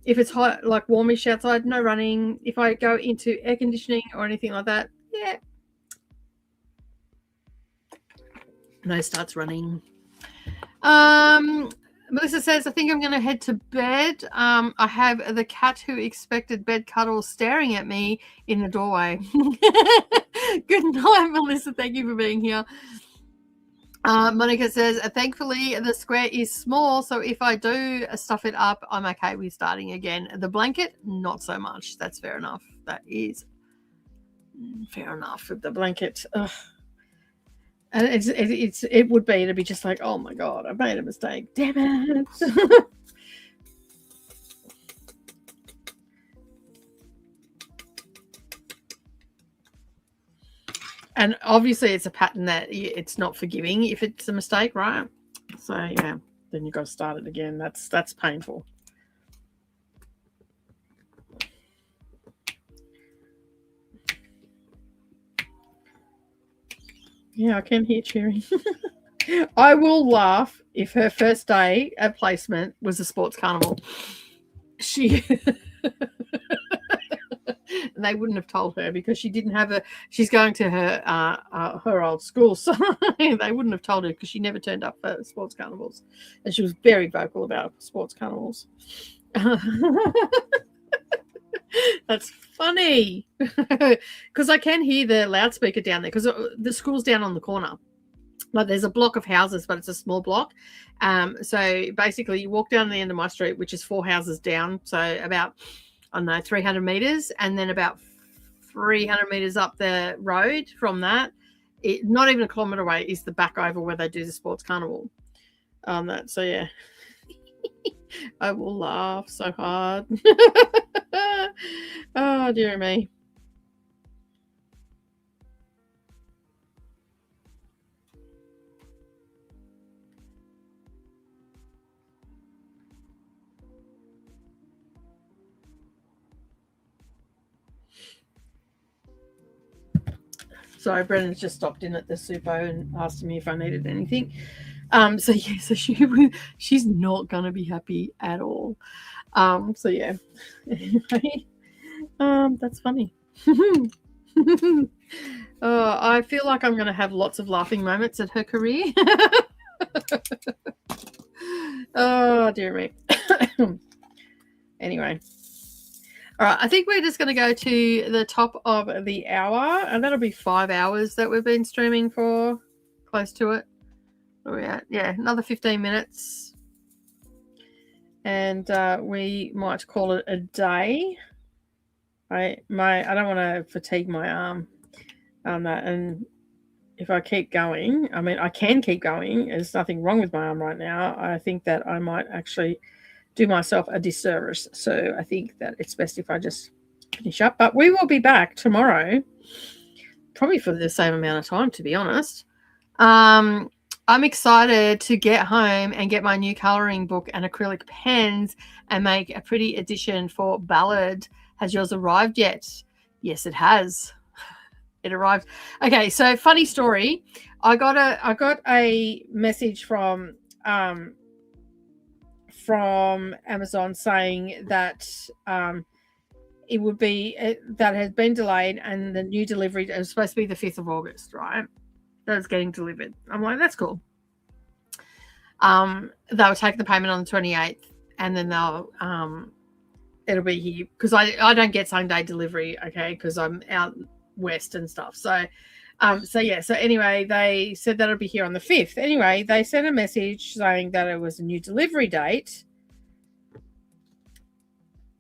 If it's hot, like warmish outside, no running. If I go into air conditioning or anything like that, yeah, nose starts running. Melissa says, I think I'm going to head to bed. I have the cat who expected bed cuddles staring at me in the doorway. Good night, Melissa. Thank you for being here. Monica says, thankfully the square is small, so if I do stuff it up, I'm okay with starting again. The blanket, not so much. That's fair enough. That is fair enough with the blanket. Ugh. And it'd be just like, oh my god, I made a mistake. Damn it. And obviously it's a pattern that it's not forgiving if it's a mistake, right? So yeah, then you've got to start it again. That's painful. Yeah, I can hear cheering. I will laugh if her first day at placement was a sports carnival. She and they wouldn't have told her because she didn't have she's going to her old school, so they wouldn't have told her because she never turned up for sports carnivals, and she was very vocal about sports carnivals. That's funny because I can hear the loudspeaker down there because the school's down on the corner. Like there's a block of houses, but it's a small block. So basically you walk down the end of my street, which is 4 houses down. So about, I don't know, 300 meters. And then about 300 meters up the road from that, not even a kilometer away, is the back over where they do the sports carnival. So yeah, I will laugh so hard. Oh, dear me. Sorry, Brendan's just stopped in at the Supo and asked me if I needed anything. So yeah, so she's not gonna be happy at all. So yeah. Anyway, that's funny. I feel like I'm gonna have lots of laughing moments at her career. Oh dear me. Anyway. All right, I think we're just going to go to the top of the hour, and that'll be 5 hours that we've been streaming for, close to it. Where are we at? Yeah, another 15 minutes. And we might call it a day. I don't want to fatigue my arm on that. And if I keep going, I mean, I can keep going. There's nothing wrong with my arm right now. I think that I might actually do myself a disservice. So I think that it's best if I just finish up. But we will be back tomorrow, probably for the same amount of time, to be honest. I'm excited to get home and get my new colouring book and acrylic pens and make a pretty edition for Ballad. Has yours arrived yet? Yes, it has. It arrived. Okay, so funny story. I got a message from Amazon saying that it would be that has been delayed, and the new delivery, it was supposed to be the 5th of August, right? That was getting delivered. I'm like, that's cool. They'll take the payment on the 28th, and then they'll it'll be here because I don't get same day delivery, okay, because I'm out west and stuff. So anyway, they said that it'll be here on the 5th. Anyway, they sent a message saying that it was a new delivery date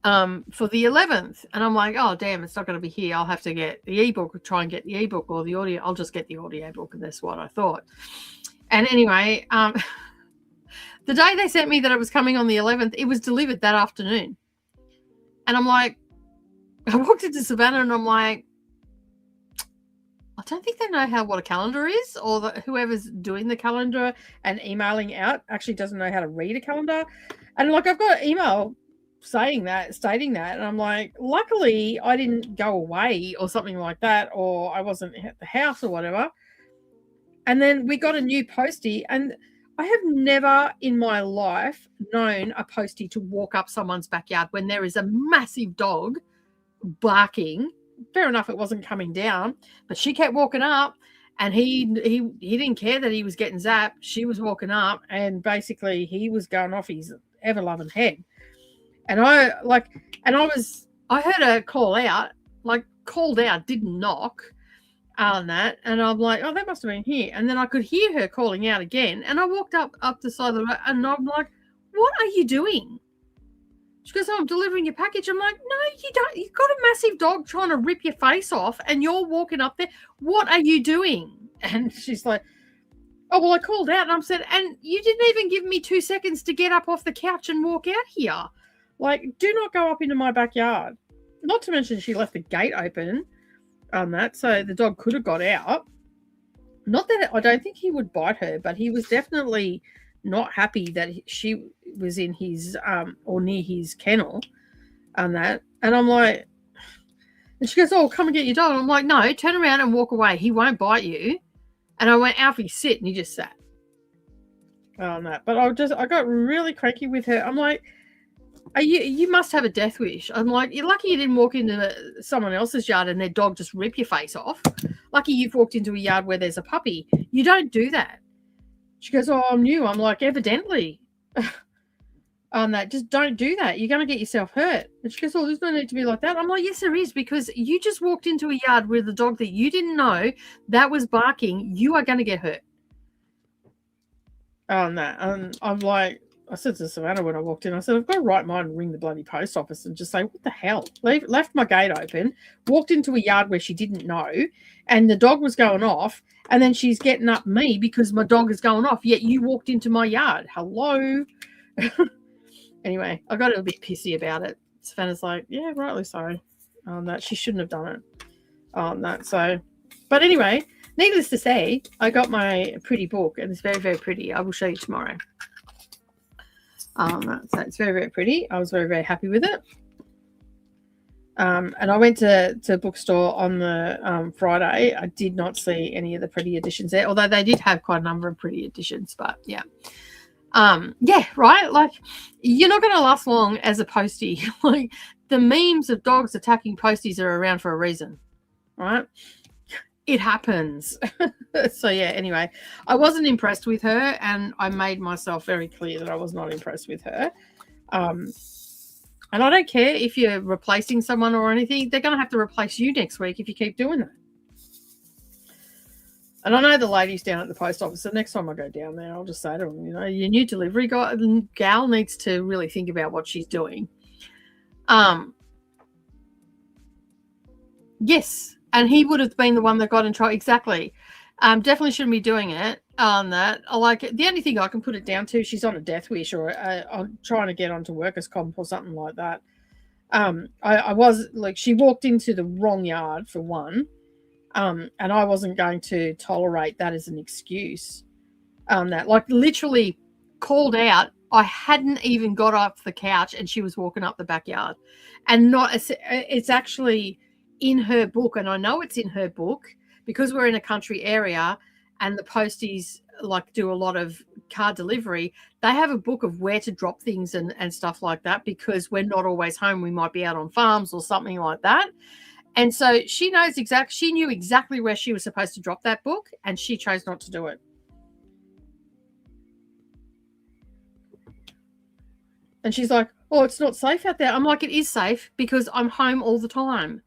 for the 11th. And I'm like, oh, damn, it's not going to be here. I'll have to get the ebook, try and get the ebook or the audio. I'll just get the audio book, and that's what I thought. And anyway, the day they sent me that it was coming on the 11th, it was delivered that afternoon. And I'm like, I walked into Savannah and I'm like, I don't think they know what a calendar is, or whoever's doing the calendar and emailing out actually doesn't know how to read a calendar. And like, I've got an email stating that, and I'm like, luckily I didn't go away or something like that, or I wasn't at the house or whatever. And then we got a new postie, and I have never in my life known a postie to walk up someone's backyard when there is a massive dog barking. Fair enough, it wasn't coming down, but she kept walking up, and he didn't care that he was getting zapped. She was walking up, and basically he was going off his ever-loving head. And I heard her called out, didn't knock. and that, and I'm like, oh, they must have been here. And then I could hear her calling out again, and I walked up the side of the road, and I'm like, what are you doing? She goes, oh, I'm delivering your package. I'm like, no, you don't. You've got a massive dog trying to rip your face off, and you're walking up there. What are you doing? And she's like, oh, well, I called out, and I said, and you didn't even give me 2 seconds to get up off the couch and walk out here. Like, do not go up into my backyard. Not to mention she left the gate open on that, so the dog could have got out. Not that I don't think he would bite her, but he was definitely not happy that she was in his or near his kennel on that. And I'm like, and she goes, oh, come and get your dog. And I'm like, no, turn around and walk away. He won't bite you. And I went, Alfie, sit, and he just sat on that. But I got really cranky with her. I'm like, you must have a death wish. I'm like, you're lucky you didn't walk into someone else's yard and their dog just rip your face off. Lucky you've walked into a yard where there's a puppy. You don't do that. She goes, oh, I'm new. I'm like, evidently. On that, just don't do that. You're going to get yourself hurt. And she goes, oh, there's no need to be like that. I'm like, yes, there is, because you just walked into a yard with a dog that you didn't know that was barking. You are going to get hurt. On that. And I'm like, I said to Savannah when I walked in, I said, I've got a right mind to ring the bloody post office and just say, what the hell? Left my gate open, walked into a yard where she didn't know, and the dog was going off, and then she's getting up me because my dog is going off, yet you walked into my yard. Hello? Anyway, I got a little bit pissy about it. Savannah's like, yeah, rightly so. That she shouldn't have done it. That so, but anyway, needless to say, I got my pretty book, and it's very, very pretty. I will show you tomorrow. So it's very, very pretty. I was very, very happy with it. And I went to a bookstore on the Friday. I did not see any of the pretty editions there, although they did have quite a number of pretty editions. But yeah. Yeah, right. Like, you're not going to last long as a postie. Like, the memes of dogs attacking posties are around for a reason, right? It happens. So yeah, anyway, I wasn't impressed with her, and I made myself very clear that I was not impressed with her. And I don't care if you're replacing someone or anything. They're going to have to replace you next week if you keep doing that. And I know the ladies down at the post office, so next time I go down there, I'll just say to them, you know, your new delivery gal needs to really think about what she's doing. Yes, and he would have been the one that got in trouble. Exactly. Definitely shouldn't be doing it on that. I like it. The only thing I can put it down to, she's on a death wish, or I'm trying to get onto workers' comp or something like that. I was like, she walked into the wrong yard for one. And I wasn't going to tolerate that as an excuse. That, like, literally called out. I hadn't even got off the couch, and she was walking up the backyard. And it's actually in her book, and I know it's in her book because we're in a country area, and the posties like do a lot of car delivery. They have a book of where to drop things and stuff like that, because we're not always home. We might be out on farms or something like that. And so she knew exactly where she was supposed to drop that book, and she chose not to do it. And she's like, oh, it's not safe out there. I'm like, it is safe because I'm home all the time.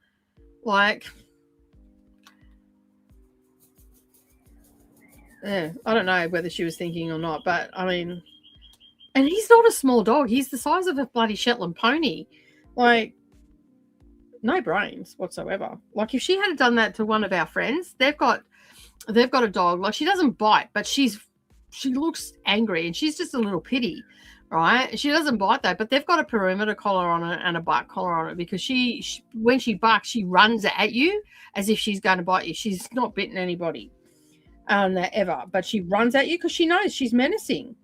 Like, yeah, I don't know whether she was thinking or not, but I mean, and he's not a small dog. He's the size of a bloody Shetland pony. Like, no brains whatsoever. Like, if she had done that to one of our friends, they've got a dog. Like, she doesn't bite, but she looks angry, and she's just a little pitty, right? She doesn't bite though, but they've got a perimeter collar on it and a bite collar on it, because she when she barks, she runs at you as if she's going to bite you. She's not bitten anybody ever, but she runs at you because she knows she's menacing.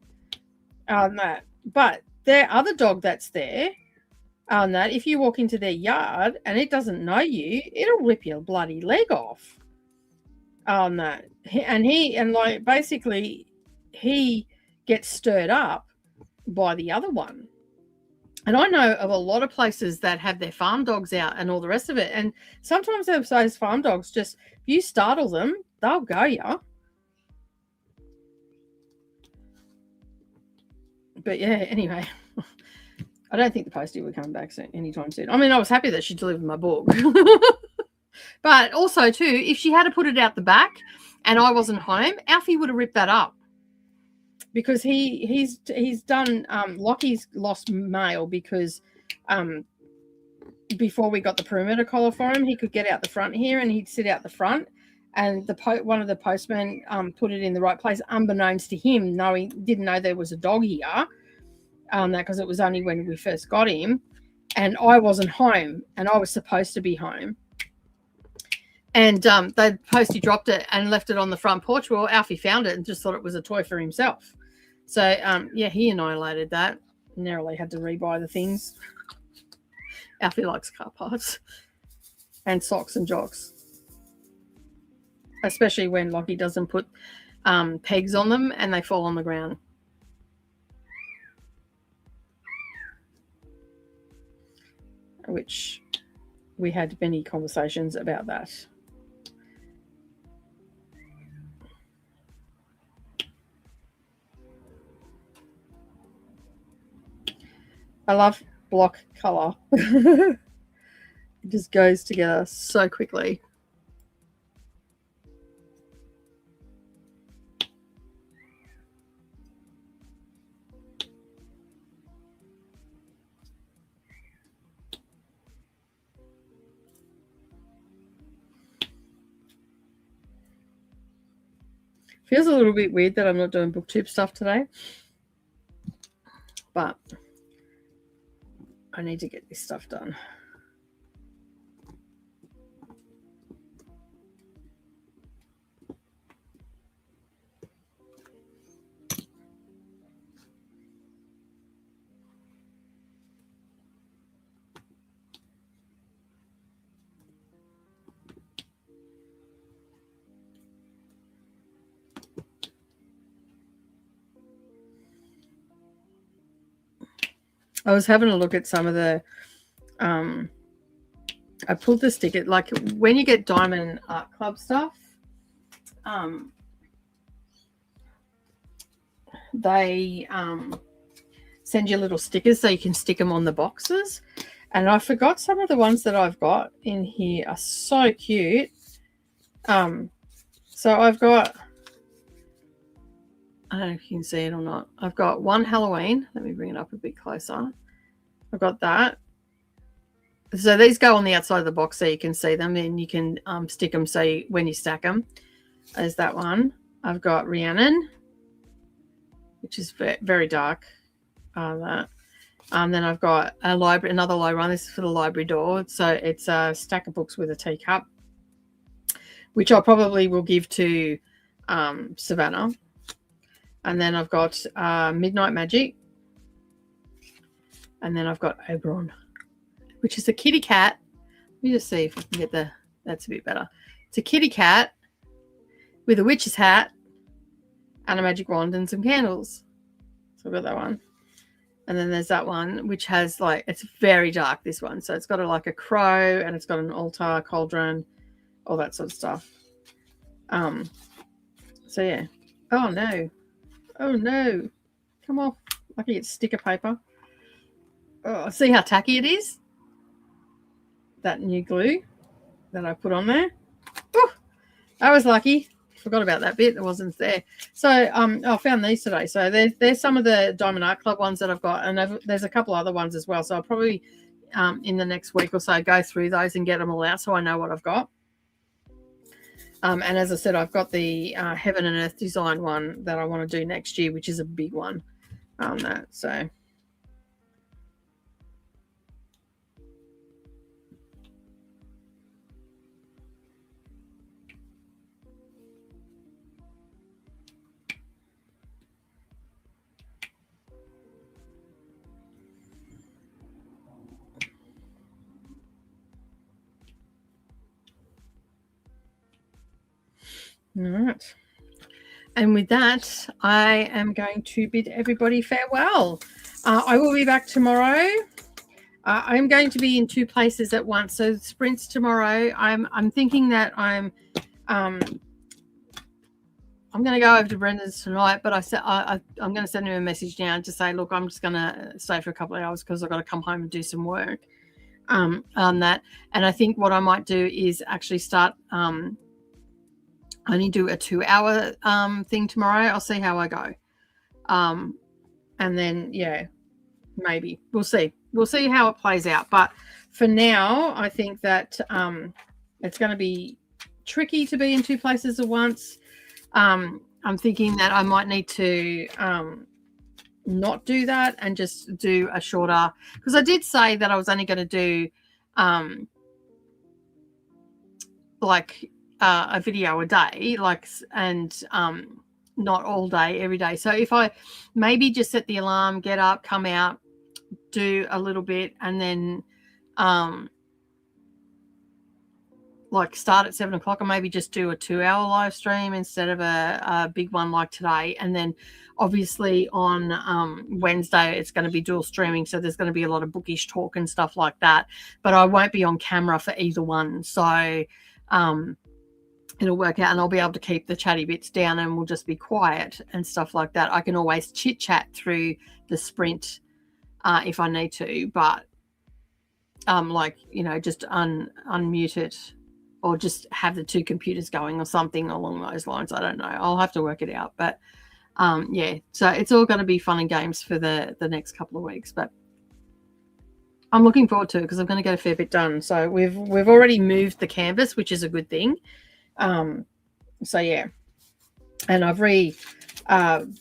But their other dog that's there, that if you walk into their yard and it doesn't know you, it'll rip your bloody leg off. That, and like, basically he gets stirred up by the other one. And I know of a lot of places that have their farm dogs out and all the rest of it. And sometimes those farm dogs, just if you startle them, they'll go ya. But yeah, anyway. I don't think the postie will come back soon, anytime soon. I mean, I was happy that she delivered my book. But also too, if she had to put it out the back and I wasn't home, Alfie would have ripped that up. Because he's done Lockie's lost mail because before we got the perimeter collar for him, he could get out the front here and he'd sit out the front, and one of the postmen put it in the right place unbeknownst to him, didn't know there was a dog here, that because it was only when we first got him and I wasn't home and I was supposed to be home. And the postie dropped it and left it on the front porch. Well, Alfie found it and just thought it was a toy for himself. So, yeah, he annihilated that. Narrowly had to rebuy the things. Alfie likes car parts and socks and jocks, especially when Lockie doesn't put pegs on them and they fall on the ground. Which we had many conversations about that. I love block color. It just goes together so quickly. Feels a little bit weird that I'm not doing booktube stuff today, but I need to get this stuff done. I was having a look at some of the I pulled the sticker, like when you get Diamond Art Club stuff, they send you little stickers so you can stick them on the boxes. And I forgot some of the ones that I've got in here are so cute. So I've got, I don't know if you can see it or not. I've got one Halloween. Let me bring it up a bit closer. I've got that. So these go on the outside of the box so you can see them, and you can stick them so when you stack them. There's that one. I've got Rhiannon, which is very dark. That. Then I've got a library, another library one. This is for the library door. So it's a stack of books with a teacup, which I probably will give to Savannah. And then I've got Midnight Magic. And then I've got Oberon, which is a kitty cat. Let me just see if I can get that's a bit better. It's a kitty cat with a witch's hat and a magic wand and some candles. So I've got that one. And then there's that one, which has it's very dark, this one. So it's got like a crow and it's got an altar, cauldron, all that sort of stuff. So yeah. Oh no. Oh no. Come off. Lucky it's sticker paper. Oh, see how tacky it is? That new glue that I put on there. Oh, I was lucky. Forgot about that bit. It wasn't there. So I found these today. So there's some of the Diamond Art Club ones that I've got, and there's a couple other ones as well. So I'll probably in the next week or so go through those and get them all out so I know what I've got. And as I said, I've got the Heaven and Earth design one that I want to do next year, which is a big one. So. All right. And with that, I am going to bid everybody farewell. I will be back tomorrow. I'm going to be in 2 places at once. So sprints tomorrow. I'm thinking that I'm going to go over to Brendan's tonight, but I'm going to send him a message now to say, look, I'm just going to stay for a couple of hours because I've got to come home and do some work. on that. And I think what I might do is actually start only do a 2-hour thing tomorrow. I'll see how I go. And then, yeah, maybe we'll see how it plays out. But for now, I think that it's going to be tricky to be in 2 places at once. I'm thinking that I might need to not do that and just do a shorter, because I did say that I was only going to do like a video a day, like, and not all day every day. So if I maybe just set the alarm, get up, come out, do a little bit, and then like start at 7 o'clock, and maybe just do a 2-hour live stream instead of a big one like today. And then obviously on Wednesday it's going to be dual streaming, so there's going to be a lot of bookish talk and stuff like that, but I won't be on camera for either one. So it'll work out, and I'll be able to keep the chatty bits down, and we'll just be quiet and stuff like that. I can always chit chat through the sprint if I need to, but like, you know, just unmute it, or just have the 2 computers going or something along those lines. I don't know. I'll have to work it out. But yeah, so it's all going to be fun and games for the next couple of weeks. But I'm looking forward to it because I'm going to get a fair bit done. So we've already moved the canvas, which is a good thing. So yeah, and I've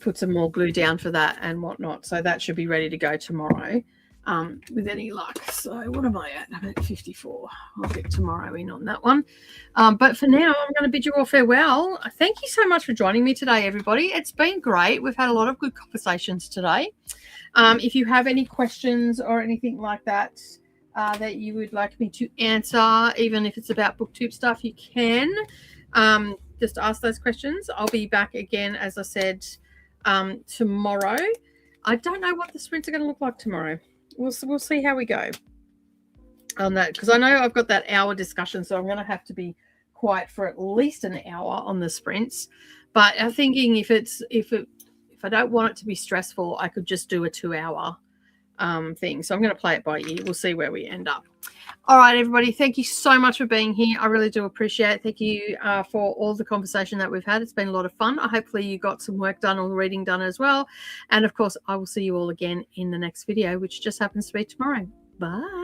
put some more glue down for that and whatnot. So that should be ready to go tomorrow. With any luck. So what am I at? I'm at 54. I'll get tomorrow in on that one. But for now, I'm going to bid you all farewell. Thank you so much for joining me today, everybody. It's been great. We've had a lot of good conversations today. If you have any questions or anything like that that you would like me to answer, even if it's about booktube stuff, you can just ask those questions. I'll be back again, as I said, tomorrow. I don't know what the sprints are going to look like tomorrow. We'll see how we go on that, because I know I've got that hour discussion, so I'm going to have to be quiet for at least an hour on the sprints. But I'm thinking if I don't want it to be stressful, I could just do a 2-hour thing. So I'm going to play it by ear. We'll see where we end up. All right, everybody. Thank you so much for being here. I really do appreciate it. Thank you for all the conversation that we've had. It's been a lot of fun. Hopefully you got some work done or reading done as well. And of course, I will see you all again in the next video, which just happens to be tomorrow. Bye.